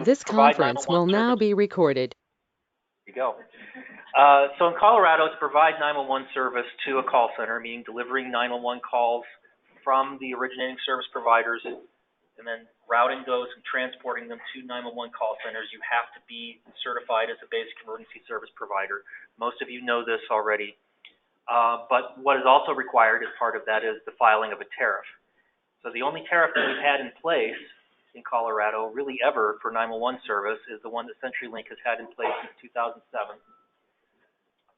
This provide conference 911 will now service. be recorded. There you go. So in Colorado, to provide 911 service to a call center, meaning delivering 911 calls from the originating service providers and then routing those and transporting them to 911 call centers, you have to be certified as a basic emergency service provider. Most of you know this already. But what is also required as part of that is the filing of a tariff. So the only tariff that we've had in place in Colorado, really ever, for 911 service is the one that CenturyLink has had in place since 2007.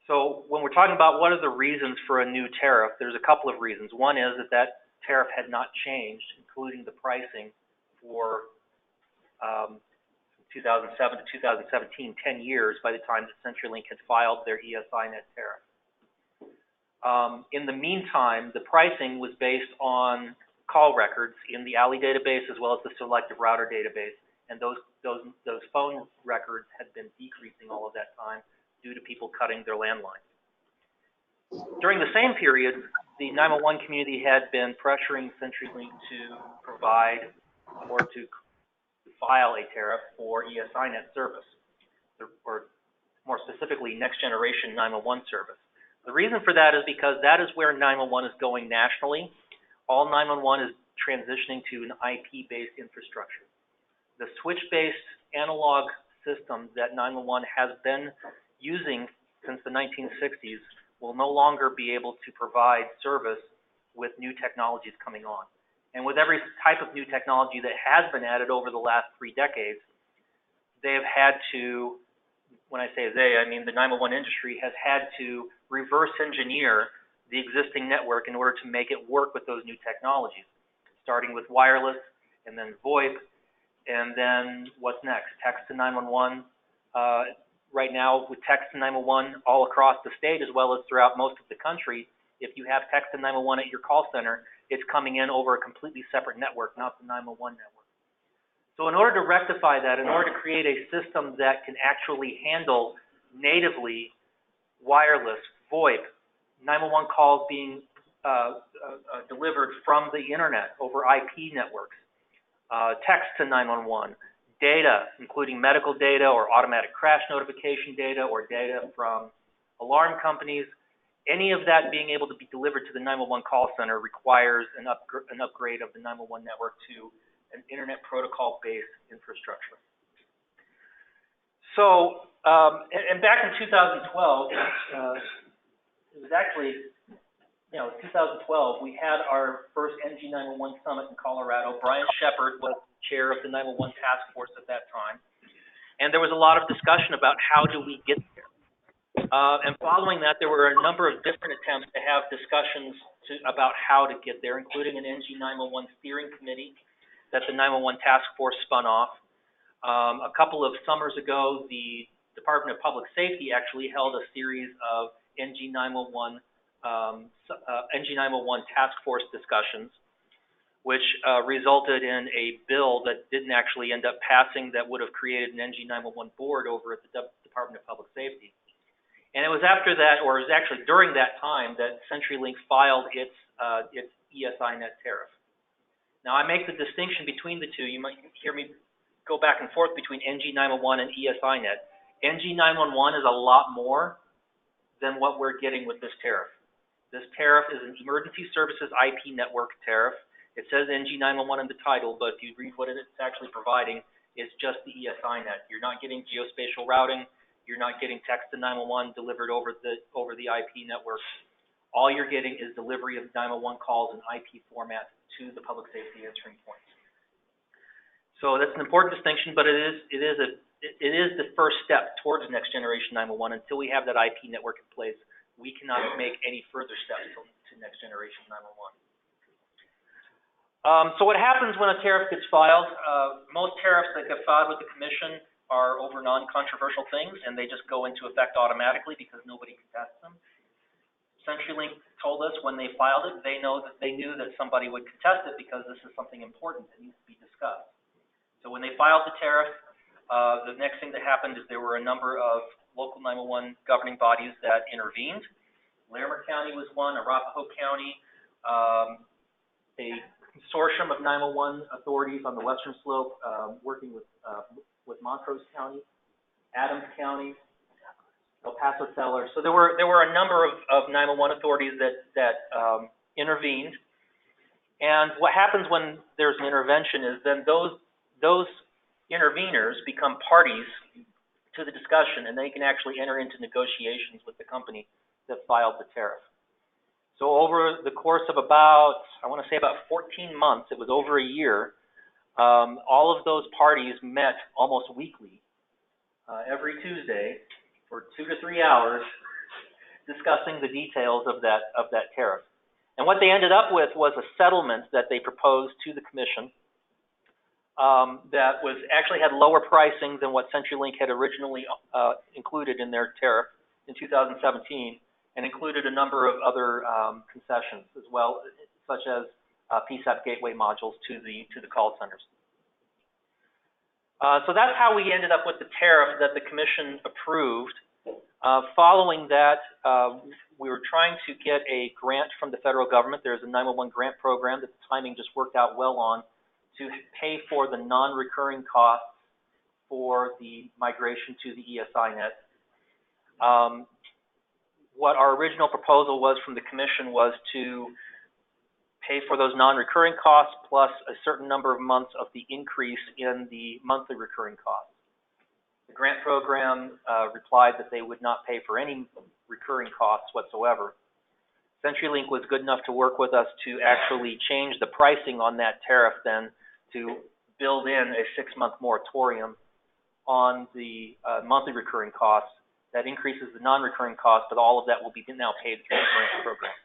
So when we're talking about what are the reasons for a new tariff, there's a couple of reasons. One is that that tariff had not changed, including the pricing for 2007 to 2017, 10 years by the time that CenturyLink had filed their ESInet tariff. In the meantime, the pricing was based on call records in the ALI database as well as the selective router database, and those phone records had been decreasing all of that time due to people cutting their landlines. During the same period, the 911 community had been pressuring CenturyLink to provide or to file a tariff for ESInet service, or more specifically, next generation 911 service. The reason for that is because that is where 911 is going nationally. All 911 is transitioning to an IP-based infrastructure. The switch-based analog systems that 911 has been using since the 1960s will no longer be able to provide service with new technologies coming on. And with every type of new technology that has been added over the last 3 decades, they have had to, when I say they, I mean the 911 industry has had to reverse engineer the existing network in order to make it work with those new technologies, starting with wireless and then VoIP, and then what's next? Text to 911. Right now, with text to 911 all across the state as well as throughout most of the country, if you have text to 911 at your call center, it's coming in over a completely separate network, not the 911 network. So in order to rectify that, in order to create a system that can actually handle natively wireless, VoIP, 911 calls being delivered from the internet over IP networks, text to 911, data, including medical data or automatic crash notification data or data from alarm companies, any of that being able to be delivered to the 911 call center requires an upgrade of the 911 network to an internet protocol-based infrastructure. So, and back in 2012, it was actually, 2012, we had our first NG911 summit in Colorado. Brian Shepard was chair of the 911 task force at that time. And there was a lot of discussion about how do we get there. And following that, there were a number of different attempts to have discussions about how to get there, including an NG911 steering committee that the 911 task force spun off. A couple of summers ago, the Department of Public Safety actually held a series of NG911 task force discussions, which resulted in a bill that didn't actually end up passing that would have created an NG911 board over at the Department of Public Safety. And it was after that, or it was actually during that time, that CenturyLink filed its ESInet tariff. Now, I make the distinction between the two. You might hear me go back and forth between NG911 and ESInet. NG911 is a lot more than what we're getting with this tariff. This tariff is an emergency services IP network tariff. It says NG911 in the title, but if you read what it's actually providing, it's just the ESInet. You're not getting geospatial routing. You're not getting text to 911 delivered over the IP network. All you're getting is delivery of 911 calls in IP format to the public safety answering points. So that's an important distinction, but it is the first step towards next generation 911. Until we have that IP network in place, we cannot make any further steps to next generation 911. So what happens when a tariff gets filed? Most tariffs that get filed with the commission are over non-controversial things, and they just go into effect automatically because nobody contests them. CenturyLink told us when they filed it, they knew that somebody would contest it because this is something important that needs to be discussed. So when they filed the tariff, the next thing that happened is there were a number of local 911 governing bodies that intervened. Larimer County was one, Arapahoe County, a consortium of 911 authorities on the western slope, working with Montrose County, Adams County, El Paso Teller. So there were a number of 911 authorities that intervened. And what happens when there's an intervention is then those interveners become parties to the discussion, and they can actually enter into negotiations with the company that filed the tariff. So over the course of about, I want to say about 14 months, it was over a year, all of those parties met almost weekly, every Tuesday, for 2 to 3 hours, discussing the details of that tariff. And what they ended up with was a settlement that they proposed to the commission that was actually had lower pricing than what CenturyLink had originally included in their tariff in 2017, and included a number of other concessions as well, such as PSAP gateway modules to the call centers. So that's how we ended up with the tariff that the commission approved. Following that, we were trying to get a grant from the federal government. There's a 911 grant program that the timing just worked out well on to pay for the non-recurring costs for the migration to the ESInet. What our original proposal was from the commission was to pay for those non-recurring costs plus a certain number of months of the increase in the monthly recurring costs. The grant program replied that they would not pay for any recurring costs whatsoever. CenturyLink was good enough to work with us to actually change the pricing on that tariff then to build in a 6-month moratorium on the monthly recurring costs. That increases the non-recurring costs, but all of that will be now paid through the grant program.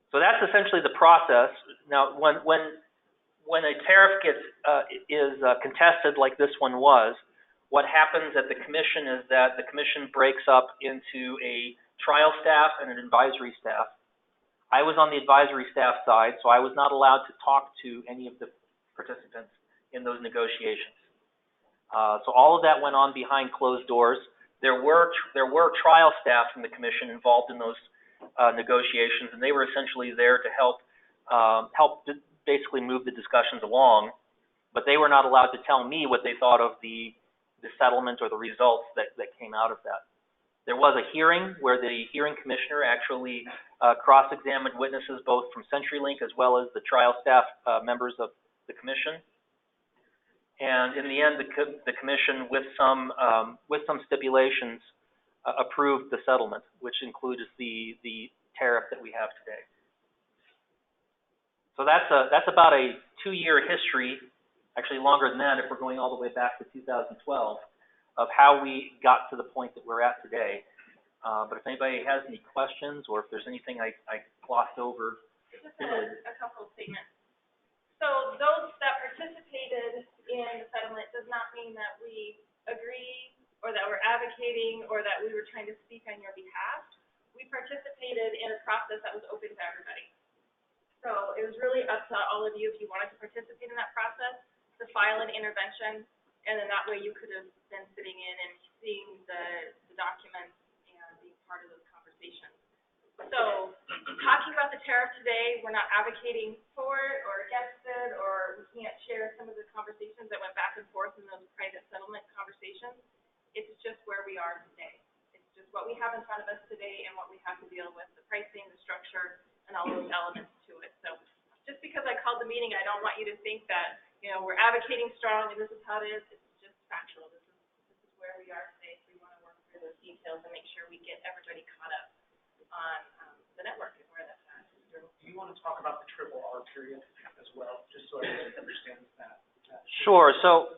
So that's essentially the process. Now, when a tariff is contested like this one was, what happens at the commission is that the commission breaks up into a trial staff and an advisory staff. I was on the advisory staff side, so I was not allowed to talk to any of the participants in those negotiations. So all of that went on behind closed doors. There were trial staff from the commission involved in those negotiations, and they were essentially there to help basically move the discussions along, but they were not allowed to tell me what they thought of the settlement or the results that came out of that. There was a hearing where the hearing commissioner actually cross-examined witnesses both from CenturyLink as well as the trial staff members of the commission. And in the end, the commission, with some stipulations, approved the settlement, which includes the tariff that we have today. So that's about a 2-year history, actually longer than that if we're going all the way back to 2012, of how we got to the point that we're at today. But if anybody has any questions or if there's anything I glossed over. Just a couple of statements. So those that participated in the settlement does not mean that we agree or that we're advocating or that we were trying to speak on your behalf. We participated in a process that was open to everybody. So it was really up to all of you if you wanted to participate in that process to file an intervention, and then that way you could have been sitting in and seeing the documents and being part of those conversations. So talking about the tariff today, we're not advocating for it or against it, or we can't share some of the conversations that went back and forth in those private settlement conversations. It's just where we are today. It's just what we have in front of us today and what we have to deal with, the pricing, the structure, and all those elements to it. So just because I called the meeting, I don't want you to think that, you know, we're advocating strong and this is how it is. It's just factual. This is where we are today. So we want to work through those details and make sure we get everybody caught up on the network and where that's at. Do you want to talk about the RRR period as well, just so everybody understands that? Sure. So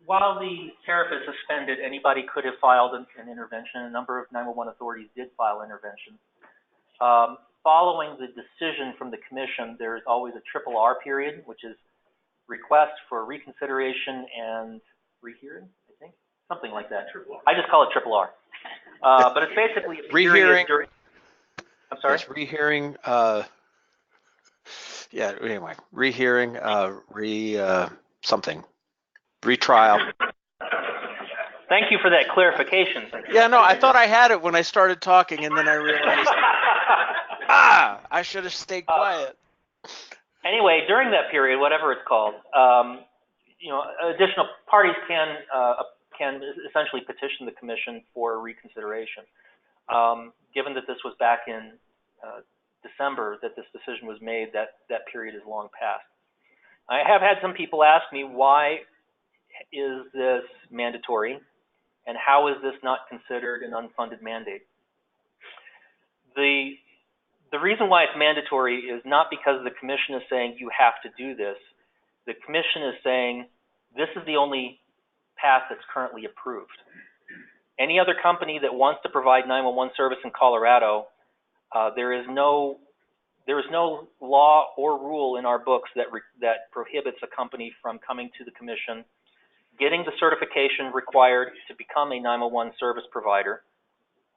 while the tariff is suspended, anybody could have filed an intervention. A number of 911 authorities did file intervention. Following the decision from the commission, there's always a RRR period, which is request for reconsideration and rehearing, I think, something like that. I just call it RRR. But it's basically a rehearing. During, I'm sorry? Yes, rehearing. Yeah, anyway, rehearing, something. Retrial. Thank you for that clarification. Yeah, no, I thought I had it when I started talking, and then I realized I should have stayed Uh, quiet. Anyway, during that period, whatever it's called, additional parties can essentially petition the commission for reconsideration. Given that this was back in December that this decision was made, that period is long past. I have had some people ask me, why is this mandatory, and how is this not considered an unfunded mandate? The reason why it's mandatory is not because the commission is saying you have to do this. The commission is saying this is the only path that's currently approved. Any other company that wants to provide 911 service in Colorado, there is no law or rule in our books that prohibits a company from coming to the commission, getting the certification required to become a 911 service provider,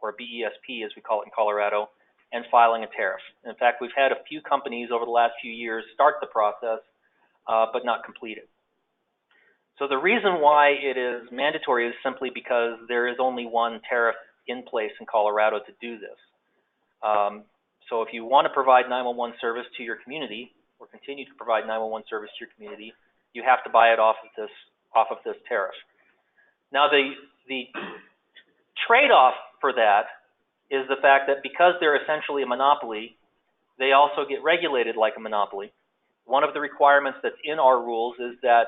or BESP as we call it in Colorado, and filing a tariff. In fact, we've had a few companies over the last few years start the process, but not complete it. So the reason why it is mandatory is simply because there is only one tariff in place in Colorado to do this. So if you want to provide 911 service to your community, or continue to provide 911 service to your community, you have to buy it off of this tariff. Now the trade-off for that is the fact that because they're essentially a monopoly, they also get regulated like a monopoly. One of the requirements that's in our rules is that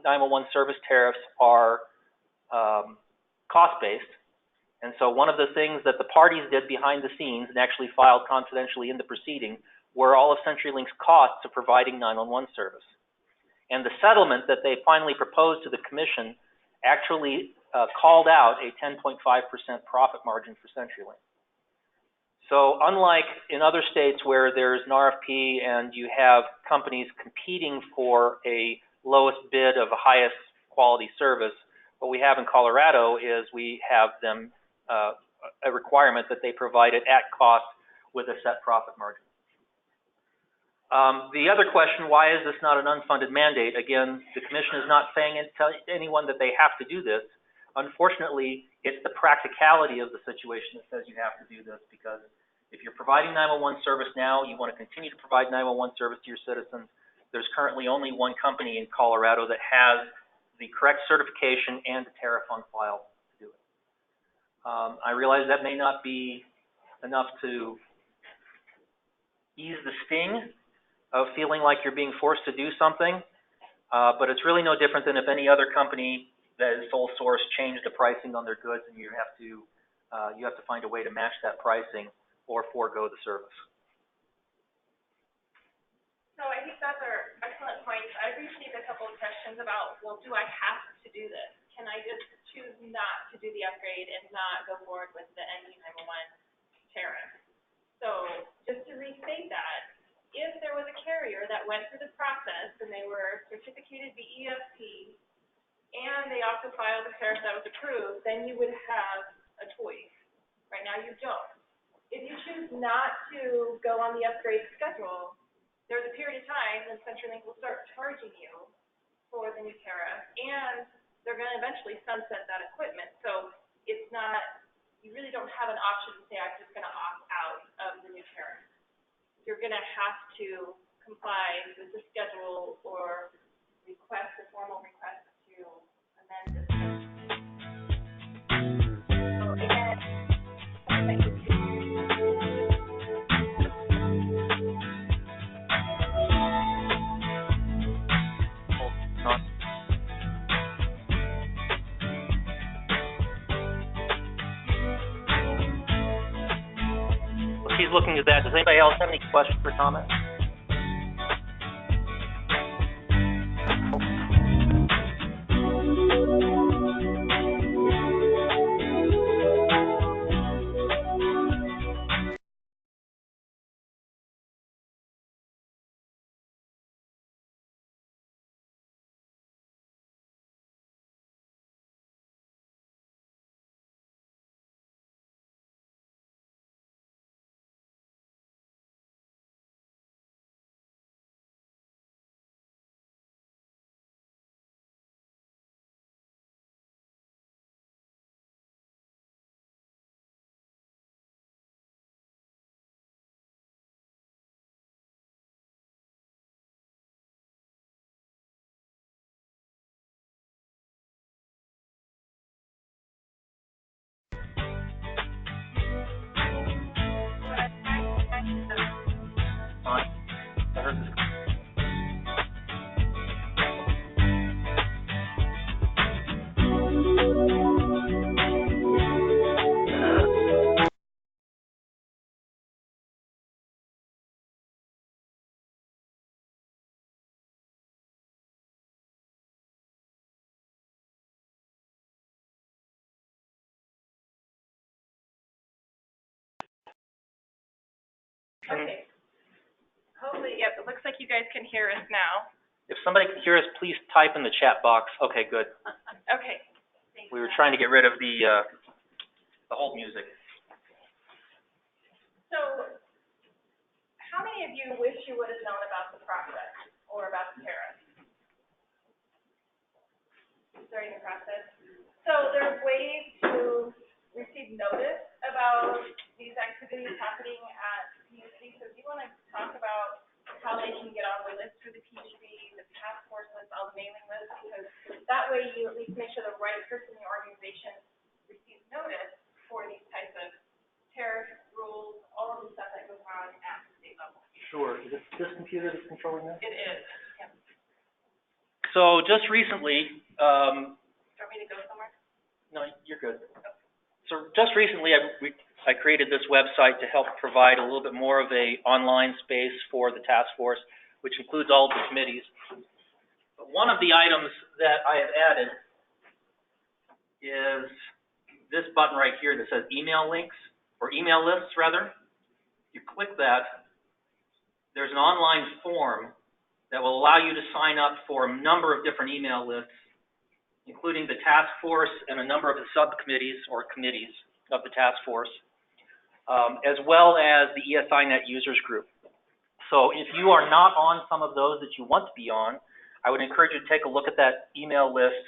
911 service tariffs are cost-based. And so one of the things that the parties did behind the scenes and actually filed confidentially in the proceeding were all of CenturyLink's costs of providing 911 service. And the settlement that they finally proposed to the commission actually called out a 10.5% profit margin for CenturyLink. So unlike in other states where there's an RFP and you have companies competing for a lowest bid of a highest quality service, what we have in Colorado is we have them a requirement that they provide it at cost with a set profit margin. The other question, why is this not an unfunded mandate? Again, the commission is not saying to anyone that they have to do this. Unfortunately, it's the practicality of the situation that says you have to do this, because if you're providing 911 service now, you want to continue to provide 911 service to your citizens. There's currently only one company in Colorado that has the correct certification and the tariff on file to do it. I realize that may not be enough to ease the sting of feeling like you're being forced to do something, but it's really no different than if any other company that is sole source changed the pricing on their goods, and you have to find a way to match that pricing or forego the service. So I think those are excellent points. I've received a couple of questions about, well, do I have to do this? Can I just choose not to do the upgrade and not go forward with the NE911 tariff? So just to restate that, if there was a carrier that went through the process and they were certificated BESP and they also filed a tariff that was approved, then you would have a choice. Right now you don't. If you choose not to go on the upgrade schedule, there's a period of time when CenturyLink will start charging you for the new tariff, and they're going to eventually sunset that equipment. So it's not, you really don't have an option to say, I'm just going to opt out of the new tariff. You're going to have to comply with the schedule or request a formal request to amend this. So again, something that you She's looking at that. Does anybody else have any questions or comments? Hopefully, yep, it looks like you guys can hear us now. If somebody can hear us, please type in the chat box. Okay, good. Okay. We were trying to get rid of the hold music. So, how many of you wish you would have known about the process or about the tariff during the process? So, there's ways to receive notice about these activities happening at PUC. So, do you want to talk about how they can get on the list for the PUC, the task force list, all the mailing lists? Because that way you at least make sure the right person in the organization receives notice for these types of tariff rules, all of the stuff that goes on at the state level. Sure. Is it this computer that's controlling that? It is. Yeah. So just recently, Do you want me to go somewhere? no, you're good. So just recently, I created this website to help provide a little bit more of a online space for the task force, which includes all of the committees. But one of the items that I have added is this button right here that says email links, or email lists rather. You click that, there's an online form that will allow you to sign up for a number of different email lists, including the task force and a number of the subcommittees or committees of the task force, as well as the ESInet users group. So if you are not on some of those that you want to be on, I would encourage you to take a look at that email list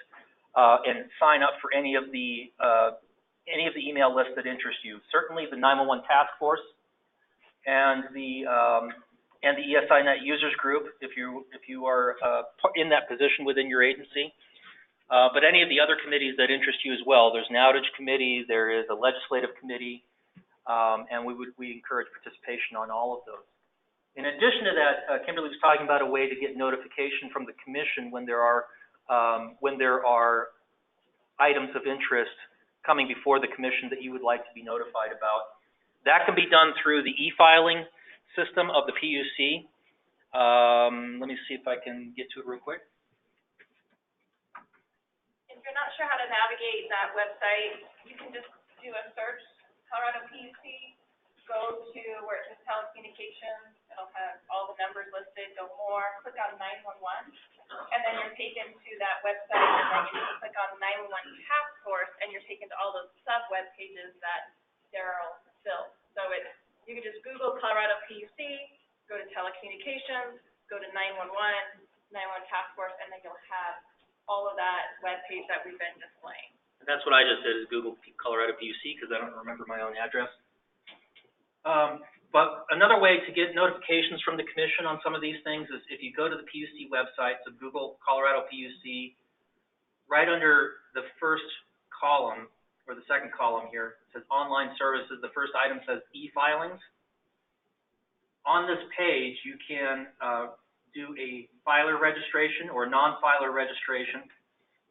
and sign up for any of the email lists that interest you. Certainly the 911 task force and the ESInet users group, if you are in that position within your agency. But any of the other committees that interest you as well. There's an outage committee, there is a legislative committee, and we encourage participation on all of those. In addition to that, Kimberly was talking about a way to get notification from the commission when there are items of interest coming before the commission that you would like to be notified about. That can be done through the e-filing system of the PUC. Let me see if I can get to it real quick. If you're not sure how to navigate that website, you can just do a search, Colorado PUC, go to where it says telecommunications, it'll have all the numbers listed, go more, click on 911, and then you're taken to that website, and then you can click on 911 task force, and you're taken to all those sub-web pages that Daryl built. So you can just Google Colorado PUC, go to telecommunications, go to 911, 911 task force, and then you'll have all of that web page that we've been displaying. That's what I just did, is Google Colorado PUC, because I don't remember my own address. But another way to get notifications from the commission on some of these things is if you go to the PUC website, so Google Colorado PUC, right under the first column, or the second column here, it says online services. The first item says e-filings. On this page, you can do a filer registration or non-filer registration.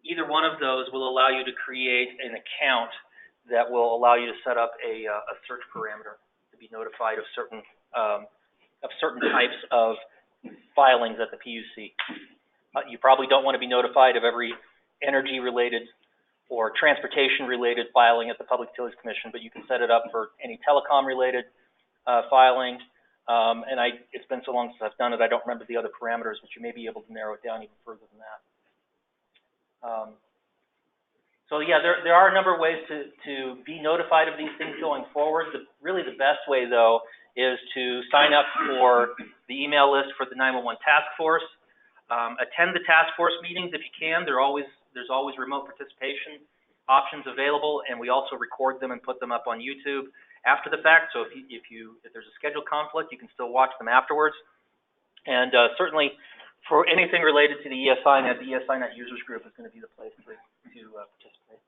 Either one of those will allow you to create an account that will allow you to set up a search parameter to be notified of certain types of filings at the PUC. You probably don't want to be notified of every energy-related or transportation-related filing at the Public Utilities Commission, but you can set it up for any telecom-related filing. And it's been so long since I've done it, I don't remember the other parameters, but you may be able to narrow it down even further than that. So yeah, there are a number of ways to be notified of these things going forward. Really the best way, though, is to sign up for the email list for the 911 task force. Attend the task force meetings if you can. There's always remote participation options available, and we also record them and put them up on YouTube after the fact. So if there's a schedule conflict, you can still watch them afterwards. And certainly for anything related to the ESInet users group is going to be the place to participate.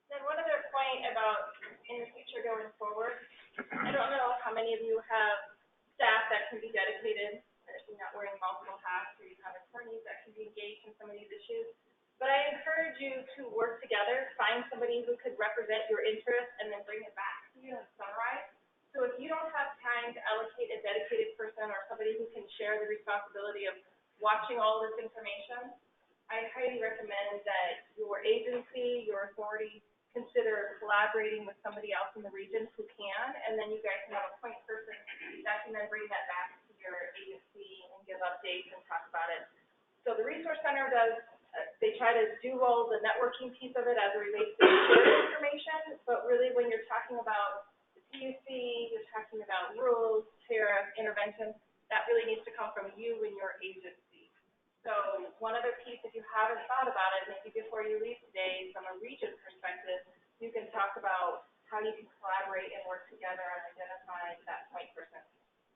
Then one other point about in the future going forward, I don't know how many of you have staff that can be dedicated, or if you're not wearing multiple hats, or you have attorneys that can be engaged in some of these issues. But I encourage you to work together, find somebody who could represent your interests, and then bring it back to you and summarize. So if you don't have time to allocate a dedicated person or somebody who can share the responsibility of watching all this information, I highly recommend that your agency, your authority, consider collaborating with somebody else in the region who can, and then you guys can have a point person that can then bring that back to your agency and give updates and talk about it. So the Resource Center does, they try to do all the networking piece of it as it relates to shared information, but really when you're talking about the PUC, you're talking about rules, tariff, interventions, that really needs to come from you and your agency. So one other piece, if you haven't thought about it, maybe before you leave today, from a region perspective, you can talk about how you can collaborate and work together on identifying that point person.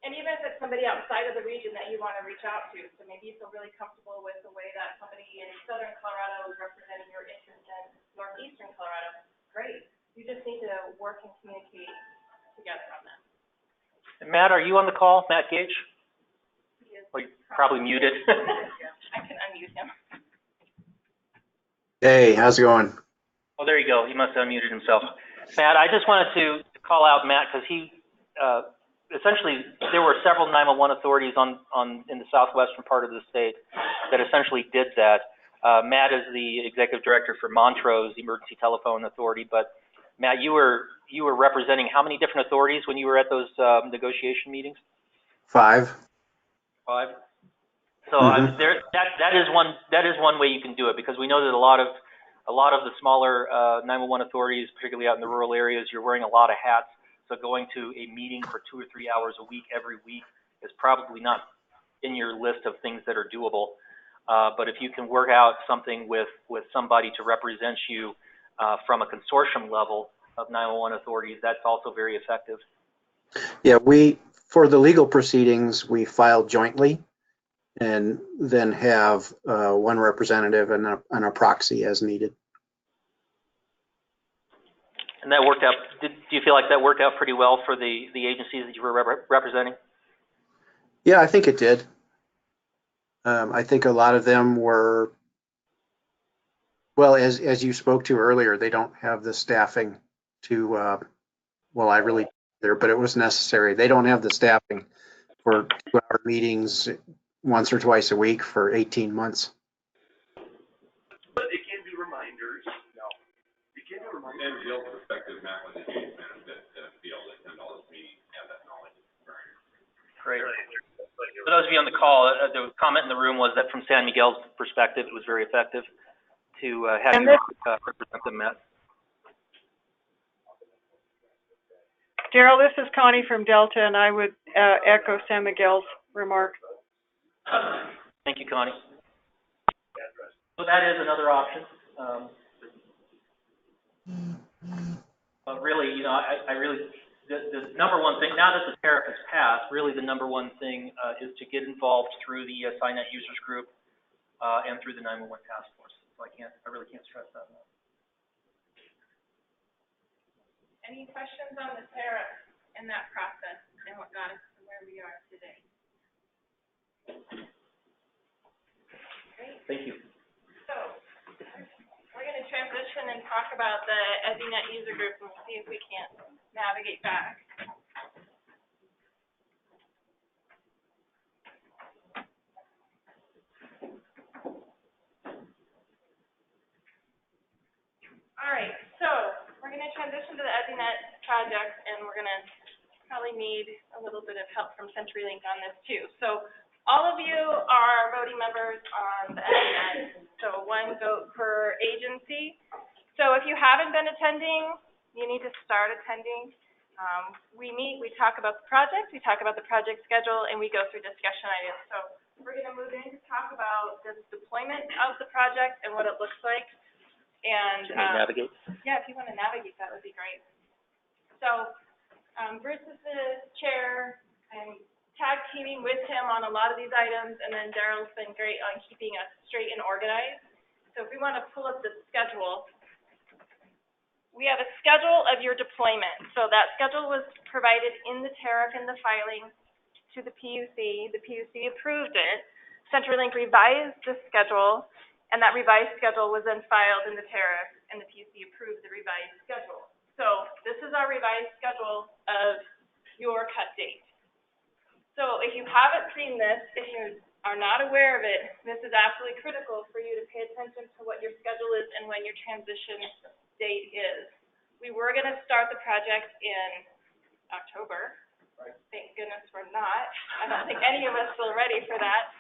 And even if it's somebody outside of the region that you want to reach out to, so maybe you feel really comfortable with the way that somebody in southern Colorado is representing your interests in northeastern Colorado, great. You just need to work and communicate together on that. And Matt, are you on the call? Matt Gage? He is Well, you're probably muted. I can unmute him. Hey, how's it going? Oh, there you go. He must have unmuted himself. Matt, I just wanted to call out Matt because he, essentially, there were several 911 authorities in the southwestern part of the state that essentially did that. Matt is the executive director for Montrose Emergency Telephone Authority, but Matt, you were representing how many different authorities when you were at those negotiation meetings? 5. 5. So that is one way you can do it, because we know that a lot of the smaller 911 authorities, particularly out in the rural areas, you're wearing a lot of hats. So going to a meeting for 2 or 3 hours a week every week is probably not in your list of things that are doable. But if you can work out something with somebody to represent you from a consortium level of 911 authorities, that's also very effective. Yeah, for the legal proceedings, we file jointly and then have one representative and a proxy as needed. And that worked out, do you feel like that worked out pretty well for the agencies that you were representing? Yeah, I think it did. I think a lot of them were, well, as you spoke to earlier, they don't have the staffing to, well, I really there, but it was necessary. They don't have the staffing for 2-hour meetings once or twice a week for 18 months. But it can be reminders. No. It can be reminders. And Jill's perspective, Matt, was a huge benefit to be able to attend all those meetings and have that knowledge. Great. For those of you on the call, the comment in the room was that from San Miguel's perspective, it was very effective to have you represent them, Matt. Daryl, this is Connie from Delta, and I would echo San Miguel's remark. Thank you, Connie. So that is another option. But really, I really, the number one thing, now that the tariff has passed, really the number one thing is to get involved through the ESInet users group and through the 911 task force. So I really can't stress that enough. Any questions on the tariff and that process and what got us to where we are today? Great. Thank you. So we're going to transition and talk about the ESInet user group and see if we can't navigate back. All right, so we're going to transition to the ESInet project, and we're going to probably need a little bit of help from CenturyLink on this too. So all of you are voting members on the ESInet, so 1 vote per agency. So if you haven't been attending, you need to start attending. We meet, we talk about the project, we talk about the project schedule, and we go through discussion items. So we're going to move in to talk about the deployment of the project and what it looks like. And Can we navigate? yeah, if you want to navigate, that would be great. So Bruce is the chair. I'm tag teaming with him on a lot of these items, and then Daryl's been great on keeping us straight and organized. So if we want to pull up the schedule, we have a schedule of your deployment. So that schedule was provided in the tariff in the filing to the PUC. The PUC approved it. CenturyLink revised the schedule, and that revised schedule was then filed in the tariff, and the PUC approved the revised schedule. So this is our revised schedule of your cut date. So if you haven't seen this, if you are not aware of it, this is absolutely critical for you to pay attention to what your schedule is and when your transition date is. We were going to start the project in October, Thank goodness we're not. I don't think any of us feel ready for that.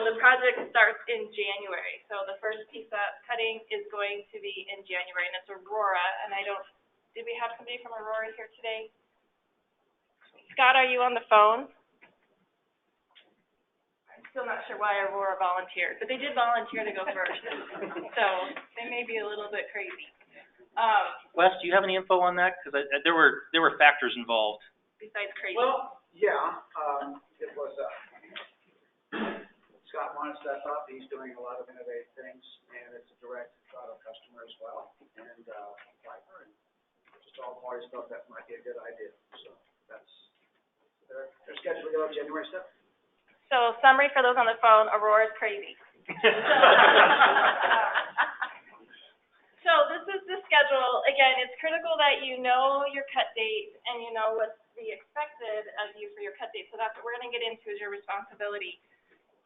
The project starts in January, so the first piece of cutting is going to be in January, and it's Aurora, and did we have somebody from Aurora here today? Scott, are you on the phone? I'm still not sure why Aurora volunteered, but they did volunteer to go first, so they may be a little bit crazy. Wes, do you have any info on that? Because there were factors involved. Besides crazy. Well, yeah, it was, Scott wanted to step up, he's doing a lot of innovative things, and it's a direct auto customer as well, and, Viper, and just all parties thought that might be a good idea, so that's, they're scheduled to go January 7th. So summary for those on the phone, Aurora's crazy. So this is the schedule. Again, it's critical that you know your cut date and you know what's be expected of you for your cut date. So that's what we're going to get into is your responsibility.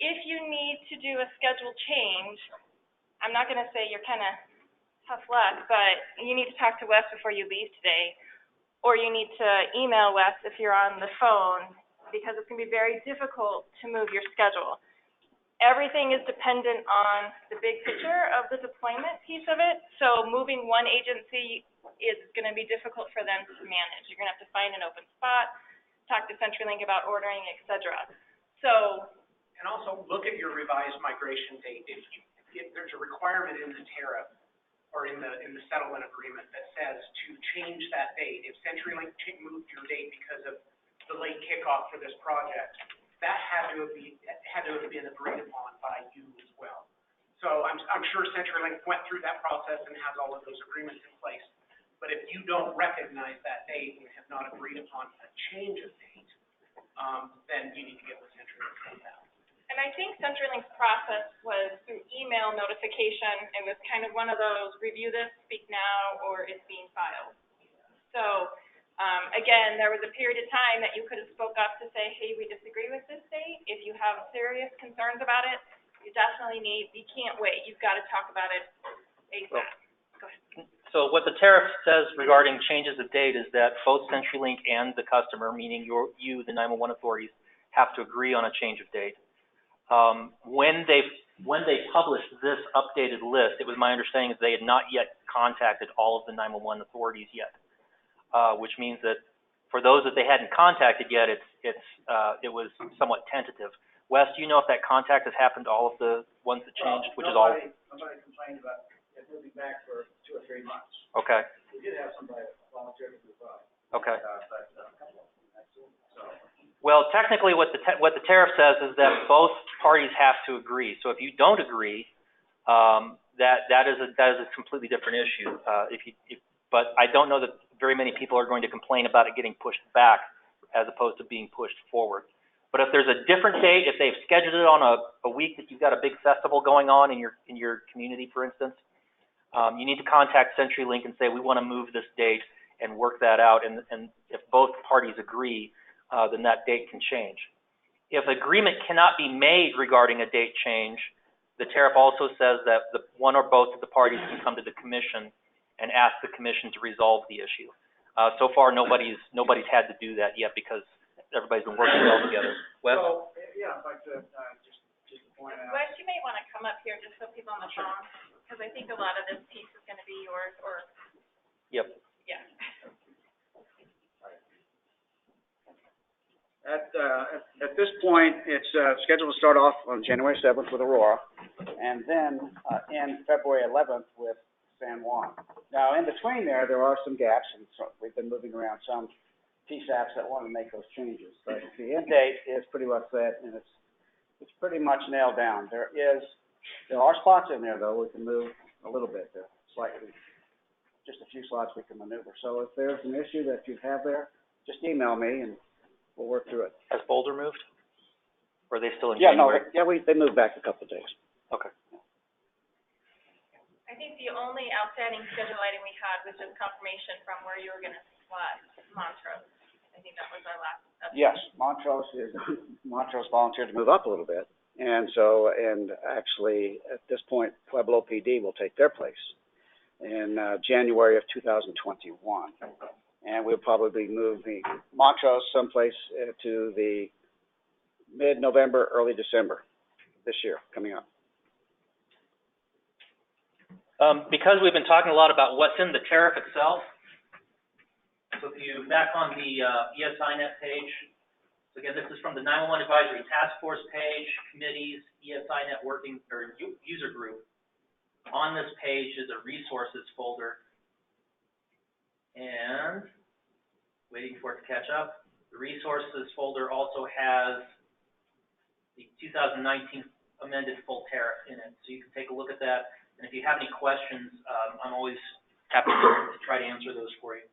If you need to do a schedule change, I'm not going to say you're kind of tough luck, but you need to talk to Wes before you leave today, or you need to email Wes if you're on the phone, because it's going to be very difficult to move your schedule. Everything is dependent on the big picture of the deployment piece of it. So moving one agency is going to be difficult for them to manage. You're going to have to find an open spot, talk to CenturyLink about ordering, et cetera. So. And also look at your revised migration date. If there's a requirement in the tariff or in the settlement agreement that says to change that date, if CenturyLink moved your date because of the late kickoff for this project, that had to have been agreed upon by you as well. So I'm sure CenturyLink went through that process and has all of those agreements in place. But if you don't recognize that date and have not agreed upon a change of date, then you need to get with CenturyLink on that. And I think CenturyLink's process was through email notification. It was kind of one of those, review this, speak now, or it's being filed. So, again, there was a period of time that you could have spoke up to say, hey, we disagree with this date. If you have serious concerns about it, you definitely you can't wait. You've got to talk about it ASAP. Go ahead. So what the tariff says regarding changes of date is that both CenturyLink and the customer, meaning you, the 911 authorities, have to agree on a change of date. When they published this updated list, it was my understanding that they had not yet contacted all of the 911 authorities yet, which means that for those that they hadn't contacted yet, it was somewhat tentative. Wes, do you know if that contact has happened to all of the ones that changed, Nobody complained about it moving back for 2 or 3 months. Okay. We did have somebody volunteer to move up. Okay. But a couple of them, so. Well, technically, what the tariff says is that both parties have to agree. So if you don't agree, that is a completely different issue. But I don't know that very many people are going to complain about it getting pushed back as opposed to being pushed forward. But if there's a different date, if they've scheduled it on a week that you've got a big festival going on in your community, for instance, you need to contact CenturyLink and say, we want to move this date and work that out. And if both parties agree, then that date can change. If agreement cannot be made regarding a date change, the tariff also says that one or both of the parties can come to the commission and ask the commission to resolve the issue. So far, nobody's had to do that yet because everybody's been working well together. Wes? So, yeah, I'd like to just to point out. Wes, you may want to come up here just so people on the phone, because I think a lot of this piece is going to be yours, or. Yep. Yeah. At this point, it's scheduled to start off on January 7th with Aurora, and then in February 11th with San Juan. Now, in between there are some gaps, and so we've been moving around some PSAPs that want to make those changes. But the end date is pretty well set, and it's pretty much nailed down. There are spots in there, though, we can move a little bit, slightly, just a few slots we can maneuver. So if there's an issue that you have there, just email me, and we'll work through it. Has Boulder moved? Or are they still in Yeah, January? they moved back a couple of days. Okay. I think the only outstanding schedule item we had was just confirmation from where you were going to slot Montrose. I think that was our last update. Yes, Montrose volunteered to move up a little bit. And actually, at this point, Pueblo PD will take their place in January of 2021. and we'll probably move the Montrose someplace to the mid-November, early December this year, coming up. Because we've been talking a lot about what's in the tariff itself, so if you back on the ESInet page, so again, this is from the 911 Advisory Task Force page, committees, ESInet working or user group. On this page is a resources folder, and waiting for it to catch up. The resources folder also has the 2019 amended full tariff in it, so you can take a look at that. And if you have any questions, I'm always happy to try to answer those for you.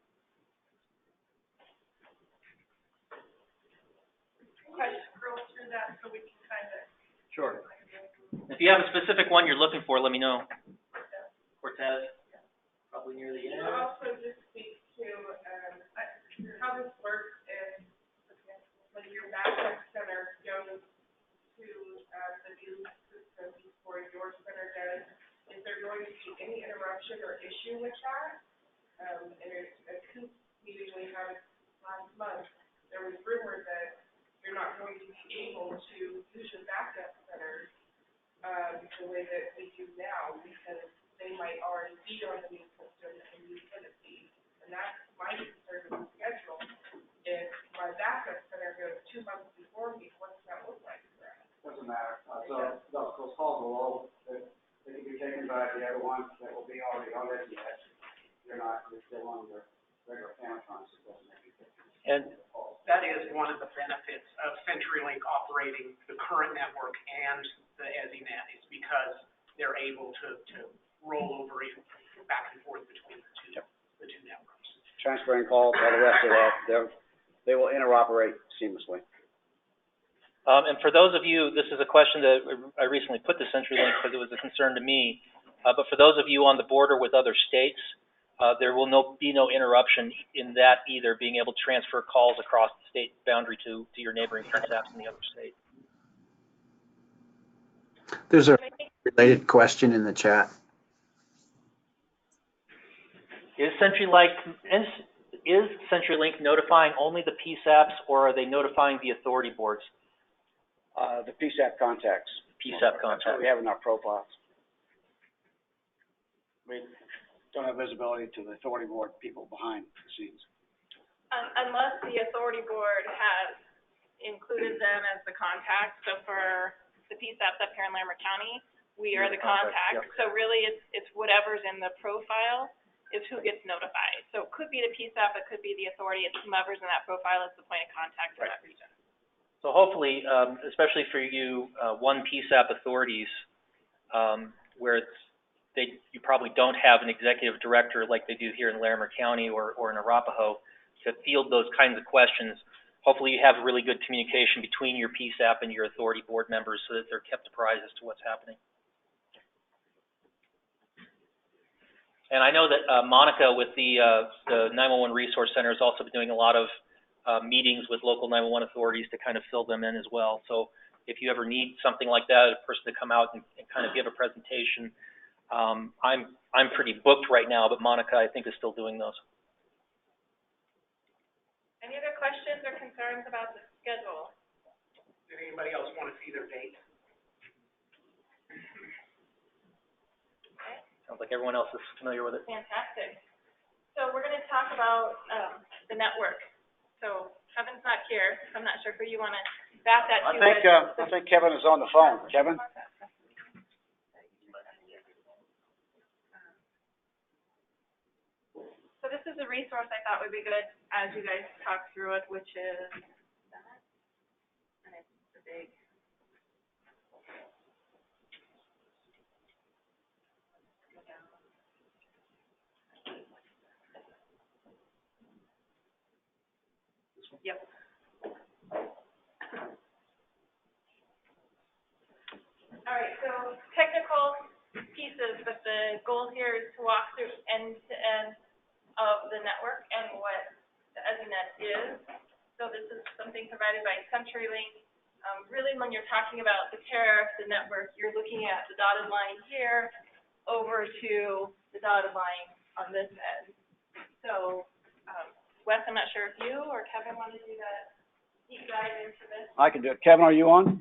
I just scroll through that so we can kind of. Sure. If you have a specific one you're looking for, let me know. Cortez, probably near the end. Can you also just speak to, how this works is, when your backup center goes to, the new system before your center does, is there going to be any interruption or issue with that? And there's a COOP meeting we had last month, there was rumor that you're not going to be able to use your backup centers, the way that we do now, because they might already be on the new system and you couldn't be. And that's my concern with the schedule. If my backup center goes 2 months before me, what does that look like for us? Doesn't matter. So those calls will all, they can be taken by the other ones that will be already on ESInet. They're still on their regular Amazon system. And That is one of the benefits of CenturyLink operating the current network and the ESInet, is because they're able to roll over back and forth between the two networks. Transferring calls, all the rest of that, they will interoperate seamlessly. and for those of you, this is a question that I recently put to CenturyLink because it was a concern to me. But for those of you on the border with other states, there will be no interruption in that either, being able to transfer calls across the state boundary to your neighboring PSAPs in the other state. There's a related question in the chat. Is CenturyLink notifying only the PSAPs, or are they notifying the authority boards? The PSAP contacts. PSAP That's what contacts. we have in our profiles. We don't have visibility to the authority board people behind the scenes. Unless the authority board has included them as the contact, so for the PSAPs up here in Larimer County, we are the contact. Yep. So really, it's whatever's in the profile is who gets notified. So it could be the PSAP, it could be the authority, it's whomever's in that profile is the point of contact for that region. So hopefully, especially for you one PSAP authorities, where you probably don't have an executive director like they do here in Larimer County or in Arapahoe to field those kinds of questions. Hopefully you have really good communication between your PSAP and your authority board members so that they're kept apprised as to what's happening. And I know that Monica with the 911 Resource Center has also been doing a lot of meetings with local 911 authorities to kind of fill them in as well. So if you ever need something like that, a person to come out and kind of give a presentation, I'm pretty booked right now, but Monica, I think, is still doing those. Any other questions or concerns about the schedule? Did anybody else want to see their date? Sounds like everyone else is familiar with it. Fantastic. So we're going to talk about the network. So Kevin's not here, so I'm not sure who you want to bat that to. I think Kevin is on the phone. Kevin? So this is a resource I thought would be good as you guys talk through it, which is that, and it's the big. Yep. All right, so technical pieces, but the goal here is to walk through end to end of the network and what the ESInet is. So this is something provided by CenturyLink. Really, when you're talking about the tariff, the network, you're looking at the dotted line here over to the dotted line on this end. So Wes, I'm not sure if you or Kevin want to do that deep dive into this. I can do it. Kevin, are you on?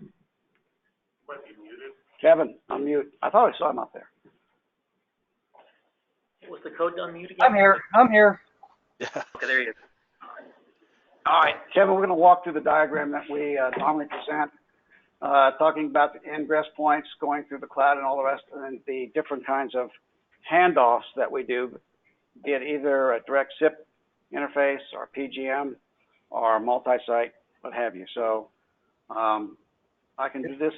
Might be muted. Kevin, unmute. I thought I saw him up there. Was the code done mute again? I'm here. Yeah. Okay, there you go. All right, Kevin, we're going to walk through the diagram that we normally present, talking about the ingress points, going through the cloud and all the rest, and then the different kinds of handoffs that we do, be it either a direct SIP interface or PGM or multi-site, what have you. So I can do this,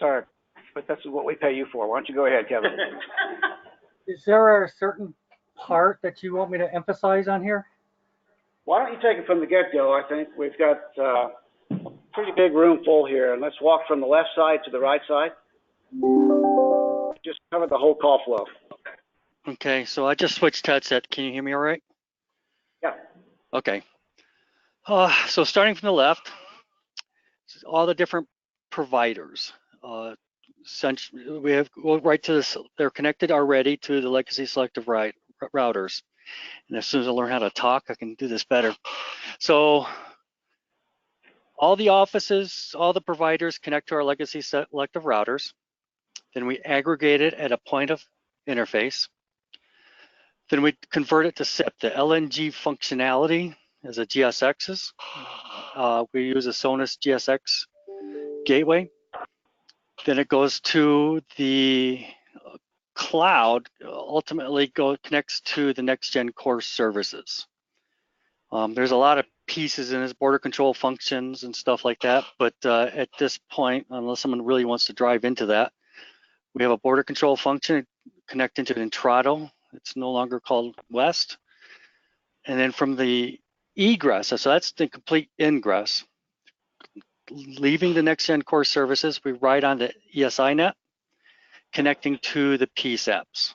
but that's what we pay you for. Why don't you go ahead, Kevin? Is there a certain part that you want me to emphasize on here? Why don't you take it from the get-go? I think we've got a pretty big room full here, and let's walk from the left side to the right side. Just cover the whole call flow. Okay, so I just switched headset. Can you hear me all right? Yeah. Okay. So starting from the left, all the different providers. We have go right to this. They're connected already to the legacy selective routers. And as soon as I learn how to talk, I can do this better. So all the offices, all the providers connect to our legacy selective routers. Then we aggregate it at a point of interface. Then we convert it to SIP. The LNG functionality is a GSX's. We use a Sonos GSX gateway. Then it goes to the cloud, ultimately connects to the next gen core services. There's a lot of pieces in this, border control functions and stuff like that, but at this point, unless someone really wants to drive into that, we have a border control function connecting to Intrado. It's no longer called West. And then from the egress, so that's the complete ingress, leaving the next gen core services, we write on the ESInet, connecting to the PSAPs.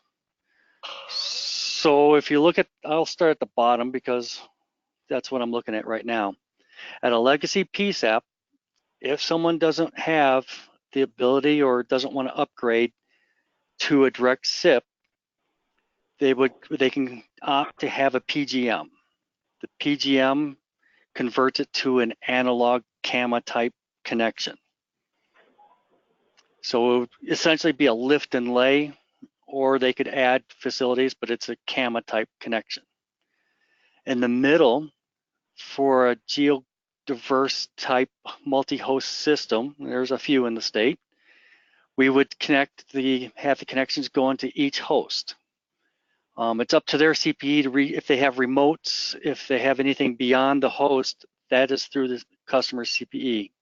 So if you look at, I'll start at the bottom because that's what I'm looking at right now. At a legacy PSAP, if someone doesn't have the ability or doesn't want to upgrade to a direct SIP, they can opt to have a PGM. The PGM converts it to an analog CAMA type connection. So it would essentially be a lift and lay, or they could add facilities, but it's a CAMA type connection. In the middle, for a geodiverse type multi-host system, there's a few in the state, we would have the connections go into each host. It's up to their CPE to if they have remotes, if they have anything beyond the host, that is through the customer's CPE.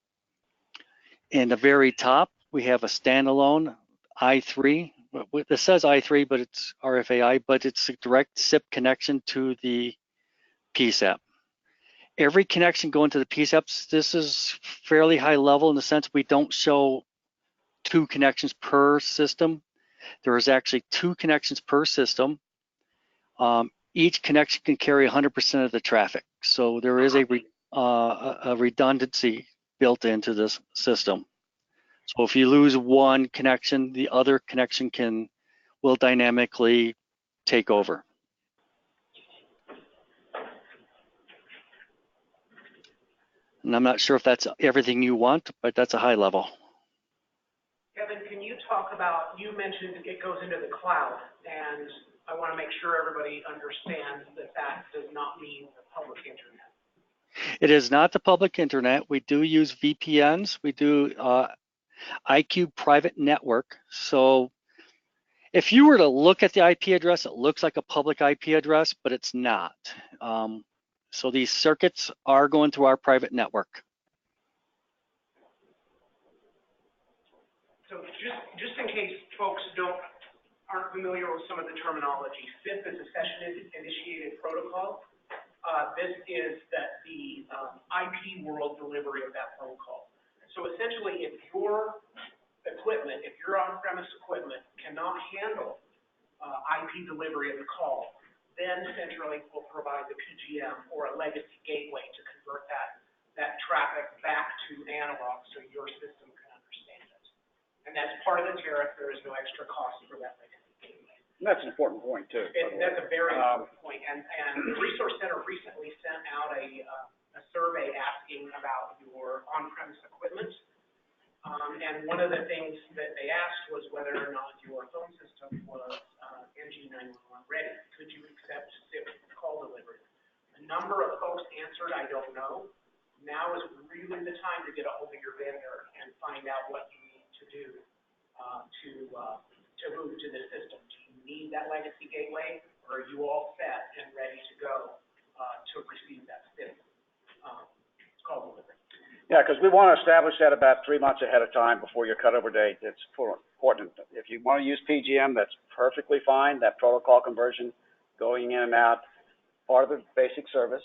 In the very top, we have a standalone I3. This says I3, but it's RFAI, but it's a direct SIP connection to the PSAP. Every connection going to the PSAPs, this is fairly high level in the sense we don't show 2 connections per system. There is actually 2 connections per system. Each connection can carry 100% of the traffic. So there is a redundancy built into this system. So if you lose one connection, the other connection will dynamically take over. And I'm not sure if that's everything you want, but that's a high level. Kevin, can you talk about, you mentioned it goes into the cloud, and I want to make sure everybody understands that that does not mean the public internet. It is not the public internet. We do use VPNs. We do IQ private network. So if you were to look at the IP address, it looks like a public IP address, but it's not. So these circuits are going through our private network. So just in case folks aren't familiar with some of the terminology, SIP is a session-initiated protocol. This is the IP world delivery of that phone call. So essentially, if your equipment, if your on-premise equipment cannot handle IP delivery of the call, then CenturyLink will provide the PGM or a legacy gateway to convert that traffic back to analog so your system can understand it. And that's part of the tariff. There is no extra cost for that legacy gateway. And that's an important point too. That's a very important point, and the Resource Center recently sent out a survey asking about your on-premise equipment. And one of the things that they asked was whether or not your phone system was NG911 ready. Could you accept SIP call delivery? A number of folks answered, I don't know. Now is really the time to get a hold of your vendor and find out what you need to do to move to the system. Do you need that legacy gateway, or are you all set and ready to go to receive that SIP call delivery? Yeah, because we want to establish that about 3 months ahead of time before your cutover date. It's important. If you want to use PGM, that's perfectly fine. That protocol conversion, going in and out, part of the basic service.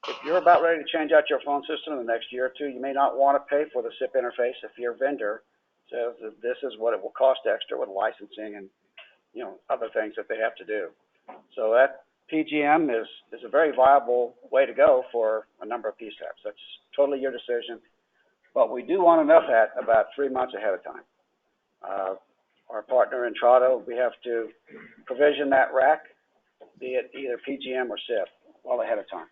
If you're about ready to change out your phone system in the next year or two, you may not want to pay for the SIP interface if your vendor says that this is what it will cost extra with licensing and, you know, other things that they have to do. So that PGM is a very viable way to go for a number of PSAPs. That's totally your decision. But we do want to know that about 3 months ahead of time. Our partner Entrado, we have to provision that rack, be it either PGM or SIP, well ahead of time.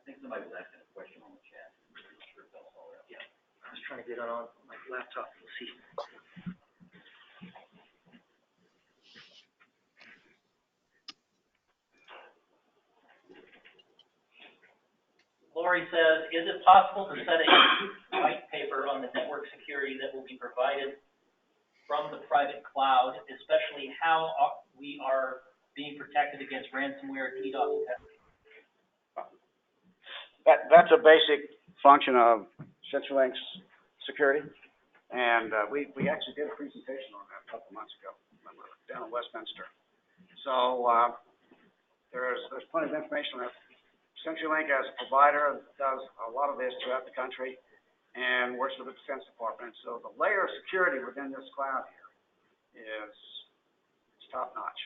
I think somebody was asking a question on the chat. Yeah, I was trying to get it on my laptop. Let's see. Lori says, is it possible to set a white paper on the network security that will be provided from the private cloud, especially how we are being protected against ransomware, DDoS attacks? That's a basic function of CenturyLink's security, and we actually did a presentation on that a couple months ago down in Westminster. So there's plenty of information on that. CenturyLink, as a provider, does a lot of this throughout the country and works with the Defense Department. So the layer of security within this cloud here is top notch.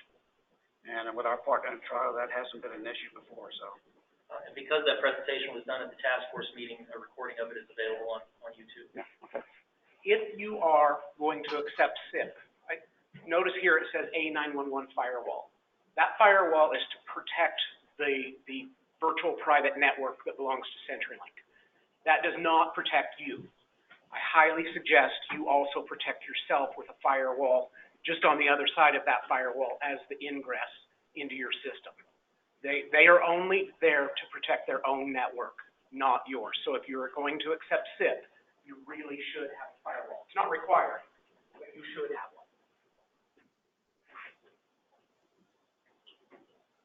And with our partner in trial, that hasn't been an issue before. So. And because that presentation was done at the task force meeting, a recording of it is available on YouTube. Yeah, okay. If you are going to accept SIP, notice here it says A911 firewall. That firewall is to protect the virtual private network that belongs to CenturyLink. That does not protect you. I highly suggest you also protect yourself with a firewall just on the other side of that firewall as the ingress into your system. They are only there to protect their own network, not yours. So if you're going to accept SIP, you really should have a firewall. It's not required, but you should have one.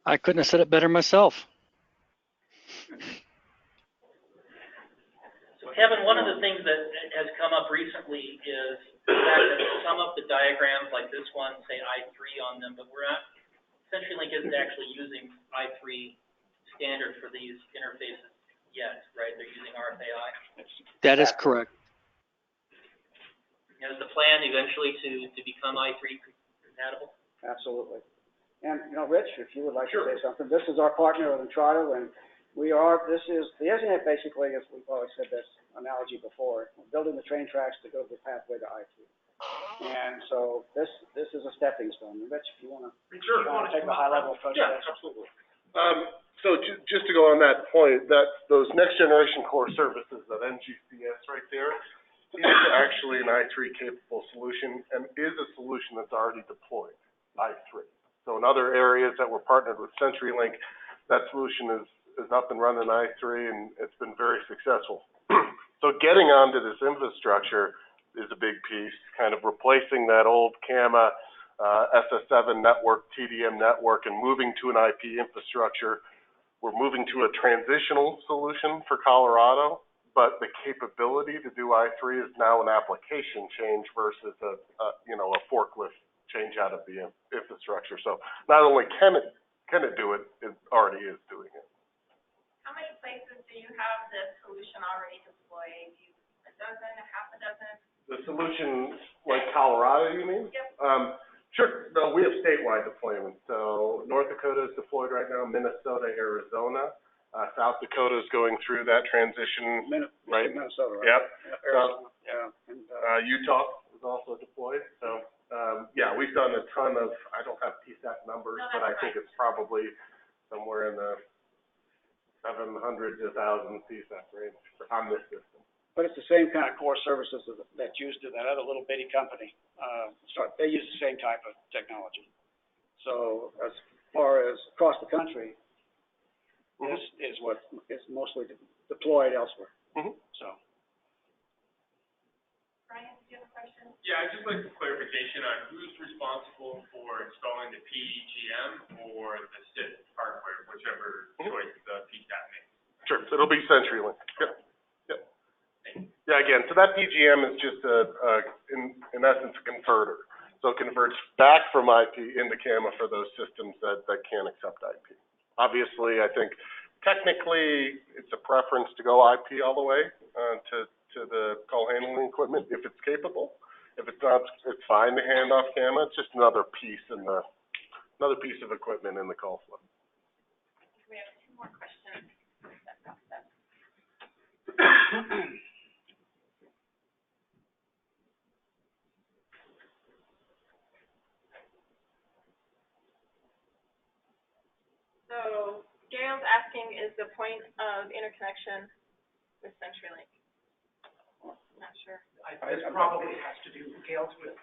I couldn't have said it better myself. So Kevin, one of the things that has come up recently is the fact that some of the diagrams like this one say I3 on them, but we're not, CenturyLink isn't actually using I3 standard for these interfaces yet, right? They're using RFAI. That is correct. Is the plan eventually to become I3 compatible? Absolutely. And, you know, Rich, if you would like to say something, this is our partner with Entrado, and the ESInet basically, as we've always said this analogy before, building the train tracks to go the pathway to I3. And so this is a stepping stone. Rich, if you want to take a high-level approach to this. Absolutely. So just to go on that point, those next generation core services, that NGCS right there, is actually an I3 capable solution and is a solution that's already deployed, I3. So in other areas that we're partnered with CenturyLink, that solution is up and running I3, and it's been very successful. So getting onto this infrastructure is a big piece, kind of replacing that old CAMA SS7 network, TDM network, and moving to an IP infrastructure. We're moving to a transitional solution for Colorado, but the capability to do I3 is now an application change versus a forklift change out of the infrastructure. So not only can it do it, it already is doing it. How many places do you have this solution already deployed? A dozen, a half a dozen? The solution, like Colorado, you mean? Yep. Sure. No, we have statewide deployments. So North Dakota is deployed right now, Minnesota, Arizona. South Dakota is going through that transition, right? Minnesota, right? Yep. Arizona, yeah. And, Utah is also deployed. So yeah, we've done a ton of, I don't have PSAT numbers, No, but I that's think it's probably somewhere in the 700 to 1,000 PSAT range on this system. But it's the same kind of core services that's used to that other little bitty company. They use the same type of technology. So as far as across the country, this is what is mostly deployed elsewhere. So. Brian, did you have a question? Yeah, I'd just like some clarification on who's responsible for installing the PGM or the SIP hardware, whichever choice the PSAT makes. Sure, so it'll be CenturyLink. Yep. Yeah, again, so that PGM is just in essence, a converter. So it converts back from IP into CAMA for those systems that can't accept IP. Obviously, I think technically it's a preference to go IP all the way to the call handling equipment if it's capable. If it's not, it's fine to hand off CAMA. It's just another piece of equipment in the call flow. We have two more questions. So Gail's asking, is the point of interconnection with CenturyLink? Not sure. This probably has to do, Gail's with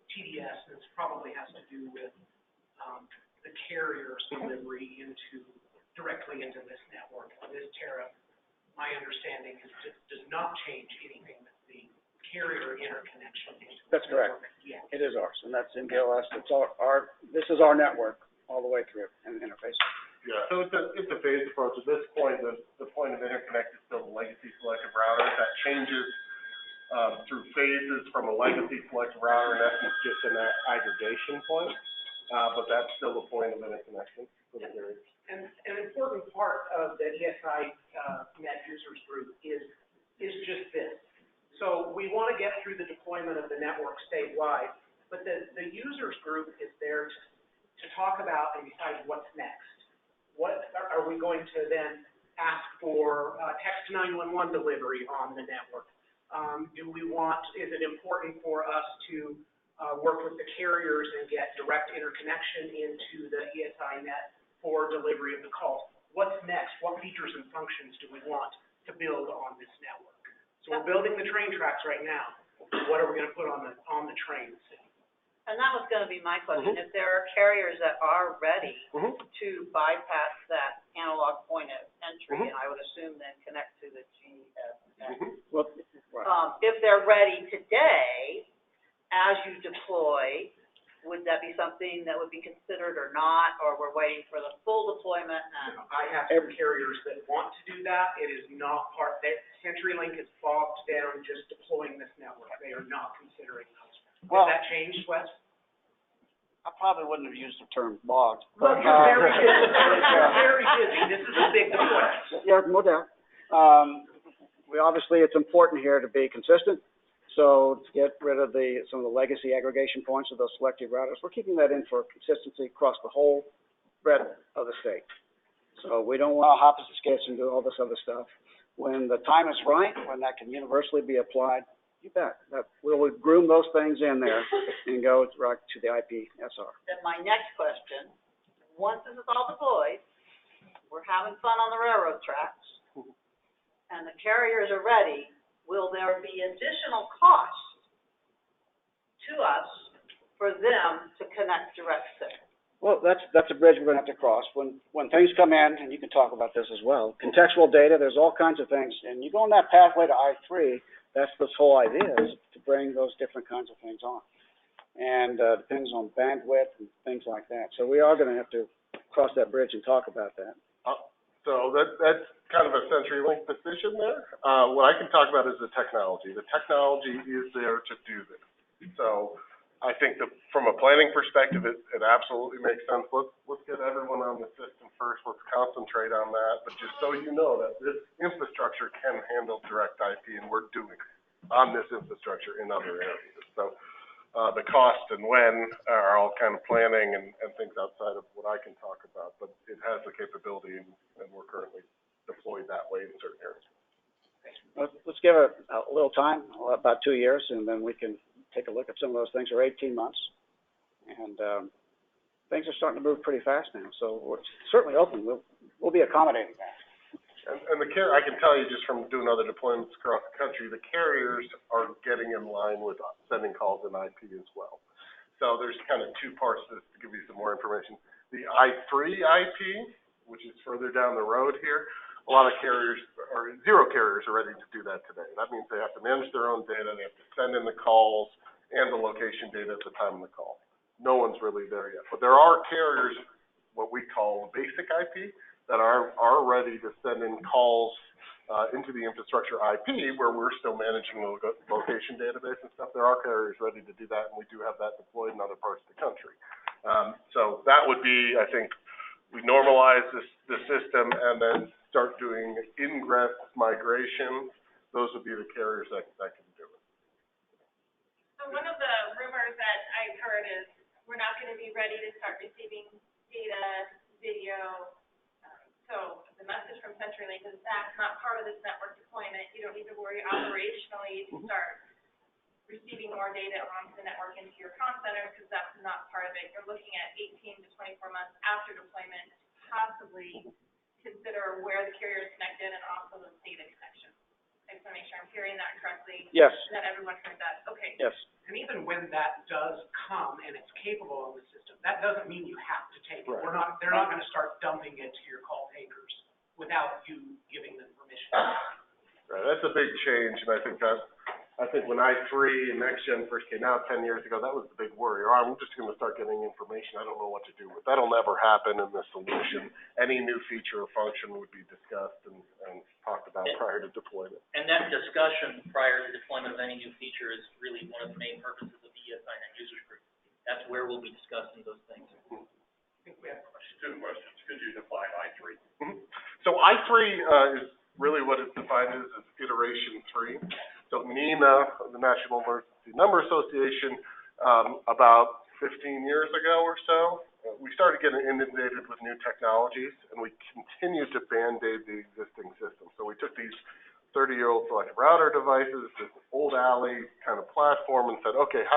TDS, and this probably has to do with the carrier's delivery directly into this network. This tariff, my understanding is does not change anything with the carrier interconnection into the That's correct. network yet. It is ours, and that's in GLS. It's this is our network all the way through and interface. Yeah, so it's a phased approach. At this point, the point of interconnect is still the legacy selective router. That changes through phases from a legacy selective router, in essence, just an aggregation point. But that's still the point of interconnection for the carriers. And an important part of the ESInet users group is just this. So we want to get through the deployment of the network statewide, but the users group is there to talk about and decide what's next. What are we going to then ask for text 911 delivery on the network? Is it important for us to work with the carriers and get direct interconnection into the ESInet for delivery of the calls? What's next? What features and functions do we want to build on this network? So we're building the train tracks right now. What are we going to put on the trains? And that was going to be my question. If there are carriers that are ready to bypass that analog point of entry, and I would assume then connect to the GSX. Well, If they're ready today, as you deploy, would that be something that would be considered or not, or we're waiting for the full deployment? And I have some carriers that want to do that. It is not CenturyLink is bogged down just deploying this network. They are not considering those. Well, Has that changed, Wes? I probably wouldn't have used the term bogged. Well, you're very busy. You're very busy. This is a big deployment. Yeah, no doubt. Obviously, it's important here to be consistent. So to get rid of some of the legacy aggregation points of those selective routers, we're keeping that in for consistency across the whole breadth of the state. So we don't want to hop and sketch and do all this other stuff. When the time is right, when that can universally be applied, you bet. We'll groom those things in there and go right to the IPSR. then my next question, once this is all deployed, we're having fun on the railroad tracks, and the carriers are ready, will there be additional costs to us for them to connect direct SIP? Well, that's a bridge we're going to have to cross. When things come in, and you can talk about this as well, contextual data, there's all kinds of things. And you go on that pathway to I3, that's this whole idea, is to bring those different kinds of things on. And depends on bandwidth and things like that. So we are going to have to cross that bridge and talk about that. So that's kind of a CenturyLink decision there. What I can talk about is the technology. The technology is there to do this. So I think that from a planning perspective, it absolutely makes sense. Let's get everyone on the system first. Let's concentrate on that. But just so you know that this infrastructure can handle direct IP, and we're doing it on this infrastructure in other areas. So the cost and when are all kind of planning and things outside of what I can talk about. But it has the capability, and we're currently deployed that way in certain areas. Let's give it a little time, about 2 years, and then we can take a look at some of those things, or 18 months, And, things are starting to move pretty fast now, so we're certainly open. We'll be accommodating that. And the I can tell you just from doing other deployments across the country, the carriers are getting in line with sending calls in IP as well. So there's kind of two parts to this to give you some more information. The I3 IP, which is further down the road here, a lot of carriers, or zero carriers, are ready to do that today. That means they have to manage their own data, they have to send in the calls and the location data at the time of the call. No one's really there yet. But there are carriers, what we call basic IP, that are ready to send in calls into the infrastructure IP, where we're still managing the location database and stuff. There are carriers ready to do that, and we do have that deployed in other parts of the country. So that would be, I think, we normalize the system and then start doing ingress migrations. Those would be the carriers that can do it. So one of the rumors that I've heard is we're not going to be ready to start receiving data, video. So the message from CenturyLink is that's not part of this network deployment. You don't need to worry operationally to start receiving more data onto the network into your comm center, because that's not part of it. You're looking at 18 to 24 months after deployment to possibly consider where the carrier is connected and also the data connection. I just want to make sure I'm hearing that correctly. Yes. That everyone heard that. Okay. Yes. And even when that does come and it's capable of the system, that doesn't mean you have to take it. Right. They're not gonna start dumping it to your call takers without you giving them permission. Right, that's a big change, and I think when I3 and NextGen first came out 10 years ago, that was the big worry. Oh, I'm just gonna start getting information, I don't know what to do with. That'll never happen in this solution. Any new feature or function would be discussed and talked about prior to deployment. And that discussion prior to deployment of any new feature is really one of the main purposes of the ESInet users group. That's where we'll be discussing those things. I think we have Two questions. Could you define I3? So I3 is really what it's defined as is iteration 3. So NEMA, the National Emergency Number Association, about 15 years ago or so, we started getting inundated with new technologies, and we continued to band-aid the existing system. So we took these 30-year-old selective router devices, this old alley kind of platform, and said, okay, how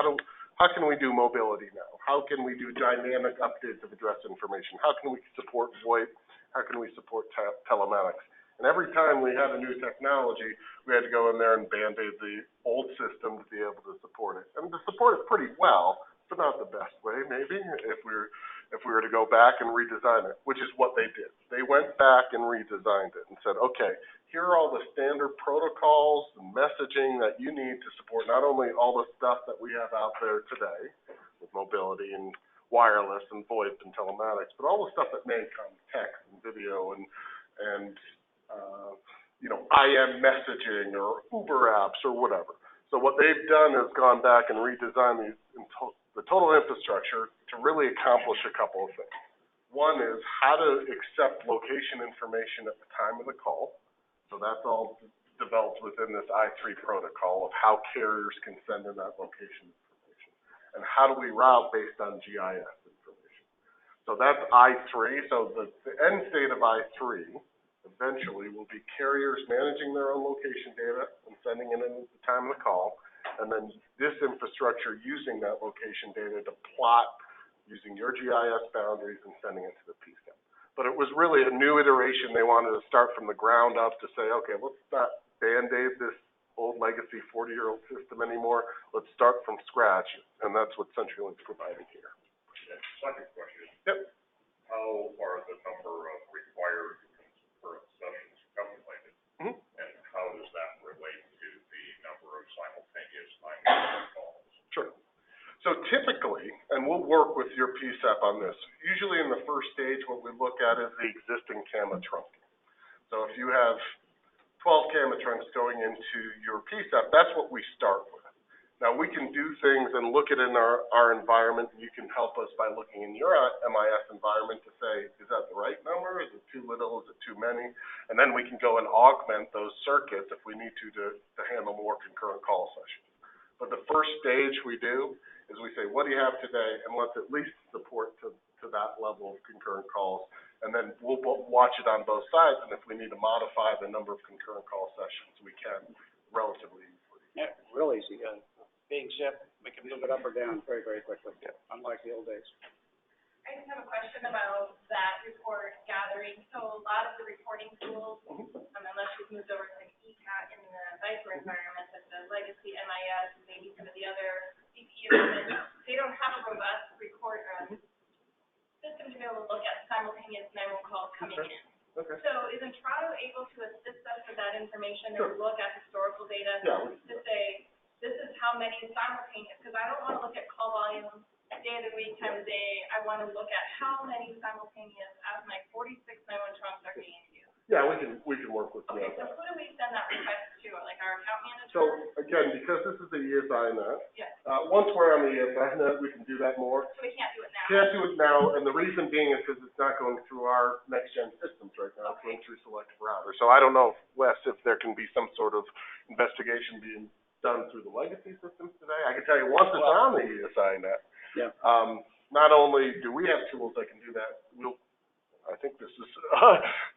can we do mobility now? How can we do dynamic updates of address information? How can we support VoIP? How can we support telematics? And every time we had a new technology, we had to go in there and band-aid the old system to be able to support it. And to support it pretty well, but not the best way, maybe, if we were to go back and redesign it, which is what they did. They went back and redesigned it and said, okay, here are all the standard protocols and messaging that you need to support not only all the stuff that we have out there today, with mobility and wireless and VoIP and telematics, but all the stuff that may come, text and video and IM messaging or Uber apps or whatever. So what they've done is gone back and redesigned the total infrastructure to really accomplish a couple of things. One is how to accept location information at the time of the call. So that's all developed within this I3 protocol of how carriers can send in that location information. And how do we route based on GIS information? So that's I3. So the end state of I3 eventually will be carriers managing their own location data and sending it in at the time of the call. And then this infrastructure using that location data to plot using your GIS boundaries and sending it to the PSAP. But it was really a new iteration. They wanted to start from the ground up to say, okay, let's not band-aid this old legacy 40-year-old system anymore. Let's start from scratch, and that's what CenturyLink's providing here. Second question. Yep. How are the number of required concurrent sessions calculated? Mm-hmm. And how does that relate to the number of simultaneous calls? Sure. So typically, and we'll work with your PSAP on this, usually in the first stage what we look at is the existing CAMA trunk. So if you have 12 CAMA trunks going into your PSAP, that's what we start with. Now we can do things and look at it in our environment, and you can help us by looking in your MIS environment to say, is that the right number? Is it too little? Is it too many? And then we can go and augment those circuits if we need to handle more concurrent call sessions. But the first stage we do is we say, what do you have today? And let's at least support to that level of concurrent calls. And then we'll watch it on both sides. And if we need to modify the number of concurrent call sessions, we can relatively easily. Yeah, real easy. Being SIP, We can move it up or down very, very quickly, unlike the old days. I just have a question about that report gathering. So a lot of the reporting tools, unless you've moved over to an ECAT in the Viper environment, and the legacy MIS, and maybe some of the other CPE equipment, they don't have a robust system to be able to look at simultaneous 911 calls coming in. Okay. So is Entrado able to assist us with that information Sure. and look at historical data Yeah. to say, this is how many simultaneous, because I don't want to look at call volume day of the week, time of day. I want to look at how many simultaneous out of my 46 911 trunks are being used. Yeah, we can work with you Okay, on so that. who do we send that request to? Like our account manager? So again, because this is the ESInet, Yes. once we're on the ESInet, we can do that more. So we can't do it now? Can't do it now, and the reason being is because it's not going through our next-gen systems right now. It's going through selective router. So I don't know, Wes, if there can be some sort of investigation being done through the legacy systems today. I can tell you, once it's on the ESInet, not only do we have tools that can do that, I think this is,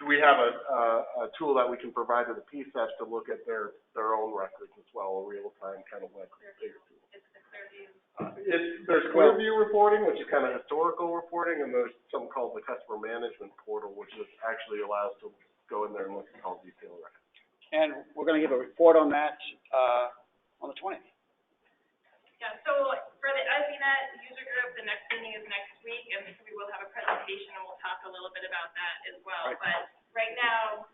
we have a tool that we can provide to the PSAPs to look at their own records as well, a real-time kind of like data tool. It's the Clearview. There's Clearview reporting, which is kind of historical reporting, and there's something called the customer management portal, which is actually allows to go in there and look at all detail records. And we're gonna give a report on that, on the 20th. Yeah, so for the ESInet user group, the next meeting is next week, and we will have a presentation, and we'll talk a little bit about that as well. Right. But right now,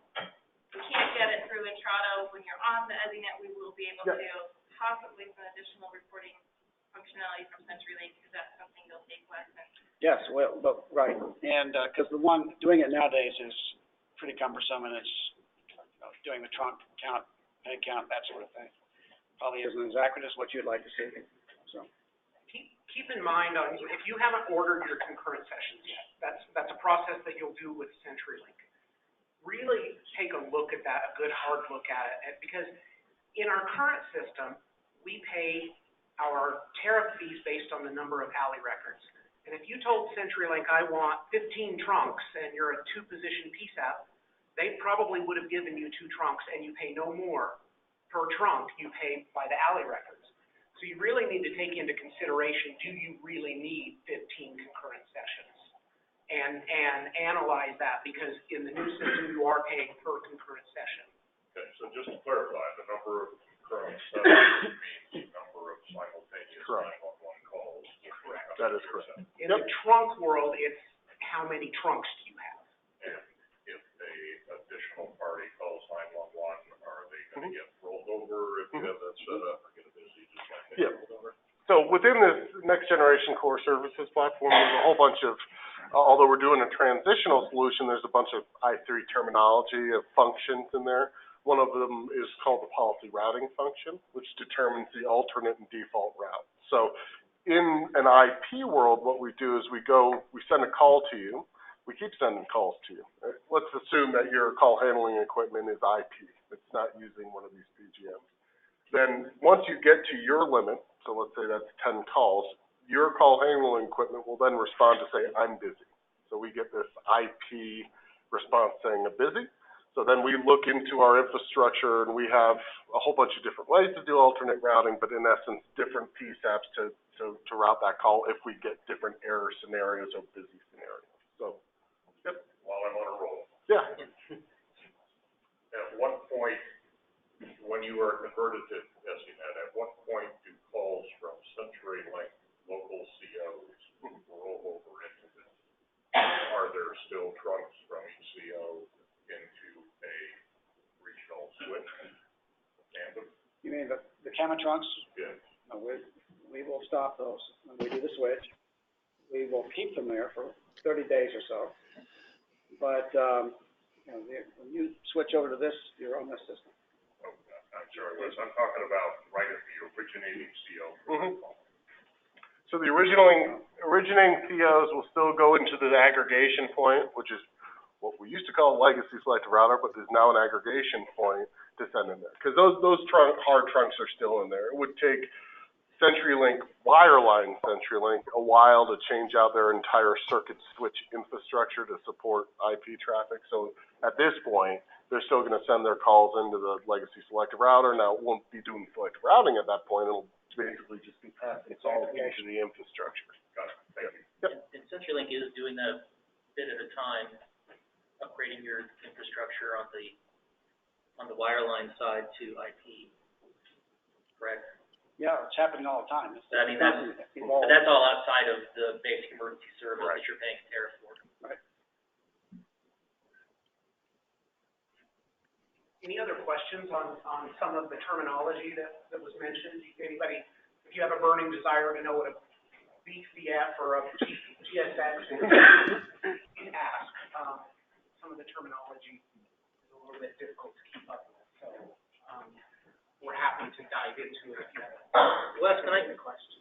we can't get it through Entrado. When you're on the ESInet, we will be able to possibly some additional reporting functionality from CenturyLink. Is that something you'll take, Wes? Yes, well, but, right, and, because the one, doing it nowadays is pretty cumbersome, and it's, doing the trunk count, head count, that sort of thing. Probably isn't as accurate as what you'd like to see, so. Keep in mind, if you haven't ordered your concurrent sessions yet, that's a process that you'll do with CenturyLink. Really take a look at that, a good hard look at it, because in our current system, we pay our tariff fees based on the number of alley records. And if you told CenturyLink, I want 15 trunks, and you're a 2-position PSAP, they probably would have given you 2 trunks, and you pay no more per trunk, you pay by the alley records. So you really need to take into consideration, do you really need 15 concurrent sessions? And analyze that, because in the new system, you are paying per concurrent session. Okay, so just to clarify, the number of concurrent sessions means the number of simultaneous 911 calls. Correct. That is correct. In the trunk world, it's how many trunks do you have? And if a additional party calls 911, are they gonna get rolled over if you have that set up, or get a busy just like they rolled over? So within this next generation core services platform, there's a whole bunch of, although we're doing a transitional solution, there's a bunch of I3 terminology of functions in there. One of them is called the policy routing function, which determines the alternate and default route. So in an IP world, what we do is we send a call to you. We keep sending calls to you. Let's assume that your call handling equipment is IP. It's not using one of these PGMs. Then once you get to your limit, so let's say that's 10 calls, your call handling equipment will then respond to say, I'm busy. So we get this IP response saying, I'm busy. So then we look into our infrastructure, and we have a whole bunch of different ways to do alternate routing, but in essence, different PSAPs to route that call if we get different error scenarios or busy scenarios. So, yep. While I'm on a roll. Yeah. At what point, when you are converted to ESInet, at what point do calls from CenturyLink local COs roll over into this? Are there still trunks from each CO into a regional switch tandem? You mean the camera trunks? Yes. No, we will stop those when we do the switch. We will keep them there for 30 days or so. But, when you switch over to this, you're on this system. Okay, I'm sorry, Wes, I'm talking about right at the originating CO. So the originating COs will still go into the aggregation point, which is what we used to call legacy selective router, but is now an aggregation point to send in there. Because those hard trunks are still in there. It would take CenturyLink, wireline CenturyLink, a while to change out their entire circuit switch infrastructure to support IP traffic. So at this point, they're still going to send their calls into the legacy selective router. Now, it won't be doing selective routing at that point. It'll basically just be passing calls into the infrastructure. Got it, thank you. And CenturyLink is doing that a bit at a time, upgrading your infrastructure on the wireline side to IP, correct? Yeah, it's happening all the time. It's I mean, that's, evolved. but that's all outside of the basic emergency service Right. that you're paying a tariff for. Right. Any other questions on some of the terminology that was mentioned? Anybody, if you have a burning desire to know what a BCF or a GSX is, ask. Some of the terminology is a little bit difficult to keep up with, so, we're happy to dive into it if you have Wes, can I any questions.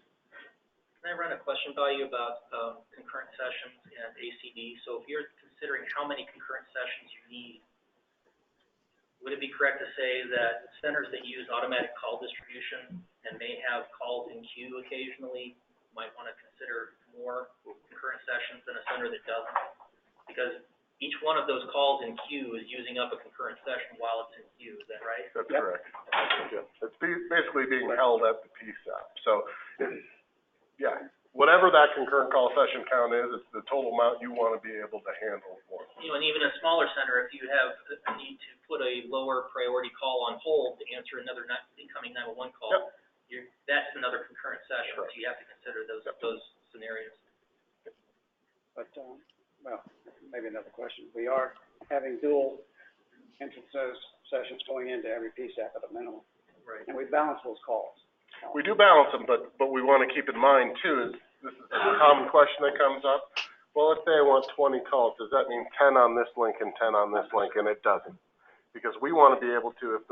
run a question by you about concurrent sessions and ACD? So if you're considering how many concurrent sessions you need, would it be correct to say that centers that use automatic call distribution and may have calls in queue occasionally might want to consider more concurrent sessions than a center that doesn't? Because each one of those calls in queue is using up a concurrent session while it's in queue, is that right? That's correct. Yeah. It's basically being held at the PSAP. So, yeah, whatever that concurrent call session count is, it's the total amount you want to be able to handle for. You know, and even a smaller center, if you have a need to put a lower priority call on hold to answer another incoming 911 call, that's another concurrent session, so you have to consider those scenarios. But, well, maybe another question. We are having dual entrances sessions going into every PSAP at a minimum. Right. And we balance those calls. We do balance them, but we want to keep in mind too, is this is a common question that comes up. Well, let's say I want 20 calls, does that mean 10 on this link and 10 on this link? And it doesn't. Because we want to be able to, if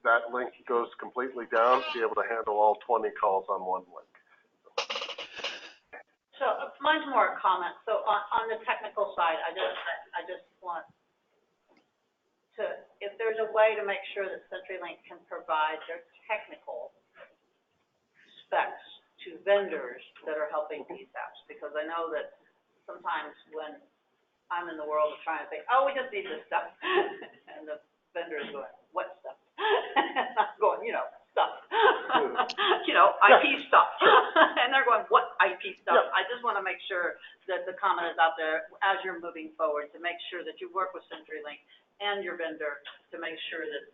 that link goes completely down, be able to handle all 20 calls on one link. So mine's more a comment. So on the technical side, I just want to, if there's a way to make sure that CenturyLink can provide their technical specs to vendors that are helping PSAPs, because I know that sometimes when I'm in the world of trying to think, oh, we just need this stuff, and the vendor's going, what stuff? And I'm going, stuff, IP stuff. And they're going, what IP stuff? I just want to make sure that the comment is out there as you're moving forward, to make sure that you work with CenturyLink and your vendor to make sure that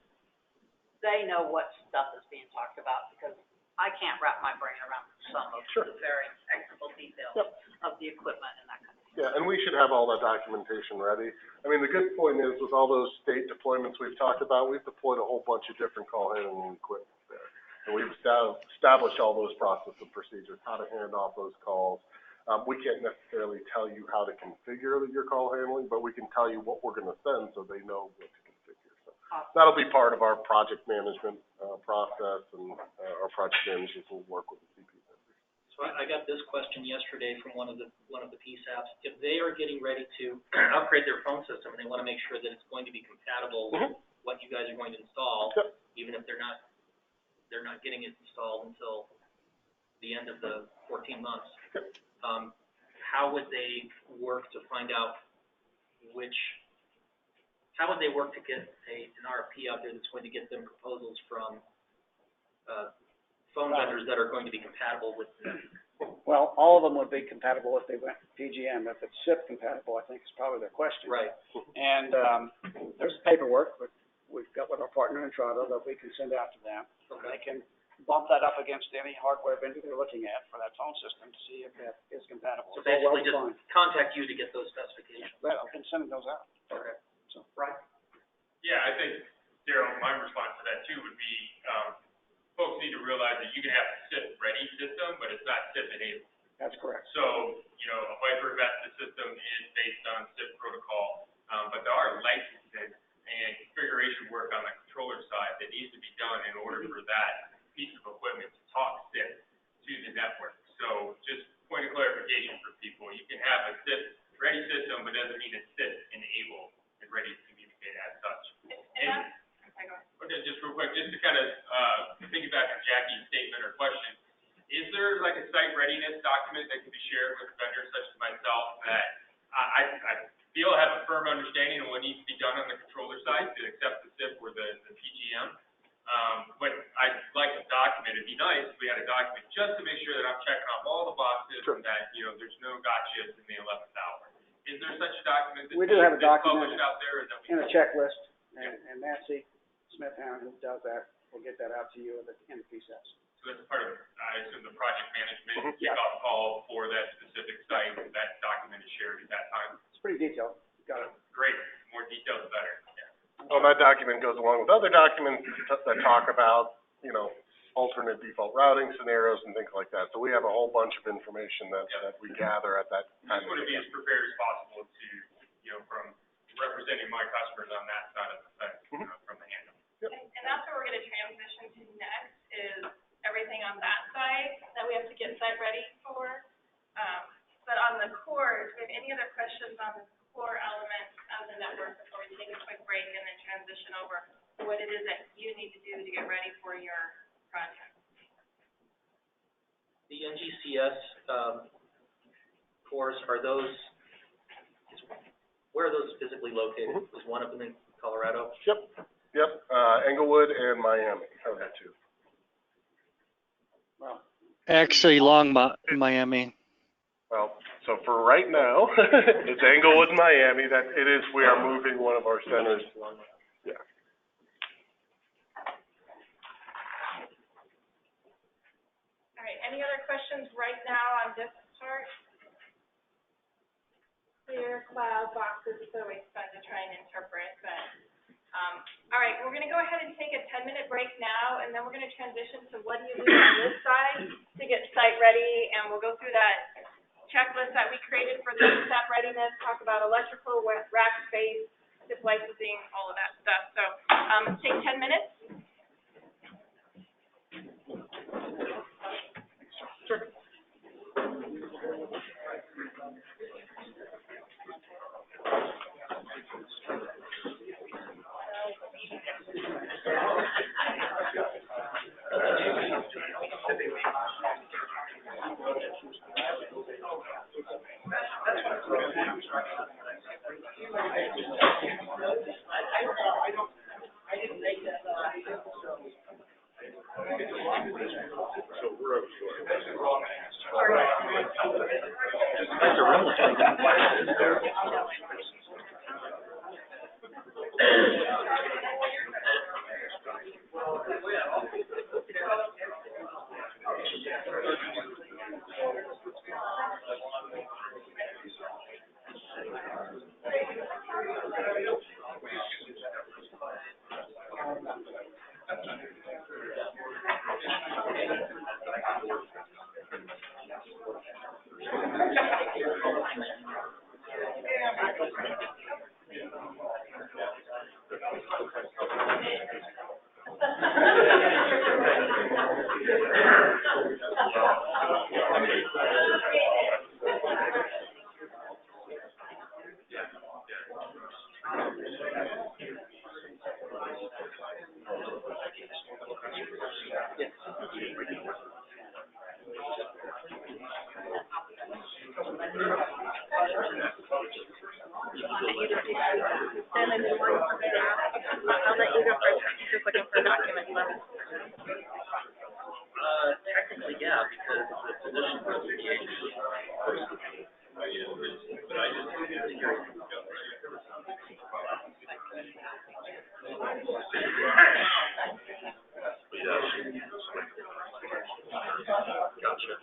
they know what stuff is being talked about, because I can't wrap my brain around some of the very technical details of the equipment and that kind of thing. Yeah, and we should have all that documentation ready. I mean, the good point is with all those state deployments we've talked about, we've deployed a whole bunch of different call handling equipment there. And we've established all those process and procedures, how to hand off those calls. We can't necessarily tell you how to configure your call handling, but we can tell you what we're going to send so they know what to configure. So that'll be part of our project management process, and our project managers will work with the CP vendors. So I got this question yesterday from one of the PSAPs. If they are getting ready to upgrade their phone system and they want to make sure that it's going to be compatible with what you guys are going to install, even if they're not getting it installed until the end of the 14 months, how would they work to find out how would they work to get an RFP out there that's going to get them proposals from phone vendors that are going to be compatible with them? Well, all of them would be compatible if they went PGM. If it's SIP compatible, I think is probably their question. Right. And there's paperwork we've got with our partner in Toronto that we can send out to them. Okay. They can bump that up against any hardware vendor they're looking at for that phone system to see if that is compatible. So basically just contact you to get those specifications. Well, I can send those out. Okay. So, Right. Yeah, I think, Daryl, my response to that too would be, folks need to realize that you can have a SIP-ready system, but it's not SIP-enabled. that's correct. So, a Viper Vesta system is based on SIP protocol, but there are licensing and configuration work on the controller side that needs to be done in order for that piece of equipment to talk SIP to the network. So just point of clarification for people, you can have a SIP-ready system, but doesn't mean it's SIP-enabled and ready to communicate as such. Just real quick, just to kind of piggyback on Jackie's statement or question, is there like a site readiness document that can be shared with vendors such as myself that I feel have a firm understanding of what needs to be done on the controller side to accept the SIP or the PGM, But I'd like to document, it'd be nice if we had a document just to make sure that I'm checking off all the boxes and that, there's no gotchas in the 11th hour. Is there such a document We do have a that's document published out there, or that we? in a checklist, and Nancy Smith-Hound, who does that, will get that out to you in the PSAS. So that's part of, I assume, the project management kickoff call for that specific site, that document is shared at that time? It's pretty detailed. Got it. Great, more details the better, Well, that document goes along with other documents that talk about, alternate default routing scenarios and things like that. So we have a whole bunch of information that we gather at that I time. just want to be as prepared as possible to, from representing my customers on that side of the fence, from the handoff. And that's what we're gonna transition to next, is everything on that side that we have to get site ready for. But on the core, do we have any other questions on the core elements of the network before we take a quick break and then transition over to what it is that you need to do to get ready for your project? The NGCS, cores, where are those physically located? Is one of them in Colorado? Yep, Englewood and Miami are the two. Well, Actually, Miami. Well, so for right now, it's Englewood, Miami, we are moving one of our centers. Yeah. All right, any other questions right now on this part? Clear cloud boxes, it's always fun to try and interpret, but, all right, we're gonna go ahead and take a 10-minute break now, and then we're gonna transition to what do you do on this side to get site ready, and we'll go through that checklist that we created for the step readiness, talk about electrical, rack space, SIP licensing, all of that stuff. So, take 10 minutes. Technically, yeah, because the position was the agency. Gotcha.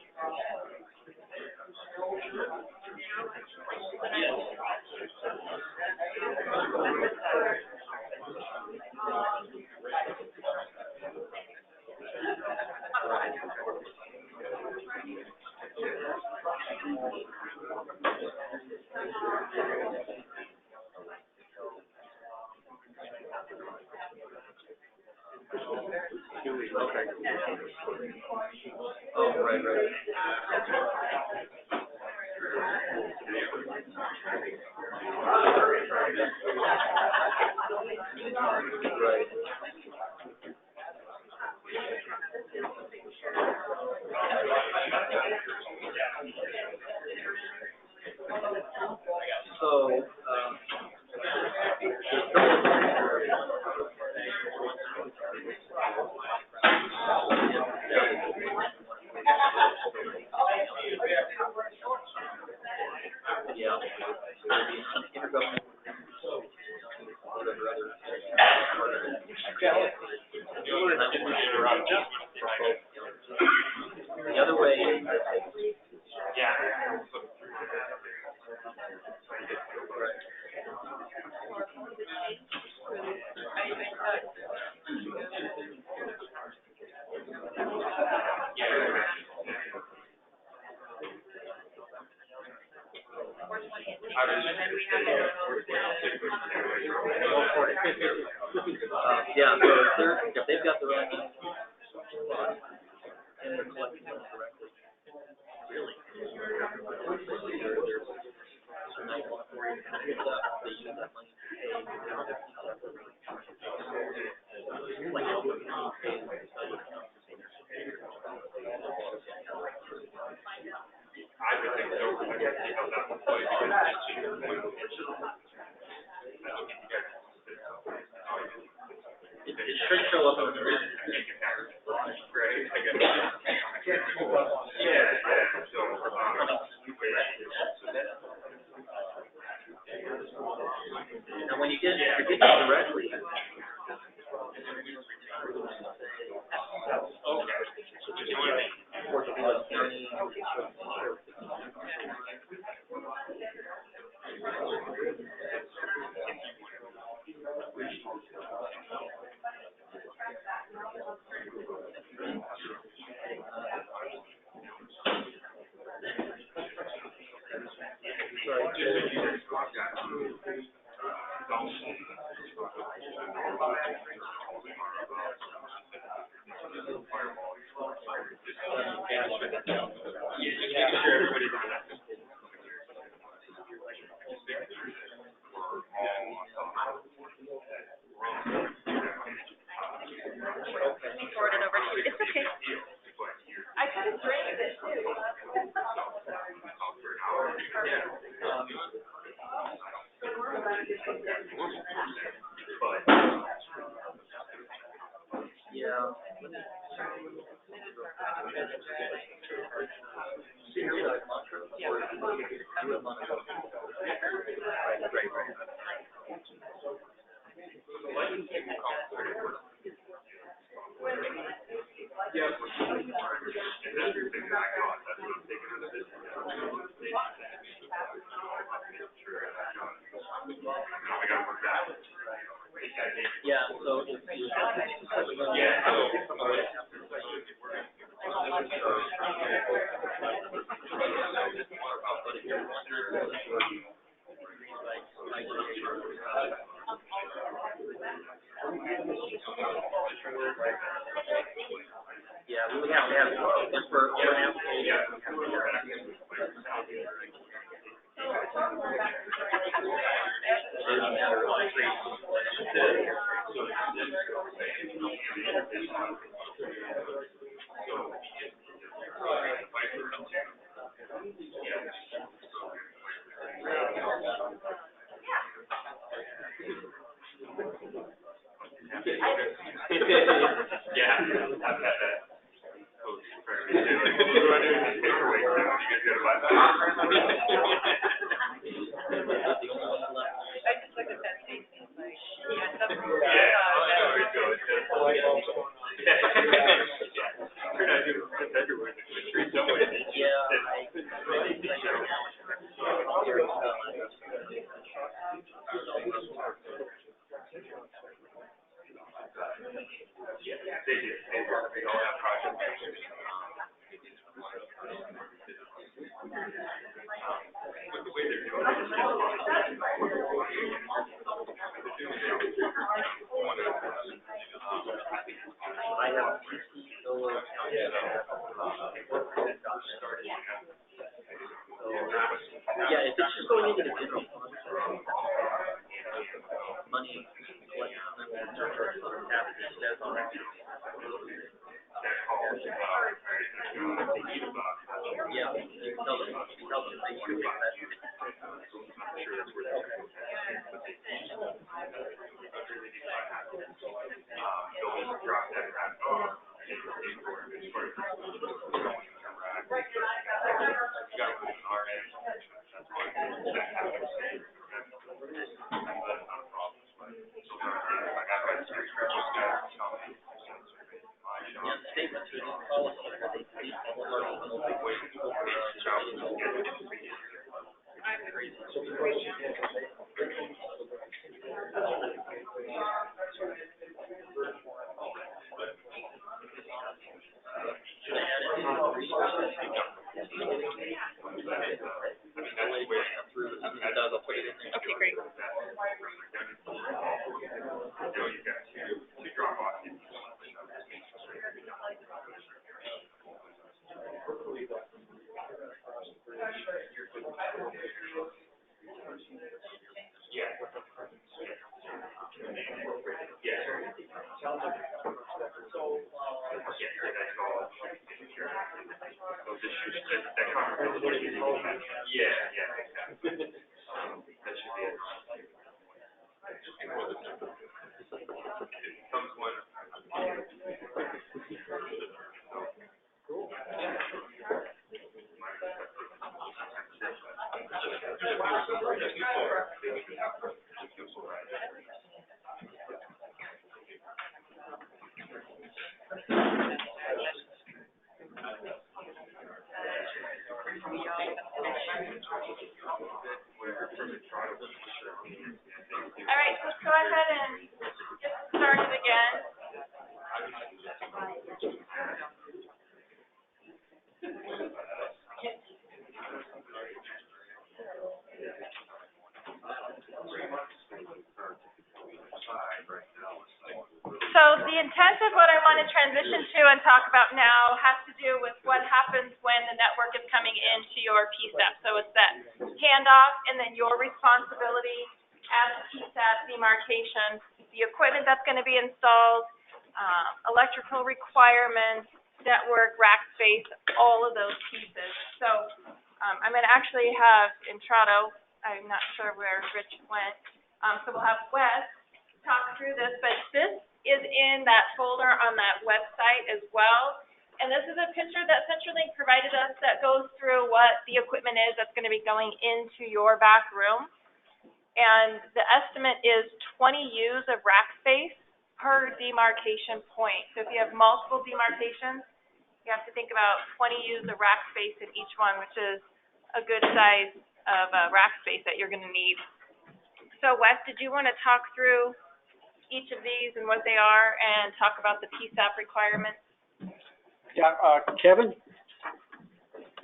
Oh, right. Right. So, The other way is, yeah, so if they've got their own, and they're collecting them correctly, really, so now they use that money to pay, like, I would think so, I would see how that would play, because that's cheaper. it should show up on the grid. Right, I guess. And when you get it directly, Forward it over to you. It's okay. I could have drained it too. yeah. Yeah, so if you yeah, we would have to have, and for an application, Yeah, I've had that. Coach, for me too. What do I do with this paperweight now? You guys gotta buy that. I just looked at that thing, like, yeah, that's. Yeah, I know where it goes. Yeah. We're not doing this everywhere. There's a tree somewhere. They do. They all have project managers. But the way they're doing it is I have yeah, if it's just going into the general fund, money collected from them, have it says on it. Yeah, tell them they should get that. I'm sure that's where they're going. They'll drop that rack off. You gotta put it in our end. That's why. All right, let's go ahead and get started again. So the intent of what I want to transition to and talk about now has to do with what happens when the network is coming into your PSAP. So it's that handoff and then your responsibility as PSAP demarcation, the equipment that's going to be installed, electrical requirements, network, rack space, all of those pieces. So I'm going to actually have Intrado, I'm not sure where Rich went, so we'll have Wes talk through this, but this is in that folder on that website as well. And this is a picture that CenturyLink provided us that goes through what the equipment is that's going to be going into your back room. And the estimate is 20 U's of rack space per demarcation point. So if you have multiple demarcations, you have to think about 20 U's of rack space in each one, which is a good size of rack space that you're going to need. So Wes, did you want to talk through each of these and what they are and talk about the PSAP requirements? Yeah, Kevin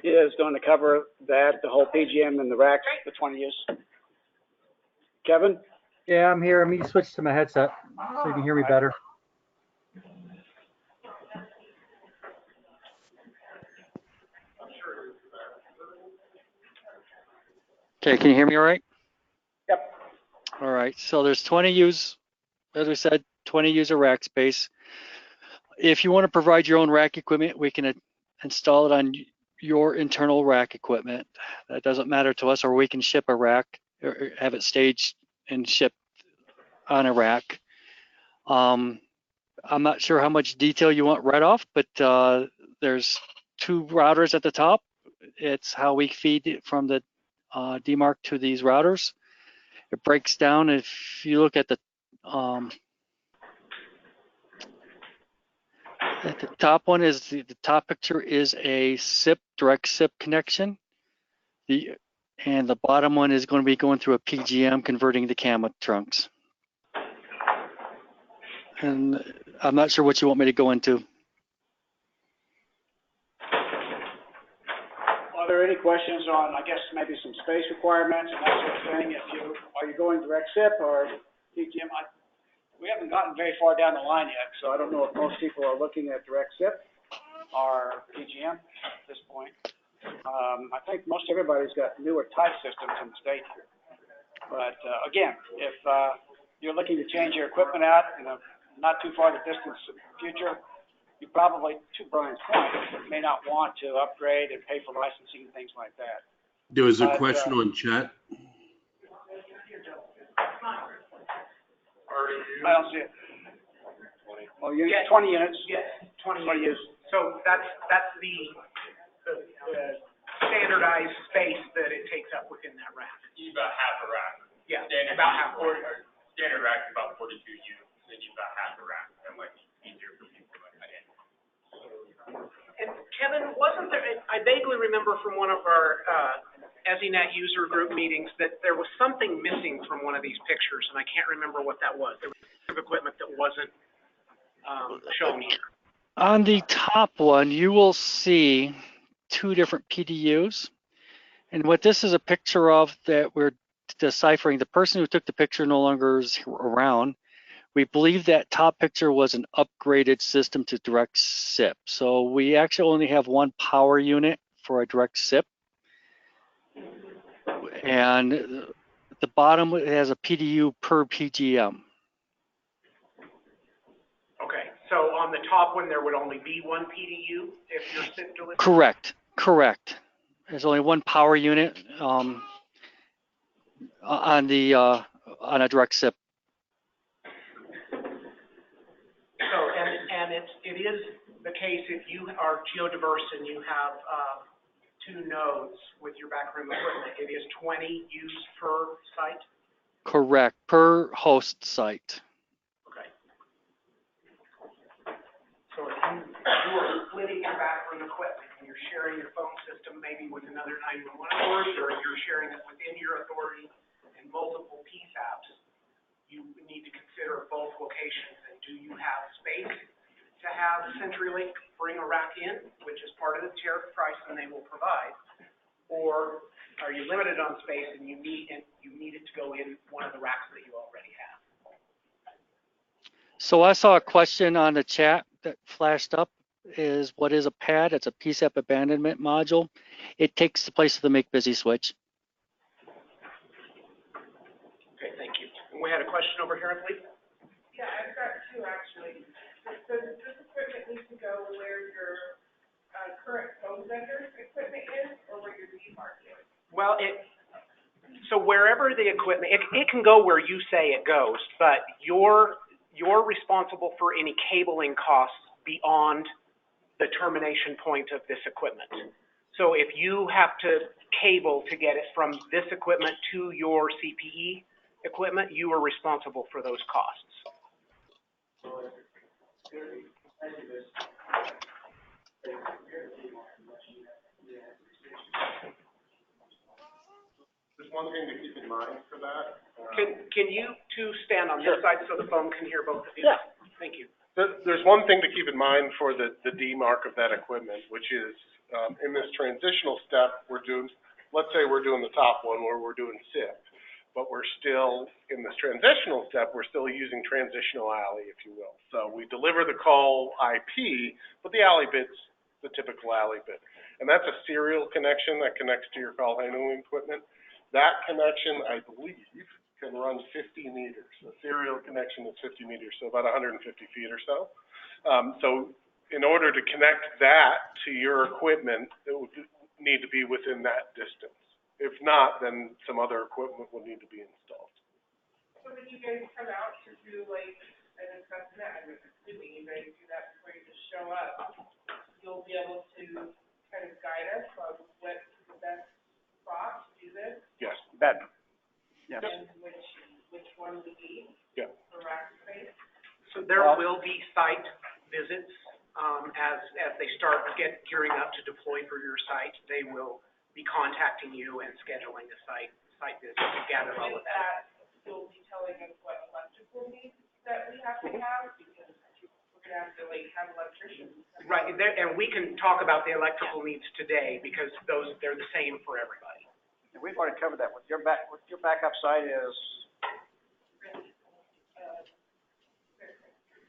is going to cover that, the whole PGM and the racks, the 20 years. Kevin? Yeah, I'm here. Let me switch to my headset so you can hear me better. Okay, can you hear me all right? Yep. All right, so there's 20 U's, as we said, 20 U's of rack space. If you want to provide your own rack equipment, we can install it on your internal rack equipment. That doesn't matter to us, or we can ship a rack or have it staged and shipped on a rack. I'm not sure how much detail you want right off, but there's 2 routers at the top. It's how we feed it from the demarc to these routers. It breaks down. If you look at the top one, is the top picture is a SIP, direct SIP connection. And the bottom one is going to be going through a PGM, converting the camera trunks. And I'm not sure what you want me to go into. Are there any questions on, I guess, maybe some space requirements and that sort of thing? Are you going direct SIP or PGM? We haven't gotten very far down the line yet, so I don't know if most people are looking at direct SIP or PGM at this point. I think most everybody's got newer type systems in the state here. But again, if you're looking to change your equipment out in a not too far the distance future, you probably, to Brian's point, may not want to upgrade and pay for licensing and things like that. There was a question on chat. I don't see it. Well, you get 20 units. Yes, 20 units. So that's the standardized space that it takes up within that rack. It's about half a rack. Yeah, Standard about half a rack. Standard rack is about 42 units, then you've got half a rack. That might be easier for people to understand. And Kevin, wasn't there, I vaguely remember from one of our ESInet user group meetings that there was something missing from one of these pictures, and I can't remember what that was. There was a piece of equipment that wasn't shown here. On the top one, you will see 2 different PDUs. And what this is a picture of that we're deciphering, the person who took the picture no longer is around. We believe that top picture was an upgraded system to direct SIP. So we actually only have 1 power unit for a direct SIP. And the bottom has a PDU per PGM. Okay, so on the top one, there would only be 1 PDU if you're SIP delivered? Correct. There's only one power unit on a direct SIP. So, and it is the case if you are geodiverse and you have, 2 nodes with your backroom equipment, it is 20 use per site? Correct, per host site. Okay. So if you are splitting your backroom equipment and you're sharing your phone system maybe with another 911 authority, or you're sharing it within your authority and multiple PSAPs, you need to consider both locations. And do you have space to have CenturyLink bring a rack in, which is part of the tariff price and they will provide? Or are you limited on space and you need it to go in one of the racks that you already have? So I saw a question on the chat that flashed up is what is a PAD? It's a PSAP abandonment module. It takes the place of the Make Busy switch. Okay, thank you. And we had a question over here, I believe. Yeah, I've got 2 actually. So does this equipment need to go where your current phone vendor's equipment is, or where your demarc is? Well, so wherever the equipment, it can go where you say it goes, but you're responsible for any cabling costs beyond the termination point of this equipment. So if you have to cable to get it from this equipment to your CPE equipment, you are responsible for those costs. There's one thing to keep in mind for that. Can you 2 stand on this side so the phone can hear both of you? Yeah. Thank you. There's one thing to keep in mind for the demarc of that equipment, which is, in this transitional step, let's say we're doing the top one where we're doing SIP, but we're still, in this transitional step, we're still using transitional alley, if you will. So we deliver the call IP, but the alley bit's the typical alley bit. And that's a serial connection that connects to your call handling equipment. That connection, I believe, can run 50 meters. A serial connection is 50 meters, so about 150 feet or so. So in order to connect that to your equipment, it would need to be within that distance. If not, then some other equipment will need to be installed. So when you guys come out to do like an assessment, I'm assuming you guys do that before you just show up, you'll be able to kind of guide us on what's the best spot to do this? Yes. That, yes. And which one we need? Yeah. For rack space? So there will be site visits, as they start gearing up to deploy for your site. They will be contacting you and scheduling a site visit to gather all of that. You'll be telling us what electrical needs that we have to have, because we're gonna have to have electricians. Right, and we can talk about the electrical needs today because they're the same for everybody. And we've already covered that. What your backup site is,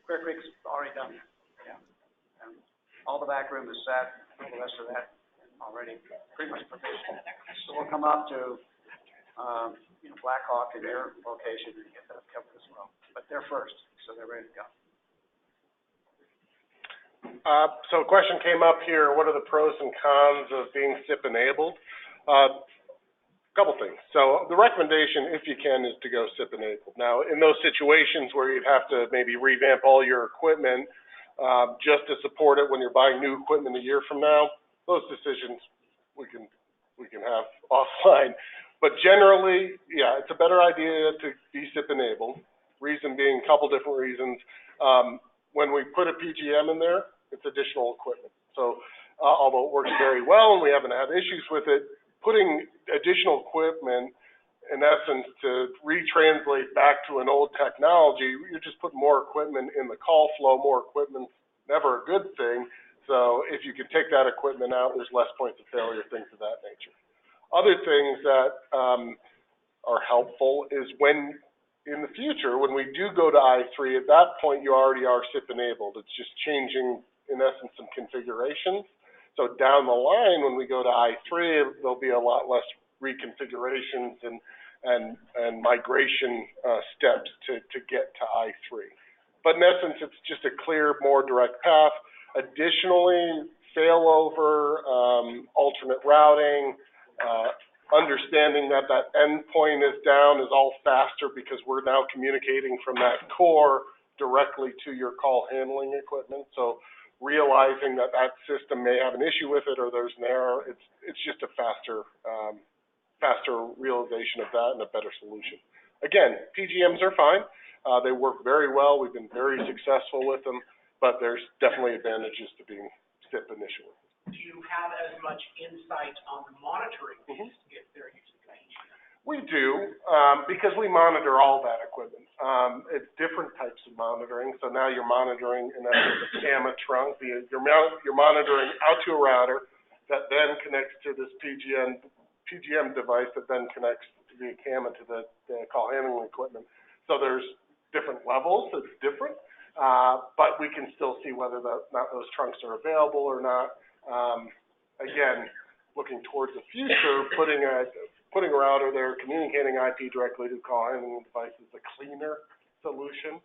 Clear Creek's already done. Yeah. And all the back room is set, all the rest of that already pretty much provisioned. So we'll come up to, Black Hawk in their location and get that covered as well. But they're first, so they're ready to go. So a question came up here, what are the pros and cons of being SIP enabled? Couple things. So the recommendation, if you can, is to go SIP enabled. Now, in those situations where you'd have to maybe revamp all your equipment just to support it when you're buying new equipment a year from now, those decisions we can have offline. But generally, yeah, it's a better idea to be SIP enabled. Reason being, a couple different reasons. When we put a PGM in there, it's additional equipment. So although it works very well and we haven't had issues with it, putting additional equipment, in essence, to retranslate back to an old technology, you're just putting more equipment in the call flow. More equipment's never a good thing. So if you can take that equipment out, there's less points of failure, things of that nature. Other things that are helpful is when, in the future, when we do go to I3, at that point you already are SIP enabled. It's just changing, in essence, some configurations. So down the line, when we go to I3, there'll be a lot less reconfigurations and migration steps to get to I3. But in essence, it's just a clear, more direct path. Additionally, failover, alternate routing, understanding that that endpoint is down is all faster because we're now communicating from that core directly to your call handling equipment. So realizing that that system may have an issue with it or there's an error, it's just a faster realization of that and a better solution. Again, PGMs are fine. They work very well. We've been very successful with them, but there's definitely advantages to being SIP initially. Do you have as much insight on the monitoring piece if they're using PGM? We do, because we monitor all that equipment. It's different types of monitoring. So now you're monitoring in a CAMA trunk. You're monitoring out to a router that then connects to this PGM device that then connects via CAMA to the call handling equipment. So there's different levels. It's different, but we can still see whether those trunks are available or not. Again, looking towards the future, putting a router there, communicating IP directly to call handling device is a cleaner solution,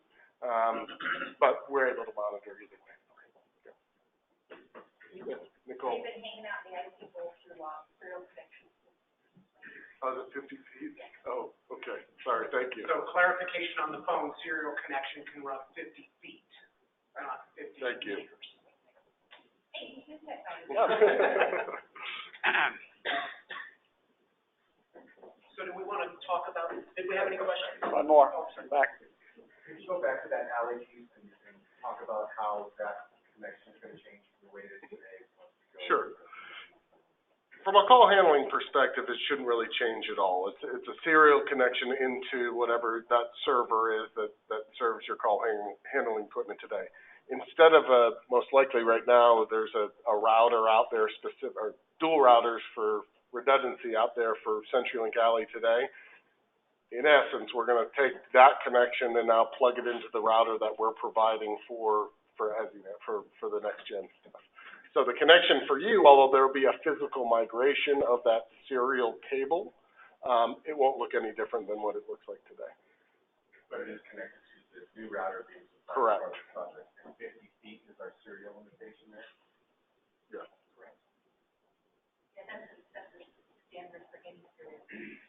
but we're able to monitor either way. Yeah. Nicole. They've been hanging out in the IP bowl through serial connections. Oh, is it 50 feet? Oh, okay. Sorry, thank you. So clarification on the phone, serial connection can run 50 feet, not 50 Thank you. meters. So do we want to talk about, did we have any questions? One more, back. Could you go back to that alley piece and talk about how that connection is going to change from the way it is today? Sure. From a call handling perspective, it shouldn't really change at all. It's a serial connection into whatever that server is that serves your call handling equipment today. Instead of most likely right now, there's a router out there or dual routers for redundancy out there for CenturyLink Alley today. In essence, we're going to take that connection and now plug it into the router that we're providing for ESInet, for the next gen stuff. So the connection for you, although there will be a physical migration of that serial cable, it won't look any different than what it looks like today. But it is connected to this new router being supplied Correct. for the project. And 50 feet is our serial limitation there? Yeah. Correct. And that's the standard for any serial connection.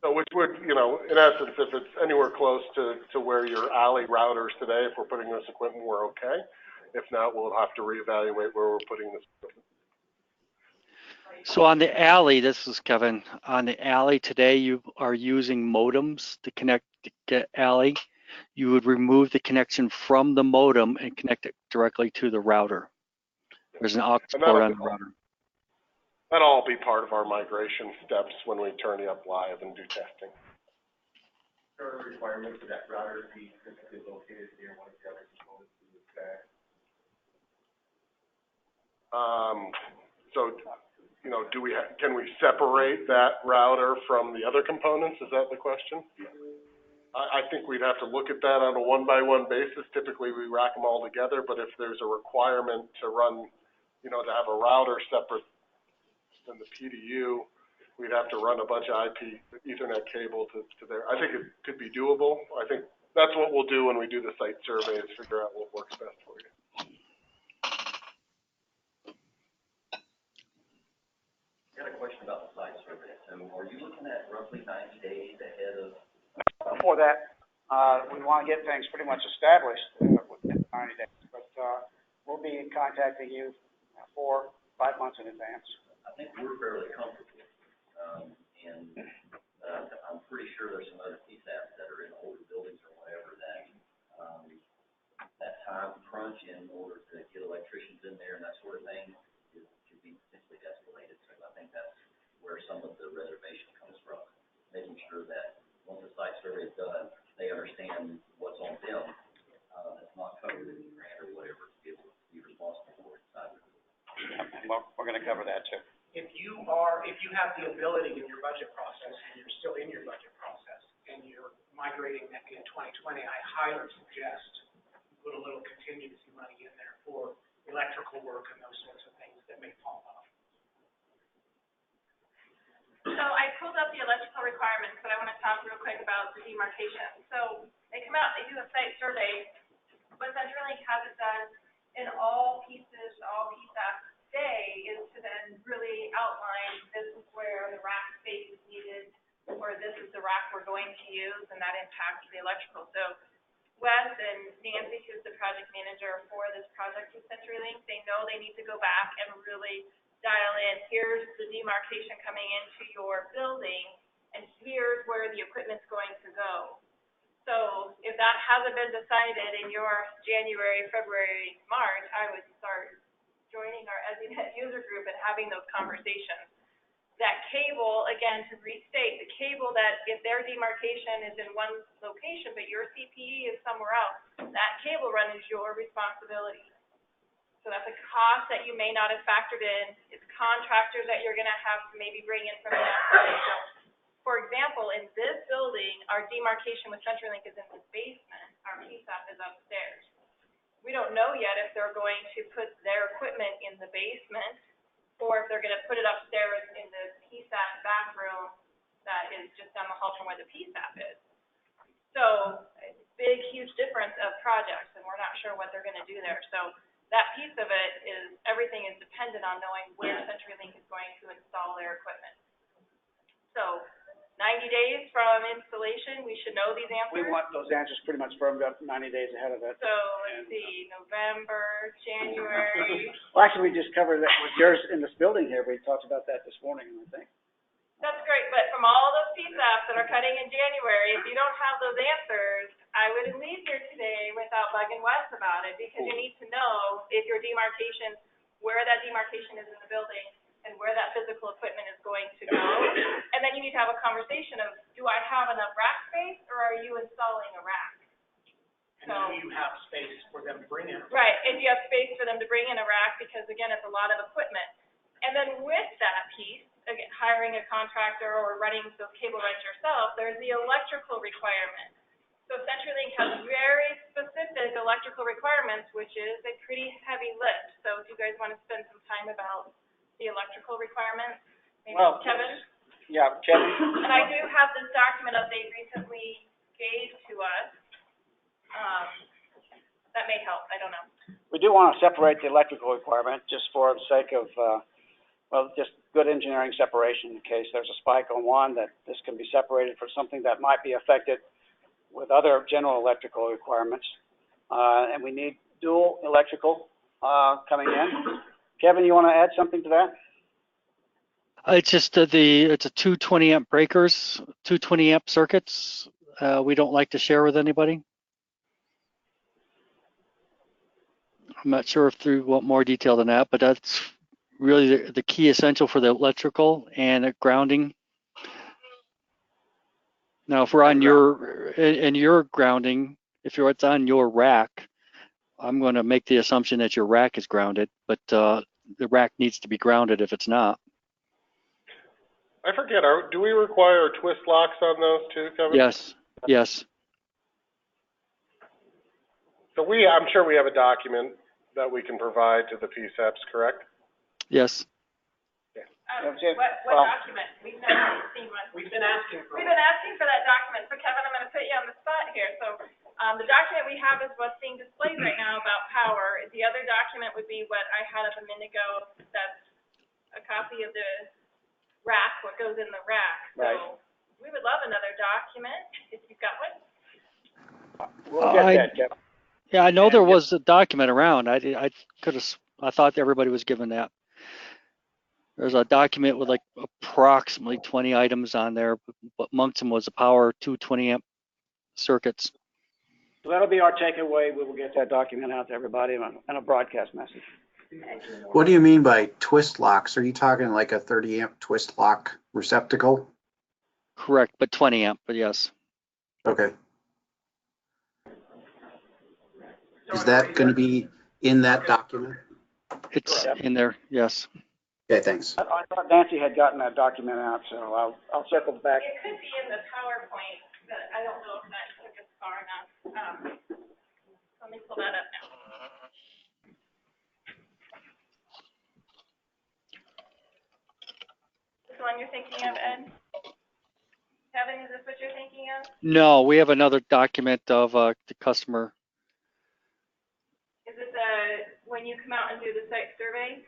So which would, in essence, if it's anywhere close to where your alley routers today, if we're putting this equipment, we're okay. If not, we'll have to reevaluate where we're putting this equipment. So on the alley, this is Kevin, on the alley today, you are using modems to connect the alley. You would remove the connection from the modem and connect it directly to the router. There's an aux port on the router. That'll all be part of our migration steps when we turn it up live and do testing. Is there a requirement for that router to be physically located near one of the other components of the stack? So, can we separate that router from the other components? Is that the question? I think we'd have to look at that on a one-by-one basis. Typically, we rack them all together, but if there's a requirement to run, to have a router separate than the PDU, we'd have to run a bunch of IP Ethernet cable to there. I think it could be doable. I think that's what we'll do when we do the site survey, is figure out what works best for you. I got a question about the site survey. So are you looking at roughly 90 days ahead of? Before that, we want to get things pretty much established within 90 days. But we'll be contacting you 4 or 5 months in advance. I think we're fairly comfortable, and I'm pretty sure there's some other PSAPs that are in older buildings or whatever that time crunch in order to get electricians in there and that sort of thing could be potentially escalated. So I think that's where some of the reservation comes from, making sure that once the site survey is done, they understand what's on them that's not covered in the grant or whatever to be able to be responsible for inside the building. And we're going to cover that too. If you have the ability in your budget process, and you're still in your budget process, and you're migrating that in 2020, I highly suggest you put a little contingency money in there for electrical work and those sorts of things that may fall off. So I pulled up the electrical requirements, but I want to talk real quick about the demarcation. So they come out, they do a site survey, what CenturyLink has it done in all pieces, all PSAP day is to then really outline this is where the rack space is needed, or this is the rack we're going to use, and that impacts the electrical. So Wes and Nancy, who's the project manager for this project with CenturyLink, they know they need to go back and really dial in, here's the demarcation coming into your building, and here's where the equipment's going to go. So if that hasn't been decided in your January, February, March, I would start joining our ESInet user group and having those conversations. That cable, again, to restate, the cable that if their demarcation is in one location, but your CPE is somewhere else, that cable run is your responsibility. So that's a cost that you may not have factored in. It's contractors that you're gonna have to maybe bring in from the outside. So, for example, in this building, our demarcation with CenturyLink is in the basement. Our PSAP is upstairs. We don't know yet if they're going to put their equipment in the basement or if they're gonna put it upstairs in the PSAP bathroom that is just down the hall from where the PSAP is. So, big, huge difference of projects, and we're not sure what they're gonna do there. So, that piece of it is, everything is dependent on knowing where CenturyLink is going to install their equipment. So, 90 days from installation, we should know these answers. We want those answers pretty much firmed up 90 days ahead of it. So, let's see, November, January. Well, actually, we just covered that with yours in this building here. We talked about that this morning, I think. That's great, but from all those PSAPs that are cutting in January, if you don't have those answers, I wouldn't leave here today without bugging Wes about it, because you need to know if your demarcation, where that demarcation is in the building, and where that physical equipment is going to go. And then you need to have a conversation of, do I have enough rack space, or are you installing a rack? And do you have space for them to bring in? Right, if you have space for them to bring in a rack, because again, it's a lot of equipment. And then with that piece, again, hiring a contractor or running those cable runs yourself, there's the electrical requirement. So CenturyLink has very specific electrical requirements, which is a pretty heavy lift. So if you guys want to spend some time about the electrical requirements, maybe Kevin? Yeah, Kevin? And I do have this document that they recently gave to us. That may help, I don't know. We do want to separate the electrical requirement just for the sake of, just good engineering separation in case there's a spike on one, that this can be separated for something that might be affected with other general electrical requirements. And we need dual electrical coming in. Kevin, you want to add something to that? It's just it's a 220 amp breakers, 220 amp circuits. We don't like to share with anybody. I'm not sure if you want more detail than that, but that's really the key essential for the electrical and the grounding. Now, if we're on your grounding, if it's on your rack, I'm going to make the assumption that your rack is grounded, but the rack needs to be grounded if it's not. I forget, do we require twist locks on those too, Kevin? Yes, yes. So I'm sure we have a document that we can provide to the PSAPs, correct? Yes. What document? We've never seen one. We've been asking for that document. So Kevin, I'm gonna put you on the spot here. So, the document we have is what's being displayed right now about power. The other document would be what I had up a minute ago. That's a copy of the rack, what goes in the rack. Right. So, we would love another document, if you've got one. We'll get that, Kevin. Yeah, I know there was a document around. I thought everybody was given that. There's a document with like approximately 20 items on there, but Moncton was a power 220 amp circuits. So that'll be our takeaway. We will get that document out to everybody in a broadcast message. What do you mean by twist locks? Are you talking like a 30 amp twist lock receptacle? Correct, but 20 amp, but yes. Okay. Is that going to be in that document? It's in there, yes. Okay, thanks. I thought Nancy had gotten that document out, so I'll circle back. It could be in the PowerPoint, but I don't know if that took us far enough. Let me pull that up now. This one you're thinking of, Ed? No, we have another document of the customer. Is it when you come out and do the site survey?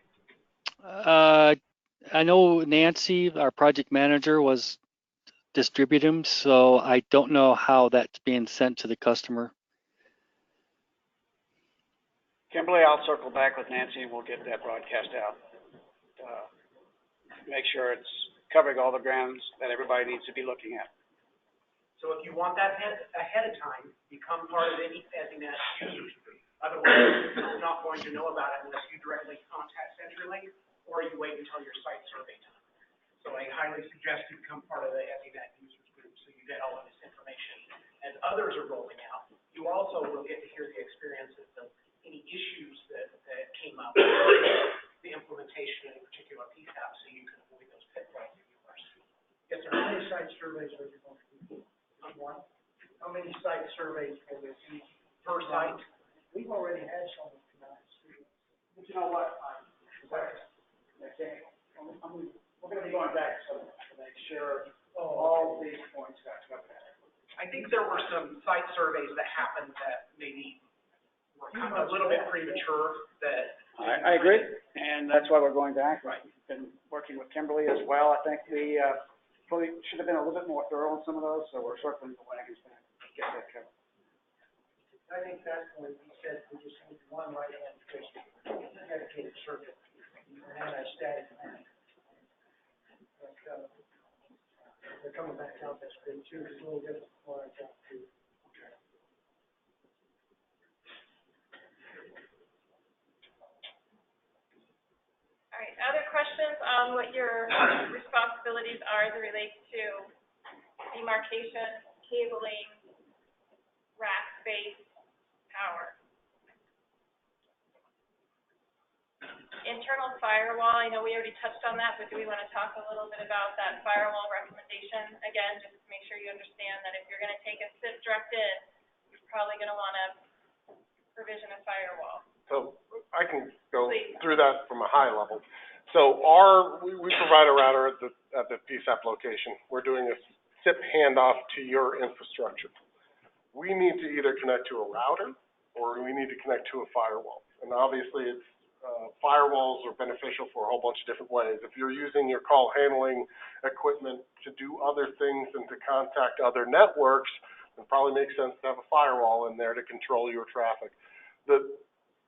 I know Nancy, our project manager, was distributing them, so I don't know how that's being sent to the customer. Kimberly, I'll circle back with Nancy and we'll get that broadcast out. Make sure it's covering all the grounds that everybody needs to be looking at. So if you want that ahead of time, become part of any ESInet users group. Otherwise, you're not going to know about it unless you directly contact CenturyLink or you wait until your site survey time. So I highly suggest you become part of the ESInet users group so you get all of this information. As others are rolling out, you also will get to hear the experiences of any issues that came up with the implementation of a particular PSAP so you can avoid those pitfalls of yours. Yes, sir. How many site surveys are you going to do? On one? How many site surveys will there be per site? We've already had some tonight. But you know what? We're going to be going back to make sure all these points got covered. I think there were some site surveys that happened that maybe were kind of a little bit premature that. I agree, and that's why we're going back. Right. We've been working with Kimberly as well. I think we probably should have been a little bit more thorough on some of those, so we're circling the wagons back to get that covered. I think that's when he said we just need one right-hand dedicated survey, and a static plan. They're coming back out this week too. It's a little different for our job too. Okay. All right, other questions on what your responsibilities are as it relates to demarcation, cabling, rack space, power? Internal firewall, I know we already touched on that, but do we want to talk a little bit about that firewall recommendation? Again, just to make sure you understand that if you're going to take a SIP direct in, you're probably going to want to provision a firewall. So I can go Please. through that from a high level. So we provide a router at the PSAP location. We're doing a SIP handoff to your infrastructure. We need to either connect to a router or we need to connect to a firewall. And obviously firewalls are beneficial for a whole bunch of different ways. If you're using your call handling equipment to do other things and to contact other networks, it probably makes sense to have a firewall in there to control your traffic.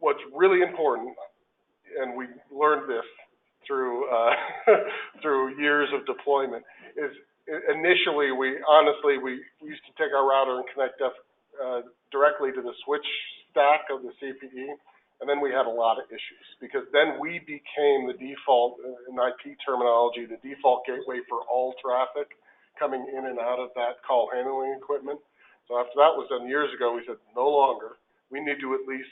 What's really important, and we learned this through through years of deployment, is initially we used to take our router and connect directly to the switch stack of the CPE. And then we had a lot of issues because then we became the default, in IP terminology, the default gateway for all traffic coming in and out of that call handling equipment. So after that was done years ago, we said no longer. We need to at least,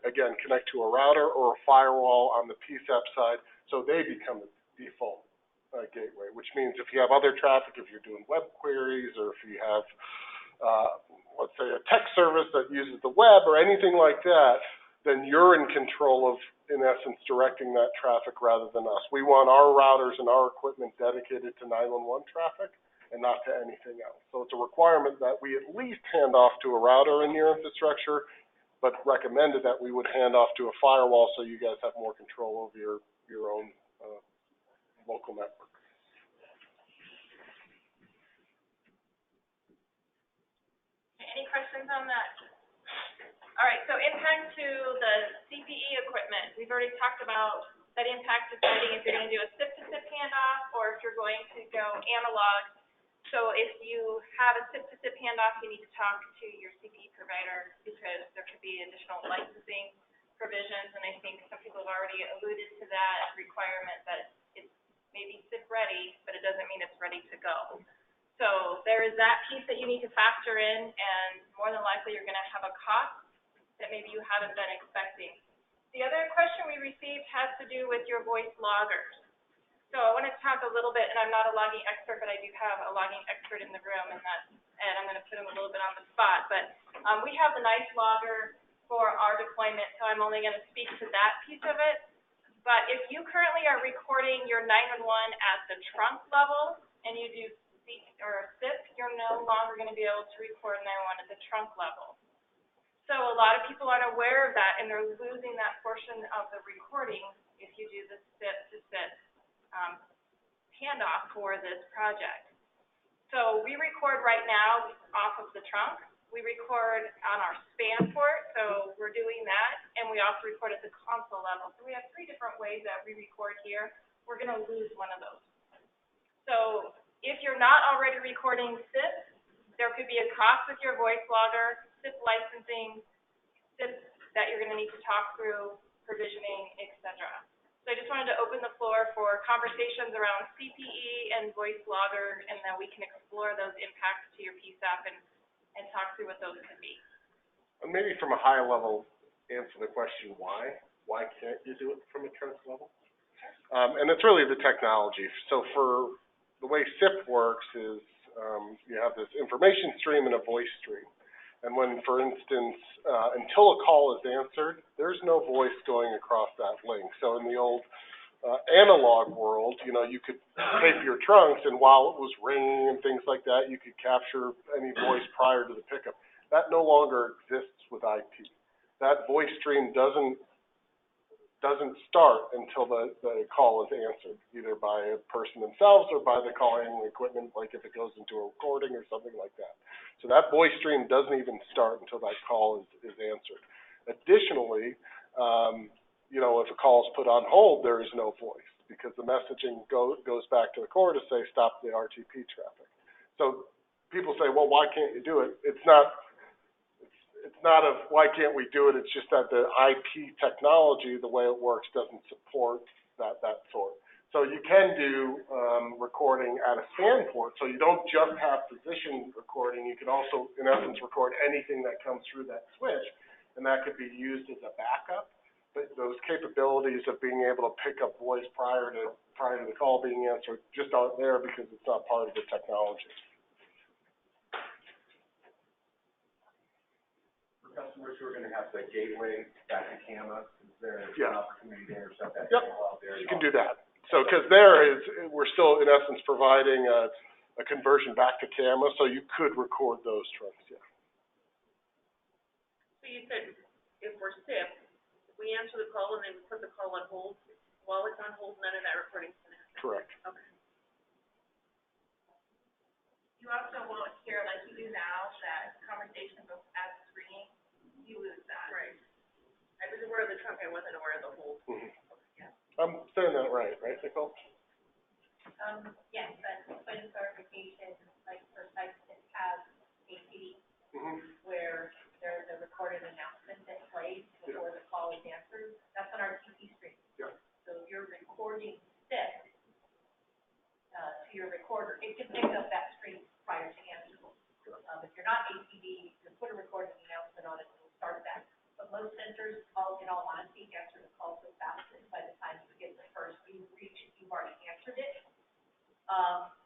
again, connect to a router or a firewall on the PSAP side so they become the default gateway, which means if you have other traffic, if you're doing web queries or if you have, let's say, a text service that uses the web or anything like that, then you're in control of, in essence, directing that traffic rather than us. We want our routers and our equipment dedicated to 911 traffic and not to anything else. So it's a requirement that we at least hand off to a router in your infrastructure, but recommended that we would hand off to a firewall so you guys have more control over your own local network. Any questions on that? All right, so impact to the CPE equipment. We've already talked about that impact deciding if you're going to do a SIP-to-SIP handoff or if you're going to go analog. So if you have a SIP-to-SIP handoff, you need to talk to your CPE provider because there could be additional licensing provisions, and I think some people have already alluded to that requirement that it's maybe SIP ready, but it doesn't mean it's ready to go. So there is that piece that you need to factor in, and more than likely you're going to have a cost that maybe you haven't been expecting. The other question we received has to do with your voice loggers. So I want to talk a little bit, and I'm not a logging expert, but I do have a logging expert in the room, and I'm going to put him a little bit on the spot. But we have the NICE logger for our deployment, so I'm only going to speak to that piece of it. But if you currently are recording your 911 at the trunk level, and you do SIP, you're no longer gonna be able to record 911 at the trunk level. So a lot of people aren't aware of that, and they're losing that portion of the recording if you do the SIP to SIP, handoff for this project. So we record right now off of the trunk. We record on our span port, so we're doing that, and we also record at the console level. So we have 3 different ways that we record here. We're gonna lose one of those. So if you're not already recording SIP, there could be a cost with your voice logger, SIP licensing, SIP that you're gonna need to talk through, provisioning, etc. So I just wanted to open the floor for conversations around CPE and voice logger, and then we can explore those impacts to your PSAP and talk through what those could be. And maybe from a high level, answer the question why. Why can't you do it from a trunk level? And it's really the technology. So for the way SIP works is you have this information stream and a voice stream. And when, for instance, until a call is answered, there's no voice going across that link. So in the old analog world, you know, you could tape your trunks, and while it was ringing and things like that, you could capture any voice prior to the pickup. That no longer exists with IP. That voice stream doesn't start until the call is answered, either by a person themselves or by the calling equipment, like if it goes into a recording or something like that. So that voice stream doesn't even start until that call is answered. Additionally, you know, if a call is put on hold, there is no voice because the messaging goes back to the core to say stop the RTP traffic. So people say, well, why can't you do it? It's not a why can't we do it, it's just that the IP technology, the way it works, doesn't support that sort. So you can do recording at a span port, so you don't just have position recording, you can also, in essence, record anything that comes through that switch, and that could be used as a backup. But those capabilities of being able to pick up voice prior to the call being answered just aren't there because it's not part of the technology. Customers who are gonna have the gateway back to CAMA, is there an opportunity to intercept that Yep, signal out there? you can do that. So, because we're still in essence providing a conversion back to CAMA, so you could record those trunks, yeah. So you said if we're SIP, we answer the call and then we put the call on hold. While it's on hold, none of that recording's gonna happen. Correct. Okay. You also won't hear, like you do now, that conversation goes as it's ringing, you lose that. Right. I was aware of the trunk, I wasn't aware of the hold. Mm-hmm. Yeah. I'm saying that right, Nicole? Yes, but point of clarification, like for sites that have APD, where there's a recorded announcement that plays before the call is answered, that's on our TP stream. Yeah. So if you're recording SIP to your recorder, it can pick up that stream prior to answer. If you're not APD, you put a recording announcement on it, it'll start that. But most centers, in all honesty, answer the call so fast that by the time you get the first you reach, you've already answered it.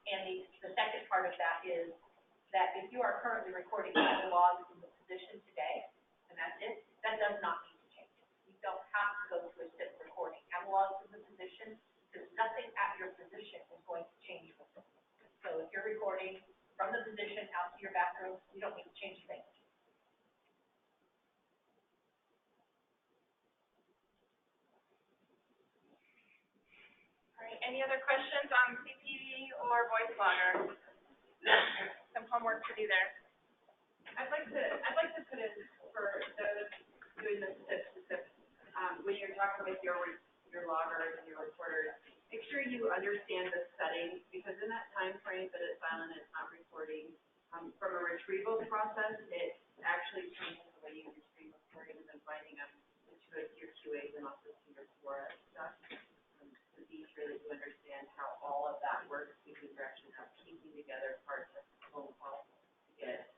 And the second part of that is that if you are currently recording logs in the position today, and that's it, that does not need to change. You don't have to go to a SIP recording. Analogs in the position, there's nothing at your position is going to change with it. So if you're recording from the position out to your bathroom, you don't need to change things. All right, any other questions on CPE or voice logger? Some homework to do there. I'd like to put in for those doing the SIP, when you're talking with your loggers and your recorders, make sure you understand the settings, because in that time frame that it's silent, it's not recording. From a retrieval process, it actually changes the way you retrieve recordings and finding them into your QAs and also to your Quora stuff. To be sure that you understand how all of that works, because you're actually not keeping together parts of the phone call to get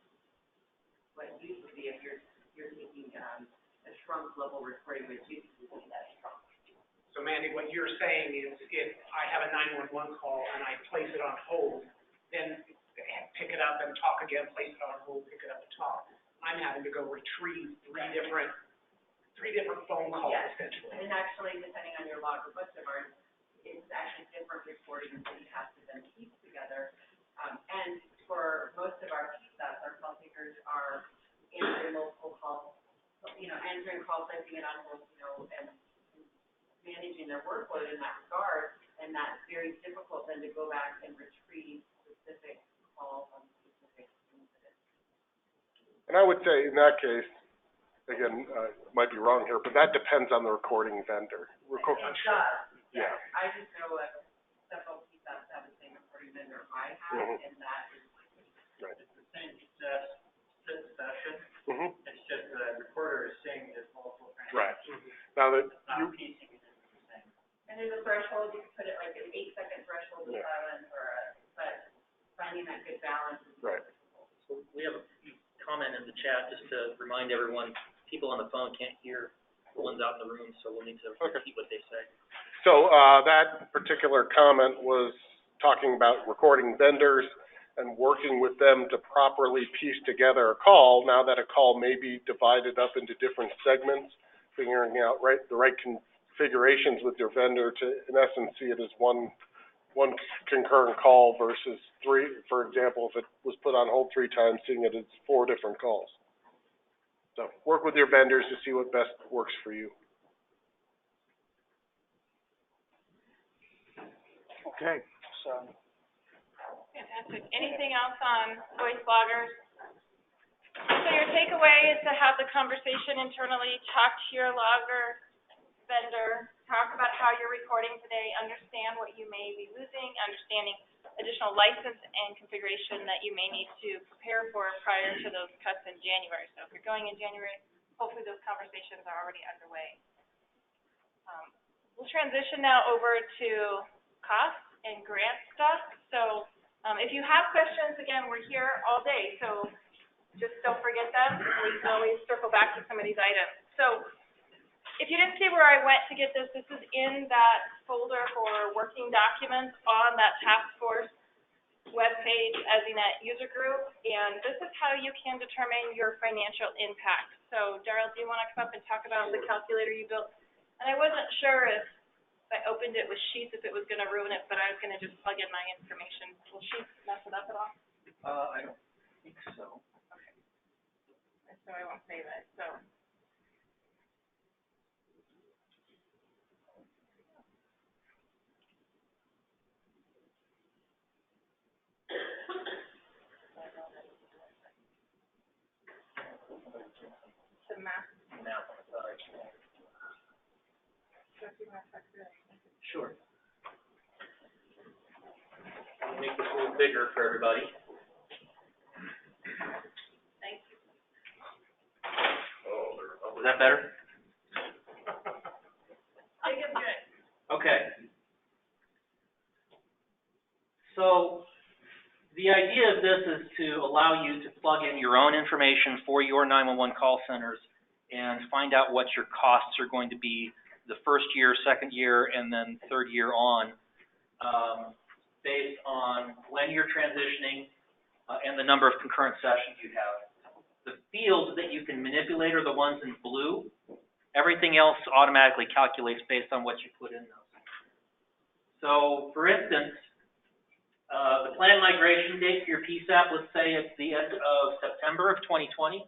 what used to be if you're taking a trunk level recording, which used to be that trunk. So Mandy, what you're saying is if I have a 911 call and I place it on hold, then pick it up and talk again, place it on hold, pick it up and talk. I'm having to go retrieve three different phone calls, essentially. And actually, depending on your logger, most of ours, it's actually different recordings that you have to then keep together. And for most of our PSAPs, our call takers are answering multiple calls, answering calls, placing it on hold, and managing their workload in that regard, and that's very difficult then to go back and retrieve specific calls on specific incidents. And I would say in that case, again, might be wrong here, but that depends on the recording vendor. It does. Yeah. I just know that several PSAPs have the same recording vendor I have, and that is right. It's the same session. It's just the recorder is saying there's multiple transactions. Right. Now that you piecing it into the same. And there's a threshold, you can put it like an 8-second threshold of silence, but finding that good balance is right. So we have a comment in the chat just to remind everyone, people on the phone can't hear the ones out in the room, so we'll need to repeat what they say. So that particular comment was talking about recording vendors and working with them to properly piece together a call. Now that a call may be divided up into different segments, figuring out the right configurations with your vendor to, in essence, see it as one concurrent call versus 3. For example, if it was put on hold 3 times, seeing it as 4 different calls. So work with your vendors to see what best works for you. Okay, so. Fantastic. Anything else on voice loggers? So your takeaway is to have the conversation internally, talk to your logger vendor, talk about how you're recording today, understand what you may be losing, understanding additional license and configuration that you may need to prepare for prior to those cuts in January. So if you're going in January, hopefully those conversations are already underway. We'll transition now over to costs and grant stuff. So if you have questions, again, we're here all day, so just don't forget them. We can always circle back to some of these items. So if you didn't see where I went to get this, this is in that folder for working documents on that task force webpage, ESInet user group, and this is how you can determine your financial impact. So Darrell, do you want to come up and talk about the calculator you built? And I wasn't sure if I opened it with Sheets if it was going to ruin it, but I was going to just plug in my information. Will Sheets mess it up at all? I don't think so. Okay. So I won't save it. So. The map. Sure. I'll make this a little bigger for everybody. Thank you. Is that better? I think it's good. Okay. So the idea of this is to allow you to plug in your own information for your 911 call centers and find out what your costs are going to be the first year, second year, and then third year on, based on when you're transitioning and the number of concurrent sessions you have. The fields that you can manipulate are the ones in blue. Everything else automatically calculates based on what you put in those. So, for instance, the planned migration date for your PSAP, let's say it's the end of September of 2020.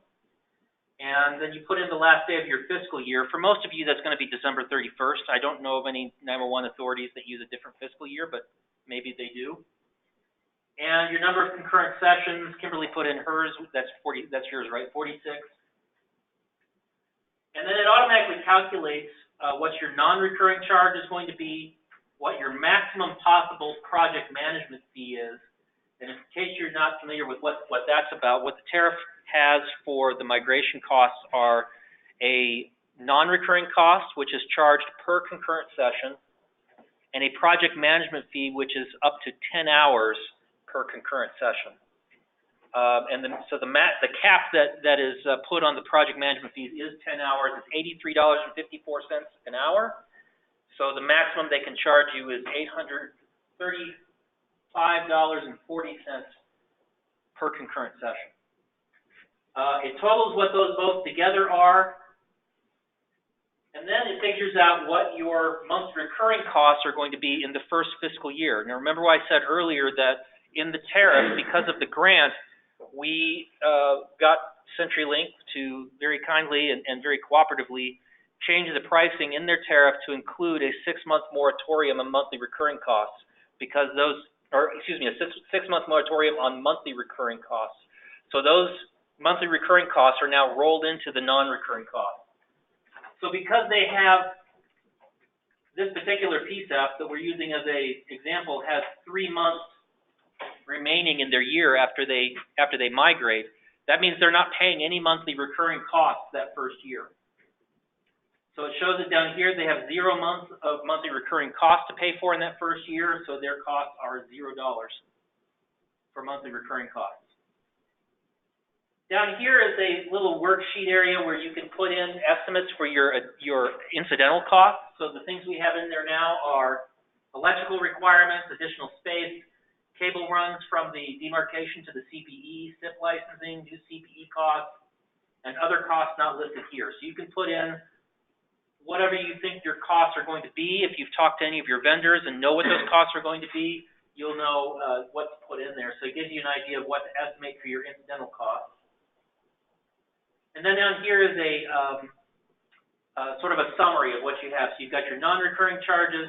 And then you put in the last day of your fiscal year. For most of you, that's going to be December 31st. I don't know of any 911 authorities that use a different fiscal year, but maybe they do. And your number of concurrent sessions, Kimberly put in hers, that's yours, right? 46. And then it automatically calculates what your non-recurring charge is going to be, what your maximum possible project management fee is. And in case you're not familiar with what that's about, what the tariff has for the migration costs are a non-recurring cost, which is charged per concurrent session, and a project management fee, which is up to 10 hours per concurrent session. So the cap that is put on the project management fees is 10 hours. It's $83.54 an hour. So the maximum they can charge you is $835.40 per concurrent session. It totals what those both together are, and then it figures out what your monthly recurring costs are going to be in the first fiscal year. Now remember what I said earlier, that in the tariff, because of the grant, we got CenturyLink to very kindly and very cooperatively change the pricing in their tariff to include a 6-month moratorium on monthly recurring costs, because those, or excuse me, a six-month moratorium on monthly recurring costs. So those monthly recurring costs are now rolled into the non-recurring costs. So because they have this particular PSAP that we're using as a example has 3 months remaining in their year after they migrate, that means they're not paying any monthly recurring costs that first year. So it shows it down here. They have 0 months of monthly recurring costs to pay for in that first year, so their costs are $0 for monthly recurring costs. Down here is a little worksheet area where you can put in estimates for your incidental costs. So the things we have in there now are electrical requirements, additional space, cable runs from the demarcation to the CPE, SIP licensing, new CPE costs, and other costs not listed here. So you can put in whatever you think your costs are going to be. If you've talked to any of your vendors and know what those costs are going to be, you'll know what to put in there. So it gives you an idea of what to estimate for your incidental costs. And then down here is a sort of a summary of what you have. So you've got your non-recurring charges,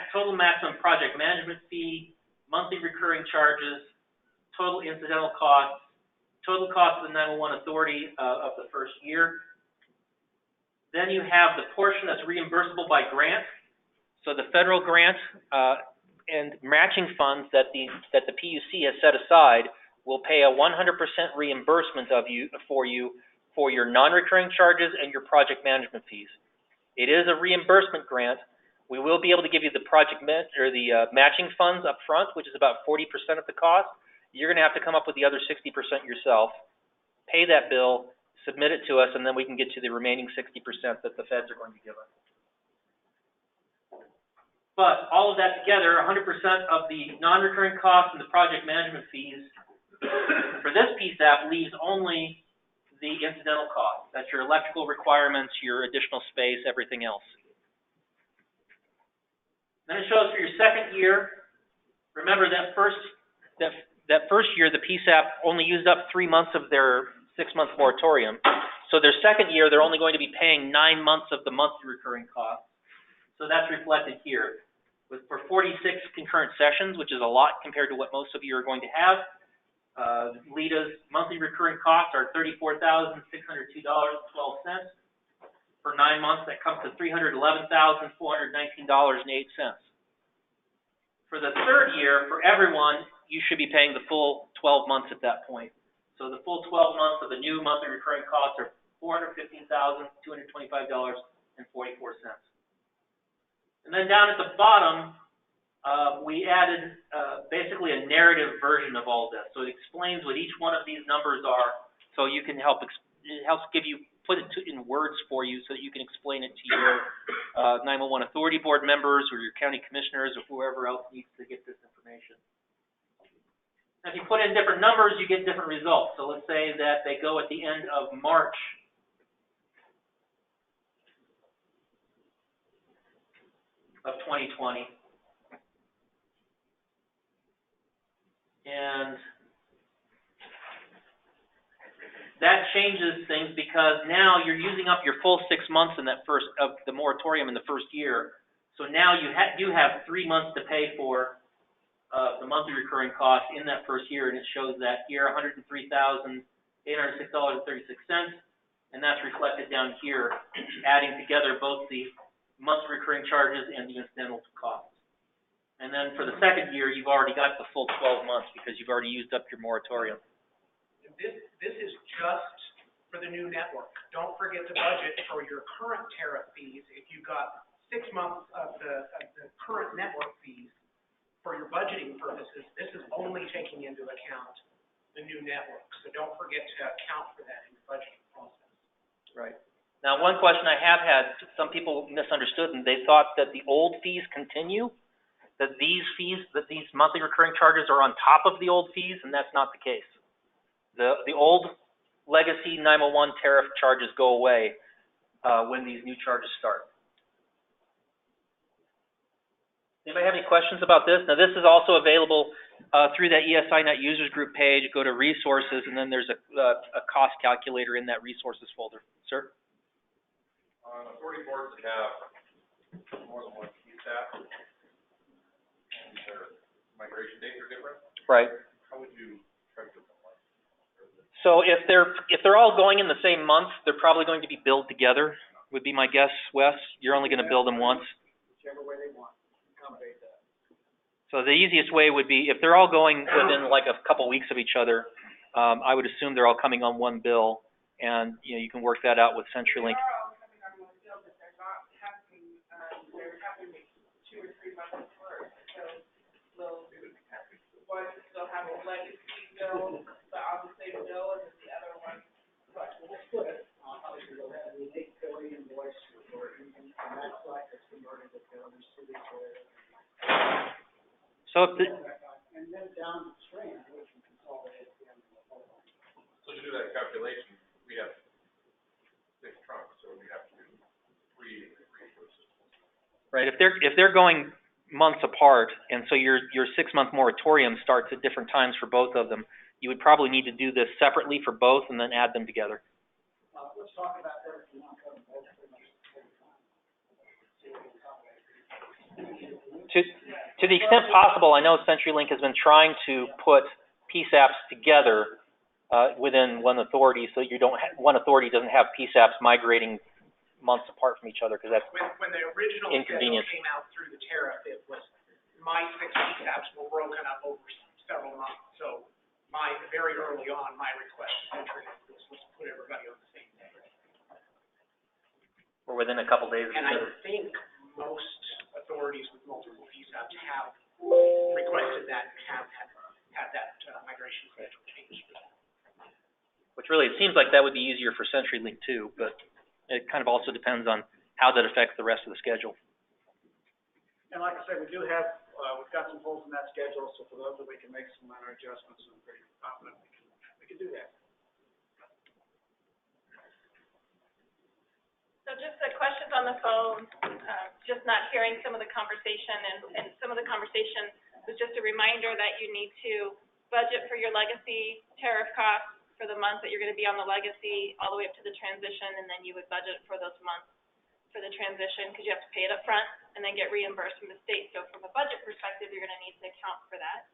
total maximum project management fee, monthly recurring charges, total incidental costs, total cost of the 911 authority of the first year. Then you have the portion that's reimbursable by grant. So the federal grant and matching funds that the PUC has set aside will pay a 100% reimbursement for your non-recurring charges and your project management fees. It is a reimbursement grant. We will be able to give you the matching funds up front, which is about 40% of the cost. You're going to have to come up with the other 60% yourself, pay that bill, submit it to us, and then we can get to the remaining 60% that the feds are going to give us. But all of that together, 100% of the non-recurring costs and the project management fees for this PSAP leaves only the incidental costs. That's your electrical requirements, your additional space, everything else. Then it shows for your second year. Remember that first year, the PSAP only used up 3 months of their 6-month moratorium. So their second year, they're only going to be paying 9 months of the monthly recurring costs. So that's reflected here. For 46 concurrent sessions, which is a lot compared to what most of you are going to have, LEDA's monthly recurring costs are $34,602.12. For 9 months, that comes to $311,419.08. For the third year, for everyone, you should be paying the full 12 months at that point. So the full 12 months of the new monthly recurring costs are $415,225.44. And then down at the bottom, we added basically a narrative version of all this. So it explains what each one of these numbers are, so you can it helps put it in words for you so that you can explain it to your 911 authority board members or your county commissioners or whoever else needs to get this information. Now, if you put in different numbers, you get different results. So let's say that they go at the end of March of 2020. And that changes things because now you're using up your full 6 months in that of the moratorium in the first year. So now you do have 3 months to pay for the monthly recurring cost in that first year, and it shows that here $103,806.36, and that's reflected down here, adding together both the monthly recurring charges and the incidental costs. And then for the second year, you've already got the full 12 months because you've already used up your moratorium. This is just for the new network. Don't forget to budget for your current tariff fees. If you've got 6 months of the current network fees for your budgeting purposes, this is only taking into account the new network. So don't forget to account for that in your budgeting process. Right. Now, one question I have had, some people misunderstood, and they thought that the old fees continue, that these monthly recurring charges are on top of the old fees, and that's not the case. The old legacy 911 tariff charges go away when these new charges start. Anybody have any questions about this? Now, this is also available through that ESInet users group page. Go to resources, and then there's a cost calculator in that resources folder. Sir? On authority boards that have more than one PSAP, and their migration dates are different, Right. how would you track this online? So if they're all going in the same month, they're probably going to be billed together, would be my guess, Wes. You're only going to bill them once. Whichever way they want, accommodate that. So the easiest way would be, if they're all going within like a couple weeks of each other, I would assume they're all coming on one bill, and you can work that out with CenturyLink. They are all coming on one bill, but they're not happening, they're happening 2 or 3 months apart. So we'll have a legacy bill, but on the same bill, and then the other one. We'll split it. Obviously, we'll have the unique billing invoice for, and that's like it's converted to billing cities where. So if the, And then downstream, we can consolidate the end of the whole line. So to do that calculation, we have 6 trunks, so we have to do 3 resources. right, if they're going months apart, and so your 6-month moratorium starts at different times for both of them, you would probably need to do this separately for both and then add them together. Let's talk about that if you want to cover both pretty much at the same time. See what we can accommodate. To the extent possible, I know CenturyLink has been trying to put PSAPs together within one authority, so you don't one authority doesn't have PSAPs migrating months apart from each other, because that's When the original schedule inconvenient. came out through the tariff, it was, my 6 PSAPs were broken up over several months. So very early on, my request to CenturyLink was to put everybody on the same day. Or within a couple days of And each I other. think most authorities with multiple PSAPs have requested that and have had that migration schedule changed. Which really, it seems like that would be easier for CenturyLink too, but it kind of also depends on how that affects the rest of the schedule. And like I said, we do have, we've got some holes in that schedule, so for those that we can make some minor adjustments, I'm pretty confident we can do that. So just the questions on the phone, just not hearing some of the conversation, and some of the conversation was just a reminder that you need to budget for your legacy tariff costs for the month that you're going to be on the legacy, all the way up to the transition, and then you would budget for those months for the transition, because you have to pay it up front and then get reimbursed from the state. So from a budget perspective, you're going to need to account for that.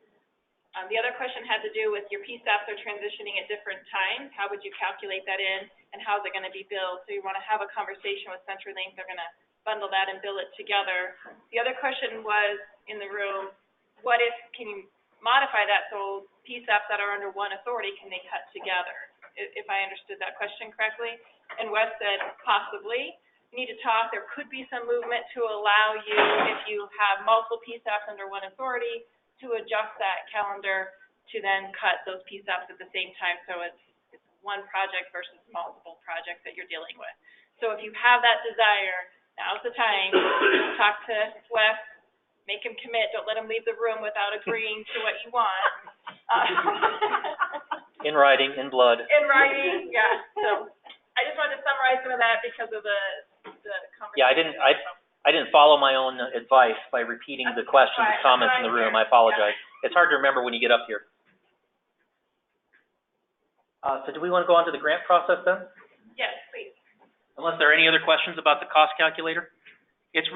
The other question had to do with your PSAPs are transitioning at different times. How would you calculate that in, and how is it going to be billed? So you want to have a conversation with CenturyLink. They're going to bundle that and bill it together. The other question was in the room, what if, can you modify that so PSAPs that are under one authority, can they cut together? If I understood that question correctly. And Wes said possibly. You need to talk. There could be some movement to allow you, if you have multiple PSAPs under one authority, to adjust that calendar to then cut those PSAPs at the same time, so it's one project versus multiple projects that you're dealing with. So if you have that desire, now's the time. Talk to Wes, make him commit. Don't let him leave the room without agreeing to what you want. In writing, in blood. In writing, yeah. So I just wanted to summarize some of that because of the conversation. Yeah, I didn't follow my own advice by repeating the questions and comments in the room. I apologize. It's hard to remember when you get up here. So do we want to go on to the grant process then? Yes, please. Unless there are any other questions about the cost calculator? It's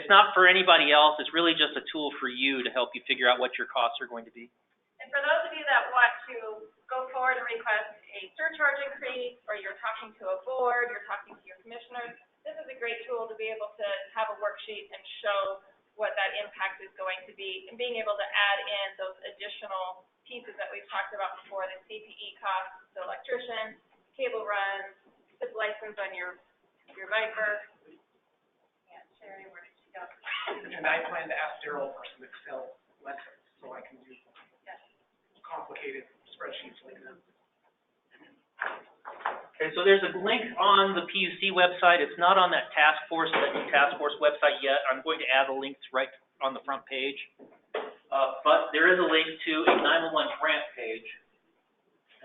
not for anybody else. It's really just a tool for you to help you figure out what your costs are going to be. And for those of you that want to go forward and request a surcharge increase, or you're talking to a board, you're talking to your commissioners, this is a great tool to be able to have a worksheet and show what that impact is going to be, and being able to add in those additional pieces that we've talked about before, the CPE costs, the electrician, cable runs, SIP license on your Viper. Yeah, Sherry, where did she go? And I plan to ask Daryl for some Excel lessons, so I can do complicated spreadsheets like that. Okay, so there's a link on the PUC website. It's not on that task force website yet. I'm going to add the links right on the front page. But there is a link to a 911 grant page.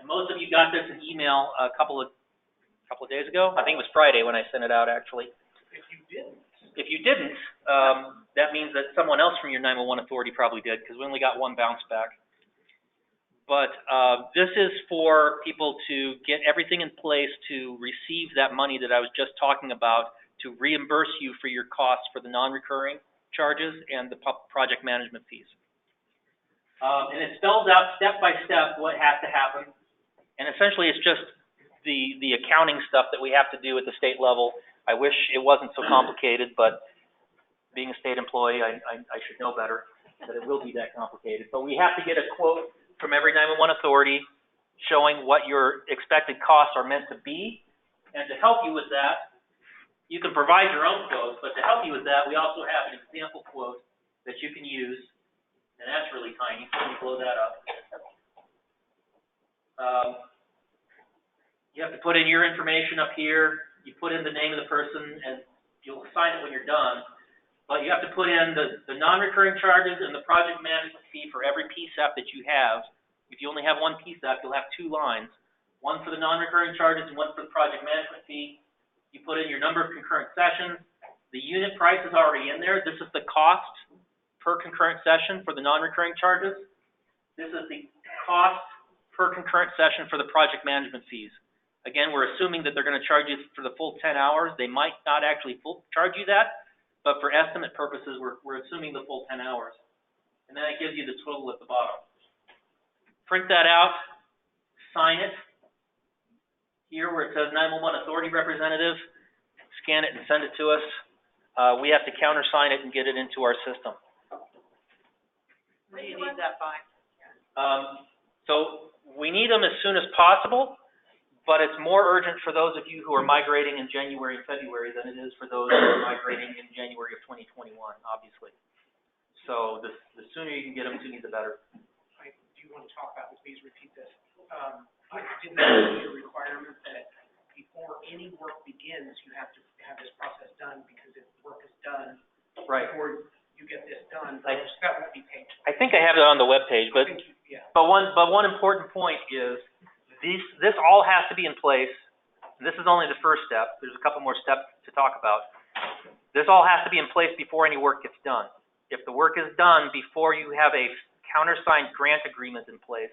And most of you got this in email a couple of days ago. I think it was Friday when I sent it out, actually. If you didn't. If you didn't, that means that someone else from your 911 authority probably did, because we only got one bounce back. But this is for people to get everything in place to receive that money that I was just talking about, to reimburse you for your costs for the non-recurring charges and the project management fees. And it spells out step by step what has to happen. And essentially it's just the accounting stuff that we have to do at the state level. I wish it wasn't so complicated, but being a state employee, I should know better, that it will be that complicated. But we have to get a quote from every 911 authority showing what your expected costs are meant to be. And to help you with that, you can provide your own quotes, but to help you with that, we also have an example quote that you can use, and that's really tiny, so let me blow that up. You have to put in your information up here, you put in the name of the person, and you'll sign it when you're done. But you have to put in the non-recurring charges and the project management fee for every PSAP that you have. If you only have one PSAP, you'll have 2 lines. One for the non-recurring charges and one for the project management fee. You put in your number of concurrent sessions. The unit price is already in there. This is the cost per concurrent session for the non-recurring charges. This is the cost per concurrent session for the project management fees. Again, we're assuming that they're going to charge you for the full 10 hours. They might not actually charge you that, but for estimate purposes, we're assuming the full 10 hours. And then it gives you the total at the bottom. Print that out, sign it. Here where it says 911 Authority Representative, scan it and send it to us. We have to countersign it and get it into our system. When do you need that by? So we need them as soon as possible, but it's more urgent for those of you who are migrating in January and February than it is for those who are migrating in January of 2021, obviously. So the sooner you can get them to me, the better. I do want to talk about, please repeat this. I did not see a requirement that before any work begins, you have to have this process done, because if work is done before you get this done, that won't be paid. I think I have it on the webpage, but one important point is this all has to be in place. And this is only the first step. There's a couple more steps to talk about. This all has to be in place before any work gets done. If the work is done before you have a countersigned grant agreement in place,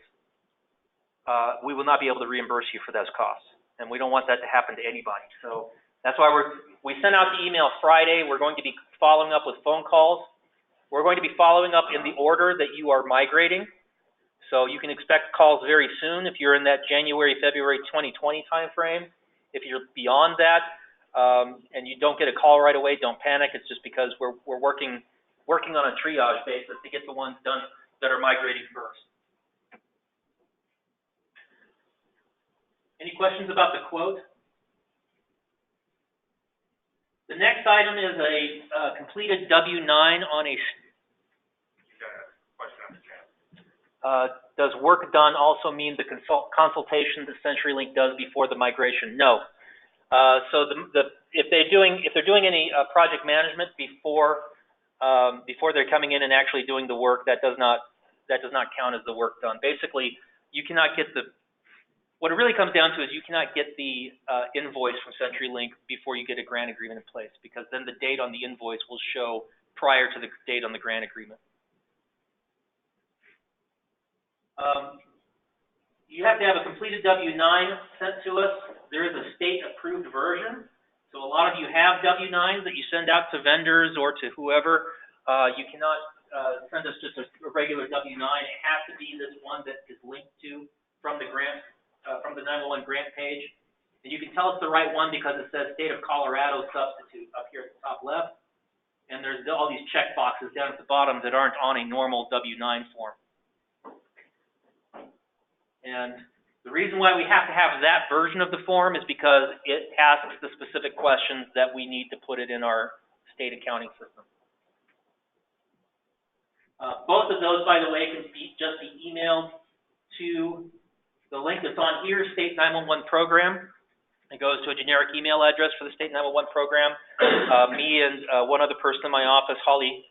we will not be able to reimburse you for those costs, and we don't want that to happen to anybody. So that's why we sent out the email Friday. We're going to be following up with phone calls. We're going to be following up in the order that you are migrating. So you can expect calls very soon if you're in that January, February 2020 timeframe. If you're beyond that and you don't get a call right away, don't panic. It's just because we're working on a triage basis to get the ones done that are migrating first. Any questions about the quote? The next item is a completed W-9 on a. Does work done also mean the consultation that CenturyLink does before the migration? No. So if they're doing any project management before they're coming in and actually doing the work, that does not count as the work done. Basically, you cannot get what it really comes down to is you cannot get the invoice from CenturyLink before you get a grant agreement in place, because then the date on the invoice will show prior to the date on the grant agreement. You have to have a completed W-9 sent to us. There is a state-approved version. So a lot of you have W-9s that you send out to vendors or to whoever. You cannot send us just a regular W-9. It has to be this one that is linked to from the grant, from the 911 grant page. And you can tell it's the right one because it says State of Colorado Substitute up here at the top left. And there's all these check boxes down at the bottom that aren't on a normal W-9 form. And the reason why we have to have that version of the form is because it asks the specific questions that we need to put it in our state accounting system. Both of those, by the way, can just be emailed to the link that's on here, State 911 Program. It goes to a generic email address for the State 911 Program. Me and one other person in my office, Holly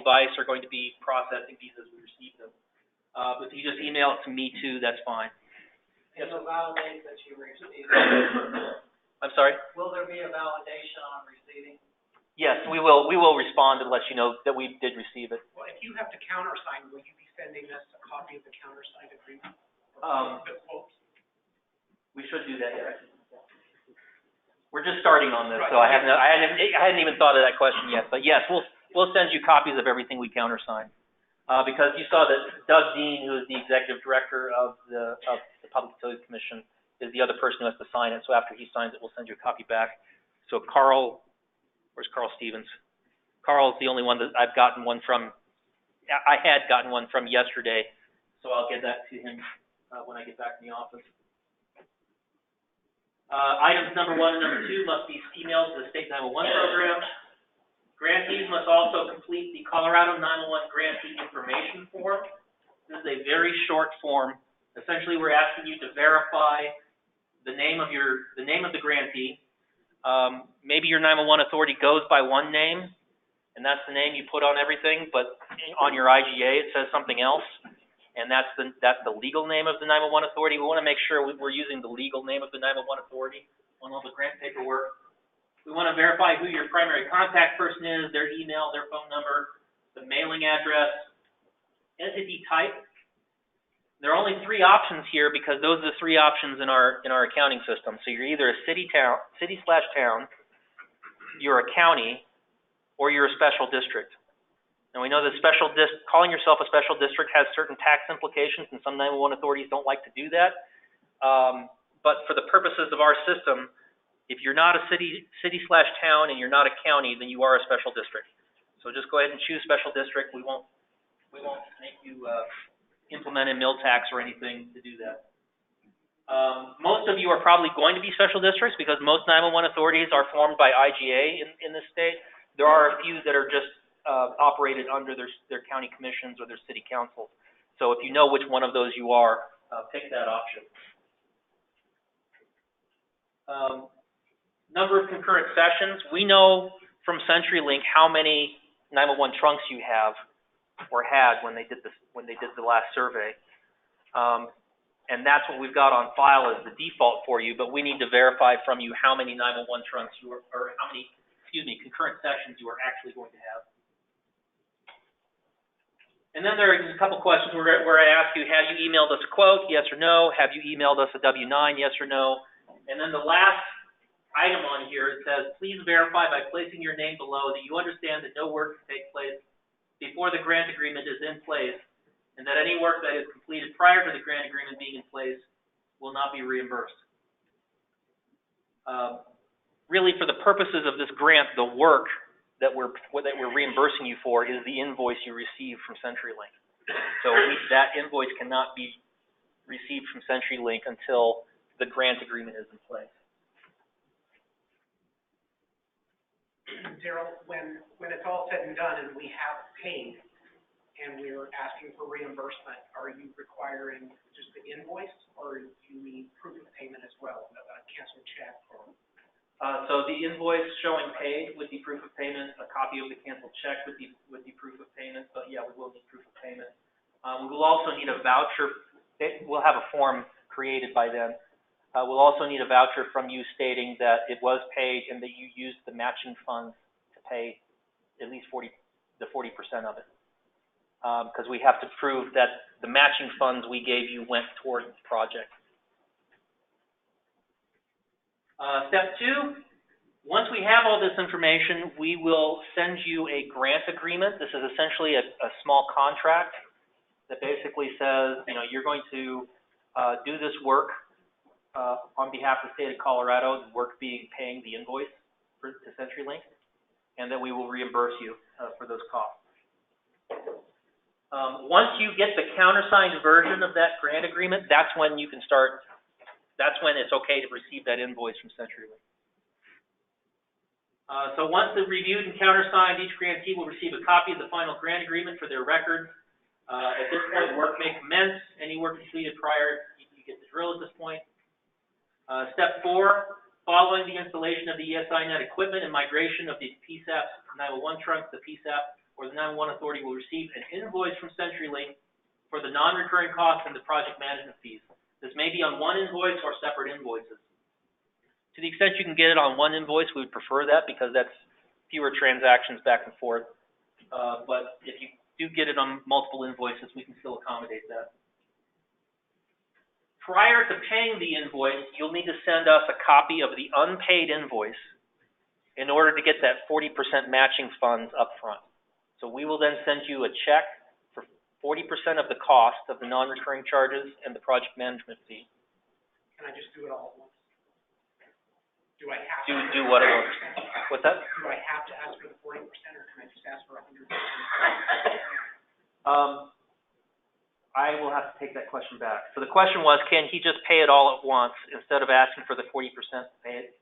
Bice, are going to be processing these as we receive them. But if you just email it to me too, that's fine. It will validate that you received. I'm sorry? Will there be a validation on receiving? Yes, we will respond and let you know that we did receive it. Well, if you have to countersign, will you be sending us a copy of the countersigned agreement? The quote? We should do that, yes. We're just starting on this, so Right. I hadn't even thought of that question yet. But yes, we'll send you copies of everything we countersign. Because you saw that Doug Dean, who is the executive director of the Public Utilities Commission, is the other person who has to sign it. So after he signs it, we'll send you a copy back. So Carl, where's Carl Stevens? Carl's the only one that I've gotten one from. I had gotten one from yesterday, so I'll get that to him when I get back in the office. Items number 1 and number 2 must be emailed to the State 911 program. Grantees must also complete the Colorado 911 Grantee Information Form. This is a very short form. Essentially, we're asking you to verify the name of the grantee. Maybe your 911 authority goes by one name, and that's the name you put on everything, but on your IGA it says something else, and that's the legal name of the 911 authority. We want to make sure we're using the legal name of the 911 authority on all the grant paperwork. We want to verify who your primary contact person is, their email, their phone number, the mailing address, entity type. There are only 3 options here because those are the 3 options in our accounting system. So you're either a city/town, you're a county, or you're a special district. And we know that calling yourself a special district has certain tax implications, and some 911 authorities don't like to do that. But for the purposes of our system, if you're not a city/town and you're not a county, then you are a special district. So just go ahead and choose special district. We won't make you implement a mill tax or anything to do that. Most of you are probably going to be special districts because most 911 authorities are formed by IGA in this state. There are a few that are just operated under their county commissions or their city councils. So if you know which one of those you are, pick that option. Number of concurrent sessions. We know from CenturyLink how many 911 trunks you have or had when they did the last survey. And that's what we've got on file as the default for you, but we need to verify from you how many 911 trunks or how many, concurrent sessions you are actually going to have. And then there are a couple questions where I ask you, have you emailed us a quote, yes or no? Have you emailed us a W-9, yes or no? And then the last item on here, it says, please verify by placing your name below that you understand that no work can take place before the grant agreement is in place, and that any work that is completed prior to the grant agreement being in place will not be reimbursed. Really, for the purposes of this grant, the work that we're reimbursing you for is the invoice you receive from CenturyLink. So that invoice cannot be received from CenturyLink until the grant agreement is in place. Daryl, when it's all said and done and we have paid and we're asking for reimbursement, are you requiring just the invoice, or do you need proof of payment as well, a canceled check? Or? So the invoice showing paid with the proof of payment, a copy of the canceled check with the proof of payment. But yeah, we will need proof of payment. We will also need a voucher. We'll have a form created by then. We'll also need a voucher from you stating that it was paid and that you used the matching funds to pay at least 40% of it. Because we have to prove that the matching funds we gave you went toward the project. Step 2, once we have all this information, we will send you a grant agreement. This is essentially a small contract that basically says, you're going to do this work on behalf of the state of Colorado, the work being paying the invoice to CenturyLink, and then we will reimburse you for those costs. Once you get the countersigned version of that grant agreement, that's when you can start, that's when it's okay to receive that invoice from CenturyLink. So once it's reviewed and countersigned, each grantee will receive a copy of the final grant agreement for their records. At this point, work may commence. Any work completed prior, you get the drill at this point. Step 4, following the installation of the ESInet equipment and migration of the PSAP 911 trunks, the PSAP or the 911 authority will receive an invoice from CenturyLink for the non-recurring costs and the project management fees. This may be on one invoice or separate invoices. To the extent you can get it on one invoice, we would prefer that because that's fewer transactions back and forth. But if you do get it on multiple invoices, we can still accommodate that. Prior to paying the invoice, you'll need to send us a copy of the unpaid invoice in order to get that 40% matching funds up front. So we will then send you a check for 40% of the cost of the non-recurring charges and the project management fee. Can I just do it all at once? Do I have to? Do what it was. What's that? Do I have to ask for the 40%, or can I just ask for 100%? I will have to take that question back. So the question was, can he just pay it all at once instead of asking for the 40% to pay it?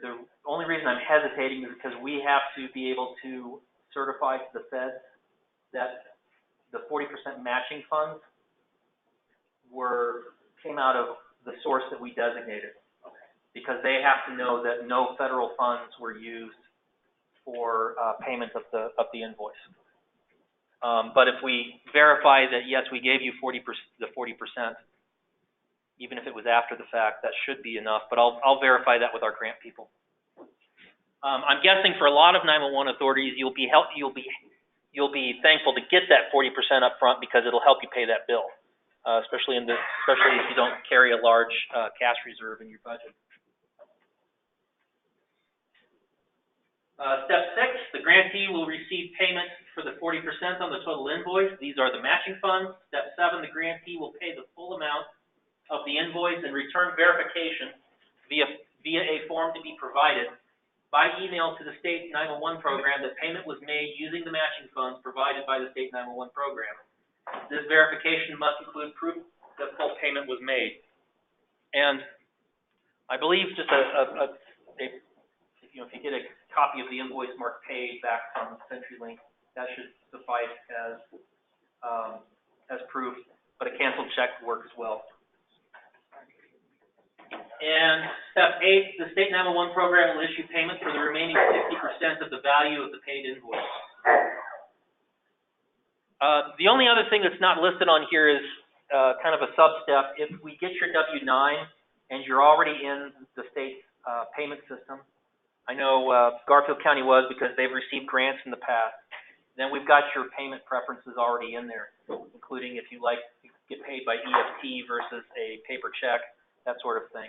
The only reason I'm hesitating is because we have to be able to certify to the feds that the 40% matching funds came out of the source that we designated. Because they have to know that no federal funds were used for payment of the invoice. But if we verify that, yes, we gave you the 40%, even if it was after the fact, that should be enough. But I'll verify that with our grant people. I'm guessing for a lot of 911 authorities, you'll be thankful to get that 40% up front because it'll help you pay that bill, especially if you don't carry a large cash reserve in your budget. Step 6, the grantee will receive payment for the 40% on the total invoice. These are the matching funds. Step 7, the grantee will pay the full amount of the invoice and return verification via a form to be provided by email to the state 911 program that payment was made using the matching funds provided by the state 911 program. This verification must include proof that full payment was made. And I believe just if you get a copy of the invoice marked paid back from CenturyLink, that should suffice as proof, but a canceled check works as well. And step 8, the state 911 program will issue payment for the remaining 50% of the value of the paid invoice. The only other thing that's not listed on here is kind of a sub-step. If we get your W-9 and you're already in the state payment system, I know Garfield County was because they've received grants in the past. Then we've got your payment preferences already in there, including if you like to get paid by EFT versus a paper check, that sort of thing.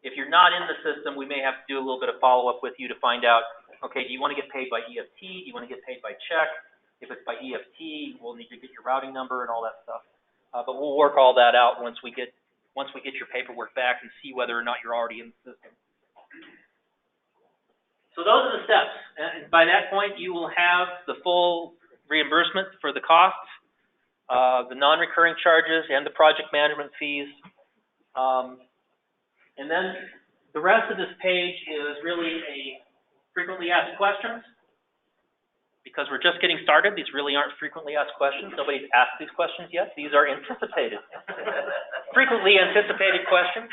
If you're not in the system, we may have to do a little bit of follow-up with you to find out, okay, do you want to get paid by EFT? Do you want to get paid by check? If it's by EFT, we'll need to get your routing number and all that stuff. But we'll work all that out once we get your paperwork back and see whether or not you're already in the system. So those are the steps. And by that point, you will have the full reimbursement for the costs, the non-recurring charges, and the project management fees. And then the rest of this page is really a frequently asked questions. Because we're just getting started, these really aren't frequently asked questions. Nobody's asked these questions yet. These are anticipated, frequently anticipated questions.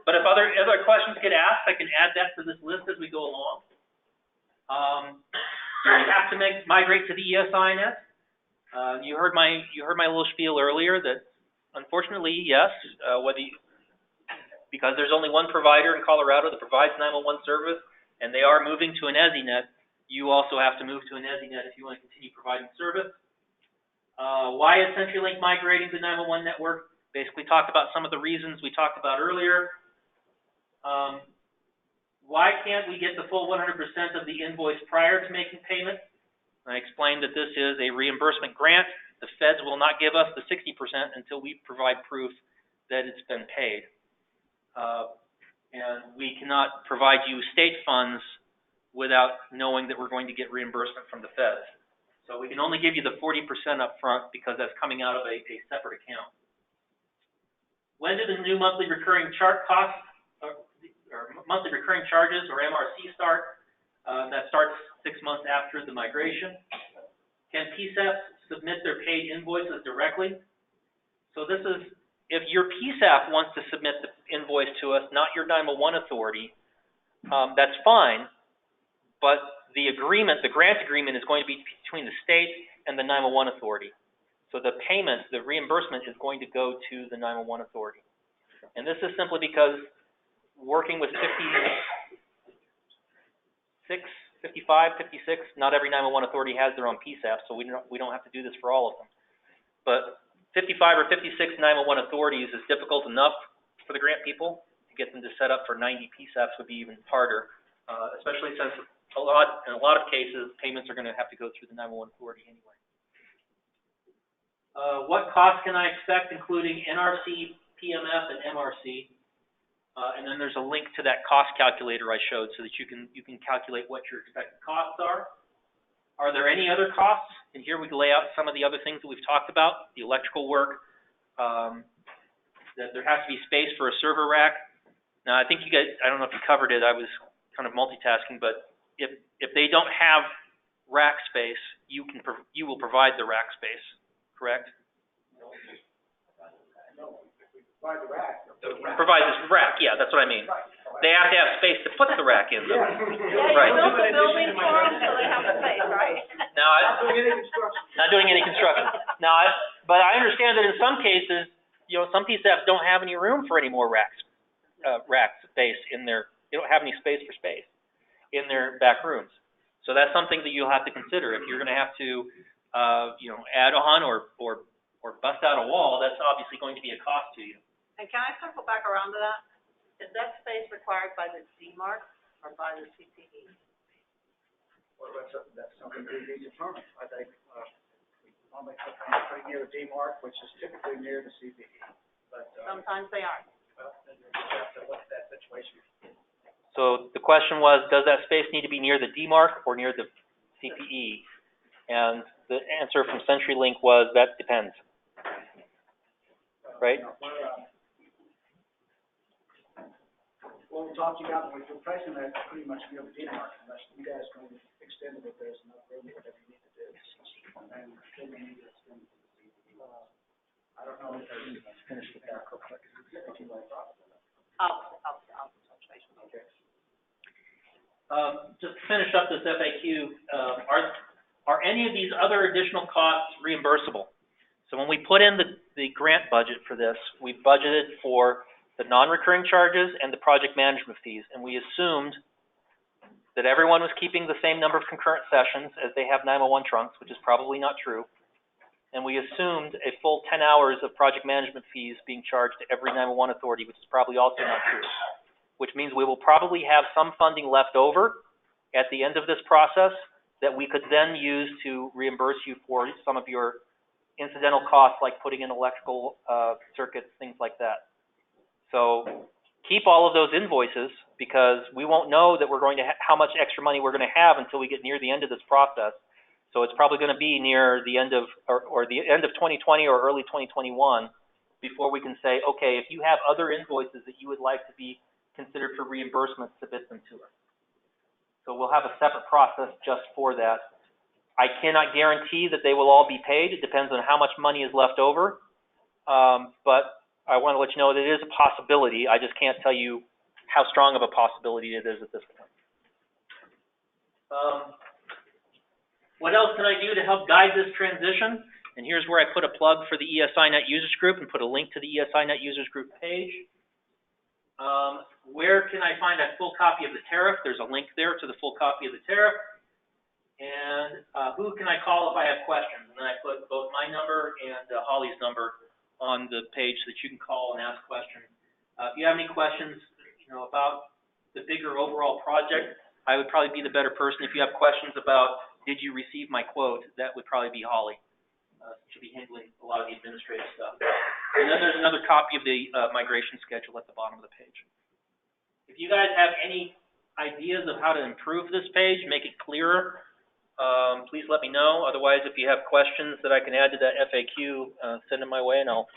But if other questions get asked, I can add that to this list as we go along. You have to migrate to the ESInet. You heard my little spiel earlier that unfortunately, yes, because there's only one provider in Colorado that provides 911 service, and they are moving to an ESInet. You also have to move to an ESInet if you want to continue providing service. Why is CenturyLink migrating to the 911 network? Basically talked about some of the reasons we talked about earlier. Why can't we get the full 100% of the invoice prior to making payment? I explained that this is a reimbursement grant. The feds will not give us the 60% until we provide proof that it's been paid. And we cannot provide you state funds without knowing that we're going to get reimbursement from the feds. So we can only give you the 40% up front because that's coming out of a separate account. When do the new monthly recurring costs or monthly recurring charges or MRC start? That starts 6 months after the migration. Can PSAPs submit their paid invoices directly? So this is, if your PSAP wants to submit the invoice to us, not your 911 authority, that's fine. But the agreement, the grant agreement, is going to be between the state and the 911 authority. So the payment, the reimbursement, is going to go to the 911 authority. And this is simply because working with 50 55, 56, not every 911 authority has their own PSAP, so we don't have to do this for all of them. But 55 or 56 911 authorities is difficult enough for the grant people. To get them to set up for 90 PSAPs would be even harder, especially since in a lot of cases, payments are going to have to go through the 911 authority anyway. What costs can I expect, including NRC, PMF, and MRC? And then there's a link to that cost calculator I showed so that you can calculate what your expected costs are. Are there any other costs? And here we lay out some of the other things that we've talked about, the electrical work, that there has to be space for a server rack. Now, I think you guys, I don't know if you covered it, I was kind of multitasking, but if they don't have rack space, you will provide the rack space, correct? Provide the rack. Provide this rack, yeah, that's what I mean. They have to have space to put the rack in, though. Right. You built the building for them, so they have the space, right? Now, not doing any construction. Now, but I understand that in some cases, you know, some PSAPs don't have any room for any more rack space in their. They don't have any space for space in their back rooms. So that's something that you'll have to consider if you're going to have to, you know, add on or bust out a wall. That's obviously going to be a cost to you. And can I circle back around to that? Is that space required by the DMARC or by the CPE? Well, that's something to be determined. I think, normally sometimes pretty near the DMARC, which is typically near the CPE, but, Sometimes they aren't. well, then you just have to look at that situation. So the question was, does that space need to be near the DMARC or near the CPE? And the answer from CenturyLink was, that depends. Right? What we talked about when we were pricing that, pretty much near the DMARC, unless you guys can extend it if there's enough room, whatever you need to do. And then we need to extend it. I don't know if there's, finish the back real quick. I'll touch base with you. Okay. Just to finish up this FAQ, are any of these other additional costs reimbursable? So when we put in the grant budget for this, we budgeted for the non-recurring charges and the project management fees, and we assumed that everyone was keeping the same number of concurrent sessions as they have 911 trunks, which is probably not true. And we assumed a full 10 hours of project management fees being charged to every 911 authority, which is probably also not true. Which means we will probably have some funding left over at the end of this process that we could then use to reimburse you for some of your incidental costs, like putting in electrical circuits, things like that. So keep all of those invoices, because we won't know that we're going to how much extra money we're going to have until we get near the end of this process. So it's probably going to be near the end of, or the end of 2020 or early 2021 before we can say, okay, if you have other invoices that you would like to be considered for reimbursement, submit them to us. So we'll have a separate process just for that. I cannot guarantee that they will all be paid. It depends on how much money is left over. But I want to let you know that it is a possibility. I just can't tell you how strong of a possibility it is at this point. What else can I do to help guide this transition? And here's where I put a plug for the ESInet users group and put a link to the ESInet users group page. Where can I find a full copy of the tariff? There's a link there to the full copy of the tariff. And who can I call if I have questions? And then I put both my number and Holly's number on the page so that you can call and ask questions. If you have any questions, you know, about the bigger overall project, I would probably be the better person. If you have questions about, did you receive my quote, that would probably be Holly. She'll be handling a lot of the administrative stuff. And then there's another copy of the migration schedule at the bottom of the page. If you guys have any ideas of how to improve this page, make it clearer, please let me know. Otherwise, if you have questions that I can add to that FAQ, send them my way, and I'll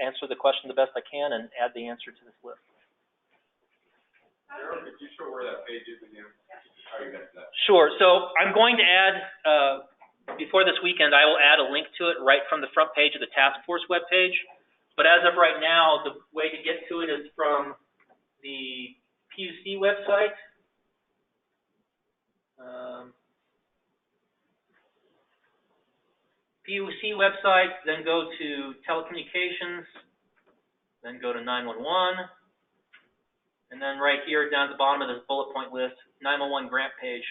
answer the question the best I can and add the answer to this list. Daryl, could you show where that page is again? How you got that? Sure. So I'm going to add, before this weekend, I will add a link to it right from the front page of the task force webpage. But as of right now, the way to get to it is from the PUC website. PUC website, then go to telecommunications, then go to 911, And then right here down at the bottom of this bullet point list, 911 grant page.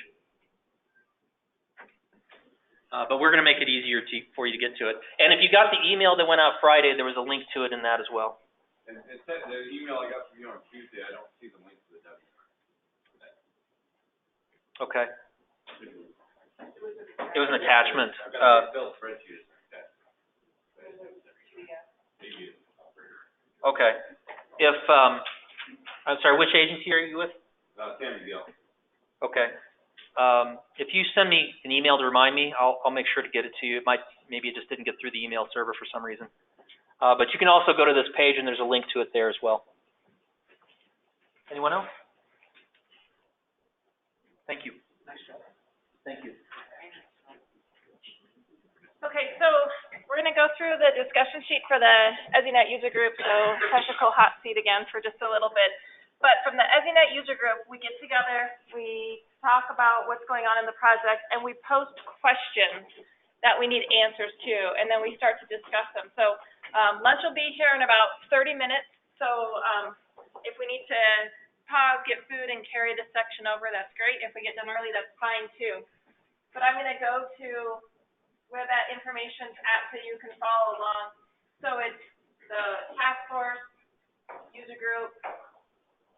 But we're going to make it easier for you to get to it. And if you got the email that went out Friday, there was a link to it in that as well. And it said, the email I got from you on Tuesday, I don't see the link to the W. Okay. It was an attachment. I've got a Excel spreadsheet. Okay. If, I'm sorry, which agency are you with? San Miguel. Okay. If you send me an email to remind me, I'll make sure to get it to you. Maybe it just didn't get through the email server for some reason. But you can also go to this page and there's a link to it there as well. Anyone else? Thank you. Nice job. Thank you. Okay, so we're going to go through the discussion sheet for the ESInet user group, so technical hot seat again for just a little bit. But from the ESInet user group, we get together, we talk about what's going on in the project, and we post questions that we need answers to, and then we start to discuss them. So lunch will be here in about 30 minutes, so if we need to pause, get food, and carry this section over, that's great. If we get done early, that's fine too. But I'm going to go to where that information's at so you can follow along. So it's the task force, user group,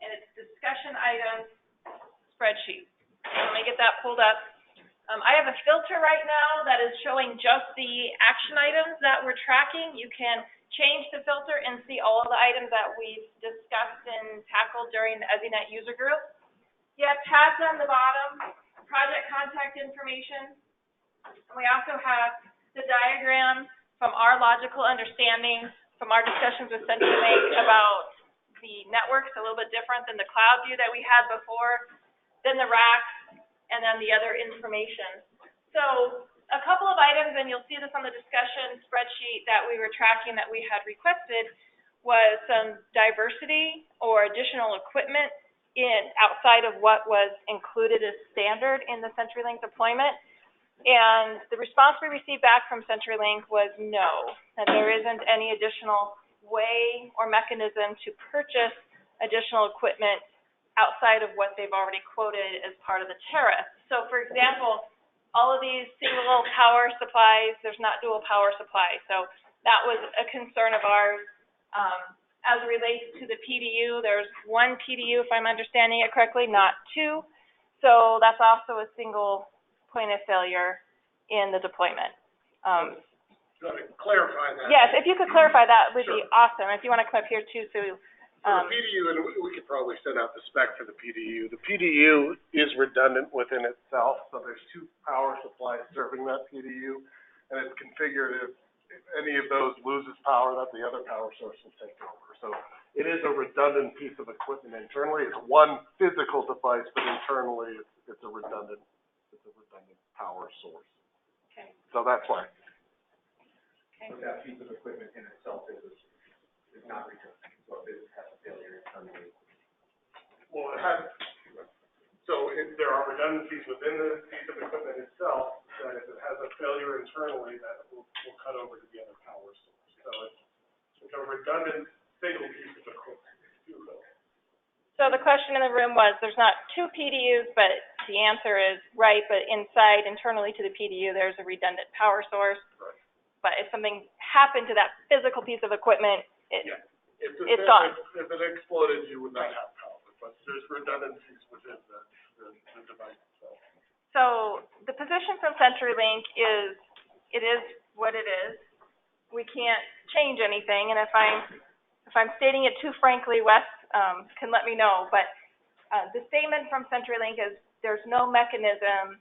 and it's discussion items, spreadsheet. So let me get that pulled up. I have a filter right now that is showing just the action items that we're tracking. You can change the filter and see all of the items that we've discussed and tackled during the ESInet user group. You have tabs on the bottom, project contact information. And we also have the diagram from our logical understanding from our discussions with CenturyLink about the networks, a little bit different than the cloud view that we had before, then the racks, and then the other information. So a couple of items, and you'll see this on the discussion spreadsheet that we were tracking that we had requested, was some diversity or additional equipment outside of what was included as standard in the CenturyLink deployment. And the response we received back from CenturyLink was no, that there isn't any additional way or mechanism to purchase additional equipment outside of what they've already quoted as part of the tariff. So for example, all of these single power supplies, there's not dual power supply. So that was a concern of ours. As it relates to the PDU, there's one PDU, if I'm understanding it correctly, not two. So that's also a single point of failure in the deployment. Clarify that. Yes, if you could clarify that would be awesome. If you want to come up here too, so. For the PDU, and we could probably send out the spec for the PDU. The PDU is redundant within itself, so there's two power supplies serving that PDU, and it's configured if any of those loses power, that the other power source will take over. So it is a redundant piece of equipment internally. It's one physical device, but internally it's a redundant power source. Okay. So that's why. Okay. So that piece of equipment in itself is not redundant. So if it has a failure internally. Well, it has, there are redundancies within the piece of equipment itself, that if it has a failure internally, that will cut over to the other power source. So it's a redundant single piece of equipment, if you will. So the question in the room was, there's not two PDUs, but the answer is right, but inside, internally to the PDU, there's a redundant power source. Right. But if something happened to that physical piece of equipment, it's gone. If it exploded, you would not have power, but there's redundancies within the device itself. So the position from CenturyLink is, it is what it is. We can't change anything, and if I'm stating it too frankly, Wes can let me know, but the statement from CenturyLink is there's no mechanism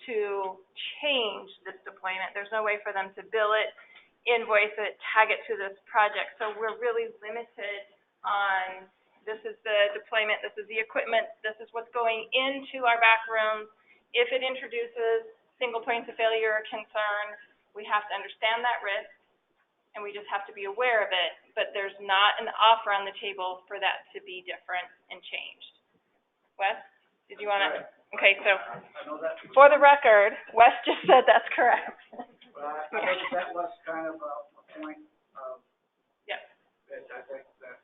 to change this deployment. There's no way for them to bill it, invoice it, tag it to this project. So we're really limited on, this is the deployment, this is the equipment, this is what's going into our back rooms. If it introduces single points of failure or concern, we have to understand that risk, and we just have to be aware of it. But there's not an offer on the table for that to be different and changed. Wes, did you want to? Okay, so for the record, Wes just said that's correct. I know that was kind of a point of, yes. that I think that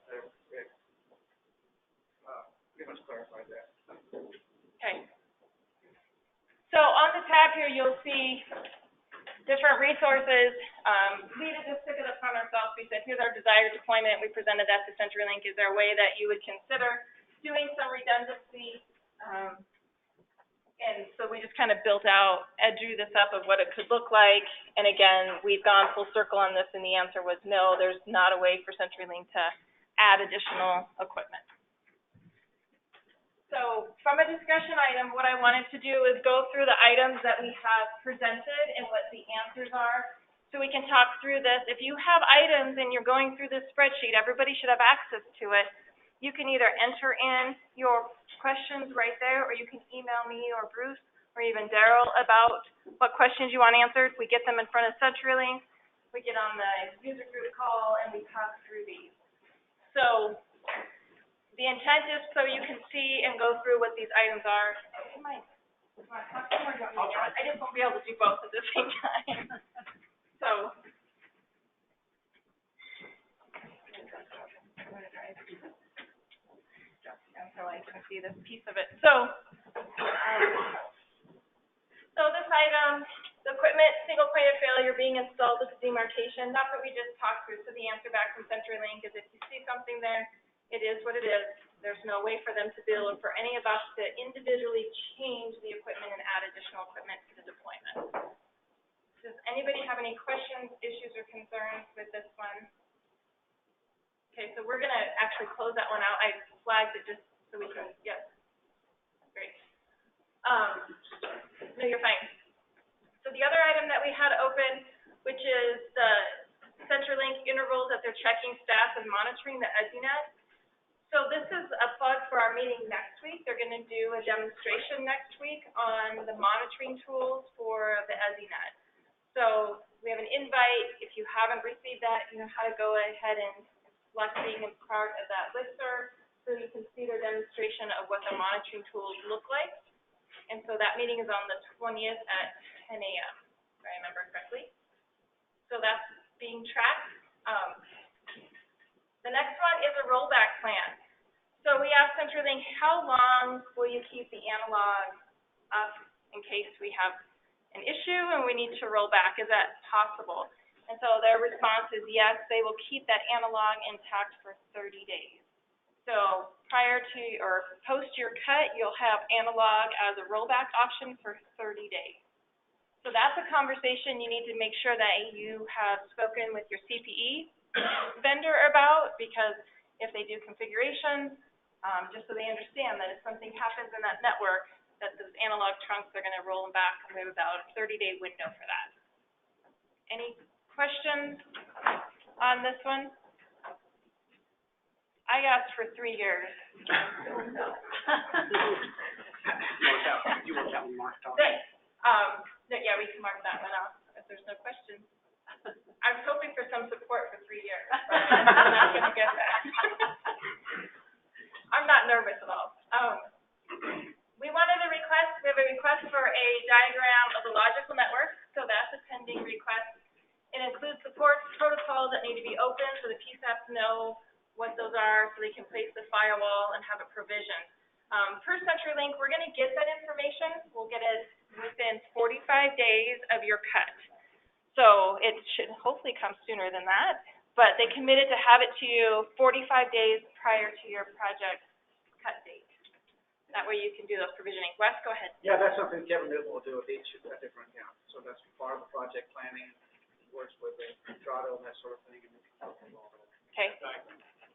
pretty much clarified that. Okay. So on the tab here, you'll see different resources. We just took it upon ourselves. We said, here's our desired deployment. We presented that to CenturyLink. Is there a way that you would consider doing some redundancy? And so we just kind of built out and drew this up of what it could look like. And again, we've gone full circle on this, and the answer was no, there's not a way for CenturyLink to add additional equipment. So from a discussion item, what I wanted to do is go through the items that we have presented and what the answers are, so we can talk through this. If you have items and you're going through this spreadsheet, everybody should have access to it. You can either enter in your questions right there, or you can email me or Bruce or even Daryl about what questions you want answered. We get them in front of CenturyLink, we get on the user group call, and we talk through these. So the intent is so you can see and go through what these items are. I just won't be able to do both at the same time. So. So I can see this piece of it. So, this item, the equipment, single point of failure being installed with the demarcation, that's what we just talked through. So the answer back from CenturyLink is if you see something there, it is what it is. There's no way for them to be able, for any of us to individually change the equipment and add additional equipment to the deployment. Does anybody have any questions, issues, or concerns with this one? Okay, so we're gonna actually close that one out. I flagged it just so we can, yep. Great. No, you're fine. So the other item that we had open, which is the CenturyLink intervals that they're checking staff and monitoring the ESInet. So this is a plug for our meeting next week. They're gonna do a demonstration next week on the monitoring tools for the ESInet. So we have an invite. If you haven't received that, you know how to go ahead and select being a part of that listserv, so you can see their demonstration of what the monitoring tools look like. And so that meeting is on the 20th at 10 a.m., if I remember correctly. So that's being tracked. The next one is a rollback plan. So we asked CenturyLink, how long will you keep the analog up in case we have an issue and we need to roll back? Is that possible? And so their response is yes, they will keep that analog intact for 30 days. So prior to or post your cut, you'll have analog as a rollback option for 30 days. So that's a conversation you need to make sure that you have spoken with your CPE vendor about, because if they do configurations, just so they understand that if something happens in that network, that those analog trunks are going to roll them back, and we have about a 30-day window for that. Any questions on this one? I asked for 3 years. You want that one marked off? Thanks. Yeah, we can mark that one off if there's no questions. I was hoping for some support for 3 years, but I'm not going to get that. I'm not nervous at all. We have a request for a diagram of the logical network, so that's a pending request. It includes support protocols that need to be open so the PSAPs know what those are, so they can place the firewall and have it provisioned. Per CenturyLink, we're going to get that information. We'll get it within 45 days of your cut. So it should hopefully come sooner than that, but they committed to have it to you 45 days prior to your project cut date. That way you can do those provisioning. Wes, go ahead. Yeah, that's something Kevin will do with each different account. So that's part of the project planning, works with the Trado and that sort of thing. Okay.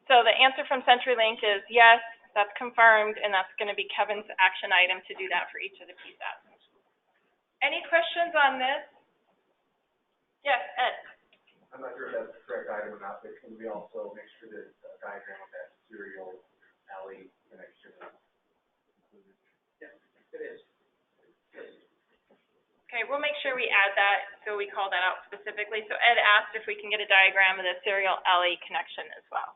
So the answer from CenturyLink is yes, that's confirmed, and that's going to be Kevin's action item to do that for each of the PSAPs. Any questions on this? Yes, Ed. I'm not sure if that's the correct item or not, but can we also make sure that a diagram of that serial alley connection is included? Yes, it is. Okay, we'll make sure we add that, so we call that out specifically. So Ed asked if we can get a diagram of the serial alley connection as well.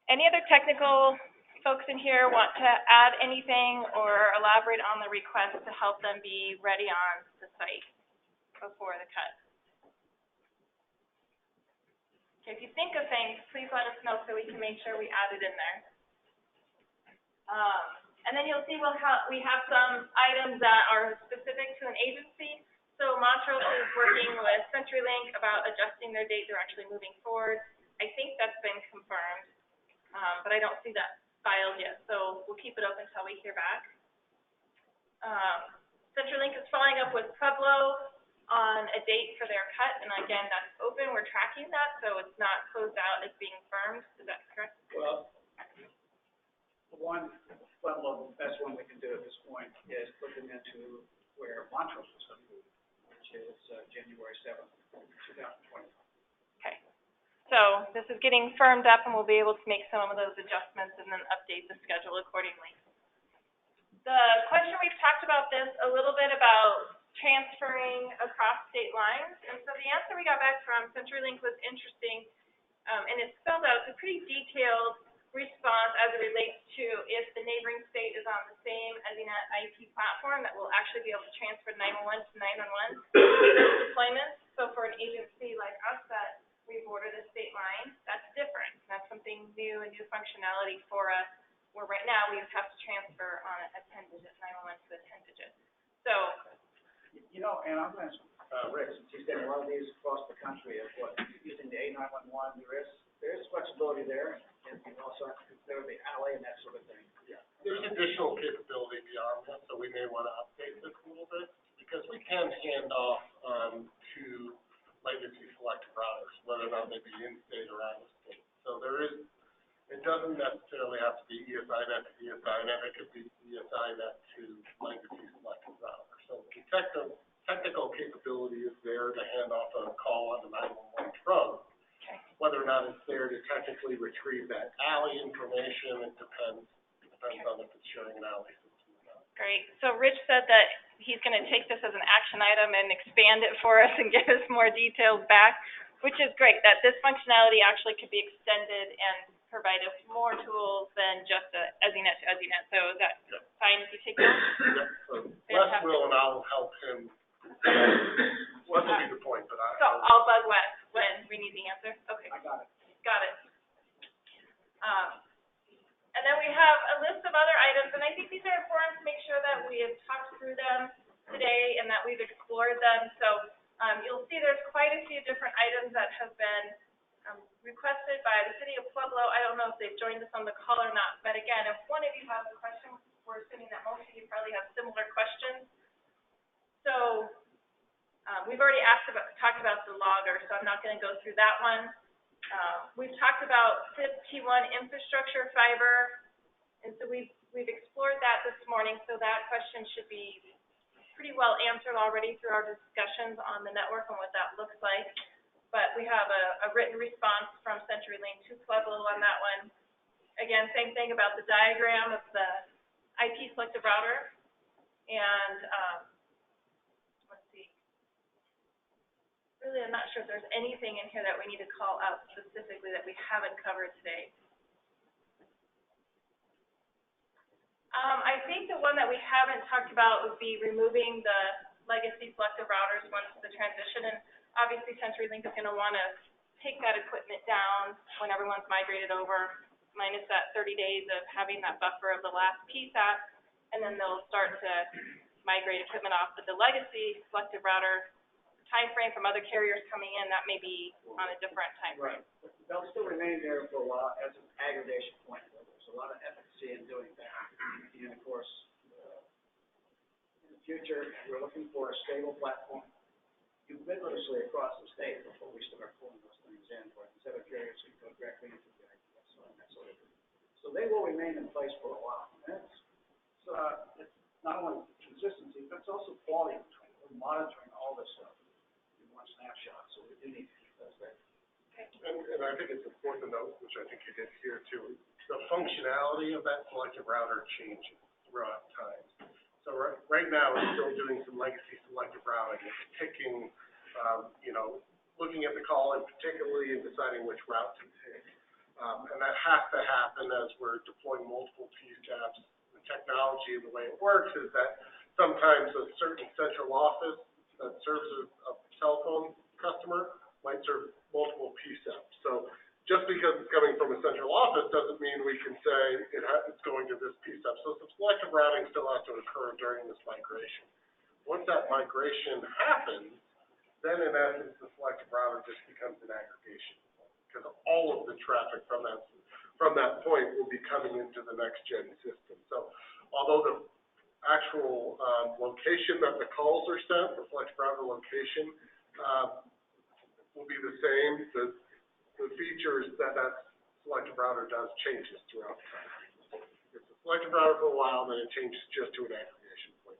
Any other technical folks in here want to add anything or elaborate on the request to help them be ready on the site before the cut? Okay, if you think of things, please let us know so we can make sure we add it in there. And then you'll see we have some items that are specific to an agency. So Montrose is working with CenturyLink about adjusting their date. They're actually moving forward. I think that's been confirmed, but I don't see that filed yet. So we'll keep it open until we hear back. CenturyLink is following up with Pueblo on a date for their cut, and again, that's open. We're tracking that, so it's not closed out. It's being firmed. Is that correct? Well, the best one we can do at this point is put them into where Montrose is going to move, which is January 7th, 2020. Okay. So this is getting firmed up, and we'll be able to make some of those adjustments and then update the schedule accordingly. The question we've talked about this a little bit about transferring across state lines, and so the answer we got back from CenturyLink was interesting, and it spelled out, it's a pretty detailed response as it relates to if the neighboring state is on the same ESInet IP platform, that will actually be able to transfer 911 to 911 deployments. So for an agency like us that we've ordered a state line, that's different. That's something new, a new functionality for us, where right now we just have to transfer on a 10-digit, 911 to a 10-digit. So, you know, and I'm going to ask Rick, since he's done a lot of these across the country, of what, using the A911, there is flexibility there, and you also have to consider the alley and that sort of thing. Yeah, there's additional capability beyond that, so we may want to update this a little bit, because we can hand off to legacy selective routers, whether or not they be in-state or out-of-state. So it doesn't necessarily have to be ESInet to ESInet, it could be ESInet to legacy selective router. So the technical capability is there to hand off a call on the 911 from. Whether or not it's there to technically retrieve that alley information, it depends on if it's sharing an alley system or not. great. So Rich said that he's going to take this as an action item and expand it for us and give us more details back, which is great, that this functionality actually could be extended and provide us more tools than just a ESInet to ESInet. So is that fine if you take that? Yep, so Wes will, and I'll help him. Wes will be the point, but So I'll bug Wes when we need the answer? Okay. I got it. Got it. And then we have a list of other items, and I think these are important to make sure that we have talked through them today and that we've explored them. So you'll see there's quite a few different items that have been requested by the city of Pueblo. I don't know if they've joined us on the call or not, but again, if one of you has a question, we're assuming that most of you probably have similar questions. So we've already talked about the logger, so I'm not going to go through that one. We've talked about SIP T1 infrastructure fiber, and so we've explored that this morning, so that question should be pretty well answered already through our discussions on the network and what that looks like. But we have a written response from CenturyLink to Pueblo on that one. Again, same thing about the diagram of the IP selective router, and really, I'm not sure if there's anything in here that we need to call out specifically that we haven't covered today. I think the one that we haven't talked about would be removing the legacy selective routers once the transition, and obviously CenturyLink is going to want to take that equipment down when everyone's migrated over, minus that 30 days of having that buffer of the last PSAP, and then they'll start to migrate equipment off. But the legacy selective router time frame from other carriers coming in, that may be on a different time frame. Right. They'll still remain there for a while as an aggregation point. There's a lot of efficacy in doing that. And of course, in the future, we're looking for a stable platform ubiquitously across the state before we start pulling those things in, where instead of carriers can go directly into the IPS and that sort of thing. So they will remain in place for a while. And it's not only consistency, but it's also quality control. We're monitoring all this stuff in one snapshot, so we do need to keep those there. And I think it's important to note, which I think you did here too, the functionality of that selective router changes throughout time. So right now, it's still doing some legacy selective routing. It's picking, looking at the call and particularly in deciding which route to take. And that has to happen as we're deploying multiple PSAPs. The technology and the way it works is that sometimes a certain central office that serves a telephone customer might serve multiple PSAPs. So just because it's coming from a central office doesn't mean we can say it's going to this PSAP routing still has to occur during this migration. Once that migration happens, then in essence, the selective router just becomes an aggregation. Because all of the traffic from that point will be coming into the next gen system. So although the actual location that the calls are sent, the selective router location, will be the same, the features that selective router does changes throughout the time. It's a selective router for a while, then it changes just to an aggregation point.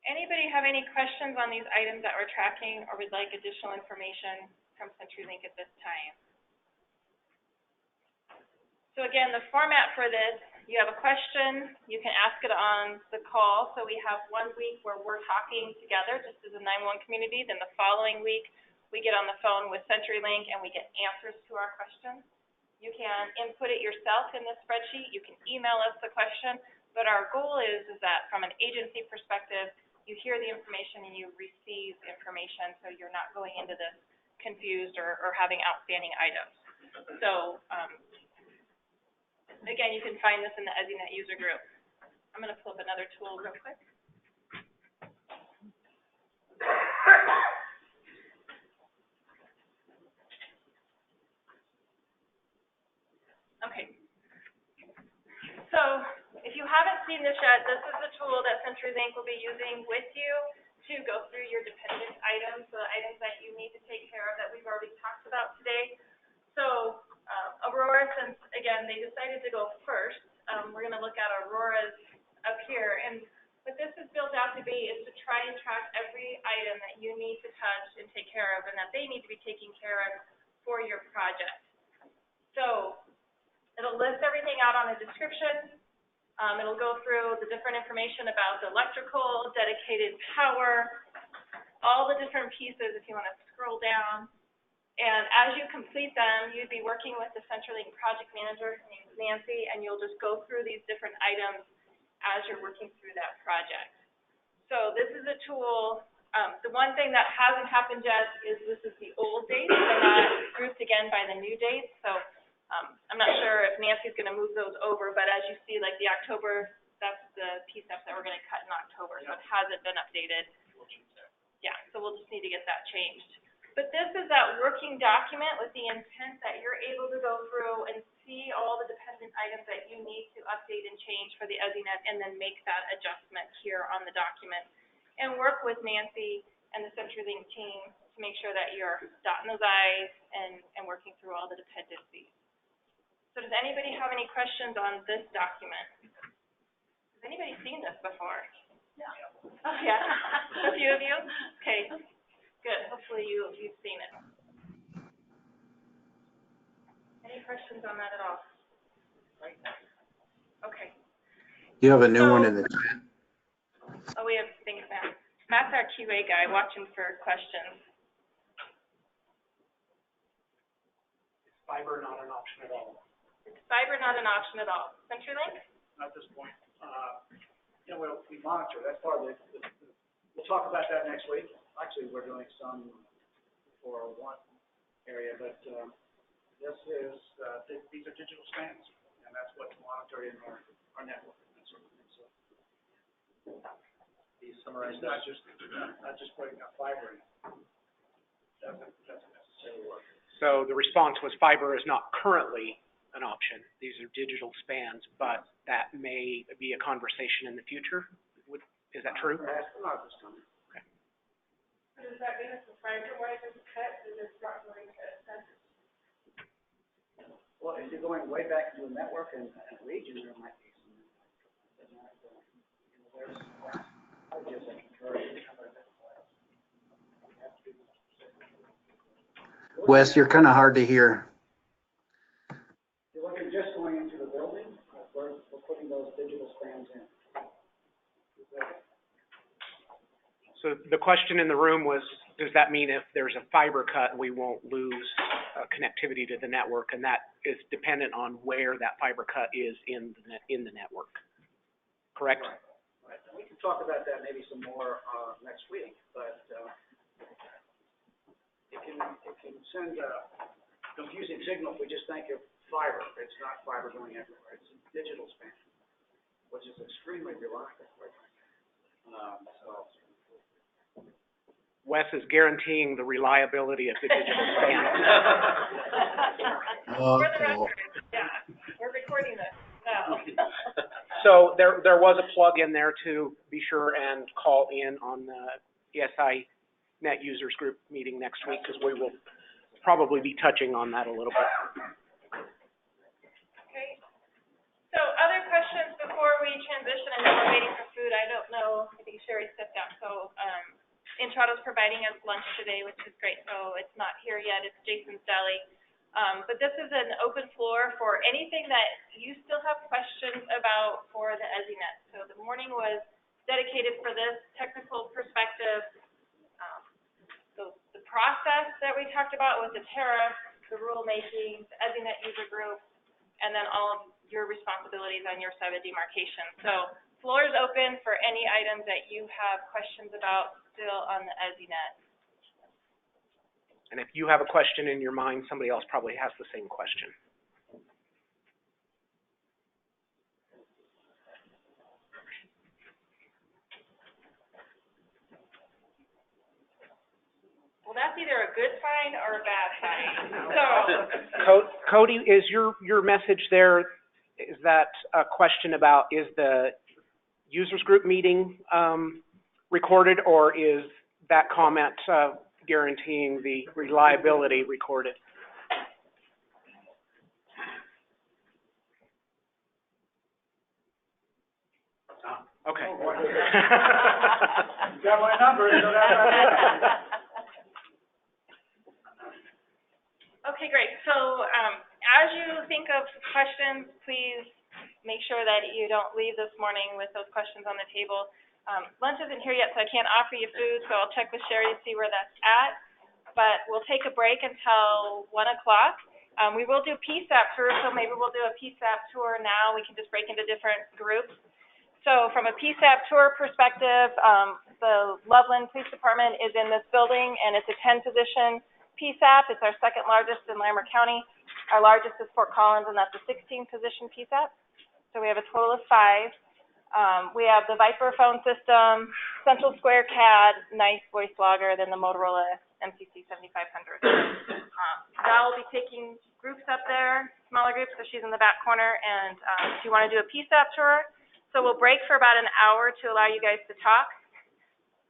Anybody have any questions on these items that we're tracking or would like additional information from CenturyLink at this time? So again, the format for this, you have a question, you can ask it on the call. So we have 1 week where we're talking together just as a 911 community. Then the following week, we get on the phone with CenturyLink and we get answers to our questions. You can input it yourself in the spreadsheet. You can email us the question. But our goal is that from an agency perspective, you hear the information and you receive information so you're not going into this confused or having outstanding items. So again, you can find this in the ESInet user group. I'm going to pull up another tool real quick. Okay. So if you haven't seen this yet, this is the tool that CenturyLink will be using with you to go through your dependent items, so the items that you need to take care of that we've already talked about today. So Aurora, since again they decided to go first, we're going to look at Aurora's up here. And what this is built out to be is to try and track every item that you need to touch and take care of and that they need to be taking care of for your project. So it'll list everything out on a description. It'll go through the different information about the electrical, dedicated power, all the different pieces if you want to scroll down. And as you complete them, you'd be working with the CenturyLink project manager, her name is Nancy, and you'll just go through these different items as you're working through that project. So this is a tool. The one thing that hasn't happened yet is this is the old dates. They're not grouped again by the new dates. So I'm not sure if Nancy's going to move those over, but as you see, like the October, that's the PSEP that we're going to cut in October, so it hasn't been updated. Yeah, so we'll just need to get that changed. But this is that working document with the intent that you're able to go through and see all the dependent items that you need to update and change for the ESInet and then make that adjustment here on the document. And work with Nancy and the CenturyLink team to make sure that you're dotting those I's and working through all the dependencies. So does anybody have any questions on this document? Has anybody seen this before? Yeah. Oh, yeah? A few of you? Okay. Good. Hopefully you've seen it. Any questions on that at all? Okay. You have a new one in the chat. Oh, we have things, Matt. Matt's our QA guy watching for questions. Is fiber not an option at all? Is fiber not an option at all? CenturyLink? Not at this point. We monitor, that's part of we'll talk about that next week. Actually, we're doing some for one area, but this is, these are digital scans, and that's what's monitored in our network, that sort of thing. So, Please summarize it's not just putting a fiber in. Doesn't necessarily work. So the response was fiber is not currently an option. These are digital spans, but that may be a conversation in the future. Is that true? Not this time. Okay. Does that mean if the fiber wire is cut, then it's not going to affect? Well, if you're going way back into a network and a region, there might be some. There's outages that can occur. Wes, you're kind of hard to hear. You're looking just going into the building, we're putting those digital spans in. So the question in the room was, does that mean if there's a fiber cut, we won't lose connectivity to the network? And that is dependent on where that fiber cut is in the network. Correct? Right. We can talk about that maybe some more next week, but it can send a confusing signal if we just think of fiber. It's not fiber going everywhere. It's digital spam, which is extremely reliable, quite frankly. So. Wes is guaranteeing the reliability of the digital spam. For the record, yeah, we're recording this now. So there was a plug in there to be sure and call in on the ESInet users group meeting next week, because we will probably be touching on that a little bit. Okay. So other questions before we transition? I know we're waiting for food. I don't know. I think Sherry stepped out. So Intrato's providing us lunch today, which is great. So it's not here yet. It's Jason's Deli. But this is an open floor for anything that you still have questions about for the ESInet. So the morning was dedicated for this technical perspective. So the process that we talked about was the tariff, the rulemaking, the ESInet user group, and then all of your responsibilities on your side of demarcation. So floor is open for any items that you have questions about still on the ESInet. And if you have a question in your mind, somebody else probably has the same question. Well, that's either a good sign or a bad sign. So, Cody, is your message there, is that a question about, is the users group meeting recorded, or is that comment guaranteeing the reliability recorded? Okay. You got my number, so that's okay, great. So as you think of questions, please make sure that you don't leave this morning with those questions on the table. Lunch isn't here yet, so I can't offer you food, so I'll check with Sherry to see where that's at. But we'll take a break until 1 o'clock. We will do PSAP tours, so maybe we'll do a PSAP tour now. We can just break into different groups. So from a PSAP tour perspective, the Loveland Police Department is in this building, and it's a 10-position PSAP. It's our second largest in Larimer County. Our largest is Fort Collins, and that's a 16-position PSAP. So we have a total of 5. We have the Viper phone system, Central Square CAD, nice voice logger, then the Motorola MCC 7500. Val will be taking groups up there, smaller groups, so she's in the back corner, and if you want to do a PSAP tour. So we'll break for about an hour to allow you guys to talk,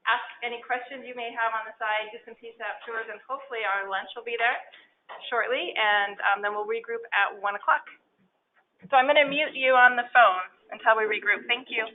ask any questions you may have on the side, do some PSAP tours, and hopefully our lunch will be there shortly, and then we'll regroup at 1 o'clock. So I'm going to mute you on the phone until we regroup. Thank you.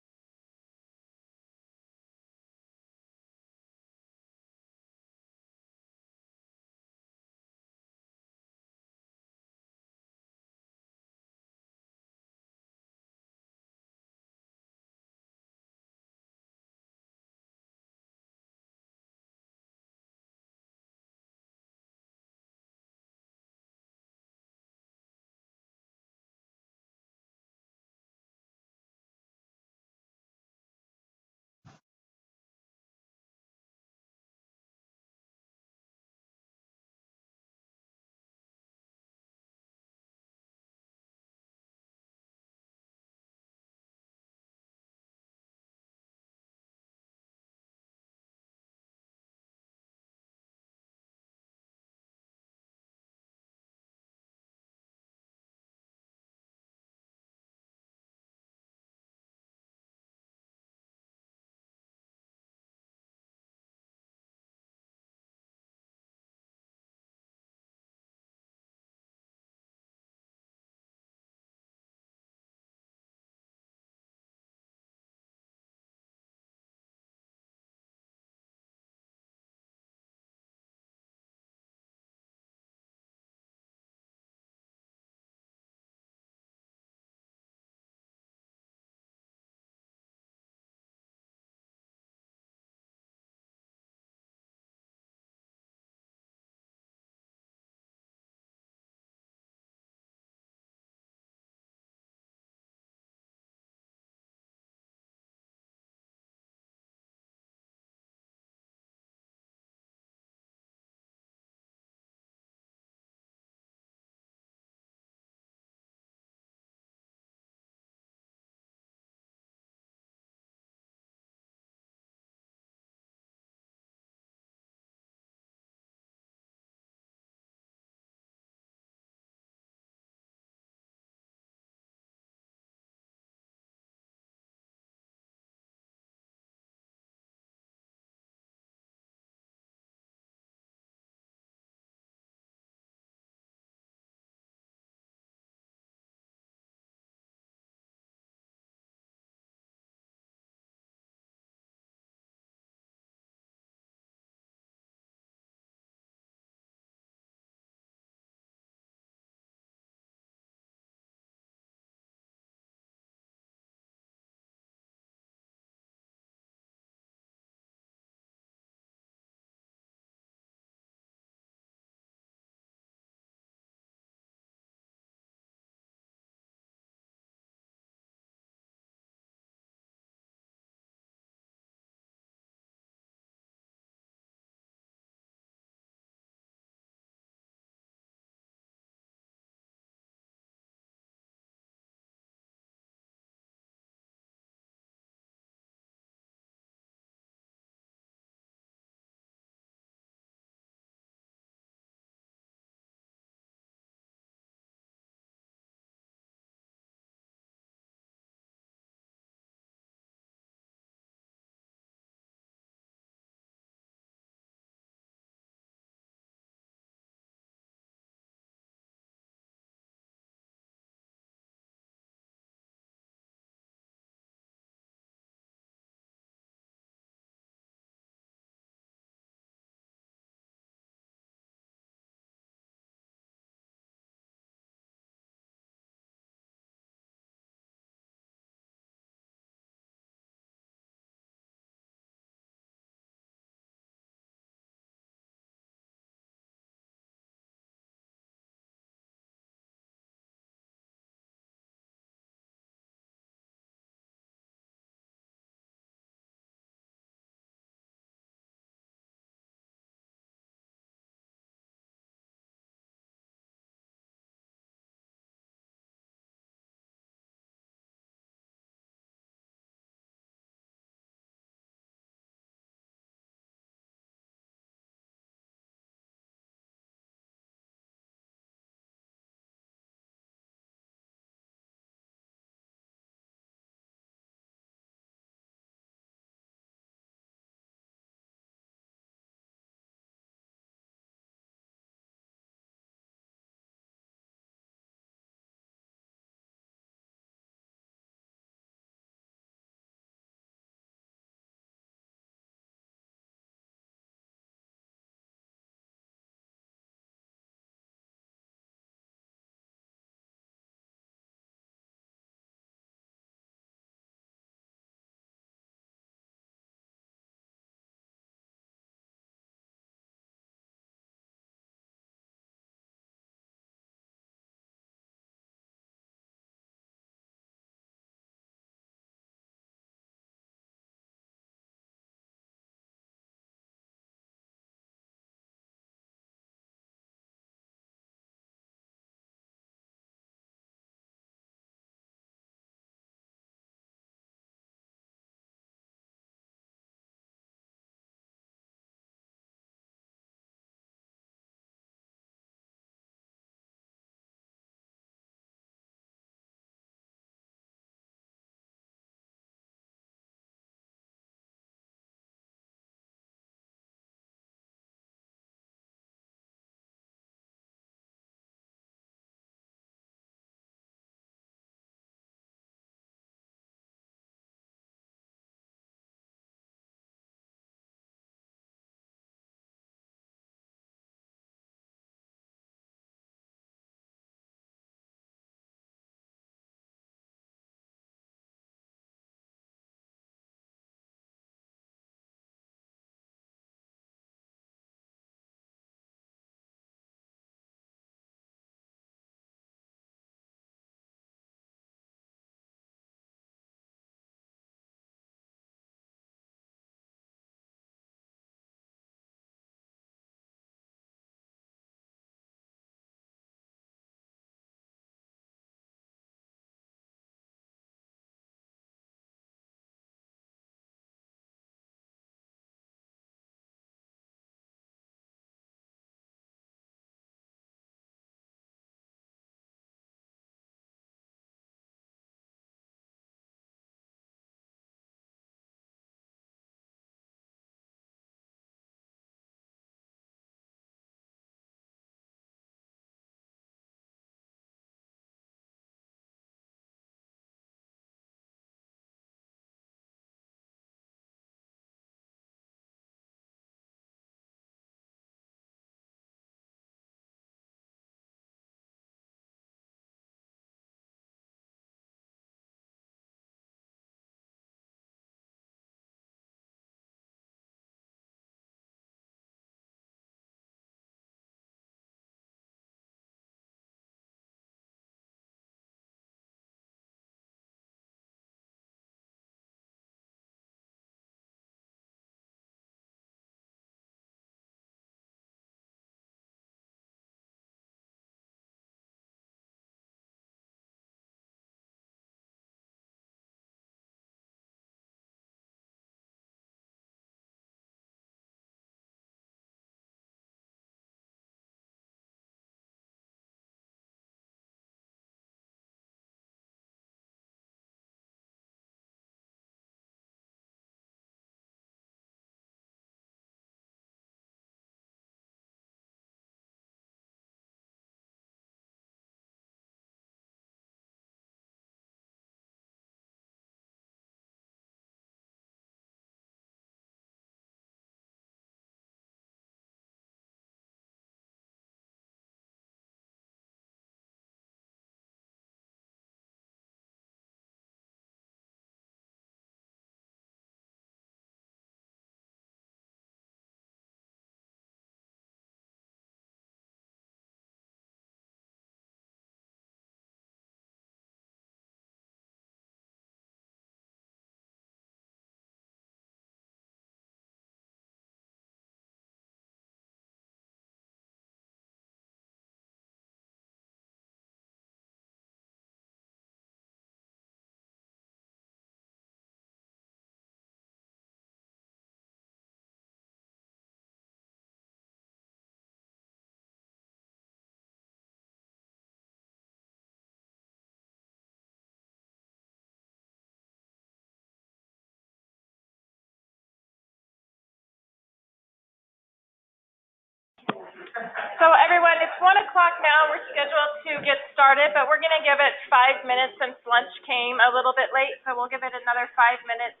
So everyone, it's 1 o'clock now. We're scheduled to get started, but we're gonna give it 5 minutes since lunch came a little bit late, so we'll give it another 5 minutes,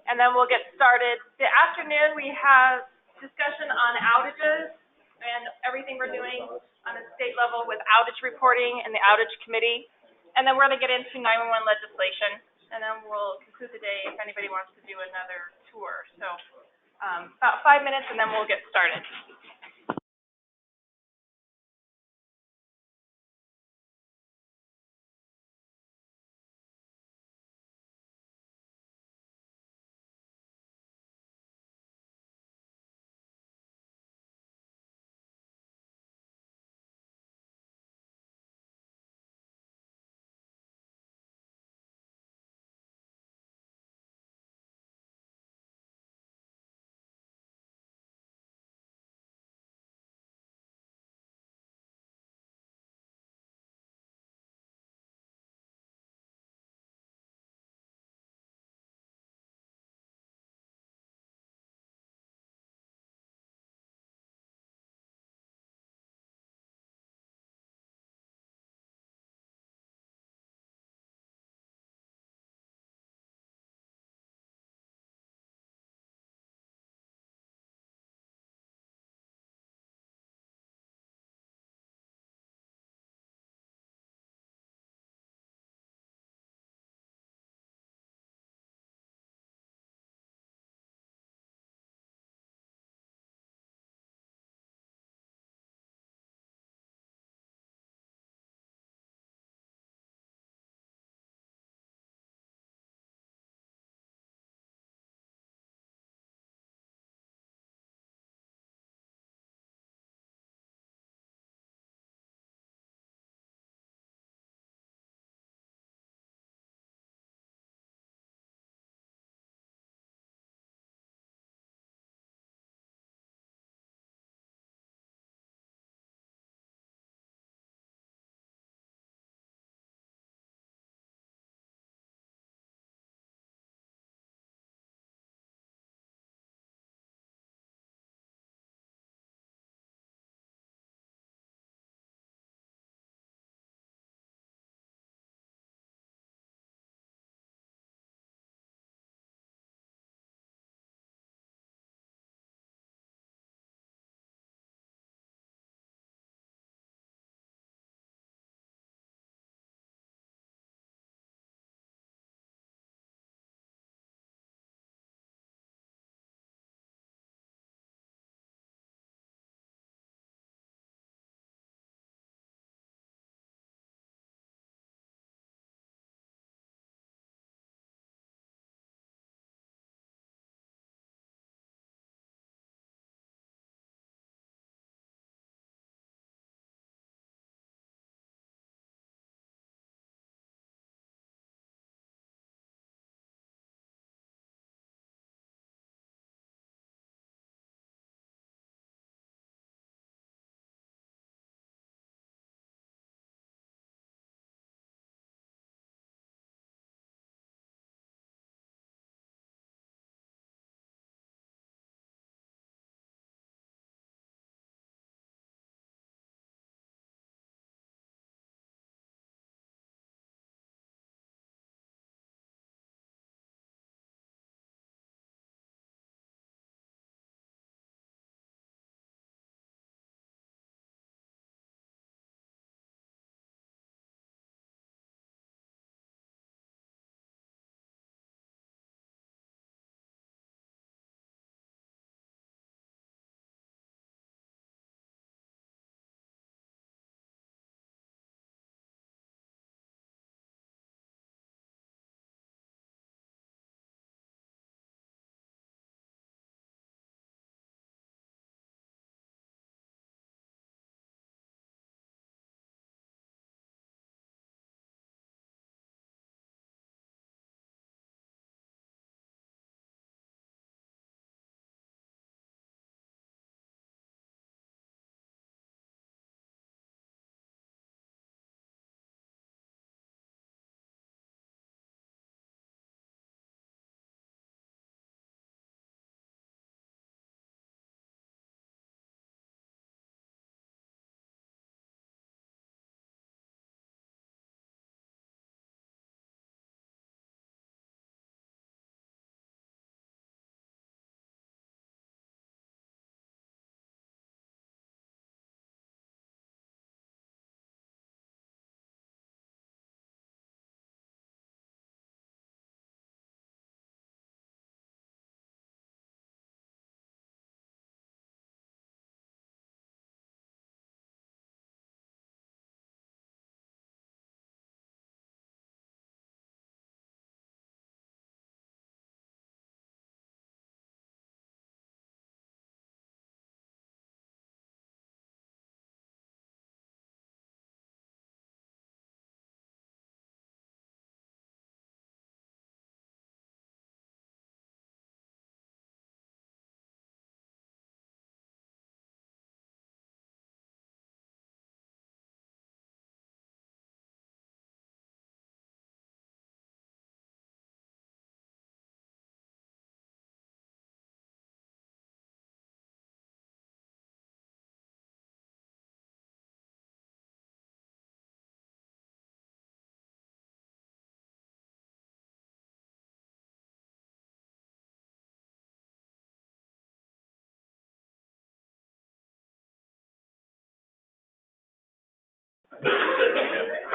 and then we'll get started. The afternoon, we have discussion on outages and everything we're doing on a state level with outage reporting and the outage committee. And then we're gonna get into 911 legislation, and then we'll conclude the day if anybody wants to do another tour. So, about 5 minutes, and then we'll get started.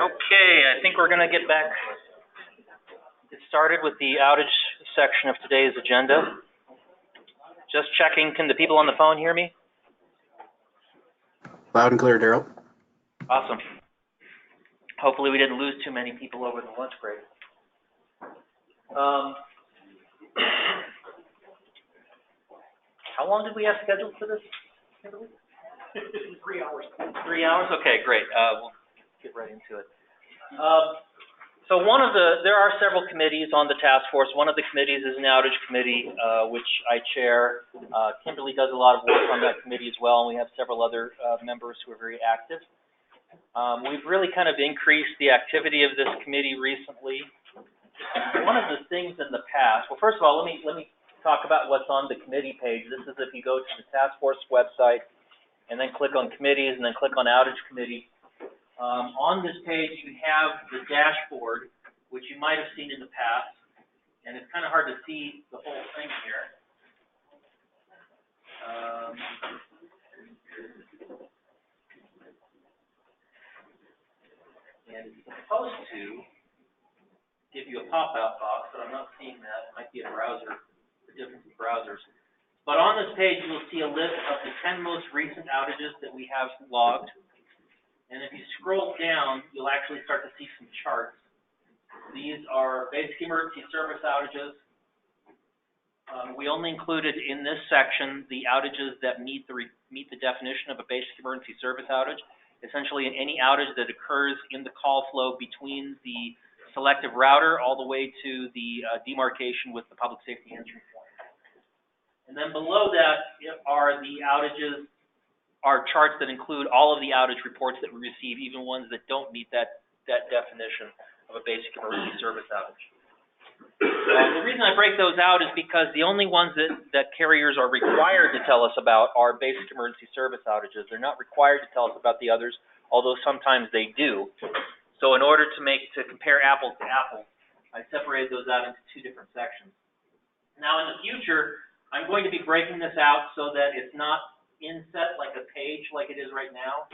Okay, I think we're gonna get started with the outage section of today's agenda. Just checking, can the people on the phone hear me? Loud and clear, Daryl. Awesome. Hopefully we didn't lose too many people over the lunch break. How long did we have scheduled for this? 3 hours. 3 hours? Okay, great. We'll get right into it. So there are several committees on the task force. One of the committees is an outage committee, which I chair. Kimberly does a lot of work on that committee as well, and we have several other members who are very active. We've really kind of increased the activity of this committee recently. One of the things in the past, well, first of all, let me talk about what's on the committee page. This is if you go to the task force website and then click on committees and then click on outage committee. On this page, you have the dashboard, which you might have seen in the past, and it's kind of hard to see the whole thing here. And it's supposed to give you a pop-out box, but I'm not seeing that. It might be a browser, the difference in browsers. But on this page, you'll see a list of the 10 most recent outages that we have logged. And if you scroll down, you'll actually start to see some charts. These are basic emergency service outages. We only included in this section the outages that meet the definition of a basic emergency service outage. Essentially, any outage that occurs in the call flow between the selective router all the way to the demarcation with the public safety answering point. And then below that are the outages, are charts that include all of the outage reports that we receive, even ones that don't meet that definition of a basic emergency service outage. The reason I break those out is because the only ones that carriers are required to tell us about are basic emergency service outages. They're not required to tell us about the others, although sometimes they do. So in order to compare apples to apples, I separated those out into two different sections. Now in the future, I'm going to be breaking this out so that it's not inset like a page like it is right now.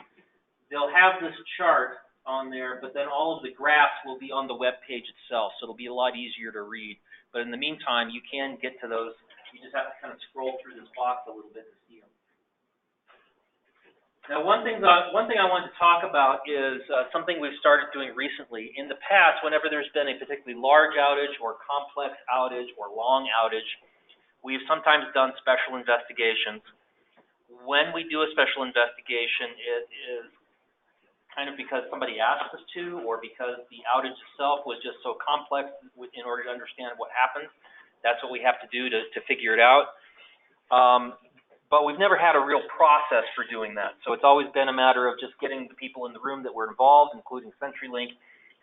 They'll have this chart on there, but then all of the graphs will be on the web page itself, so it'll be a lot easier to read. But in the meantime, you can get to those. You just have to kind of scroll through this box a little bit to see them. Now, one thing I wanted to talk about is something we've started doing recently. In the past, whenever there's been a particularly large outage or complex outage or long outage, we've sometimes done special investigations. When we do a special investigation, it is kind of because somebody asked us to, or because the outage itself was just so complex in order to understand what happened. That's what we have to do to figure it out. But we've never had a real process for doing that. So it's always been a matter of just getting the people in the room that were involved, including CenturyLink,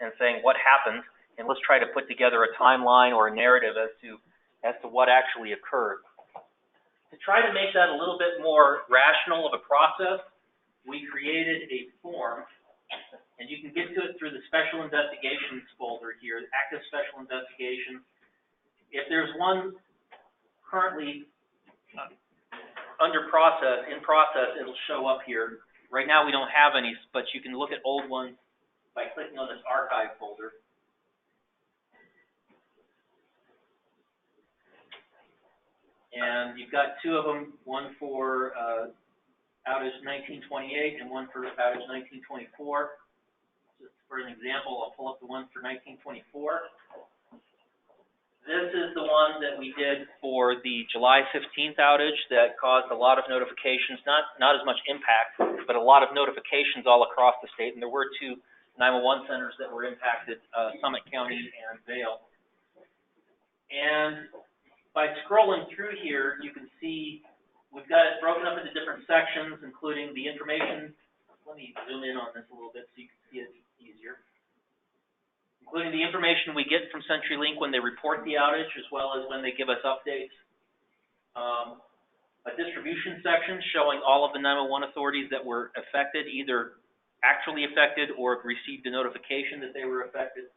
and saying what happened, and let's try to put together a timeline or a narrative as to what actually occurred. To try to make that a little bit more rational of a process, we created a form, and you can get to it through the Special Investigations folder here, the Active Special Investigations. If there's one currently in process, it'll show up here. Right now we don't have any, but you can look at old ones by clicking on this archive folder. And you've got two of them, one for outage 1928 and one for outage 1924. Just for an example, I'll pull up the one for 1924. This is the one that we did for the July 15th outage that caused a lot of notifications, not as much impact, but a lot of notifications all across the state. And there were two 911 centers that were impacted, Summit County and Vail. And by scrolling through here, you can see we've got it broken up into different sections, including the information. Let me zoom in on this a little bit so you can see it easier. Including the information we get from CenturyLink when they report the outage, as well as when they give us updates. A distribution section showing all of the 911 authorities that were affected, either actually affected or received a notification that they were affected.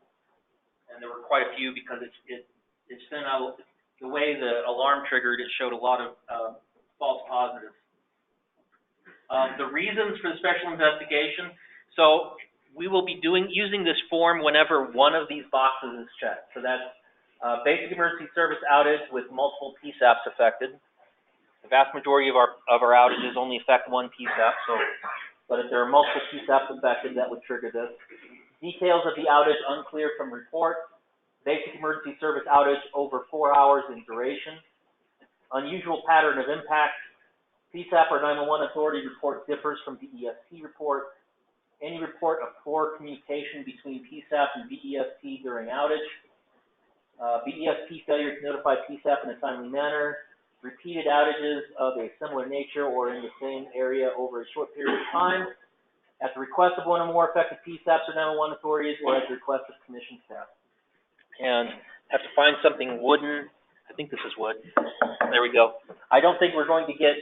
And there were quite a few because it sent out, the way the alarm triggered, it showed a lot of false positives. The reasons for the special investigation. So we will be using this form whenever one of these boxes is checked. So that's basic emergency service outage with multiple PSAPs affected. The vast majority of our outages only affect one PSAP, but if there are multiple PSAPs affected, that would trigger this. Details of the outage unclear from report. Basic emergency service outage over 4 hours in duration. Unusual pattern of impact. PSAP or 911 authority report differs from BESP report. Any report of poor communication between PSAP and BESP during outage. BESP failure to notify PSAP in a timely manner. Repeated outages of a similar nature or in the same area over a short period of time. At the request of one or more affected PSAPs or 911 authorities or at the request of commission staff. And have to find something wooden. I think this is wood. There we go. I don't think we're going to get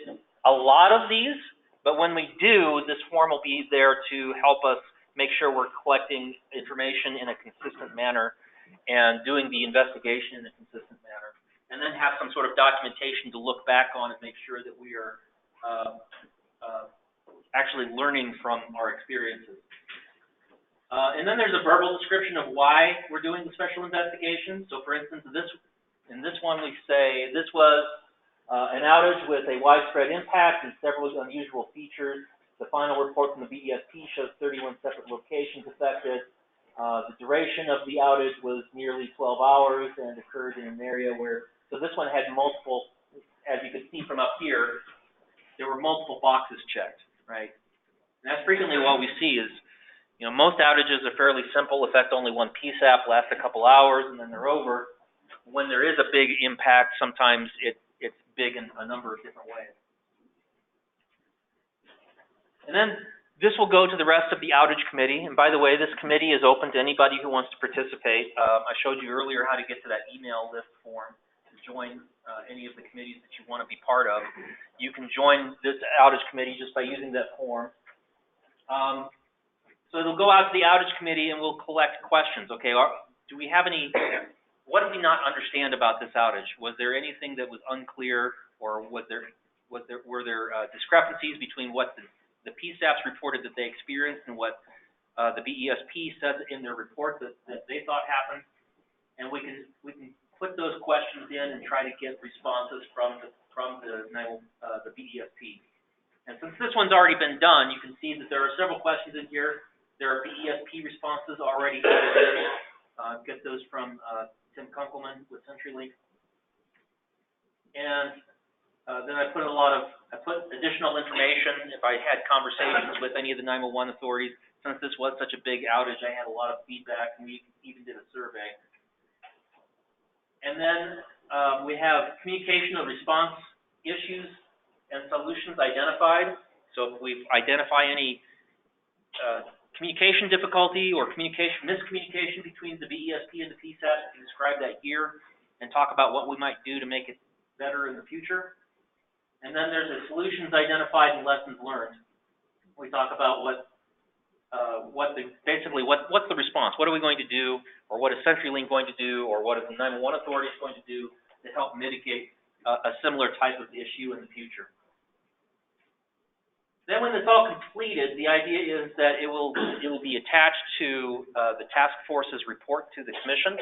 a lot of these, but when we do, this form will be there to help us make sure we're collecting information in a consistent manner and doing the investigation in a consistent manner. And then have some sort of documentation to look back on and make sure that we are actually learning from our experiences. And then there's a verbal description of why we're doing the special investigation. So for instance, in this one we say, this was an outage with a widespread impact and several unusual features. The final report from the BESP shows 31 separate locations affected. The duration of the outage was nearly 12 hours and occurred in an area where, so this one had multiple, as you can see from up here, there were multiple boxes checked, right? And that's frequently what we see is, most outages are fairly simple, affect only one PSAP, last a couple hours, and then they're over. When there is a big impact, sometimes it's big in a number of different ways. And then this will go to the rest of the outage committee. And by the way, this committee is open to anybody who wants to participate. I showed you earlier how to get to that email list form to join any of the committees that you want to be part of. You can join this outage committee just by using that form. So it'll go out to the outage committee and we'll collect questions. Okay, do we have any, what did we not understand about this outage? Was there anything that was unclear, or were there discrepancies between what the PSAPs reported that they experienced and what the BESP said in their report that they thought happened? And we can put those questions in and try to get responses from the BESP. And since this one's already been done, you can see that there are several questions in here. There are BESP responses already added in. Get those from Tim Kunkelman with CenturyLink. And then I put additional information. If I had conversations with any of the 911 authorities, since this was such a big outage, I had a lot of feedback, and we even did a survey. And then we have communication of response issues and solutions identified. So if we identify any communication difficulty or miscommunication between the BESP and the PSAP, we can describe that here and talk about what we might do to make it better in the future. And then there's a solutions identified and lessons learned. We talk about what's the response? What are we going to do, or what is CenturyLink going to do, or what is the 911 authority going to do to help mitigate a similar type of issue in the future? Then when it's all completed, the idea is that it will be attached to the task force's report to the commission.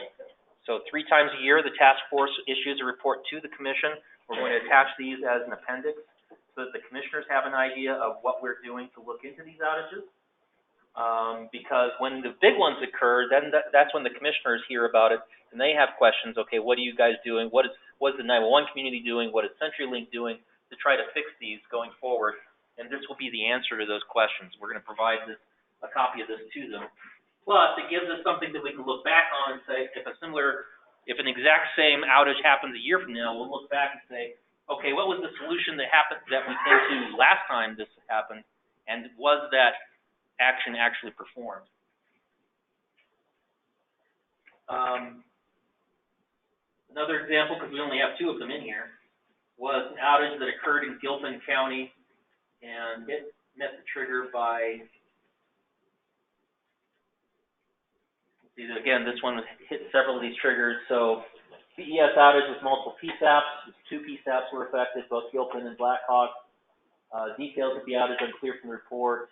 So 3 times a year, the task force issues a report to the commission. We're going to attach these as an appendix so that the commissioners have an idea of what we're doing to look into these outages. Because when the big ones occur, then that's when the commissioners hear about it and they have questions. Okay, what are you guys doing? What is the 911 community doing? What is CenturyLink doing to try to fix these going forward? And this will be the answer to those questions. We're going to provide a copy of this to them. Plus, it gives us something that we can look back on and say, if an exact same outage happens a year from now, we'll look back and say, okay, what was the solution that we came to last time this happened, and was that action actually performed? Another example, because we only have 2 of them in here, was an outage that occurred in Gilpin County, and it met the trigger by, again, this one hit several of these triggers. So BES outage with multiple PSAPs. 2 PSAPs were affected, both Gilpin and Blackhawk. Details of the outage unclear from the report.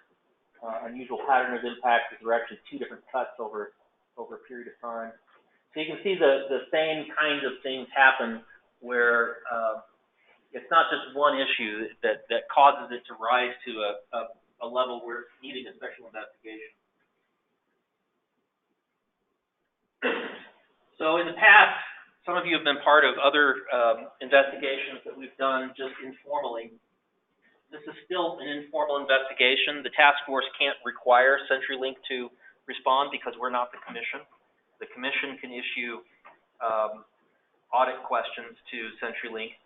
unusual pattern of impact, because there are actually two different cuts over a period of time. So you can see the same kinds of things happen where it's not just one issue that causes it to rise to a level where it's needing a special investigation. So in the past, some of you have been part of other investigations that we've done just informally. This is still an informal investigation. The task force can't require CenturyLink to respond because we're not the commission. The commission can issue audit questions to CenturyLink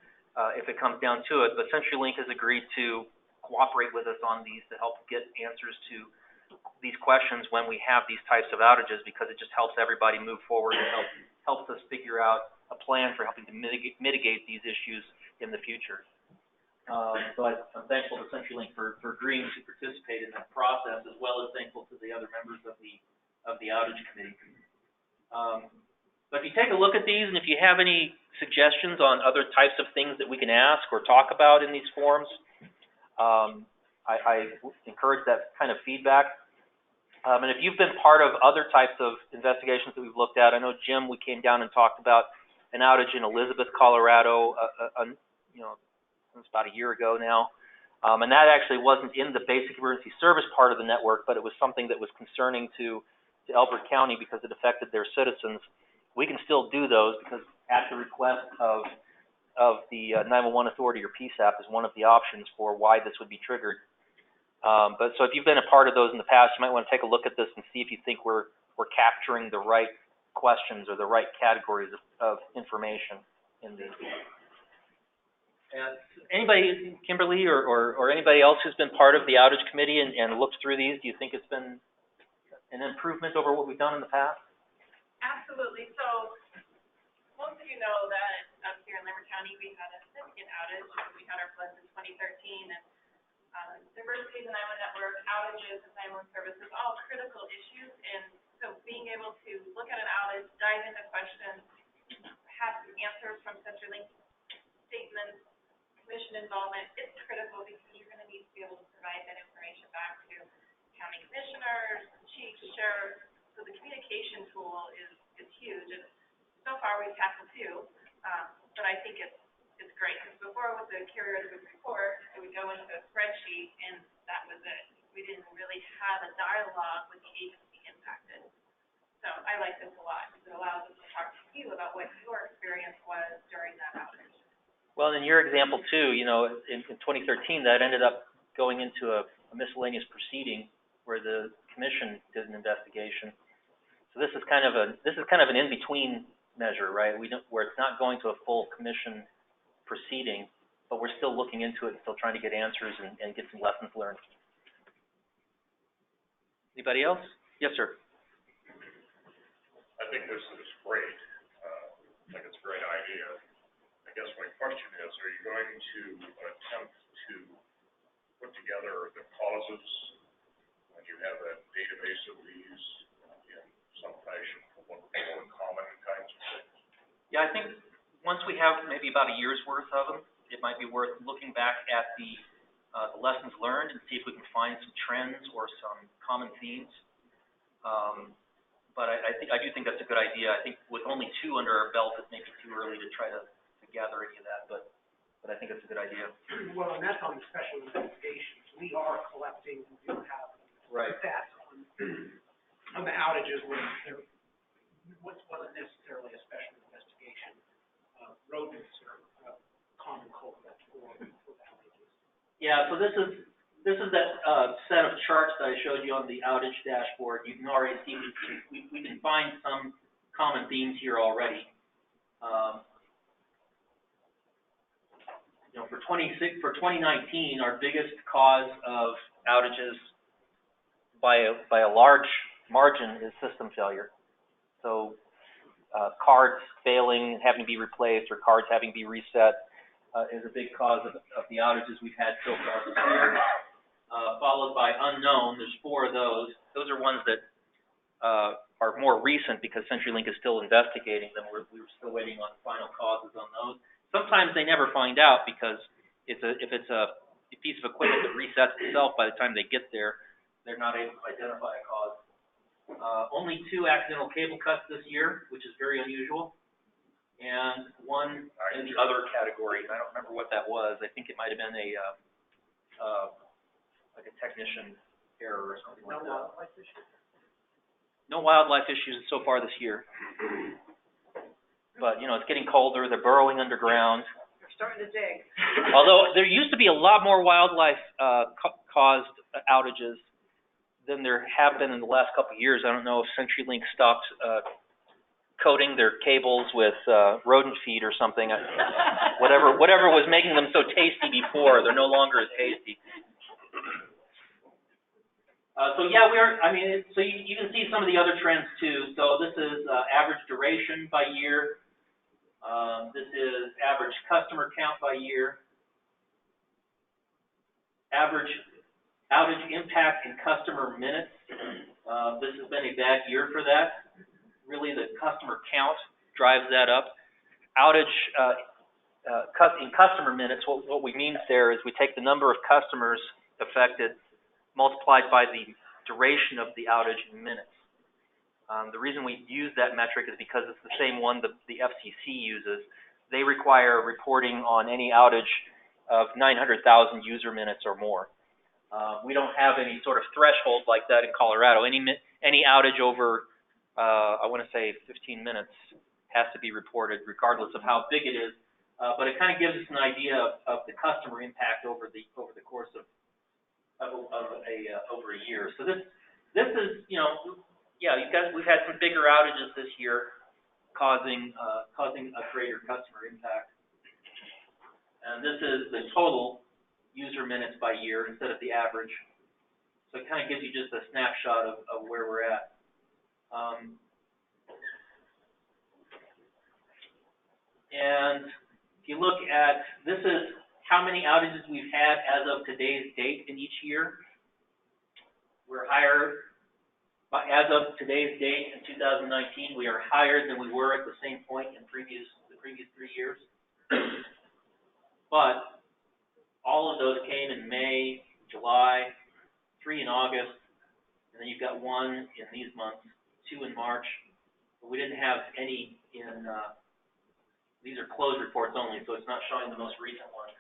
if it comes down to it, but CenturyLink has agreed to cooperate with us on these to help get answers to these questions when we have these types of outages, because it just helps everybody move forward and helps us figure out a plan for helping to mitigate these issues in the future. But I'm thankful to CenturyLink for agreeing to participate in that process, as well as thankful to the other members of the outage committee. But if you take a look at these, and if you have any suggestions on other types of things that we can ask or talk about in these forums, I encourage that kind of feedback. And if you've been part of other types of investigations that we've looked at, I know, Jim, we came down and talked about an outage in Elizabeth, Colorado, it's about a year ago now. And that actually wasn't in the basic emergency service part of the network, but it was something that was concerning to Elbert County because it affected their citizens. We can still do those because at the request of the 911 authority or PSAP is one of the options for why this would be triggered. But so if you've been a part of those in the past, you might want to take a look at this and see if you think we're capturing the right questions or the right categories of information in these. And anybody, Kimberly or anybody else who's been part of the outage committee and looked through these, do you think it's been an improvement over what we've done in the past? Absolutely. So most of you know that up here in Lambert County, we had a significant outage. We had our floods in 2013, and diversity of the 911 network, outages of 911 services, all critical issues. And so being able to look at an outage, dive into questions, have answers from CenturyLink, statements, commission involvement, it's critical because you're going to need to be able to provide that information back to county commissioners, chiefs, sheriffs. So the communication tool is huge. And so far we've tackled two, but I think it's great, because before with the carriers would report, it would go into a spreadsheet and that was it. We didn't really have a dialogue with the agency impacted. So I like this a lot because it allows us to talk to you about what your experience was during that outage. Well, in your example too, in 2013, that ended up going into a miscellaneous proceeding where the commission did an investigation. So this is kind of an in-between measure, right? Where it's not going to a full commission proceeding, but we're still looking into it and still trying to get answers and get some lessons learned. Anybody else? Yes, sir. I think this is great. I think it's a great idea. I guess my question is, are you going to attempt to put together the causes when you have a database of these in some fashion for one of the more common kinds of things? Yeah, I think once we have maybe about a year's worth of them, it might be worth looking back at the lessons learned and see if we can find some trends or some common themes. But I do think that's a good idea. I think with only two under our belt, it may be too early to try to gather any of that, but I think it's a good idea. Well, and that's on the special investigations. We are collecting, we do have stats on the outages where there wasn't necessarily a special investigation. Rodents are common culprits for the outages. Yeah, so this is that set of charts that I showed you on the outage dashboard. You can already see we can find some common themes here already. For 2019, our biggest cause of outages by a large margin is system failure. So cards failing, having to be replaced, or cards having to be reset is a big cause of the outages we've had so far this year. Followed by unknown, there's 4 of those. Those are ones that are more recent because CenturyLink is still investigating them. We're still waiting on final causes on those. Sometimes they never find out because if it's a piece of equipment that resets itself by the time they get there, they're not able to identify a cause. Only 2 accidental cable cuts this year, which is very unusual, and 1 in the other category. I don't remember what that was. I think it might have been like a technician error or something like that. No wildlife issues? No wildlife issues so far this year. But, you know, it's getting colder, they're burrowing underground. They're starting to dig. Although there used to be a lot more wildlife caused outages than there have been in the last couple of years. I don't know if CenturyLink stopped coating their cables with rodent feed or something. Whatever was making them so tasty before, they're no longer as tasty. So yeah, so you can see some of the other trends too. So this is average duration by year. This is average customer count by year. Average outage impact in customer minutes. This has been a bad year for that. Really, the customer count drives that up. Outage in customer minutes, what we mean there is we take the number of customers affected multiplied by the duration of the outage in minutes. The reason we use that metric is because it's the same one that the FCC uses. They require reporting on any outage of 900,000 user minutes or more. We don't have any sort of threshold like that in Colorado. Any outage over, I want to say 15 minutes has to be reported regardless of how big it is. But it kind of gives us an idea of the customer impact over the course of over a year. So this is, you know, yeah, we've had some bigger outages this year, causing a greater customer impact. And this is the total user minutes by year instead of the average. So it kind of gives you just a snapshot of where we're at. And if you look at, this is how many outages we've had as of today's date in each year. We're higher, as of today's date in 2019, we are higher than we were at the same point in the previous 3 years. But all of those came in May, July, 3 in August, and then you've got 1 in these months, 2 in March. But we didn't have any in, these are closed reports only, so it's not showing the most recent one.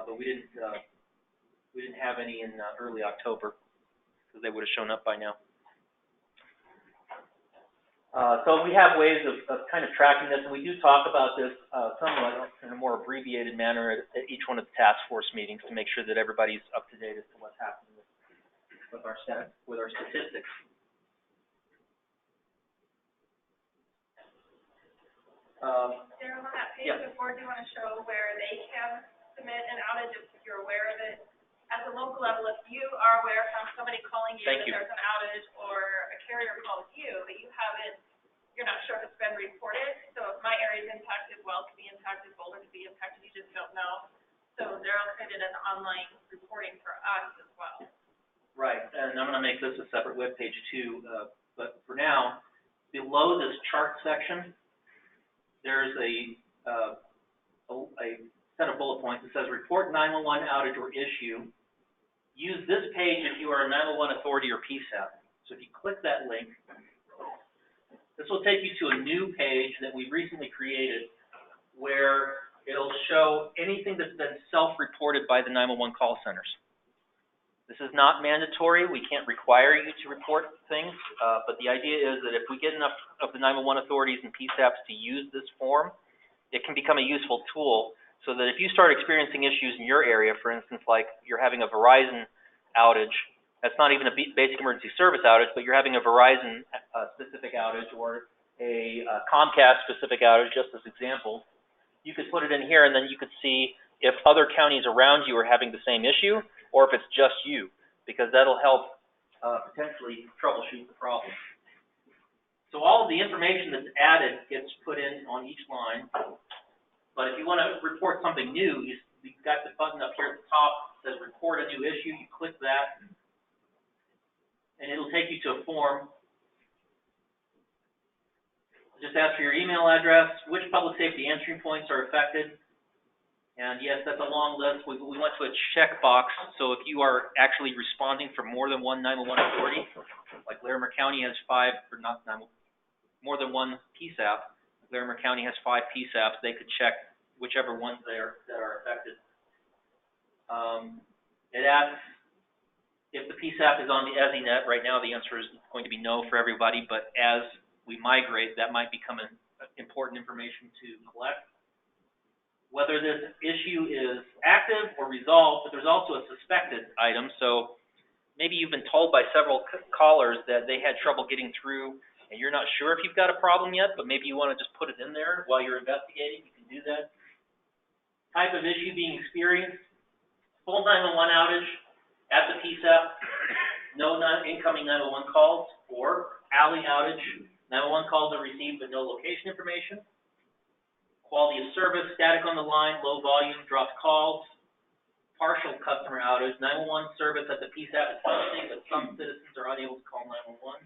But we didn't have any in early October, because they would have shown up by now. So we have ways of kind of tracking this, and we do talk about this somewhat in a more abbreviated manner at each one of the task force meetings to make sure that everybody's up to date as to what's happening with our statistics. Darryl, on that page before, do you want to show where they can submit an outage if you're aware of it? At the local level, if you are aware from somebody calling you that there's an outage or a carrier calls you, but you're not sure if it's been reported. So if my area is impacted, Wells could be impacted, Boulder could be impacted, you just don't know. So Darryl created an online reporting for us as well. Right, and I'm going to make this a separate web page too. But for now, below this chart section, there's a set of bullet points that says report 911 outage or issue. Use this page if you are a 911 authority or PSAP. So if you click that link, this will take you to a new page that we recently created where it'll show anything that's been self-reported by the 911 call centers. This is not mandatory. We can't require you to report things, but the idea is that if we get enough of the 911 authorities and PSAPs to use this form, it can become a useful tool so that if you start experiencing issues in your area, for instance, like you're having a Verizon outage, that's not even a basic emergency service outage, but you're having a Verizon specific outage or a Comcast specific outage, just as examples, you could put it in here and then you could see if other counties around you are having the same issue or if it's just you, because that'll help potentially troubleshoot the problem. So all of the information that's added gets put in on each line. But if you want to report something new, you've got the button up here at the top that says report a new issue. You click that, and it'll take you to a form. Just ask for your email address, which public safety answering points are affected, And yes, that's a long list. We went to a checkbox, so if you are actually responding for more than one 911 authority, like Larimer County has 5, or not 911, more than one PSAP, Larimer County has 5 PSAPs, they could check whichever ones that are affected. It asks if the PSAP is on the ESInet. Right now, the answer is going to be no for everybody, but as we migrate, that might become important information to collect. Whether this issue is active or resolved, but there's also a suspected item. So maybe you've been told by several callers that they had trouble getting through, and you're not sure if you've got a problem yet, but maybe you want to just put it in there while you're investigating. You can do that. Type of issue being experienced: full 911 outage at the PSAP, no incoming 911 calls, or alley outage, 911 calls are received but no location information. Quality of service, static on the line, low volume, dropped calls. Partial customer outage, 911 service at the PSAP is functioning, but some citizens are unable to call 911.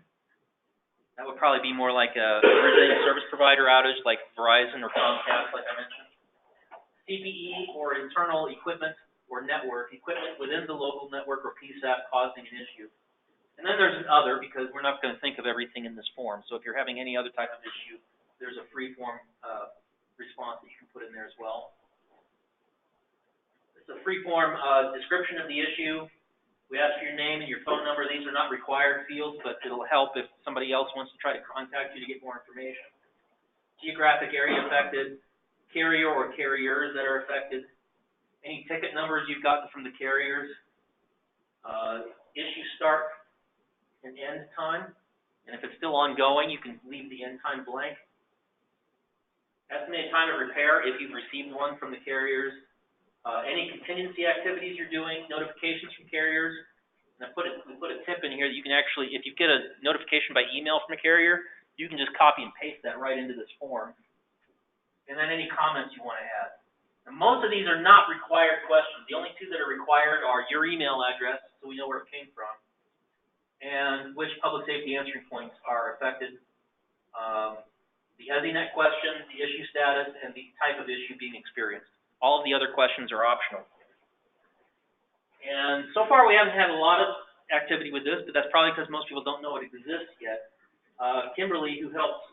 That would probably be more like a originating service provider outage, like Verizon or Comcast, like I mentioned. CPE, or internal equipment or network, equipment within the local network or PSAP causing an issue. And then there's an other, because we're not going to think of everything in this form. So if you're having any other type of issue, there's a free form response that you can put in there as well. It's a free form description of the issue. We ask for your name and your phone number. These are not required fields, but it'll help if somebody else wants to try to contact you to get more information. Geographic area affected, carrier or carriers that are affected, any ticket numbers you've gotten from the carriers, issue start and end time, and if it's still ongoing, you can leave the end time blank. Estimated time of repair if you've received one from the carriers. Any contingency activities you're doing, notifications from carriers. And we put a tip in here that you can actually, if you get a notification by email from a carrier, you can just copy and paste that right into this form. And then any comments you want to add. And most of these are not required questions. The only two that are required are your email address, so we know where it came from, and which public safety answering points are affected. The ESInet question, the issue status, and the type of issue being experienced. All of the other questions are optional. And so far we haven't had a lot of activity with this, but that's probably because most people don't know it exists yet. Kimberly, who helped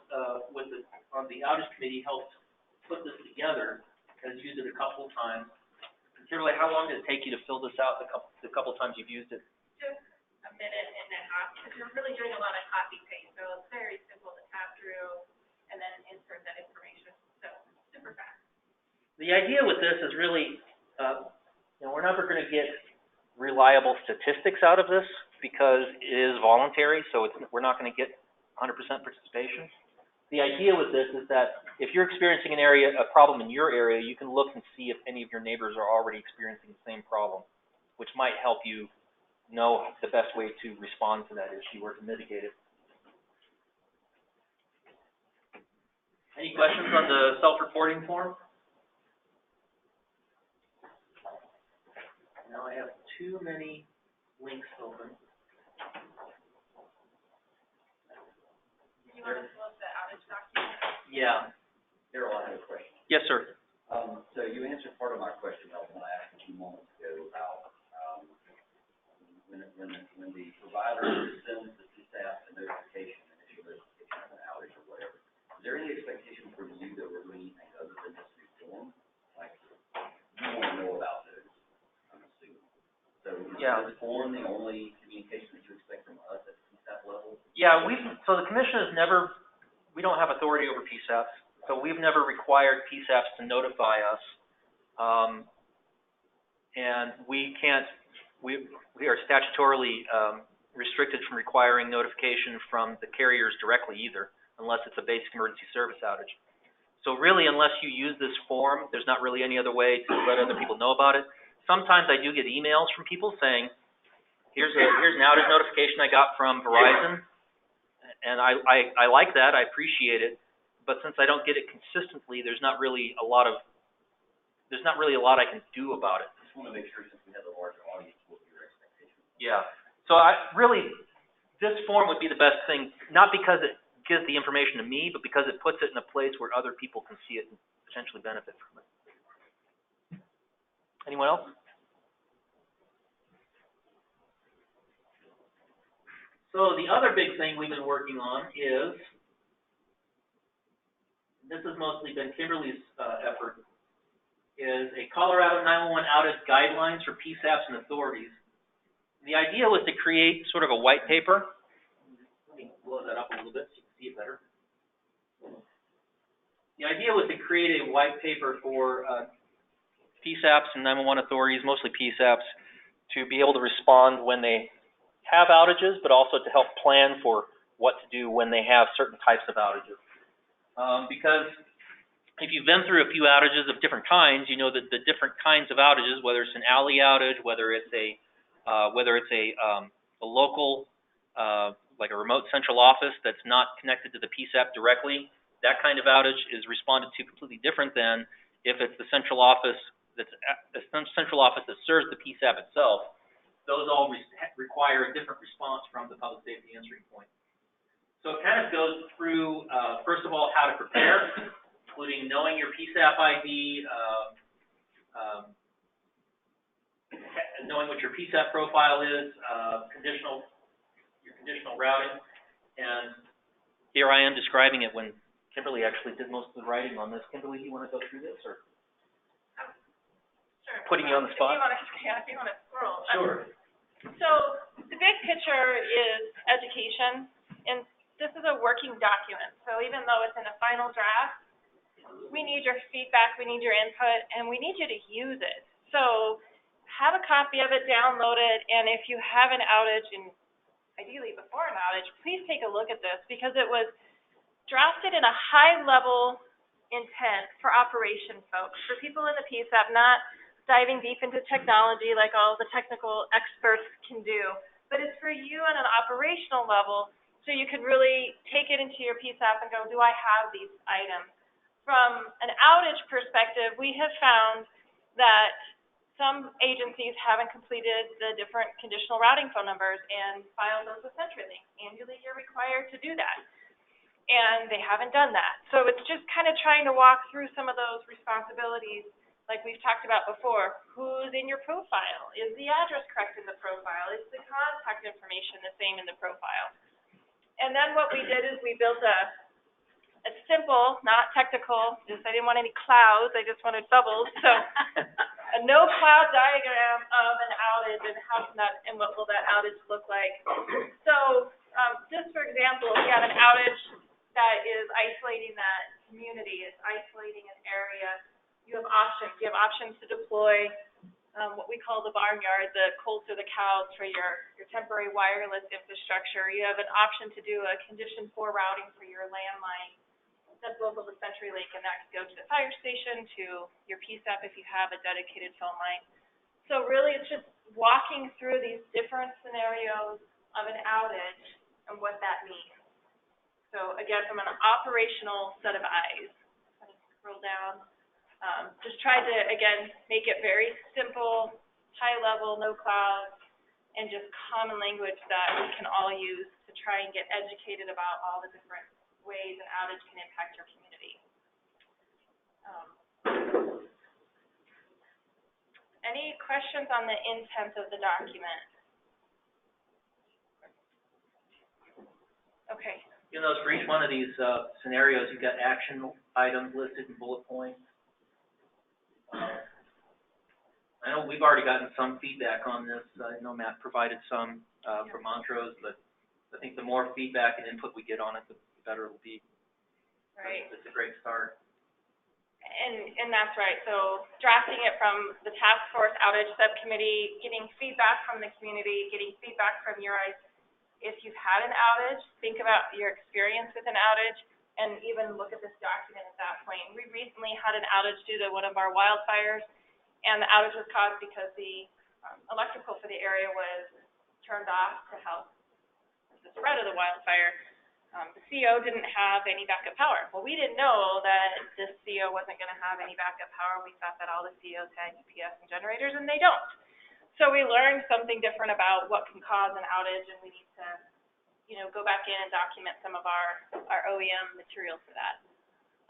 on the outage committee, helped put this together, has used it a couple of times. And Kimberly, how long did it take you to fill this out the couple times you've used it? Just a minute and a half, because you're really doing a lot of copy paste, so it's very simple to tab through and then insert that information. So super fast. The idea with this is really, we're never going to get reliable statistics out of this because it is voluntary, so we're not going to get 100% participation. The idea with this is that if you're experiencing a problem in your area, you can look and see if any of your neighbors are already experiencing the same problem, which might help you know the best way to respond to that issue or to mitigate it. Any questions on the self-reporting form? Now I have too many links open. Did you want to close the outage document? Yeah. Daryl, I have a question. Yes, sir. So you answered part of my question that I asked a few moments ago about when the provider sends the staff a notification, initial notification of an outage or whatever. Is there any expectation for you that we're doing anything other than just reform? Like, you want to know about those, I'm assuming. So is this form the only communication that you expect from us at the PSAP level? Yeah, so the commission has never, we don't have authority over PSAPs, so we've never required PSAPs to notify us. And we are statutorily restricted from requiring notification from the carriers directly either, unless it's a basic emergency service outage. So really, unless you use this form, there's not really any other way to let other people know about it. Sometimes I do get emails from people saying, here's an outage notification I got from Verizon, and I like that, I appreciate it, but since I don't get it consistently, there's not really a lot I can do about it. I just want to make sure, since we have a larger audience, what your expectations are. Yeah. So this form would be the best thing, not because it gives the information to me, but because it puts it in a place where other people can see it and potentially benefit from it. Anyone else? So the other big thing we've been working on is, this has mostly been Kimberly's effort, is a Colorado 911 outage guidelines for PSAPs and authorities. The idea was to create sort of a white paper. Let me blow that up a little bit so you can see it better. The idea was to create a white paper for PSAPs and 911 authorities, mostly PSAPs, to be able to respond when they have outages, but also to help plan for what to do when they have certain types of outages. Because if you've been through a few outages of different kinds, you know that the different kinds of outages, whether it's an alley outage, whether it's a local, like a remote central office that's not connected to the PSAP directly, that kind of outage is responded to completely different than if it's the central office that serves the PSAP itself. Those all require a different response from the public safety answering point. So it kind of goes through, first of all, how to prepare, including knowing your PSAP ID, knowing what your PSAP profile is, your conditional routing, and here I am describing it when Kimberly actually did most of the writing on this. Kimberly, you want to go through this, or? Sure. Putting you on the spot? If you want to scroll. Sure. So the big picture is education, and this is a working document. So even though it's in a final draft, we need your feedback, we need your input, and we need you to use it. So have a copy of it, download it, and if you have an outage, and ideally before an outage, please take a look at this, because it was drafted in a high-level intent for operation folks, for people in the PSAP, not diving deep into technology like all the technical experts can do, but it's for you on an operational level, so you could really take it into your PSAP and go, do I have these items? From an outage perspective, we have found that some agencies haven't completed the different conditional routing phone numbers and filed those with CenturyLink. Annually, you're required to do that, and they haven't done that. So it's just kind of trying to walk through some of those responsibilities like we've talked about before. Who's in your profile? Is the address correct in the profile? Is the contact information the same in the profile? And then what we did is we built a simple, not technical, just I didn't want any clouds, I just wanted bubbles. So a no cloud diagram of an outage and how can that, and what will that outage look like. So just for example, if you have an outage that is isolating that community, is isolating an area, you have options. You have options to deploy what we call the barnyard, the colts or the cows for your temporary wireless infrastructure. You have an option to do a condition 4 routing for your landline that's local to CenturyLink, and that could go to the fire station, to your PSAP if you have a dedicated phone line. So really it's just walking through these different scenarios of an outage and what that means. So again, from an operational set of eyes, let me scroll down. Just tried to, again, make it very simple, high level, no clouds, and just common language that we can all use to try and get educated about all the different ways an outage can impact your community. Any questions on the intent of the document? Okay. You know, for each one of these scenarios, you've got action items listed in bullet points. I know we've already gotten some feedback on this. I know Matt provided some for Montrose, but I think the more feedback and input we get on it, the better it will be. Right. It's a great start. And that's right. So drafting it from the task force outage subcommittee, getting feedback from the community, getting feedback from your eyes. If you've had an outage, think about your experience with an outage, and even look at this document at that point. We recently had an outage due to one of our wildfires, and the outage was caused because the electrical for the area was turned off to help the spread of the wildfire. The CO didn't have any backup power. Well, we didn't know that this CO wasn't going to have any backup power. We thought that all the COs had UPS and generators, and they don't. So we learned something different about what can cause an outage, and we need to, go back in and document some of our OEM material for that.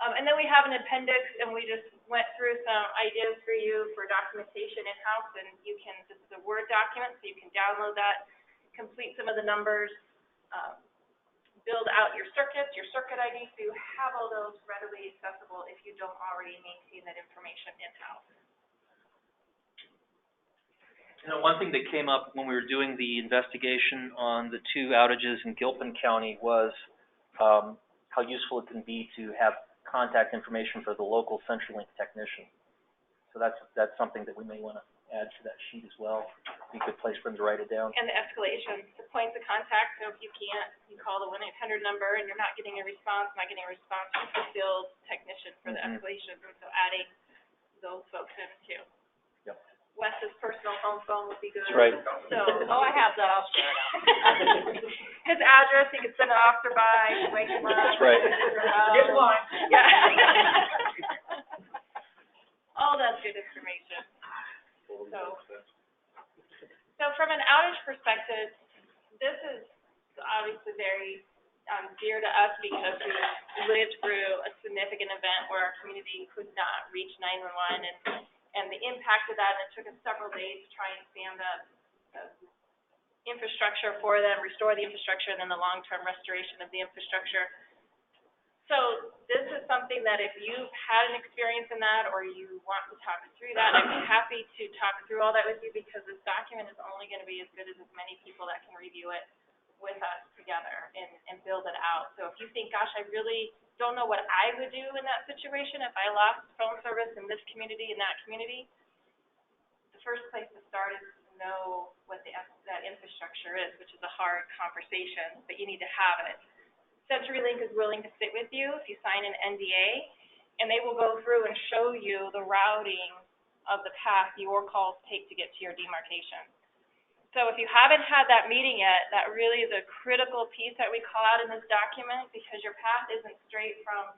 And then we have an appendix, and we just went through some ideas for you for documentation in-house, and you can, this is a Word document, so you can download that, complete some of the numbers, build out your circuits, your circuit ID, so you have all those readily accessible if you don't already maintain that information in-house. You know, one thing that came up when we were doing the investigation on the 2 outages in Gilpin County was how useful it can be to have contact information for the local CenturyLink technician. So that's something that we may want to add to that sheet as well. Be a good place for them to write it down. And the escalation, the points of contact, so if you can't, you call the 1-800 number and you're not getting a response, use the field technician for the escalation, and so adding those folks in too. Yep. Wes's personal home phone would be good. That's right. So, I have that, I'll share it out. his address, he could send an officer by, wake him up. That's right. Get in line. Yeah. All that's good information. So from an outage perspective, this is obviously very dear to us because we lived through a significant event where our community could not reach 911 and the impact of that, and it took us several days to try and stand up infrastructure for them, restore the infrastructure, and then the long-term restoration of the infrastructure. So this is something that if you've had an experience in that or you want to talk through that, I'd be happy to talk through all that with you because this document is only going to be as good as many people that can review it with us together and build it out. So if you think, gosh, I really don't know what I would do in that situation if I lost phone service in this community and that community, the first place to start is to know what that infrastructure is, which is a hard conversation, but you need to have it. CenturyLink is willing to sit with you if you sign an NDA, and they will go through and show you the routing of the path your calls take to get to your demarcation. So if you haven't had that meeting yet, that really is a critical piece that we call out in this document because your path isn't straight from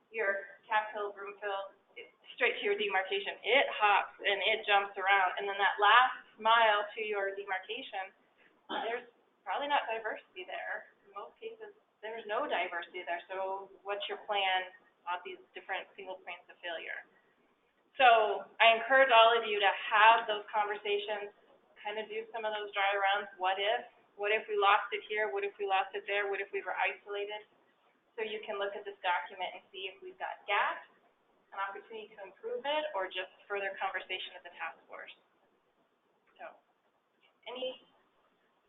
your Cap Hill, Broomfield, straight to your demarcation. It hops and it jumps around, and then that last mile to your demarcation, there's probably not diversity there. In most cases, there's no diversity there, so what's your plan on these different single points of failure? So I encourage all of you to have those conversations, kind of do some of those dry runs. What if we lost it here? What if we lost it there? What if we were isolated? So you can look at this document and see if we've got gaps, an opportunity to improve it, or just further conversation at the task force. So any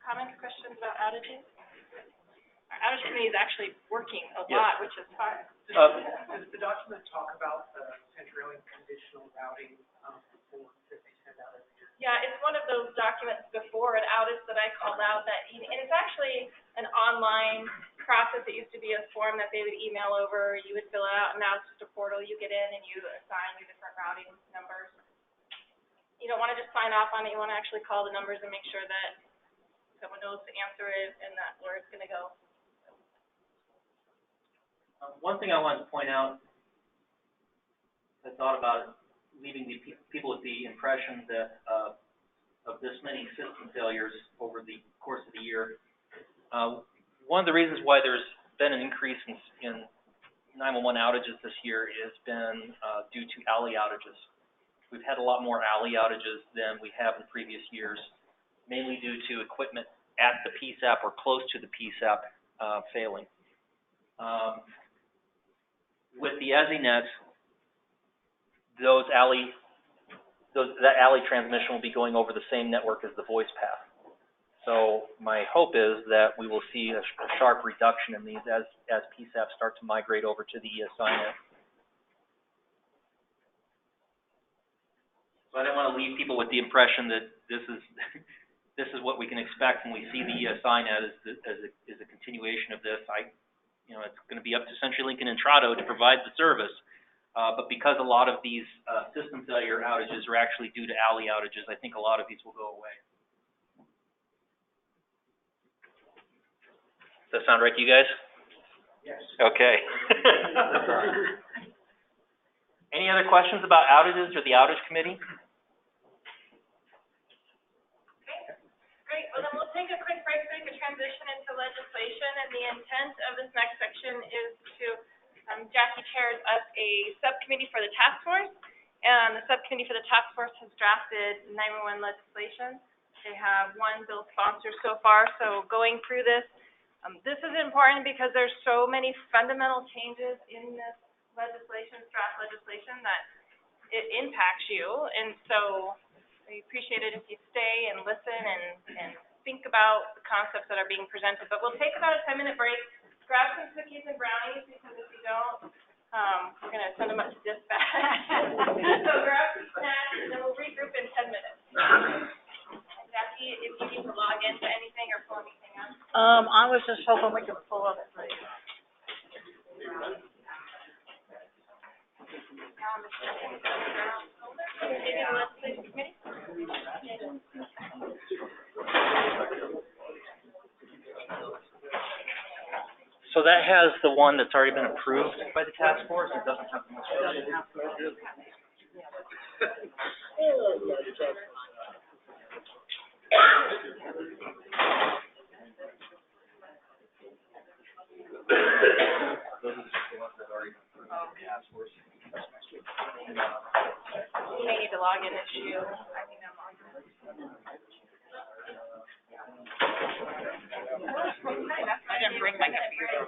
comments, questions about outages? Our outage committee is actually working a lot, which is fun. Does the document talk about the CenturyLink conditional routing for 50 cent outages? Yeah, it's one of those documents before an outage that I called out that, and it's actually an online process. It used to be a form that they would email over, you would fill it out, and now it's just a portal. You get in and you assign your different routing numbers. You don't want to just sign off on it. You want to actually call the numbers and make sure that someone knows to answer it and that where it's going to go. One thing I wanted to point out, I thought about leaving the people with the impression that of this many system failures over the course of the year. One of the reasons why there's been an increase in 911 outages this year has been due to alley outages. We've had a lot more alley outages than we have in previous years, mainly due to equipment at the PSAP or close to the PSAP failing. With the ESInet, that alley transmission will be going over the same network as the voice path. So my hope is that we will see a sharp reduction in these as PSAP start to migrate over to the ESInet. So I don't want to leave people with the impression that this is what we can expect when we see the ESInet as a continuation of this. It's going to be up to CenturyLink and Intrado to provide the service. But because a lot of these system failure outages are actually due to alley outages, I think a lot of these will go away. Does that sound right to you guys? Yes. Okay. Any other questions about outages or the outage committee? Okay, great. Well, then we'll take a quick break so we can transition into legislation. And the intent of this next section is to Jackie Chair pairs up a subcommittee for the task force, and the subcommittee for the task force has drafted 911 legislation. They have one bill sponsor so far, so going through this, this is important because there's so many fundamental changes in this legislation, draft legislation, that it impacts you, and so we appreciate it if you stay and listen and think about the concepts that are being presented. But we'll take about a 10-minute break, grab some cookies and brownies, because if you don't, we're gonna send them up to dispatch. So grab some snacks, and then we'll regroup in 10 minutes. Jackie, if you need to log into anything or pull anything up. I was just hoping we could pull up the. So that has the one that's already been approved by the task force. It doesn't have the most recent. Those are just the ones that already been approved by the task force. You may need to log in as you. I think I'm logged in. I didn't bring my computer.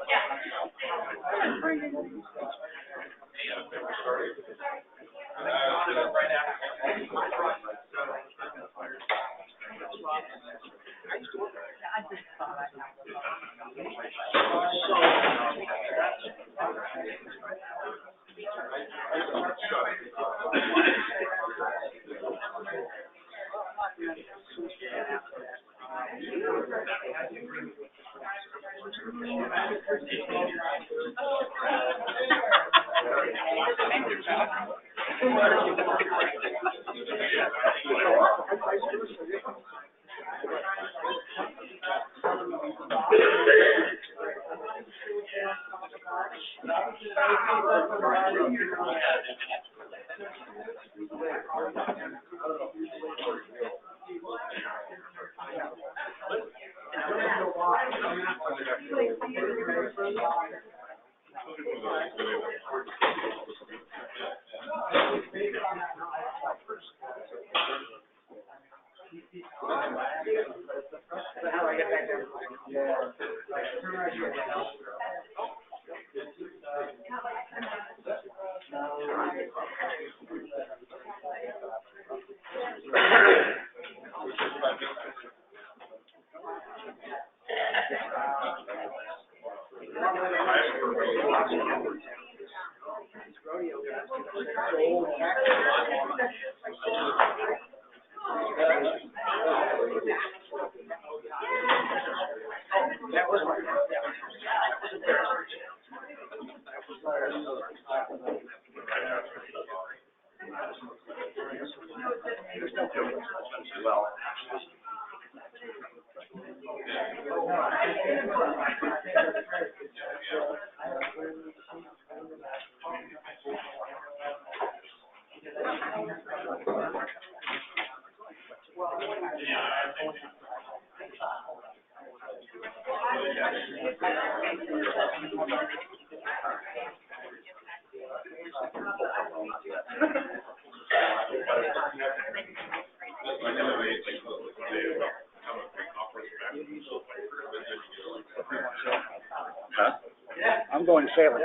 I'm going sailing.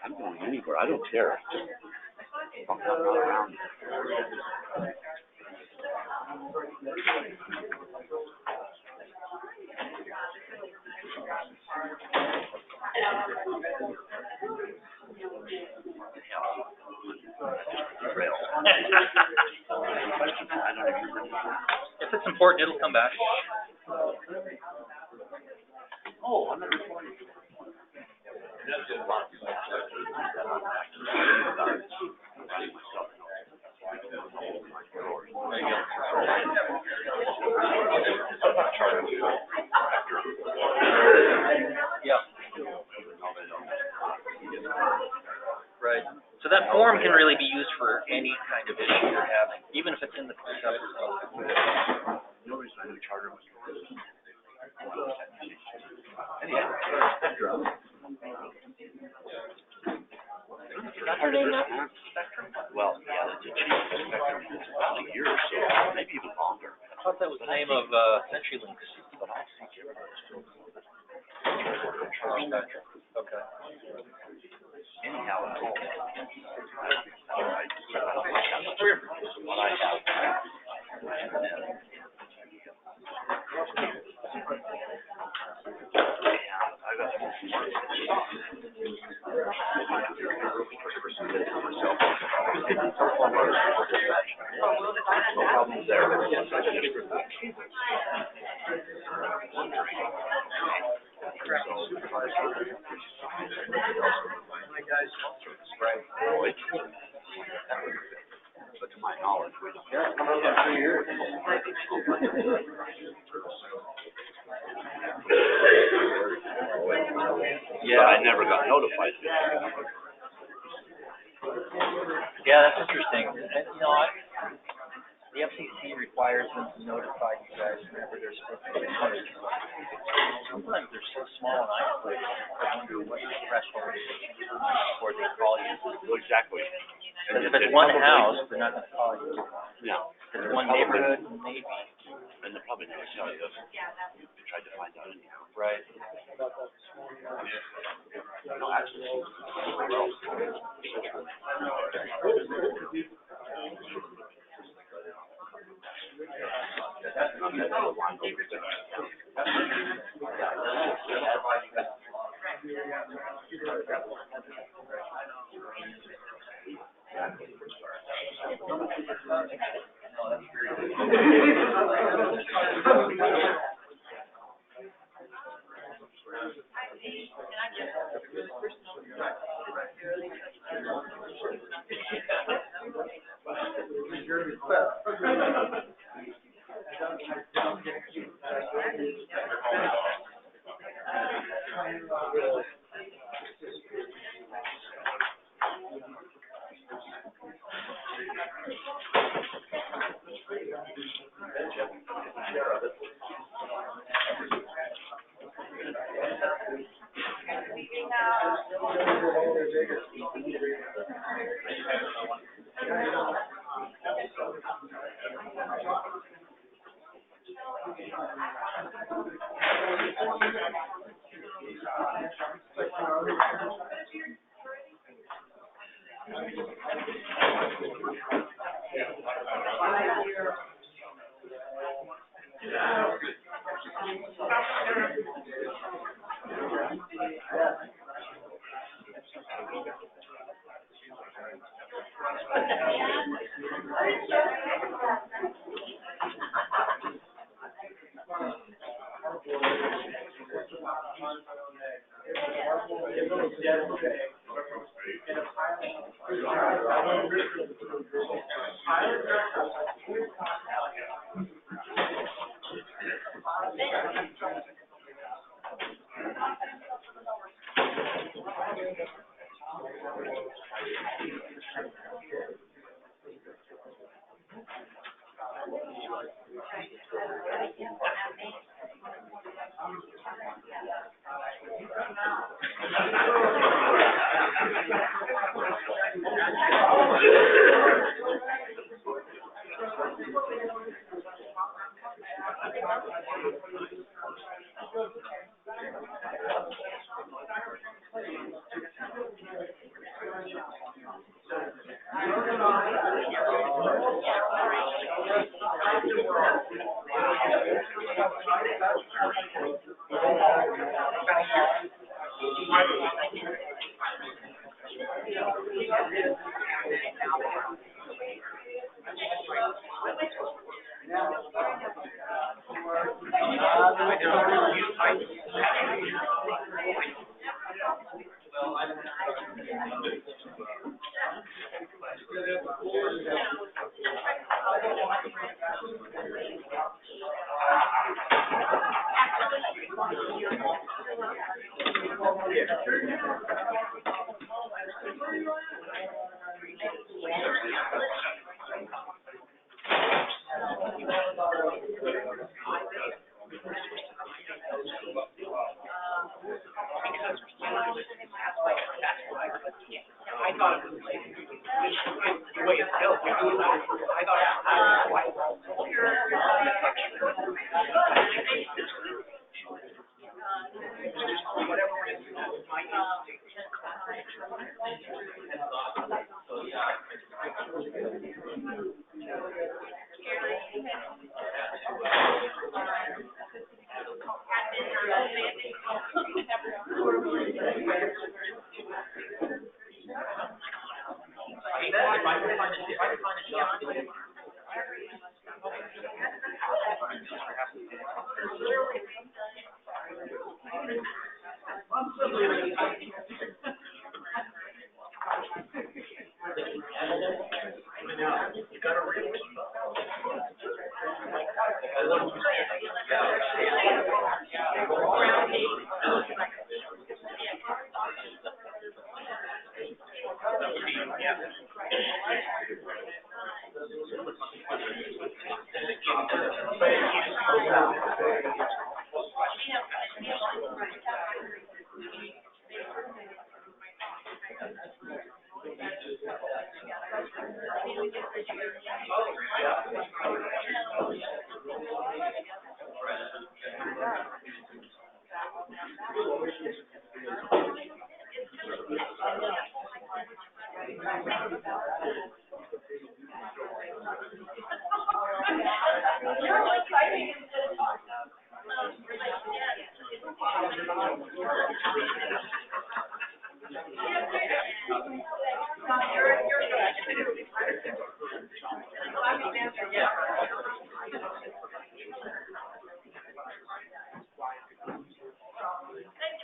I'm going anywhere, I don't care. I'm not around. If it's important, it'll come back. Oh, I'm not recording. Yeah. Right. So that form can really be used for any kind of issue you're having, even if it's in the pickup itself. No reason I know charter was. Are they not? Well, yeah, that's a cheap spectrum. It's about a year or so, maybe even longer. I thought that was the name of, CenturyLink's. But I think you're Okay. anyhow, at home. What I have. I got some more. No problems there. Yes, I just but to my knowledge, we don't. Yeah. But I never got notified. Yeah, that's interesting. And, you know, the FCC requires them to notify you guys whenever they're supposed to be noticed. Sometimes they're so small and isolated, I wonder what the threshold is before they call you. Well, exactly. Because if it's one house, they're not gonna call you. No. If it's one neighborhood, maybe. And they'll probably never tell you. They tried to find out anyhow. Right. No, actually,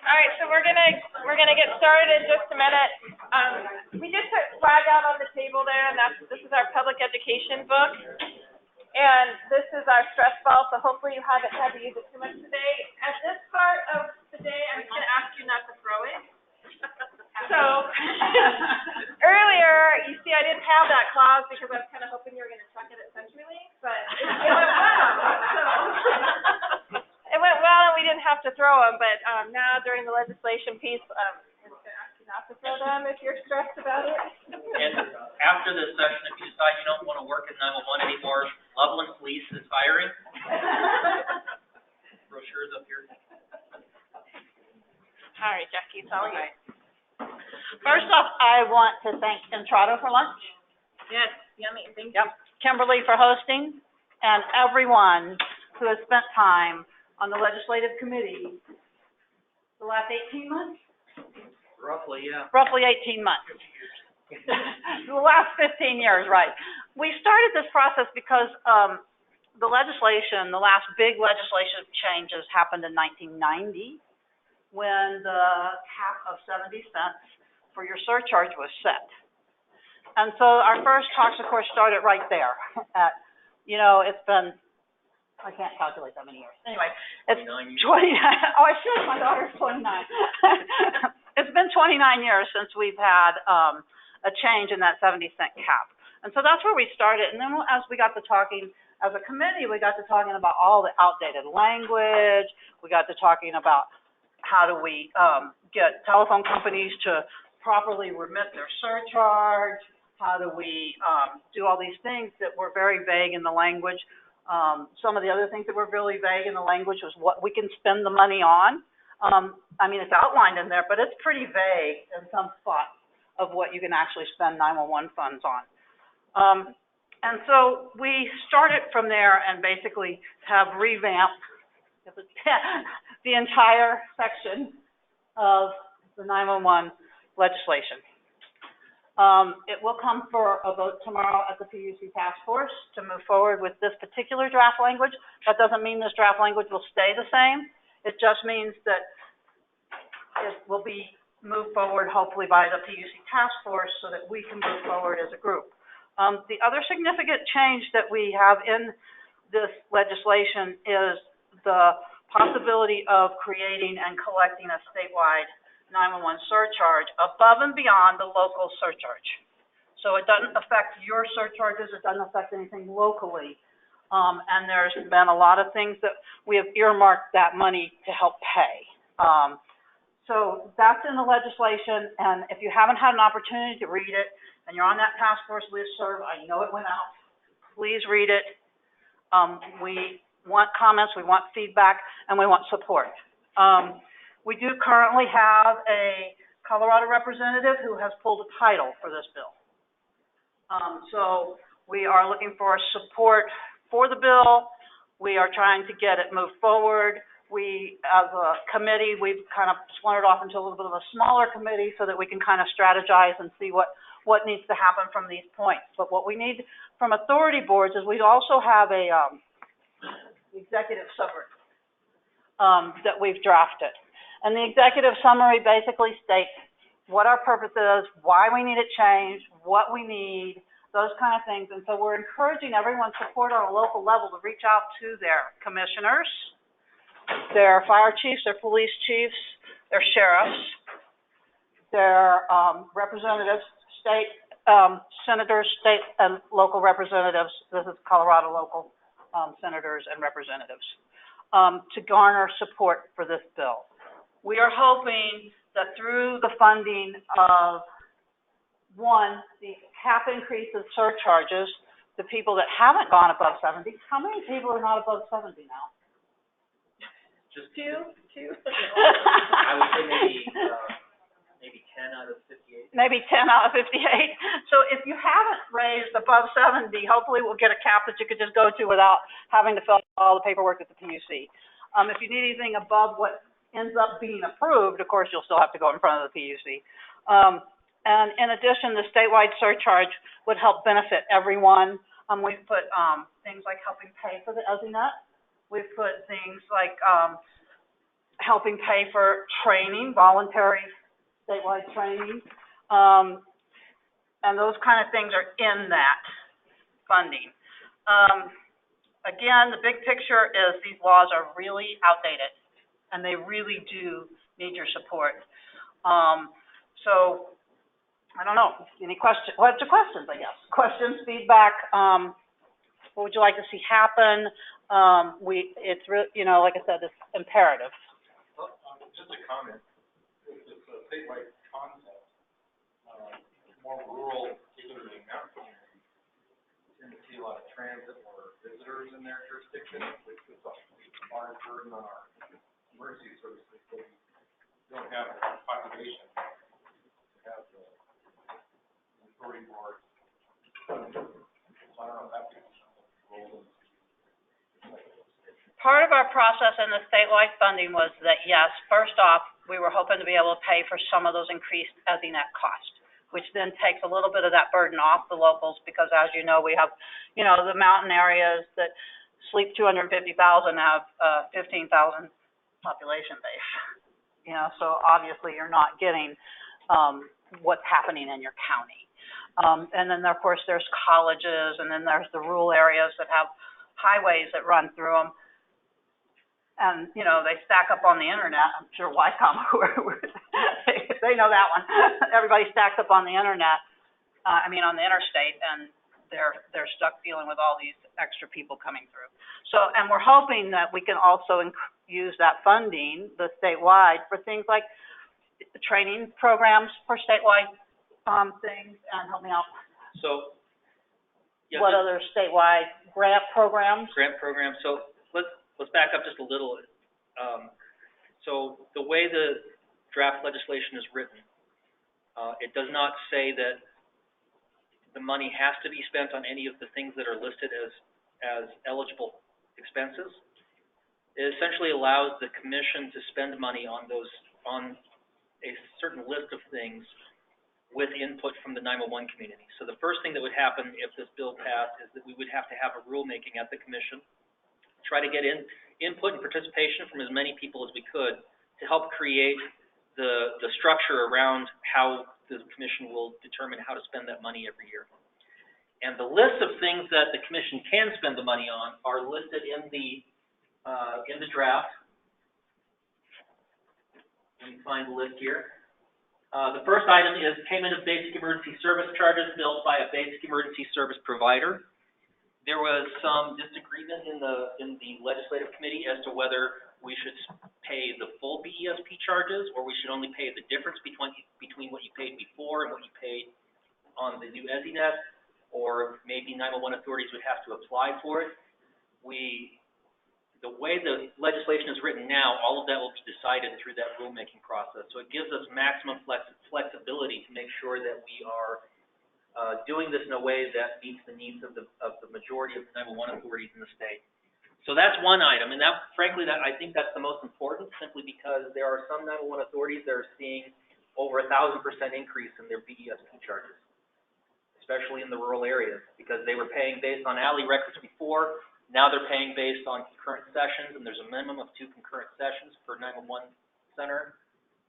All right, so we're gonna get started in just a minute. We did put flag out on the table there, and this is our public education book, and this is our stress ball. So hopefully you haven't had to use it too much today. At this part of the day, I'm just gonna ask you not to throw it. So earlier, you see, I didn't have that clause because I was kind of hoping you were gonna chuck it at CenturyLink, but it went well. So it went well, and we didn't have to throw them. But now during the legislation piece, I'm just gonna ask you not to throw them if you're stressed about it. And after this session, if you decide you don't want to work at 911 anymore, Loveland Police is hiring. Brochures up here. All right, Jackie, it's all you. First off, I want to thank Entrado for lunch. Yes, yummy, thank you. Yep. Kimberly for hosting, and everyone who has spent time on the legislative committee the last 18 months? Roughly, yeah. Roughly 18 months. The last 15 years, right. We started this process because the legislation, the last big legislative changes happened in 1990 when the cap of 70 cents for your surcharge was set. And so our first talks, of course, started right there at, it's been, I can't calculate that many years. Anyway, it's 29. Oh, I should. My daughter's 29. It's been 29 years since we've had a change in that 70-cent cap. And so that's where we started. And then as we got to talking as a committee, we got to talking about all the outdated language. We got to talking about how do we get telephone companies to properly remit their surcharge. How do we do all these things that were very vague in the language. Some of the other things that were really vague in the language was what we can spend the money on. I mean, it's outlined in there, but it's pretty vague in some spots of what you can actually spend 911 funds on. And so we started from there and basically have revamped the entire section of the 911 legislation. It will come for a vote tomorrow at the PUC task force to move forward with this particular draft language. That doesn't mean this draft language will stay the same. It just means that it will be moved forward hopefully by the PUC task force so that we can move forward as a group. The other significant change that we have in this legislation is the possibility of creating and collecting a statewide 911 surcharge above and beyond the local surcharge. So it doesn't affect your surcharges, it doesn't affect anything locally. And there's been a lot of things that we have earmarked that money to help pay. So that's in the legislation, and if you haven't had an opportunity to read it, and you're on that task force listserv, I know it went out, please read it. We want comments, we want feedback, and we want support. We do currently have a Colorado representative who has pulled a title for this bill. So we are looking for support for the bill. We are trying to get it moved forward. We, as a committee, we've kind of splintered off into a little bit of a smaller committee so that we can kind of strategize and see what needs to happen from these points. But what we need from authority boards is we also have a executive summary that we've drafted. And the executive summary basically states what our purpose is, why we need it changed, what we need, those kind of things. And so we're encouraging everyone's support on a local level to reach out to their commissioners, their fire chiefs, their police chiefs, their sheriffs, their representatives, state senators, state and local representatives. This is Colorado local senators and representatives, to garner support for this bill. We are hoping that through the funding of, one, the cap increase of surcharges, the people that haven't gone above 70, how many people are not above 70 now? Just Two? I would say maybe 10 out of 58. Maybe 10 out of 58. So if you haven't raised above 70, hopefully we'll get a cap that you could just go to without having to fill out all the paperwork at the PUC. If you need anything above what ends up being approved, of course, you'll still have to go in front of the PUC. And in addition, the statewide surcharge would help benefit everyone. We've put things like helping pay for the ESInet. We've put things like helping pay for training, voluntary statewide training. And those kind of things are in that funding. Again, the big picture is these laws are really outdated, and they really do need your support. So, I don't know, any questions? What's your questions, I guess? Questions, feedback, what would you like to see happen? It's you know, like I said, it's imperative. Well, just a comment, it's a statewide concept, more rural, particularly mountain communities, tend to see a lot of transit or visitors in their jurisdiction, which is a large burden on our emergency services, so we don't have a population to have the authority board. So I don't know if that becomes a role in. Part of our process in the statewide funding was that, yes, first off, we were hoping to be able to pay for some of those increased ESInet costs, which then takes a little bit of that burden off the locals, because as you know, we have, you know, the mountain areas that sleep 250,000 have 15,000 population base. You know, so obviously you're not getting what's happening in your county. And then, of course, there's colleges, and then there's the rural areas that have highways that run through them. And, you know, they stack up on the internet. I'm sure Wycombe, they know that one. Everybody stacks up on the internet, on the interstate, and they're stuck dealing with all these extra people coming through. So, and we're hoping that we can also use that funding, the statewide, for things like training programs for statewide things, and help me out. So, yeah, what other statewide grant programs? So let's back up just a little. So the way the draft legislation is written, it does not say that the money has to be spent on any of the things that are listed as eligible expenses. It essentially allows the commission to spend money on a certain list of things with input from the 911 community. So the first thing that would happen if this bill passed is that we would have to have a rulemaking at the commission, try to get input and participation from as many people as we could to help create the structure around how the commission will determine how to spend that money every year. And the list of things that the commission can spend the money on are listed in the draft. Let me find the list here. The first item is payment of basic emergency service charges billed by a basic emergency service provider. There was some disagreement in the legislative committee as to whether we should pay the full BESP charges, or we should only pay the difference between what you paid before and what you paid on the new ESInet, or maybe 911 authorities would have to apply for it. We The way the legislation is written now, all of that will be decided through that rulemaking process. So it gives us maximum flexibility to make sure that we are doing this in a way that meets the needs of the majority of the 911 authorities in the state. So that's one item, and that, frankly, I think that's the most important, simply because there are some 911 authorities that are seeing over 1,000% increase in their BESP charges, especially in the rural areas, because they were paying based on alley records before. Now they're paying based on concurrent sessions, and there's a minimum of 2 concurrent sessions per 911 center,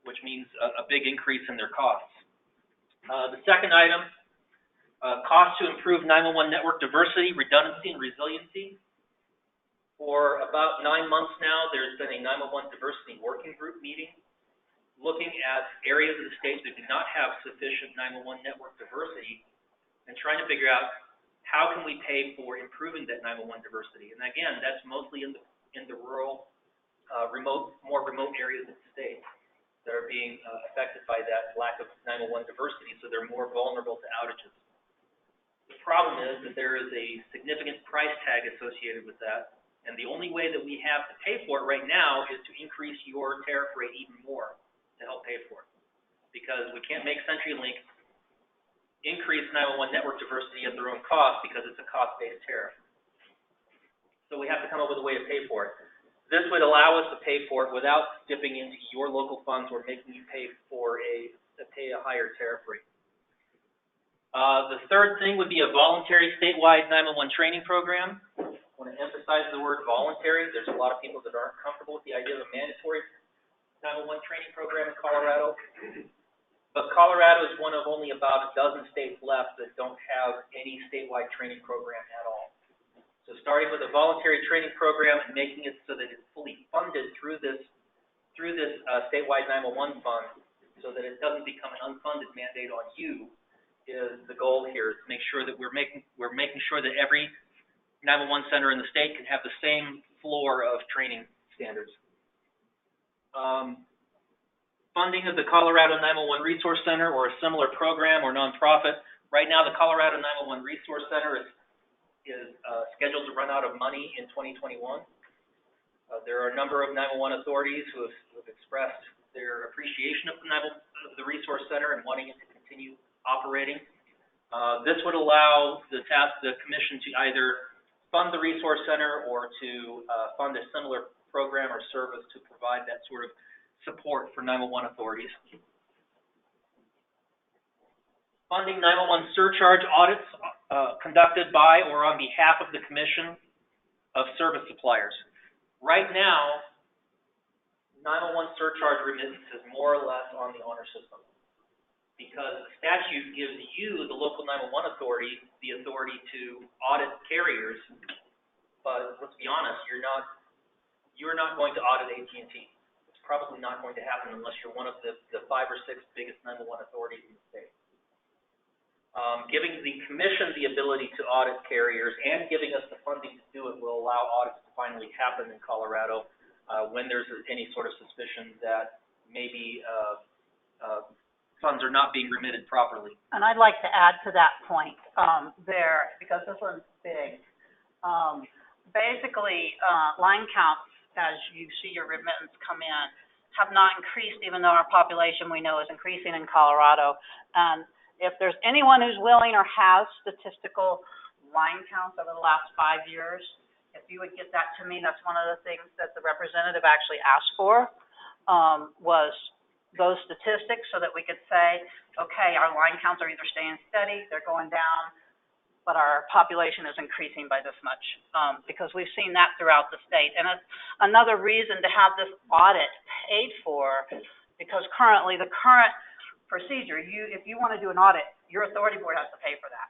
which means a big increase in their costs. The second item, costs to improve 911 network diversity, redundancy, and resiliency. For about 9 months now, there's been a 911 diversity working group meeting looking at areas of the state that do not have sufficient 911 network diversity and trying to figure out how can we pay for improving that 911 diversity. And again, that's mostly in the rural, more remote areas of the state that are being affected by that lack of 911 diversity, so they're more vulnerable to outages. The problem is that there is a significant price tag associated with that, and the only way that we have to pay for it right now is to increase your tariff rate even more to help pay for it. Because we can't make CenturyLink increase 911 network diversity at their own cost because it's a cost-based tariff. So we have to come up with a way to pay for it. This would allow us to pay for it without dipping into your local funds or making you pay for a higher tariff rate. The third thing would be a voluntary statewide 911 training program. I want to emphasize the word voluntary. There's a lot of people that aren't comfortable with the idea of a mandatory 911 training program in Colorado. But Colorado is one of only about a dozen states left that don't have any statewide training program at all. So starting with a voluntary training program and making it so that it's fully funded through this statewide 911 fund, so that it doesn't become an unfunded mandate on you, is the goal here. To make sure that we're making sure that every 911 center in the state can have the same floor of training standards. Funding of the Colorado 911 Resource Center or a similar program or nonprofit. Right now, the Colorado 911 Resource Center is scheduled to run out of money in 2021. There are a number of 911 authorities who have expressed their appreciation of the Resource Center and wanting it to continue operating. This would allow the commission to either fund the Resource Center or to fund a similar program or service to provide that sort of support for 911 authorities. Funding 911 surcharge audits conducted by or on behalf of the Commission of Service Suppliers. Right now, 911 surcharge remittance is more or less on the honor system because the statute gives you, the local 911 authority, the authority to audit carriers, but let's be honest, you're not going to audit AT&T. Probably not going to happen unless you're one of the 5 or 6 biggest 911 authorities in the state. Giving the commission the ability to audit carriers and giving us the funding to do it will allow audits to finally happen in Colorado when there's any sort of suspicion that maybe funds are not being remitted properly. And I'd like to add to that point there, because this one's big. Basically, line counts, as you see your remittance come in, have not increased, even though our population we know is increasing in Colorado. And if there's anyone who's willing or has statistical line counts over the last 5 years, if you would get that to me, that's one of the things that the representative actually asked for, was those statistics so that we could say, okay, our line counts are either staying steady, they're going down, but our population is increasing by this much, because we've seen that throughout the state. And it's another reason to have this audit paid for, because currently, the current procedure, if you want to do an audit, your authority board has to pay for that.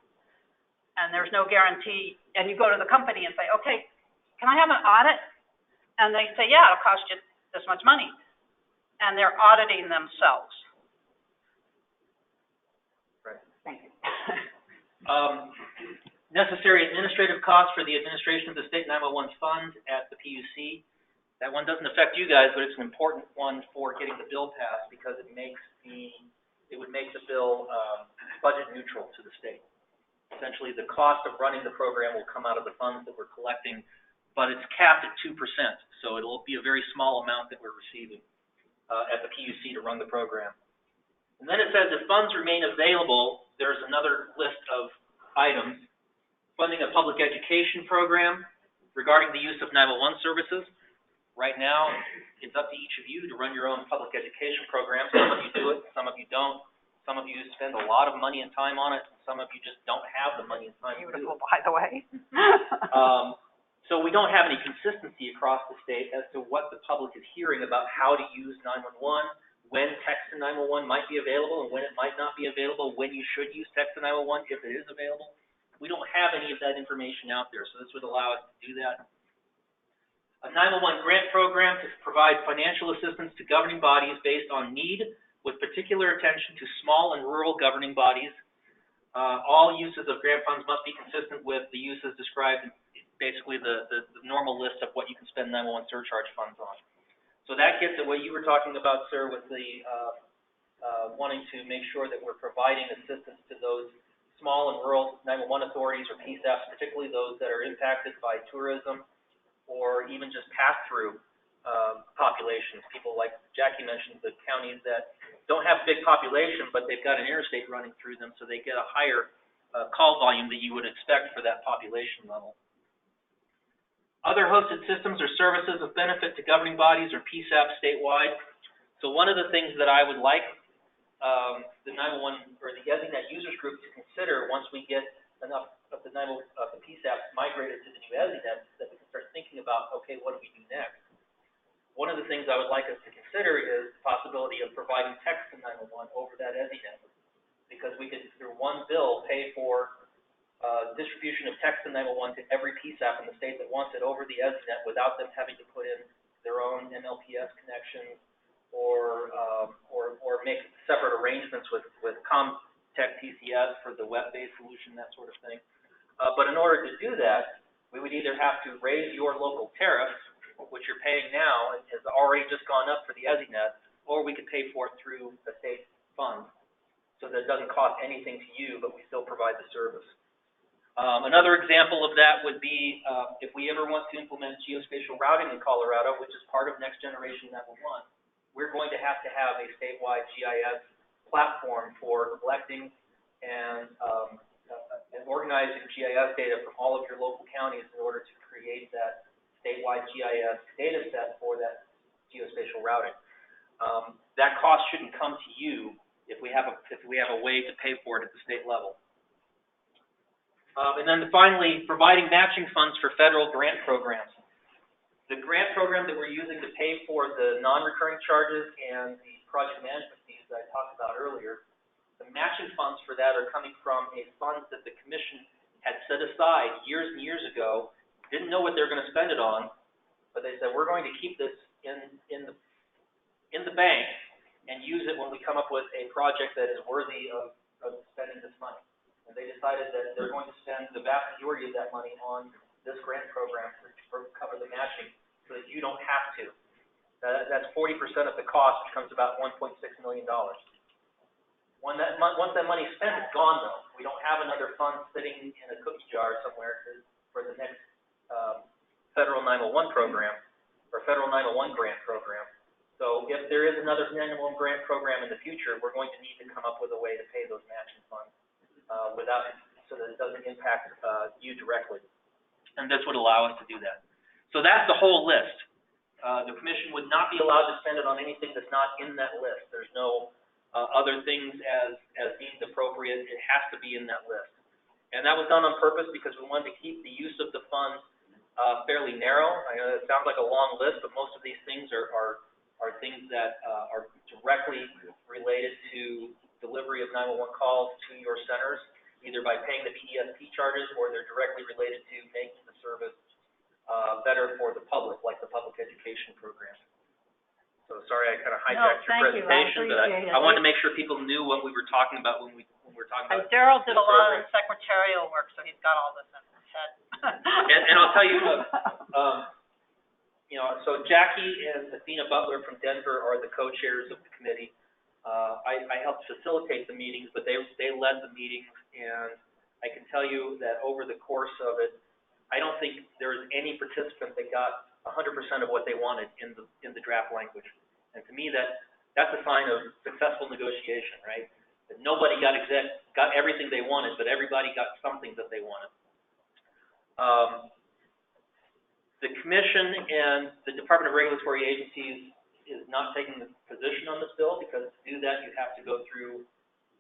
And there's no guarantee, and you go to the company and say, okay, can I have an audit? And they say, yeah, it'll cost you this much money. And they're auditing themselves. Right. Thank you. Necessary administrative costs for the administration of the state 911 fund at the PUC. That one doesn't affect you guys, but it's an important one for getting the bill passed because it would make the bill budget neutral to the state. Essentially, the cost of running the program will come out of the funds that we're collecting but it's capped at 2%, so it'll be a very small amount that we're receiving at the PUC to run the program. And then it says if funds remain available, there's another list of items. Funding a public education program regarding the use of 911 services. Right now, it's up to each of you to run your own public education program. Some of you do it, some of you don't. Some of you spend a lot of money and time on it, and some of you just don't have the money and time to do it. Beautiful, by the way. So we don't have any consistency across the state as to what the public is hearing about how to use 911, when text to 911 might be available and when it might not be available, when you should use text to 911 if it is available. We don't have any of that information out there, so this would allow us to do that. A 911 grant program to provide financial assistance to governing bodies based on need, with particular attention to small and rural governing bodies. All uses of grant funds must be consistent with the uses described in basically the normal list of what you can spend 911 surcharge funds on. So that gets at what you were talking about, sir, with the wanting to make sure that we're providing assistance to those small and rural 911 authorities or PSAPs, particularly those that are impacted by tourism or even just pass-through populations. People like Jackie mentioned, the counties that don't have big population, but they've got an interstate running through them, so they get a higher call volume that you would expect for that population level. Other hosted systems or services of benefit to governing bodies or PSAPs statewide. So one of the things that I would like the 911 or the ESInet users group to consider once we get enough of the PSAPs migrated to the new ESInet, that we can start thinking about, okay, what do we do next? One of the things I would like us to consider is the possibility of providing text to 911 over that ESInet, because we could, through one bill, pay for distribution of text to 911 to every PSAP in the state that wants it over the ESInet without them having to put in their own MLPS connection or make separate arrangements with Comtech TCS for the web-based solution, that sort of thing. But in order to do that, we would either have to raise your local tariff, which you're paying now and has already just gone up for the ESInet, or we could pay for it through the state fund, so that it doesn't cost anything to you, but we still provide the service. Another example of that would be if we ever want to implement geospatial routing in Colorado, which is part of Next Generation 911, we're going to have a statewide GIS platform for collecting and organizing GIS data from all of your local counties in order to create that statewide GIS data set for that geospatial routing. That cost shouldn't come to you if we have a way to pay for it at the state level. And then finally, providing matching funds for federal grant programs. The grant program that we're using to pay for the non-recurring charges and the project management fees that I talked about earlier, the matching funds for that are coming from a fund that the commission had set aside years and years ago. Didn't know what they were going to spend it on, but they said, we're going to keep this in the bank and use it when we come up with a project that is worthy of spending this money. And they decided that they're going to spend the vast majority of that money on this grant program to cover the matching, so that you don't have to. That's 40% of the cost, which comes about $1.6 million. Once that money's spent, it's gone though. We don't have another fund sitting in a cookie jar somewhere for the next federal 911 program or federal 911 grant program. So if there is another 911 grant program in the future, we're going to need to come up with a way to pay those matching funds so that it doesn't impact you directly. And this would allow us to do that. So that's the whole list. The commission would not be allowed to spend it on anything that's not in that list. There's no other things as deemed appropriate. It has to be in that list. And that was done on purpose because we wanted to keep the use of the funds fairly narrow. I know it sounds like a long list, but most of these things are things that are directly related to delivery of 911 calls to your centers, either by paying the PDSP charges or they're directly related to making the service better for the public, like the public education program. So sorry I kind of hijacked your presentation, but I wanted to make sure people knew what we were talking about when we were talking about. Daryl did a lot of secretarial work, so he's got all this in his head. and I'll tell you, so Jackie and Athena Butler from Denver are the co-chairs of the committee. I helped facilitate the meetings, but they led the meetings, and I can tell you that over the course of it, I don't think there is any participant that got 100% of what they wanted in the draft language. And to me, that's a sign of successful negotiation, right? That nobody got everything they wanted, but everybody got something that they wanted. The Commission and the Department of Regulatory Agencies is not taking a position on this bill, because to do that, you have to go through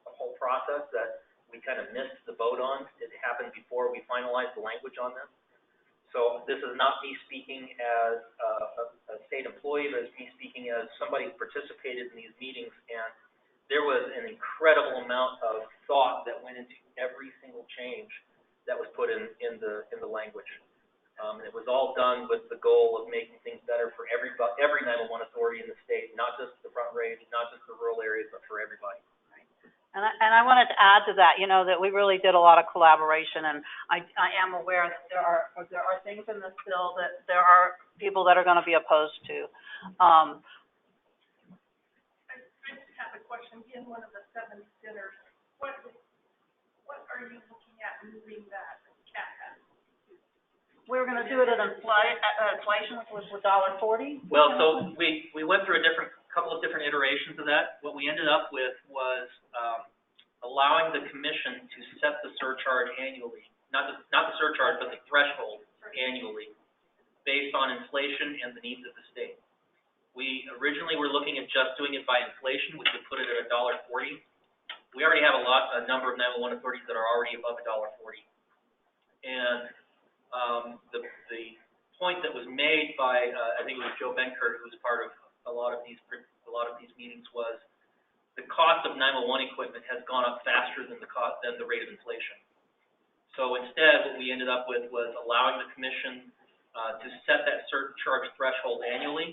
a whole process that we kind of missed the boat on. It happened before we finalized the language on this. So this is not me speaking as a state employee, but it's me speaking as somebody who participated in these meetings, and there was an incredible amount of thought that went into every single change that was put in the language. And it was all done with the goal of making things better for every 911 authority in the state, not just the front range, not just the rural areas, but for everybody. And I wanted to add to that, that we really did a lot of collaboration, and I am aware that there are things in this bill that there are people that are going to be opposed to. I just have a question. Being one of the 7 sinners, what are you looking at moving that cap at? We were going to do it at inflation, which was $1.40. Well, so we went through a couple of different iterations of that. What we ended up with was allowing the Commission to set the surcharge annually, not the surcharge, but the threshold annually, based on inflation and the needs of the state. We originally were looking at just doing it by inflation, which would put it at $1.40. We already have a number of 911 authorities that are already above $1.40. And the point that was made by I think it was Joe Benkert, who was part of a lot of these meetings, was the cost of 911 equipment has gone up faster than the rate of inflation. So instead, what we ended up with was allowing the Commission to set that surcharge threshold annually.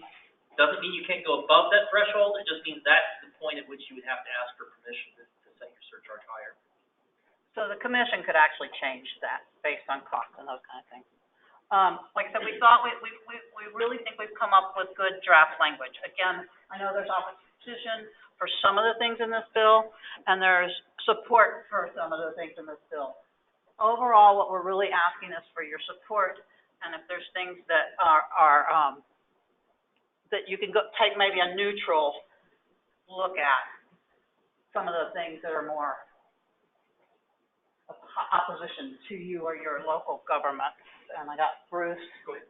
Doesn't mean you can't go above that threshold. It just means that's the point at which you would have to ask for permission to set your surcharge higher. So the Commission could actually change that based on cost and those kind of things. Like I said, we really think we've come up with good draft language. Again, I know there's opposition for some of the things in this bill, and there's support for some of the things in this bill. Overall, what we're really asking is for your support, and if there's things that are that you can take maybe a neutral look at, some of the things that are more opposition to you or your local government. And I got Bruce. Go ahead.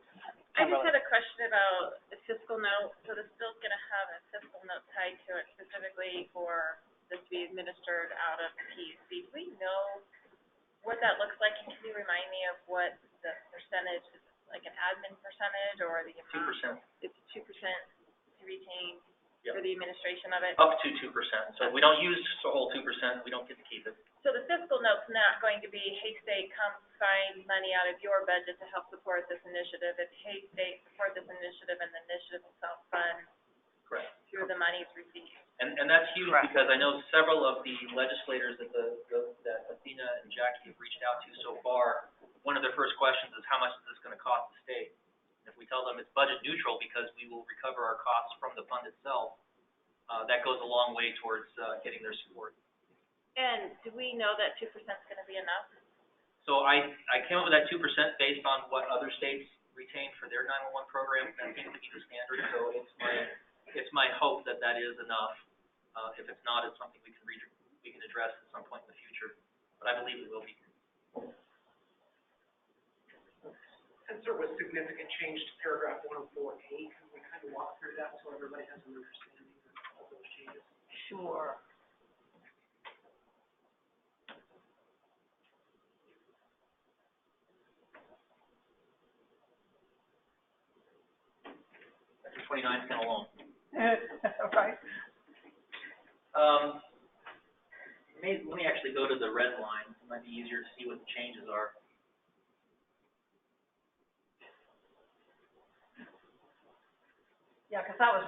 I just had a question about the fiscal note. So this bill's going to have a fiscal note tied to it specifically for this to be administered out of PUC. Do we know what that looks like? And can you remind me of what the percentage is, like an admin percentage or the amount? 2%. It's 2% to retain for the administration of it? Up to 2%. So if we don't use the whole 2%, we don't get to keep it. So the fiscal note's not going to be, hey, state, come find money out of your budget to help support this initiative. It's, hey, state, support this initiative, and the initiative will self-fund through the monies received. And that's huge. Correct. Because I know several of the legislators that that Athena and Jackie have reached out to so far, one of their first questions is, how much is this going to cost the state? And if we tell them it's budget neutral because we will recover our costs from the fund itself, that goes a long way towards getting their support. And do we know that 2% is going to be enough? So I came up with that 2% based on what other states retain for their 911 programs. That seems to be the standard. So it's my hope that is enough. If it's not, it's something we can address at some point in the future. But I believe it will be. Since there was significant change to paragraph 104A, can we kind of walk through that so everybody has an understanding of those changes? Sure. Section 29 is kind of long. Right. Let me actually go to the red line. It might be easier to see what the changes are. Yeah, because that was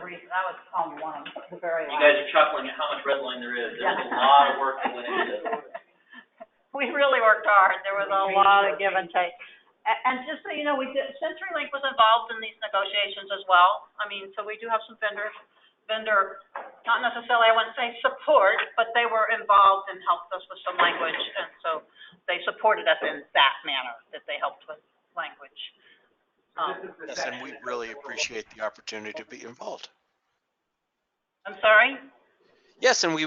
on one of the very last. You guys are chuckling at how much red line there is. There's a lot of work that went into this. We really worked hard. There was a lot of give and take. And just so you know, CenturyLink was involved in these negotiations as well. I mean, so we do have some vendor, not necessarily, I wouldn't say support, but they were involved and helped us with some language. And so they supported us in that manner, that they helped with language. Yes, and we really appreciate the opportunity to be involved. I'm sorry? Yes, and we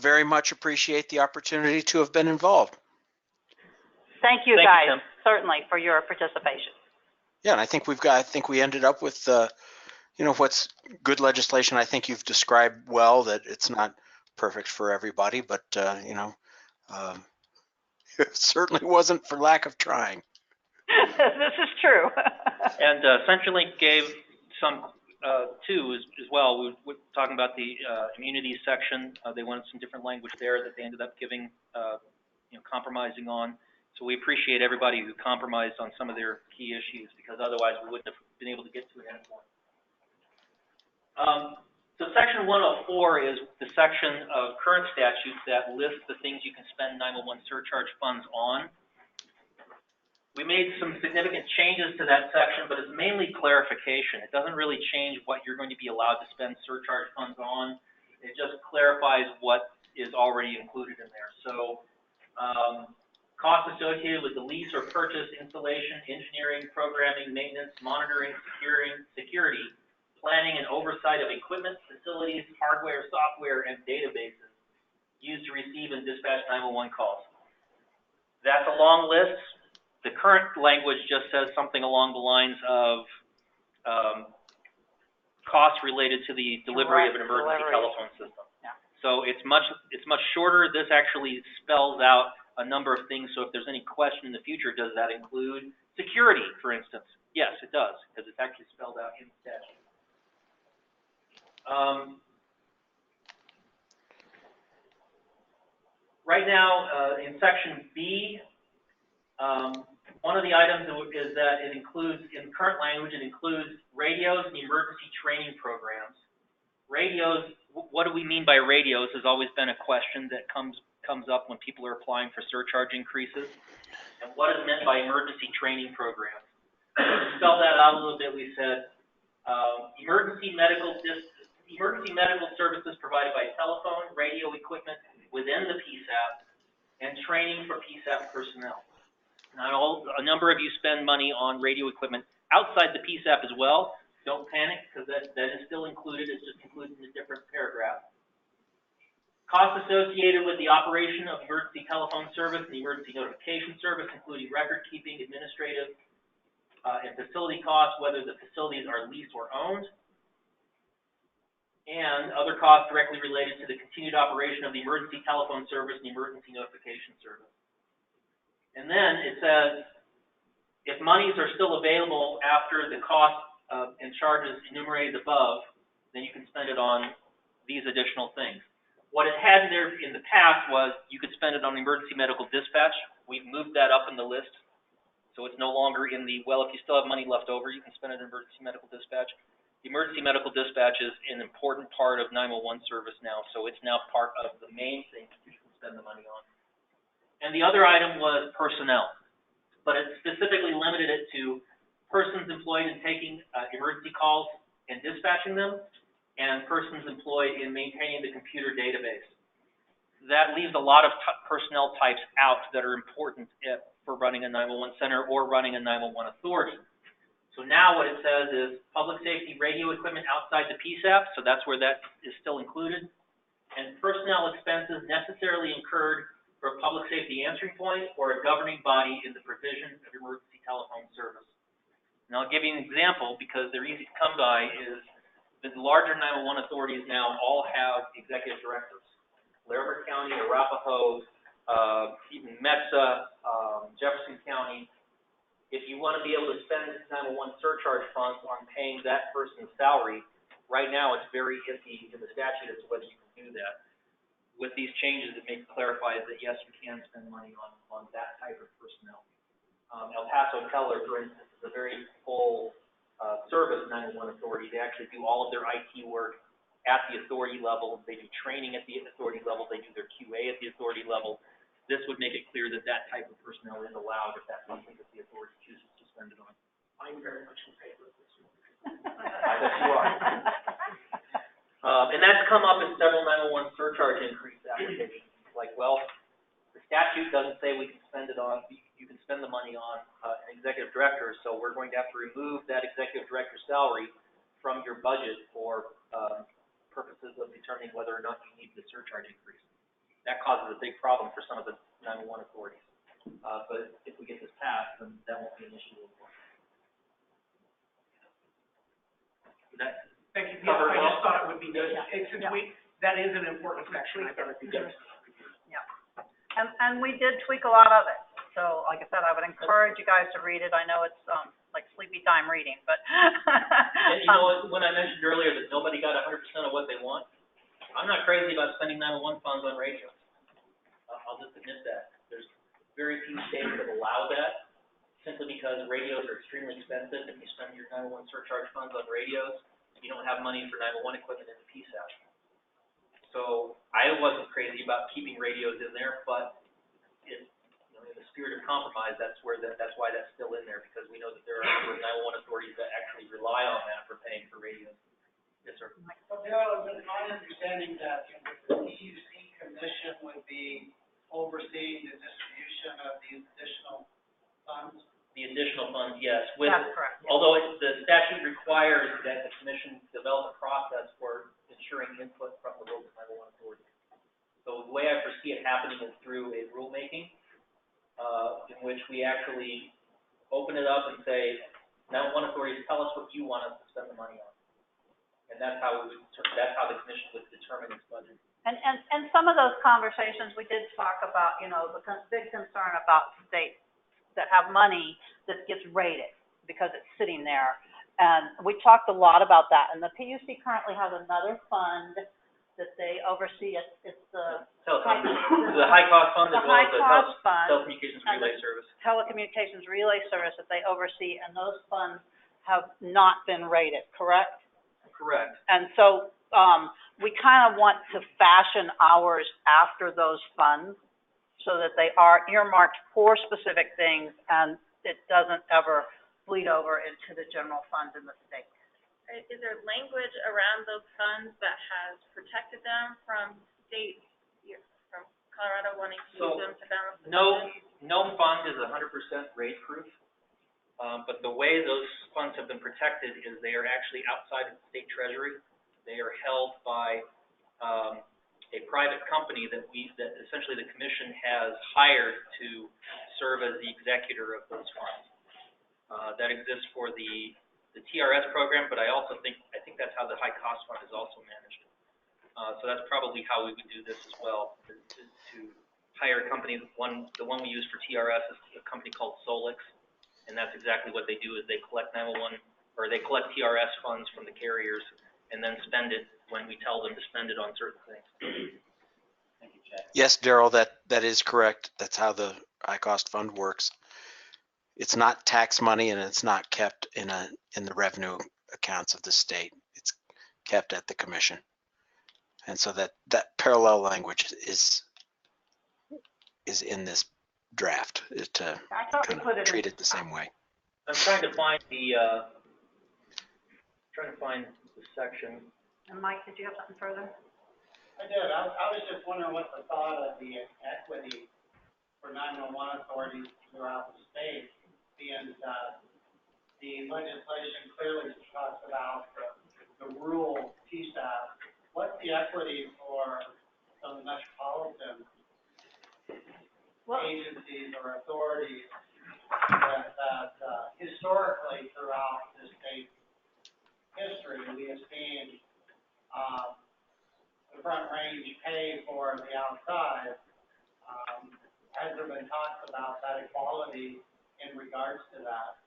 very much appreciate the opportunity to have been involved. Thank you Thank you, guys, Tim. certainly, for your participation. Yeah, and I think we ended up with, what's good legislation. I think you've described well that it's not perfect for everybody, but, it certainly wasn't for lack of trying. This is true. And CenturyLink gave some too as well. We were talking about the immunity section. They wanted some different language there that they ended up giving, compromising on. So we appreciate everybody who compromised on some of their key issues, because otherwise we wouldn't have been able to get to an end point. So section 104 is the section of current statutes that lists the things you can spend 911 surcharge funds on. We made some significant changes to that section, but it's mainly clarification. It doesn't really change what you're going to be allowed to spend surcharge funds on. It just clarifies what is already included in there. So costs associated with the lease or purchase, installation, engineering, programming, maintenance, monitoring, security, planning and oversight of equipment, facilities, hardware, software, and databases used to receive and dispatch 911 calls. That's a long list. The current language just says something along the lines of costs related to the delivery of an emergency telephone system. Yeah. So it's much shorter. This actually spells out a number of things. So if there's any question in the future, does that include security, for instance? Yes, it does, because it's actually spelled out in the statute. Right now, in section B, one of the items is that it includes, in current language, it includes radios and emergency training programs. Radios, what do we mean by radios has always been a question that comes up when people are applying for surcharge increases. And what is meant by emergency training programs? To spell that out a little bit, we said emergency medical services provided by telephone, radio equipment within the PSAP, and training for PSAP personnel. Now, a number of you spend money on radio equipment outside the PSAP as well. Don't panic, because that is still included. It's just included in a different paragraph. Costs associated with the operation of emergency telephone service and the emergency notification service, including record keeping, administrative, and facility costs, whether the facilities are leased or owned, and other costs directly related to the continued operation of the emergency telephone service and the emergency notification service. And then it says, if monies are still available after the costs and charges enumerated above, then you can spend it on these additional things. What it had there in the past was you could spend it on emergency medical dispatch. We've moved that up in the list. So it's no longer in the, well, if you still have money left over, you can spend it on emergency medical dispatch. The emergency medical dispatch is an important part of 911 service now, so it's now part of the main thing you can spend the money on. And the other item was personnel, but it specifically limited it to persons employed in taking emergency calls and dispatching them, and persons employed in maintaining the computer database. That leaves a lot of personnel types out that are important for running a 911 center or running a 911 authority. So now what it says is public safety radio equipment outside the PSAP, so that's where that is still included, and personnel expenses necessarily incurred for a public safety answering point or a governing body in the provision of emergency telephone service. And I'll give you an example because they're easy to come by. Is the larger 911 authorities now all have executive directors. Larimer County, Arapahoe, even Mesa, Jefferson County. If you want to be able to spend 911 surcharge funds on paying that person's salary, right now it's very iffy in the statute as to whether you can do that. With these changes, it clarifies that yes, you can spend money on that type of personnel. El Paso Teller, for instance, is a very full service 911 authority. They actually do all of their IT work at the authority level. They do training at the authority level. They do their QA at the authority level. This would make it clear that that type of personnel is allowed if that's something that the authority chooses to spend it on. I'm very much in favor of this one. I bet you are. And that's come up in several 911 surcharge increase applications. Like, well, the statute doesn't say we can spend it on, you can spend the money on, an executive director, so we're going to have to remove that executive director's salary from your budget for, purposes of determining whether or not you need the surcharge increase. That causes a big problem for some of the 911 authorities. But if we get this passed, then that won't be an issue anymore. That Thank you. Yeah, I just thought it would be good, since that is an important section, I thought it'd be good. Yeah. And we did tweak a lot of it. So, like I said, I would encourage you guys to read it. I know it's, like sleepy time reading, but. And you know, when I mentioned earlier that nobody got 100% of what they want, I'm not crazy about spending 911 funds on radios. I'll just admit that. There's very few states that allow that, simply because radios are extremely expensive. If you spend your 911 surcharge funds on radios, you don't have money for 911 equipment in the PSAP. So I wasn't crazy about keeping radios in there, but in the spirit of compromise, that's why that's still in there, because we know that there are a number of 911 authorities that actually rely on that for paying for radios. Yes, sir. Well, Darrell, is it my understanding that the EUC commission would be overseeing the distribution of these additional funds? The additional funds, yes. That's correct. Although the statute requires that the commission develop a process for ensuring input from the local 911 authorities. So the way I foresee it happening is through a rulemaking, in which we actually open it up and say, 911 authorities, tell us what you want us to spend the money on. And that's how the commission would determine its budget. And some of those conversations, we did talk about, the big concern about states that have money that gets rated because it's sitting there. And we talked a lot about that. And the PUC currently has another fund that they oversee. It's the high cost fund, as well as the telecommunications relay service. Telecommunications relay service that they oversee, and those funds have not been rated, correct? Correct. And so, we kind of want to fashion ours after those funds so that they are earmarked for specific things and it doesn't ever bleed over into the general fund in the state. Is there language around those funds that has protected them from states, from Colorado wanting to use them to balance the budget? No fund is 100% rate proof. But the way those funds have been protected is they are actually outside of the state treasury. They are held by a private company that essentially the commission has hired to serve as the executor of those funds. That exists for the TRS program, but I think that's how the high cost fund is also managed. So that's probably how we would do this as well, to hire a company. The one we use for TRS is a company called Solix. And that's exactly what they do, is they collect 911, or they collect TRS funds from the carriers and then spend it when we tell them to spend it on certain things. Thank you, Chad. Yes, Darrell, that is correct. That's how the high cost fund works. It's not tax money and it's not kept in the revenue accounts of the state. It's kept at the commission. And so that parallel language is in this draft to kind of treat it the same way. I'm trying to find the section. And Mike, did you have something further? I did. I was just wondering what the thought of the equity for 911 authorities throughout the state, being that the legislation clearly talks about the rural PSAP. What's the equity for some metropolitan agencies or authorities that historically throughout the state history we have seen the Front Range pay for the outside? Has there been talks about that equality in regards to that?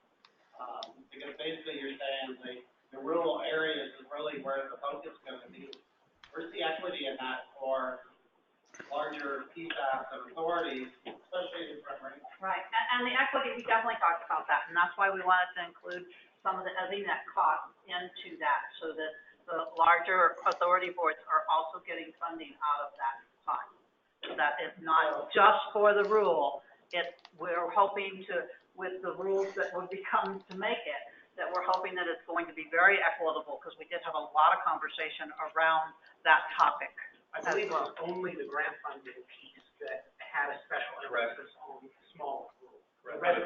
Because basically you're saying the rural areas is really where the focus is going to be. Where's the equity in that for larger PSAPs and authorities, especially in Front Range? Right, and the equity, we definitely talked about that, and that's why we wanted to include some of the ESInet costs into that, so that the larger authority boards are also getting funding out of that fund. So that it's not just for the rural, we're hoping to, with the rules that would become to make it, that we're hoping that it's going to be very equitable, because we did have a lot of conversation around that topic. I believe it was only the grant funded piece that had a special emphasis on small rural. The rest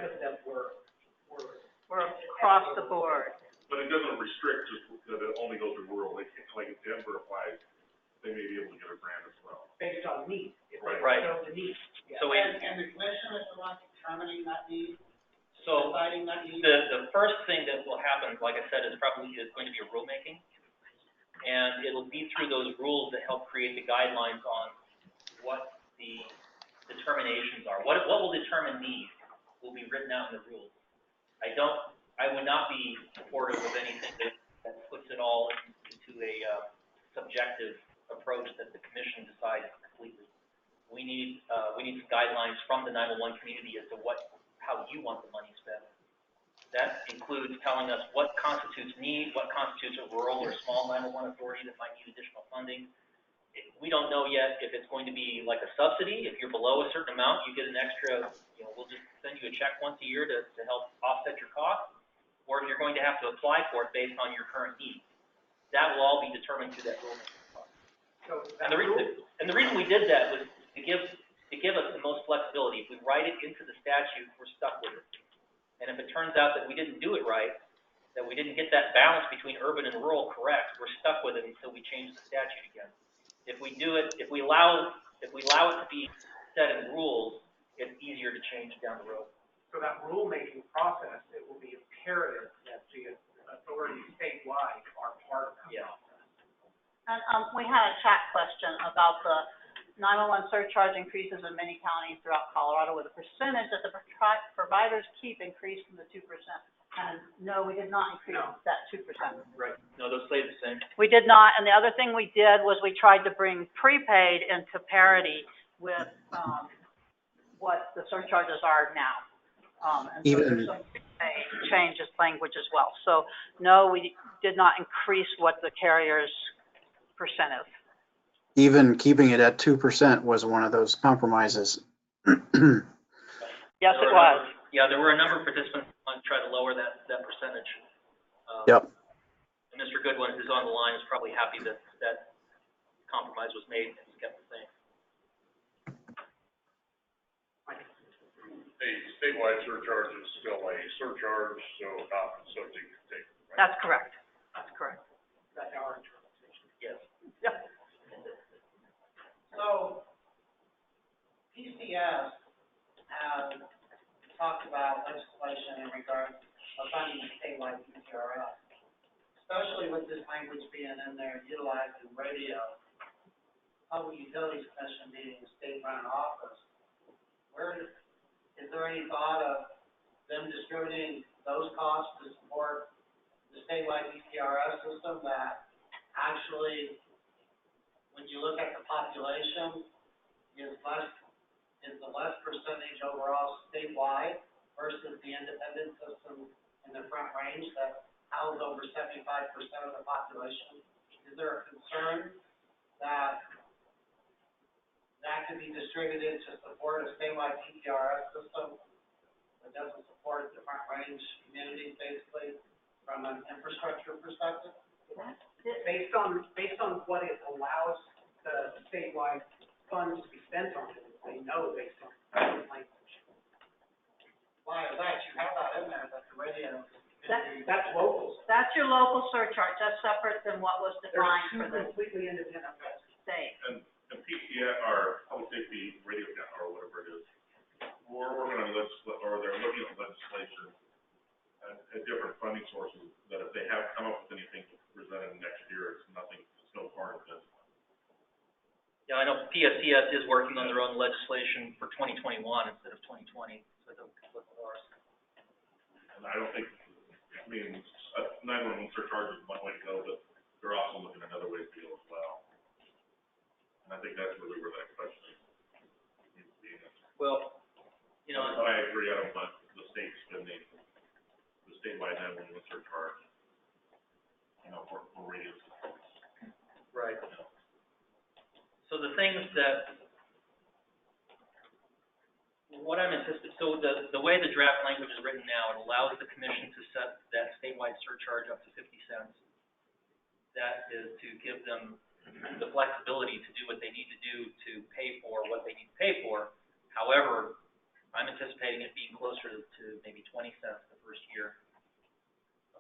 across the board. But it doesn't restrict just that it only goes to rural, like if Denver applies, they may be able to get a grant as well. Based on need, if they Right. show the need. So we, And the commission is the one determining that need, so deciding that need? the first thing that will happen, like I said, is going to be a rulemaking. And it'll be through those rules that help create the guidelines on what the determinations are. What will determine need will be written out in the rules. I would not be supportive of anything that puts it all into a subjective approach that the commission decides completely. We need some guidelines from the 911 community as to how you want the money spent. That includes telling us what constitutes need, what constitutes a rural or small 911 authority that might need additional funding. We don't know yet if it's going to be like a subsidy. If you're below a certain amount, you get an extra, we'll just send you a check once a year to help offset your costs, or if you're going to have to apply for it based on your current needs. That will all be determined through that rulemaking process. And the reason we did that was to give us the most flexibility. If we write it into the statute, we're stuck with it. And if it turns out that we didn't do it right, that we didn't get that balance between urban and rural correct, we're stuck with it until we change the statute again. If we do it, if we allow it to be set in rules, it's easier to change down the road. So that rulemaking process, it will be imperative that the authorities statewide are part of that process. And, we had a chat question about the 911 surcharge increases in many counties throughout Colorado, with a percentage that the providers keep increased from the 2%. And no, we did not increase that 2%. Right. No, those stay the same. We did not, and the other thing we did was we tried to bring prepaid into parity with, what the surcharges are now. And so there's some prepaid changes language as well. So no, we did not increase what the carrier's percent is. Even keeping it at 2% was one of those compromises. Yes, it was. Yeah, there were a number of participants who wanted to try to lower that percentage. Yep. And Mr. Goodwin, who's on the line, is probably happy that that compromise was made and kept the same. A statewide surcharge is still a surcharge, so not subject to take. Right? That's correct. That's correct. That's our interpretation. Yes. Yep. So, PCS has talked about legislation in regards of funding statewide PTRS, especially with this language being in there, utilizing radio. Public Utilities Commission being a state-run office, is there any thought of them distributing those costs to support the statewide PTRS system that actually, when you look at the population, is the less percentage overall statewide versus the independent system in the Front Range that house over 75% of the population? Is there a concern that could be distributed to support a statewide PTRS system that doesn't support the Front Range communities, basically, from an infrastructure perspective? Based on what it allows the statewide funds to be spent on, they know based on the language. Why is that? You have that in there, that the radio. That's local. That's your local surcharge. That's separate than what was defined for They're the completely independent. state. And PCS, or public safety radio channel, or whatever it is, we're working on they're looking at legislation at different funding sources, that if they have come up with anything presented next year, it's no part of this. Yeah, I know PSCS is working on their own legislation for 2021 instead of 2020, so they'll conflict with ours. And I don't think, 911 surcharge is one way to go, but they're also looking at other ways to go as well. And I think that's really where that question needs to be. Well, I agree, I don't want the state spending the statewide 911 surcharge, for radio systems. Right. So the things that, what I'm anticipating, so the way the draft language is written now, it allows the commission to set that statewide surcharge up to 50 cents. That is to give them the flexibility to do what they need to do to pay for what they need to pay for. However, I'm anticipating it being closer to maybe 20 cents the first year.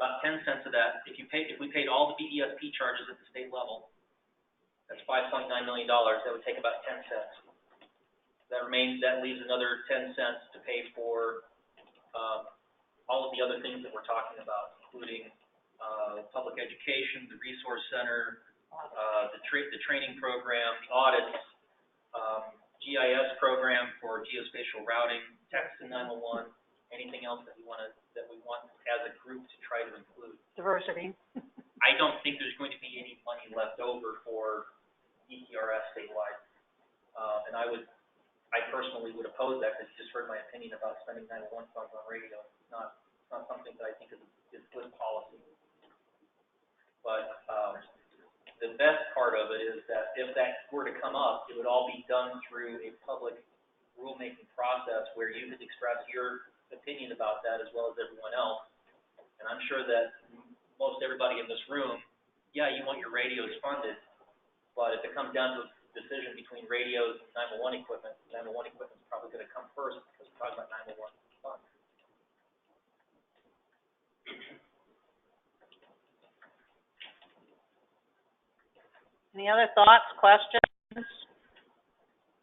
about 10 cents of that, if we paid all the BESP charges at the state level, that's $5.9 million, that would take about 10 cents. That leaves another 10 cents to pay for, all of the other things that we're talking about, including, public education, the resource center, the training program, the audits, GIS program for geospatial routing, text and 911, anything else that we want as a group to try to include. Diversity. I don't think there's going to be any money left over for ETRS statewide. And I personally would oppose that, because you just heard my opinion about spending 911 funds on radio. It's not something that I think is good policy. But, the best part of it is that if that were to come up, it would all be done through a public rulemaking process where you could express your opinion about that as well as everyone else. And I'm sure that most everybody in this room, yeah, you want your radios funded, but if it comes down to a decision between radios and 911 equipment is probably going to come first, because we're talking about 911 funds. Any other thoughts, questions?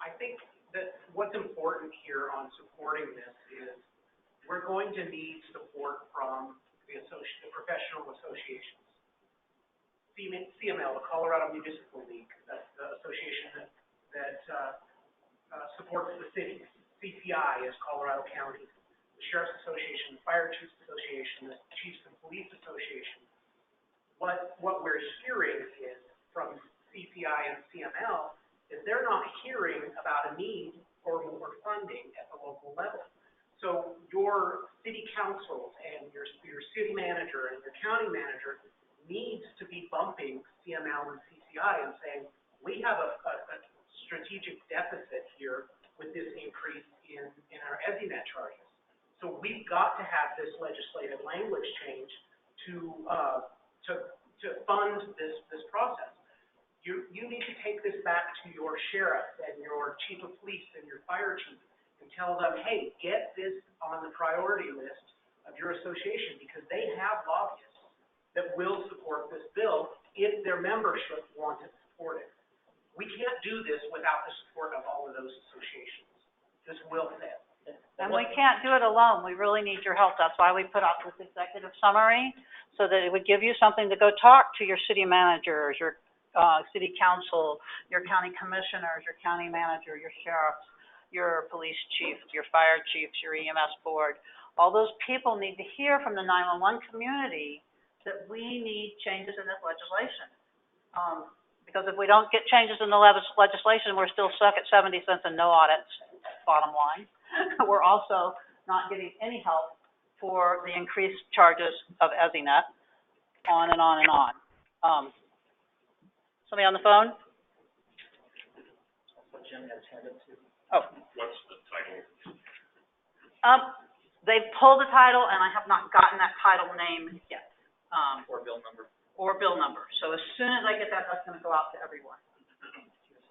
I think that what's important here on supporting this is we're going to need support from the professional associations. CML, the Colorado Municipal League, that's the association that supports the cities. CPI is Colorado County. The Sheriff's Association, the Fire Chiefs Association, the Chiefs and Police Association. What we're hearing is from CPI and CML is they're not hearing about a need for more funding at the local level. So your city councils and your city manager and your county manager needs to be bumping CML and CCI and saying, we have a strategic deficit here with this increase in our ESInet charges. So we've got to have this legislative language change to fund this process. You need to take this back to your sheriff and your chief of police and your fire chief and tell them, hey, get this on the priority list of your association, because they have lobbyists that will support this bill if their membership wants to support it. We can't do this without the support of all of those associations. This will fail. And we can't do it alone. We really need your help. That's why we put out this executive summary, so that it would give you something to go talk to your city managers, your city council, your county commissioners, your county manager, your sheriffs, your police chief, your fire chiefs, your EMS board. All those people need to hear from the 911 community that we need changes in this legislation. Because if we don't get changes in the legislation, we're still stuck at 70 cents and no audits, bottom line. We're also not getting any help for the increased charges of ESInet, on and on and on. Somebody on the phone? Jim has hand up too. Oh. What's the title? They've pulled the title, and I have not gotten that title name yet. Or bill number. Or bill number. So as soon as I get that, that's gonna go out to everyone.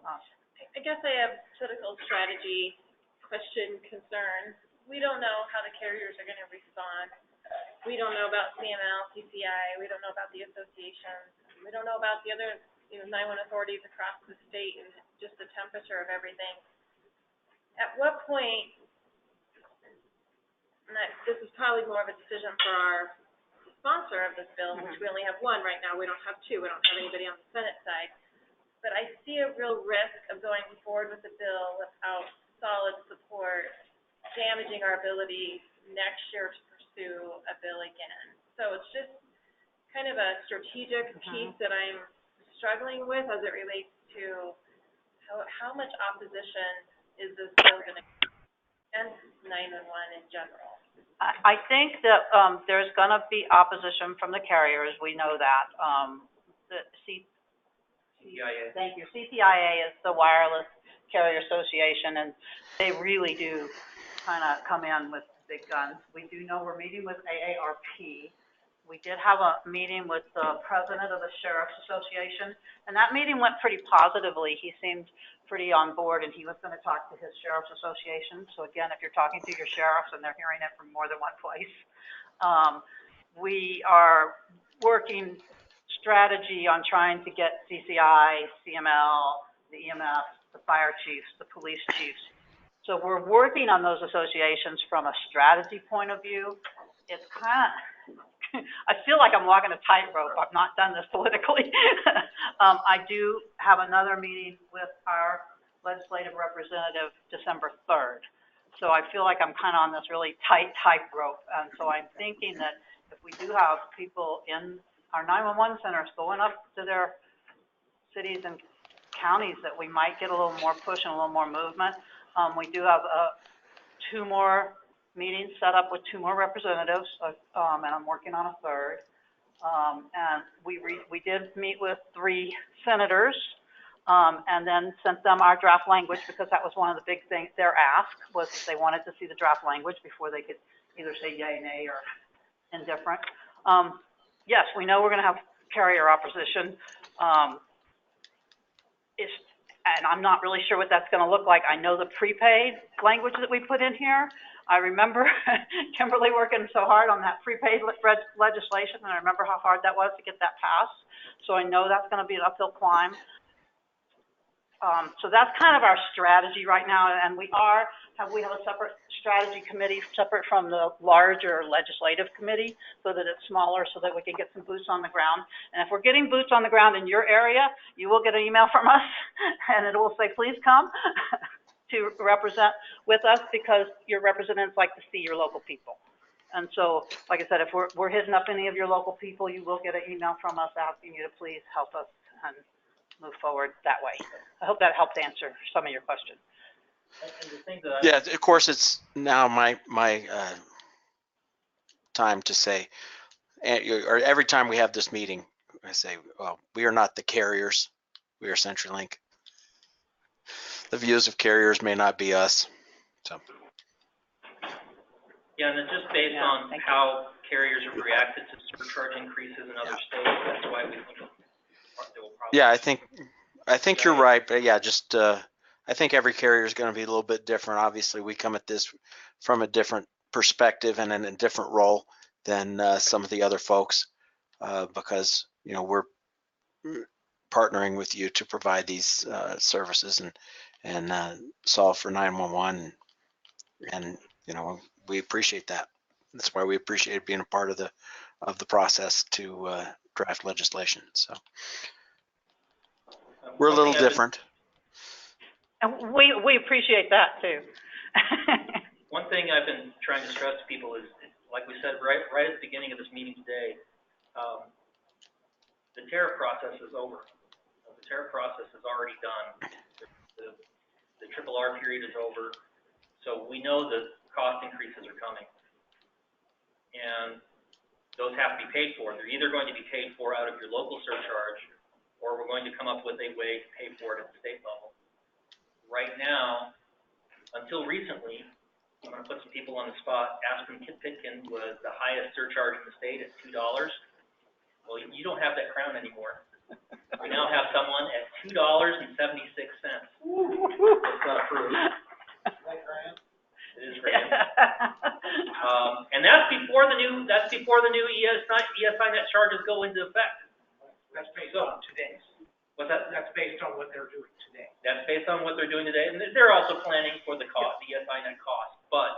I guess I have political strategy, question, concern. We don't know how the carriers are gonna respond. We don't know about CML, CCI, we don't know about the associations, we don't know about the other 911 authorities across the state, and just the temperature of everything. At what point, and this is probably more of a decision for our sponsor of this bill, which we only have one right now, we don't have two, we don't have anybody on the Senate side, but I see a real risk of going forward with the bill without solid support, damaging our ability next year to pursue a bill again. So it's just kind of a strategic piece that I'm struggling with as it relates to how much opposition is this bill going to get against 911 in general. I think that there's going to be opposition from the carriers. We know that. CPIA. Thank you. CPIA is the Wireless Carrier Association, and they really do kind of come in with big guns. We do know we're meeting with AARP. We did have a meeting with the president of the Sheriff's Association, and that meeting went pretty positively. He seemed pretty on board, and he was going to talk to his Sheriff's Association. So again, if you're talking to your sheriffs and they're hearing it from more than one place, we are working strategy on trying to get CCI, CML, the EMS, the fire chiefs, the police chiefs. So we're working on those associations from a strategy point of view. It's kind of, I feel like I'm walking a tightrope. I've not done this politically. I do have another meeting with our legislative representative December 3rd. So I feel like I'm kind of on this really tight tightrope. And so I'm thinking that if we do have people in our 911 centers going up to their cities and counties, that we might get a little more push and a little more movement. We do have 2 more meetings set up with 2 more representatives, and I'm working on a 3rd. And we did meet with 3 senators, and then sent them our draft language, because that was one of the big things. Their ask was they wanted to see the draft language before they could either say yay, nay, or indifferent. Yes, we know we're going to have carrier opposition. And I'm not really sure what that's going to look like. I know the prepaid language that we put in here. I remember Kimberly working so hard on that prepaid legislation, and I remember how hard that was to get that passed. So I know that's going to be an uphill climb. So that's kind of our strategy right now, and we have a separate strategy committee, separate from the larger legislative committee, so that it's smaller, so that we can get some boots on the ground. And if we're getting boots on the ground in your area, you will get an email from us, and it will say, please come to represent with us, because your representatives like to see your local people. And so, like I said, if we're hitting up any of your local people, you will get an email from us asking you to please help us and move forward that way. I hope that helps answer some of your questions. And the thing that Yeah, of course, it's now my time to say, or every time we have this meeting, I say, well, we are not the carriers. We are CenturyLink. The views of carriers may not be us. So. Yeah, and it's just based on how carriers have reacted to surcharge increases in other states. That's why we think they will probably. Yeah, I think you're right, but yeah, just I think every carrier is going to be a little bit different. Obviously, we come at this from a different perspective and in a different role than some of the other folks, because we're partnering with you to provide these services and solve for 911, and we appreciate that. That's why we appreciate being a part of the process to draft legislation. So we're a little different. And we appreciate that too. One thing I've been trying to stress to people is, like we said right at the beginning of this meeting today, the tariff process is over. The tariff process is already done. The triple R period is over. So we know that cost increases are coming. And those have to be paid for. They're either going to be paid for out of your local surcharge, or we're going to come up with a way to pay for it at the state level. Right now, until recently, I'm going to put some people on the spot. Aspen Pitkin was the highest surcharge in the state at $2. Well, you don't have that crown anymore. We now have someone at $2.76. That's not approved. It is grand. And that's before the new ESInet charges go into effect. That's based on today's. What's that? That's based on what they're doing today. That's based on what they're doing today, and they're also planning for the cost, the ESInet cost. But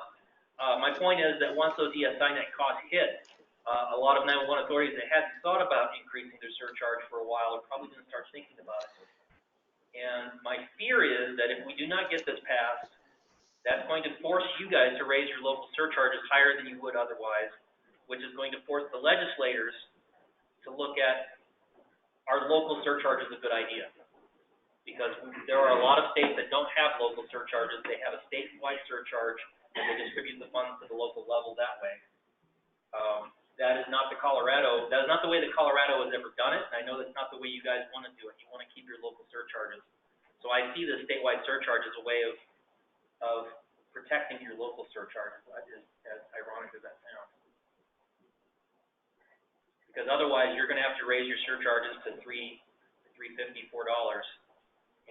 my point is that once those ESInet costs hit, a lot of 911 authorities that hadn't thought about increasing their surcharge for a while are probably going to start thinking about it. And my fear is that if we do not get this passed, that's going to force you guys to raise your local surcharges higher than you would otherwise, which is going to force the legislators to look at our local surcharge is a good idea. Because there are a lot of states that don't have local surcharges. They have a statewide surcharge, and they distribute the funds to the local level that way. That is not the Colorado. That is not the way that Colorado has ever done it. And I know that's not the way you guys want to do it. You want to keep your local surcharges. So I see the statewide surcharge as a way of protecting your local surcharges, as ironic as that sounds. Because otherwise, you're going to have to raise your surcharges to $3.50, $4,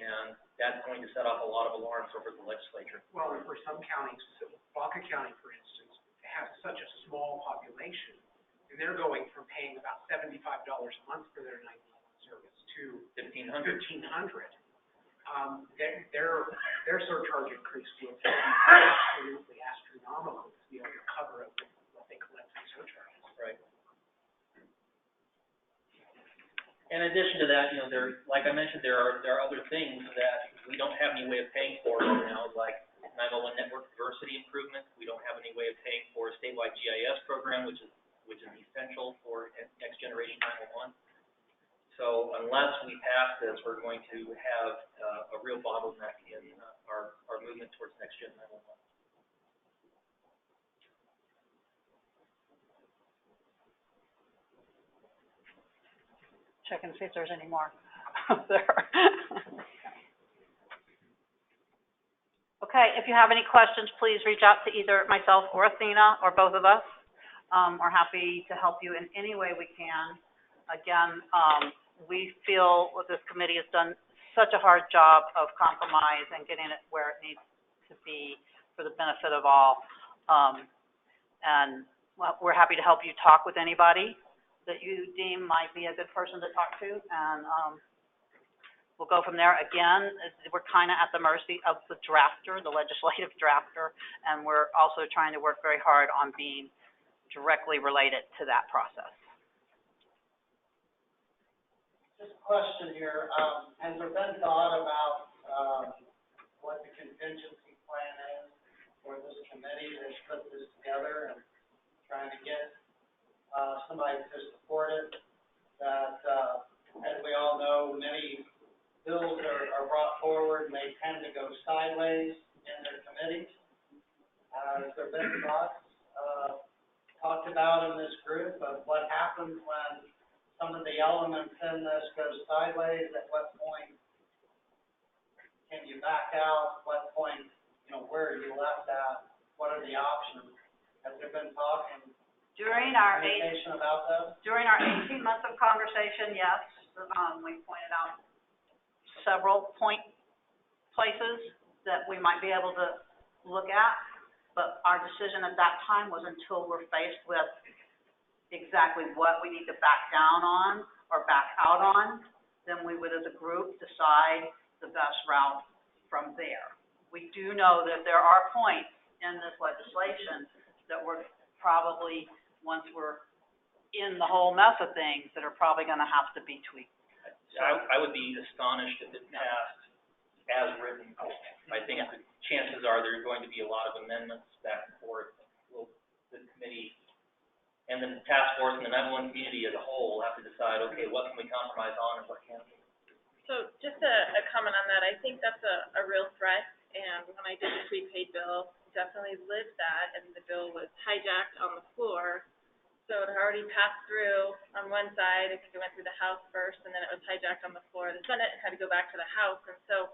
and that's going to set off a lot of alarms over the legislature. Well, for some counties, Baca County, for instance, has such a small population And they're going from paying about $75 a month for their 911 service to $1,500. Their surcharge increase was absolutely astronomical to be able to cover it with what they collect in surcharges. Right. In addition to that, like I mentioned, there are other things that we don't have any way of paying for right now, like 911 network diversity improvements. We don't have any way of paying for a statewide GIS program, which is essential for next generation 911. So unless we pass this, we're going to have a real bottleneck in our movement towards next gen 911. Check and see if there's any more there. Okay, if you have any questions, please reach out to either myself or Athena or both of us. We're happy to help you in any way we can. Again, we feel this committee has done such a hard job of compromise and getting it where it needs to be for the benefit of all. And we're happy to help you talk with anybody that you deem might be a good person to talk to, and we'll go from there. Again, we're kind of at the mercy of the drafter, the legislative drafter, and we're also trying to work very hard on being directly related to that process. Just a question here. Has there been thought about what the contingency plan is for this committee that's put this together and trying to get somebody to support it? That, as we all know, many bills are brought forward and they tend to go sideways in their committees. Has there been thoughts talked about in this group of what happens when some of the elements in this goes sideways? At what point can you back out? What point, where are you left at? What are the options? Has there been talking? During our about those? During our 18 months of conversation, yes, we pointed out several places that we might be able to look at, but our decision at that time was until we're faced with exactly what we need to back down on or back out on, then we would as a group decide the best route from there. We do know that there are points in this legislation that we're probably, once we're in the whole mess of things, that are probably going to have to be tweaked. I would be astonished if it passed as written. I think the chances are there are going to be a lot of amendments back and forth. The committee and the task force and the 911 community as a whole will have to decide, okay, what can we compromise on and what can't we? So just a comment on that, I think that's a real threat, and when I did the prepaid bill, definitely lived that, and the bill was hijacked on the floor. So it had already passed through on one side. I think it went through the House first, and then it was hijacked on the floor of the Senate and had to go back to the House. And so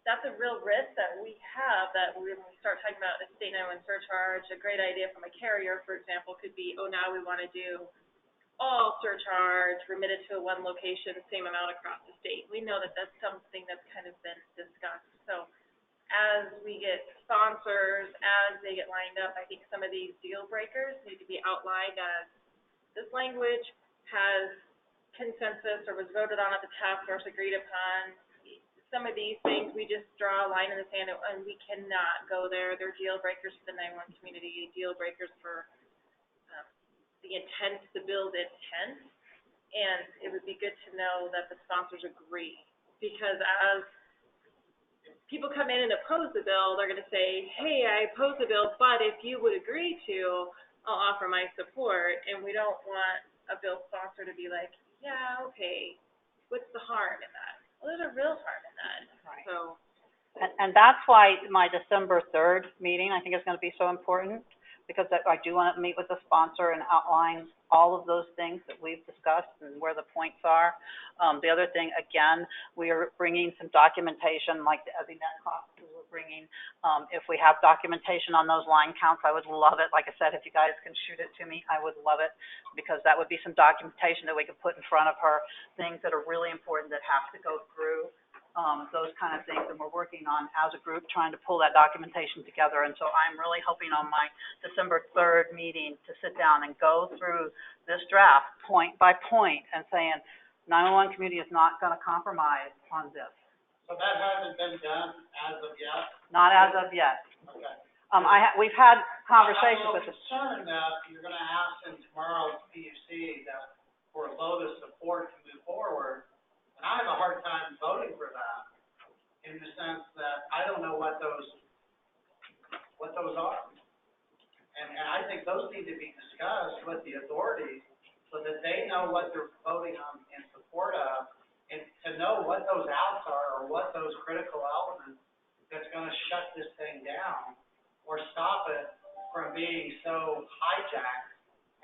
that's a real risk that we have, that when we start talking about a state 911 surcharge, a great idea from a carrier, for example, could be, oh, now we want to do all surcharge remitted to one location, same amount across the state. We know that that's something that's kind of been discussed. So as we get sponsors, as they get lined up, I think some of these deal breakers need to be outlined as this language has consensus or was voted on at the task force, agreed upon. Some of these things, we just draw a line in the sand and we cannot go there. They're deal breakers for the 911 community, deal breakers for the intent, the bill's intent. And it would be good to know that the sponsors agree, because as people come in and oppose the bill, they're going to say, hey, I oppose the bill, but if you would agree to, I'll offer my support. And we don't want a bill sponsor to be like, yeah, okay, what's the harm in that? Well, there's a real harm in that. Right. So, and that's why my December 3rd meeting, I think, is going to be so important, because I do want to meet with the sponsor and outline all of those things that we've discussed and where the points are. The other thing, again, we are bringing some documentation, like the ESInet costs we're bringing. If we have documentation on those line counts, I would love it. Like I said, if you guys can shoot it to me, I would love it, because that would be some documentation that we could put in front of her, things that are really important that have to go through those kind of things, and we're working on, as a group, trying to pull that documentation together. And so I'm really hoping on my December 3rd meeting to sit down and go through this draft point by point and saying, 911 community is not going to compromise on this. So that hasn't been done as of yet? Not as of yet. Okay. We've had conversations with I'm a little concerned that you're gonna ask in tomorrow's PUC that for a vote of support to move forward, and I have a hard time voting for that, in the sense that I don't know what those are. And I think those need to be discussed with the authorities, so that they know what they're voting on in support of, and to know what those outs are, or what those critical elements that's gonna shut this thing down, or stop it from being so hijacked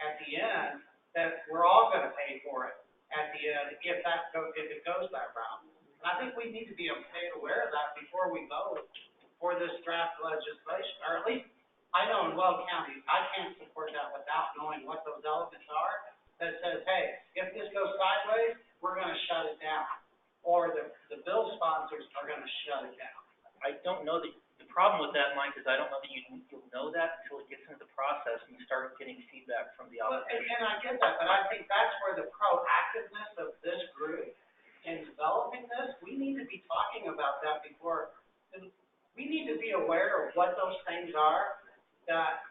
at the end that we're all gonna pay for it at the end if it goes that route. And I think we need to be made aware of that before we vote for this draft legislation, or at least I know in Weld County, I can't support that without knowing what those elements are that says, hey, if this goes sideways, we're gonna shut it down, or the bill sponsors are gonna shut it down. I don't know that, the problem with that, Mike, is I don't know that you'll know that until it gets into the process and you start getting feedback from the Well, opposition. and I get that, but I think that's where the proactiveness of this group in developing this, we need to be talking about that before, and we need to be aware of what those things are, that,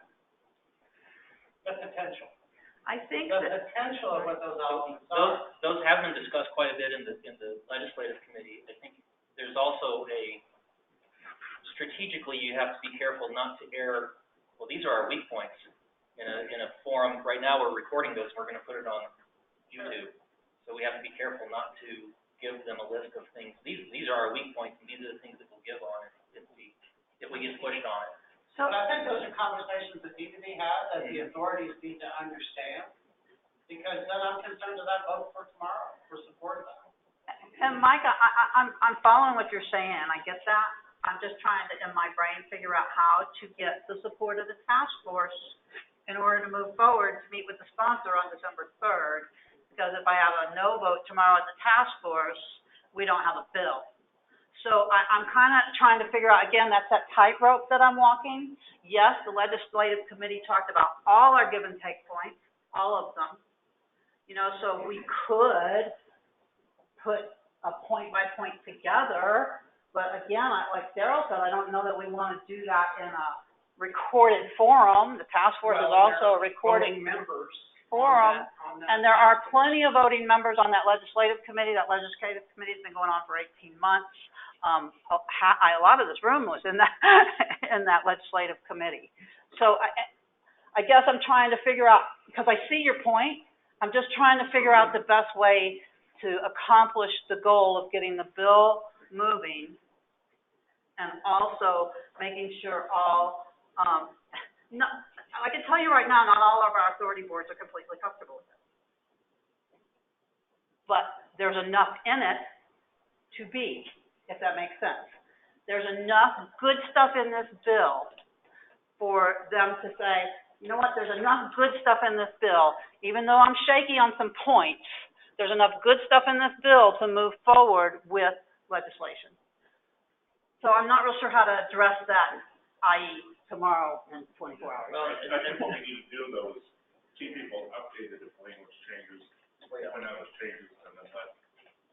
the potential. I think The that, potential of what those elements are. Those have been discussed quite a bit in the legislative committee. I think there's also strategically, you have to be careful not to err, well, these are our weak points in a forum. Right now, we're recording those, we're gonna put it on YouTube. So we have to be careful not to give them a list of things. These are our weak points, and these are the things that we'll give on if we get pushed on it. But I think those are conversations that need to be had, that the authorities need to understand, because then I'm concerned of that vote for tomorrow, for support of that. and Mike, I'm following what you're saying, and I get that. I'm just trying to, in my brain, figure out how to get the support of the task force in order to move forward to meet with the sponsor on December 3rd. Because if I have a no vote tomorrow at the task force, we don't have a bill. So I'm kind of trying to figure out, again, that's that tightrope that I'm walking. Yes, the legislative committee talked about all our give and take points, all of them. You know, so we could put a point by point together. But again, like Daryl said, I don't know that we want to do that in a recorded forum. The task force is also a recorded members forum. on that And there are plenty of voting members on that legislative committee. That legislative committee's been going on for 18 months. A lot of this room was in that, in that legislative committee. So I guess I'm trying to figure out, because I see your point, I'm just trying to figure out the best way to accomplish the goal of getting the bill moving, and also making sure all, I can tell you right now, not all of our authority boards are completely comfortable with it. But there's enough in it to be, if that makes sense. There's enough good stuff in this bill for them to say, you know what, there's enough good stuff in this bill, even though I'm shaky on some points, there's enough good stuff in this bill to move forward with legislation. So I'm not real sure how to address that, i.e. tomorrow in 24 hours. Well, I think what we need to do though is keep people updated if language changes, point out as changes, and then let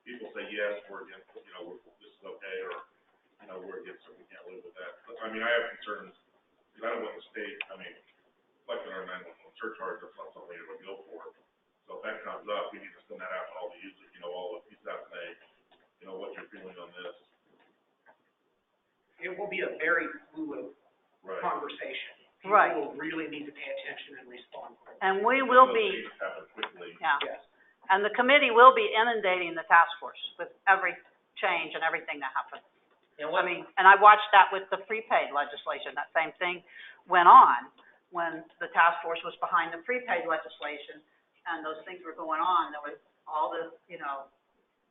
people say, yes, we're against, this is okay, or, we're against it, we can't live with that. But, I mean, I have concerns, because I don't want the state, collecting our 911 surcharge, that's not something we would go for. So if that comes up, we need to send that out to all the users, all the pieces out and say, what you're feeling on this. It will be a very fluid conversation. People Right. will really need to pay attention and respond. And we will be, yeah. Yes. And the committee will be inundating the task force with every change and everything that happens. And I watched that with the prepaid legislation. That same thing went on when the task force was behind the prepaid legislation, and those things were going on. There was all this,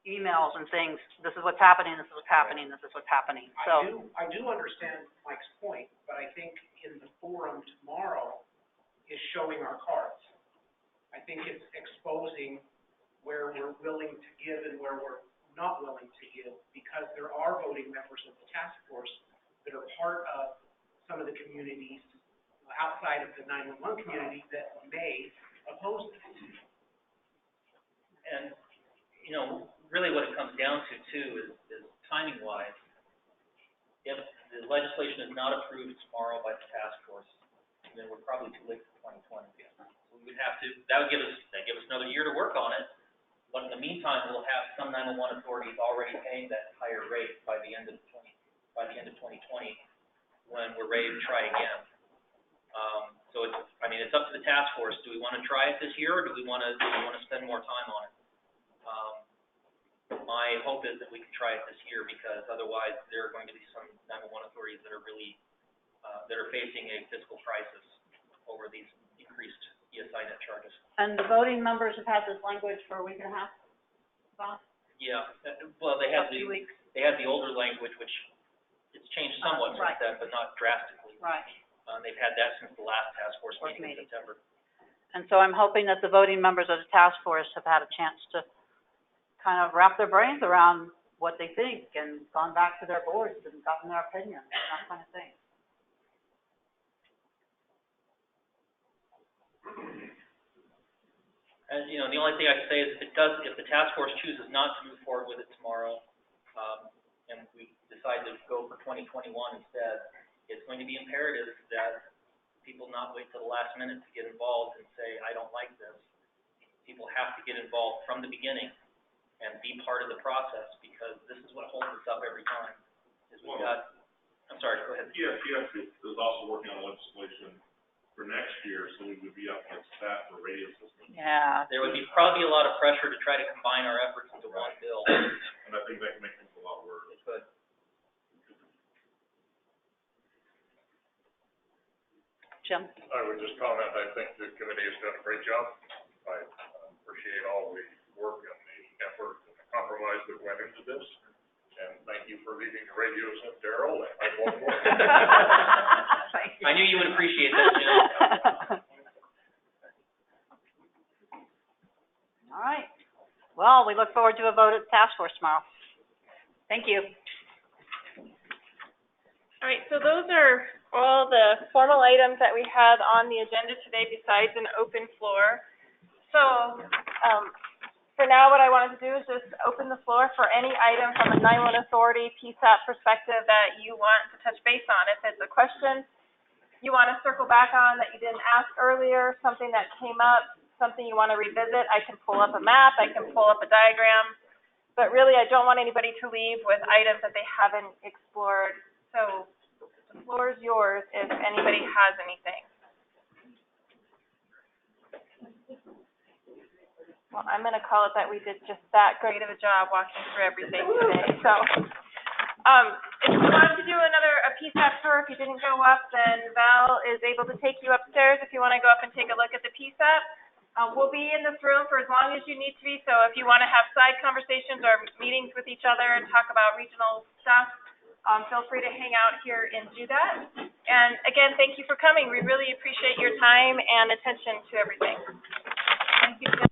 emails and things. This is what's happening. This is what's happening. This is what's happening. So I do understand Mike's point, but I think in the forum tomorrow is showing our cards. I think it's exposing where we're willing to give and where we're not willing to give, because there are voting members of the task force that are part of some of the communities outside of the 911 community that may oppose this. And, you know, really what it comes down to too is timing wise. If the legislation is not approved tomorrow by the task force, then we're probably too late for 2020. So we would have to, that'd give us another year to work on it. But in the meantime, we'll have some 911 authorities already paying that higher rate by the end of 2020, when we're ready to try again. So it's, I mean, it's up to the task force. Do we want to try it this year, or do we want to spend more time on it? My hope is that we can try it this year, because otherwise there are going to be some 911 authorities that are really that are facing a fiscal crisis over these increased ESInet charges. And the voting members have had this language for a week and a half, about? Yeah, well, they have 2 weeks. they had the older language, which it's changed somewhat Right. since then, but not drastically. Right. They've had that since the last task force meeting in September. And so I'm hoping that the voting members of the task force have had a chance to kind of wrap their brains around what they think and gone back to their boards and gotten their opinions and that kind of thing. And, you know, the only thing I can say is if the task force chooses not to move forward with it tomorrow, and we decide to go for 2021 instead, it's going to be imperative that people not wait till the last minute to get involved and say, I don't like this. People have to get involved from the beginning and be part of the process, because this is what holds us up every time. I'm sorry, go ahead. ESInet is also working on legislation for next year, so we would be up against that for radio systems. Yeah. There would be probably a lot of pressure to try to combine our efforts into one bill. And I think that can make things a lot worse. It could. Jim? I would just comment, I think the committee has done a great job. I appreciate all the work and the effort and the compromise that went into this. And thank you for leaving the radios up, Daryl, and I won't work. I knew you would appreciate that, Jim. All right. Well, we look forward to a vote at the task force tomorrow. Thank you. All right, so those are all the formal items that we had on the agenda today besides an open floor. So, for now, what I wanted to do is just open the floor for any item from a 911 authority PSAP perspective that you want to touch base on. If it's a question you want to circle back on that you didn't ask earlier, something that came up, something you want to revisit, I can pull up a map, I can pull up a diagram. But really, I don't want anybody to leave with items that they haven't explored. So the floor is yours if anybody has anything. Well, I'm going to call it that we did just that great of a job walking through everything today. So if you want to do a PSAP tour, if you didn't go up, then Val is able to take you upstairs if you want to go up and take a look at the PSAP. We'll be in this room for as long as you need to be, so if you want to have side conversations or meetings with each other and talk about regional stuff, feel free to hang out here and do that. And again, thank you for coming. We really appreciate your time and attention to everything. Thank you.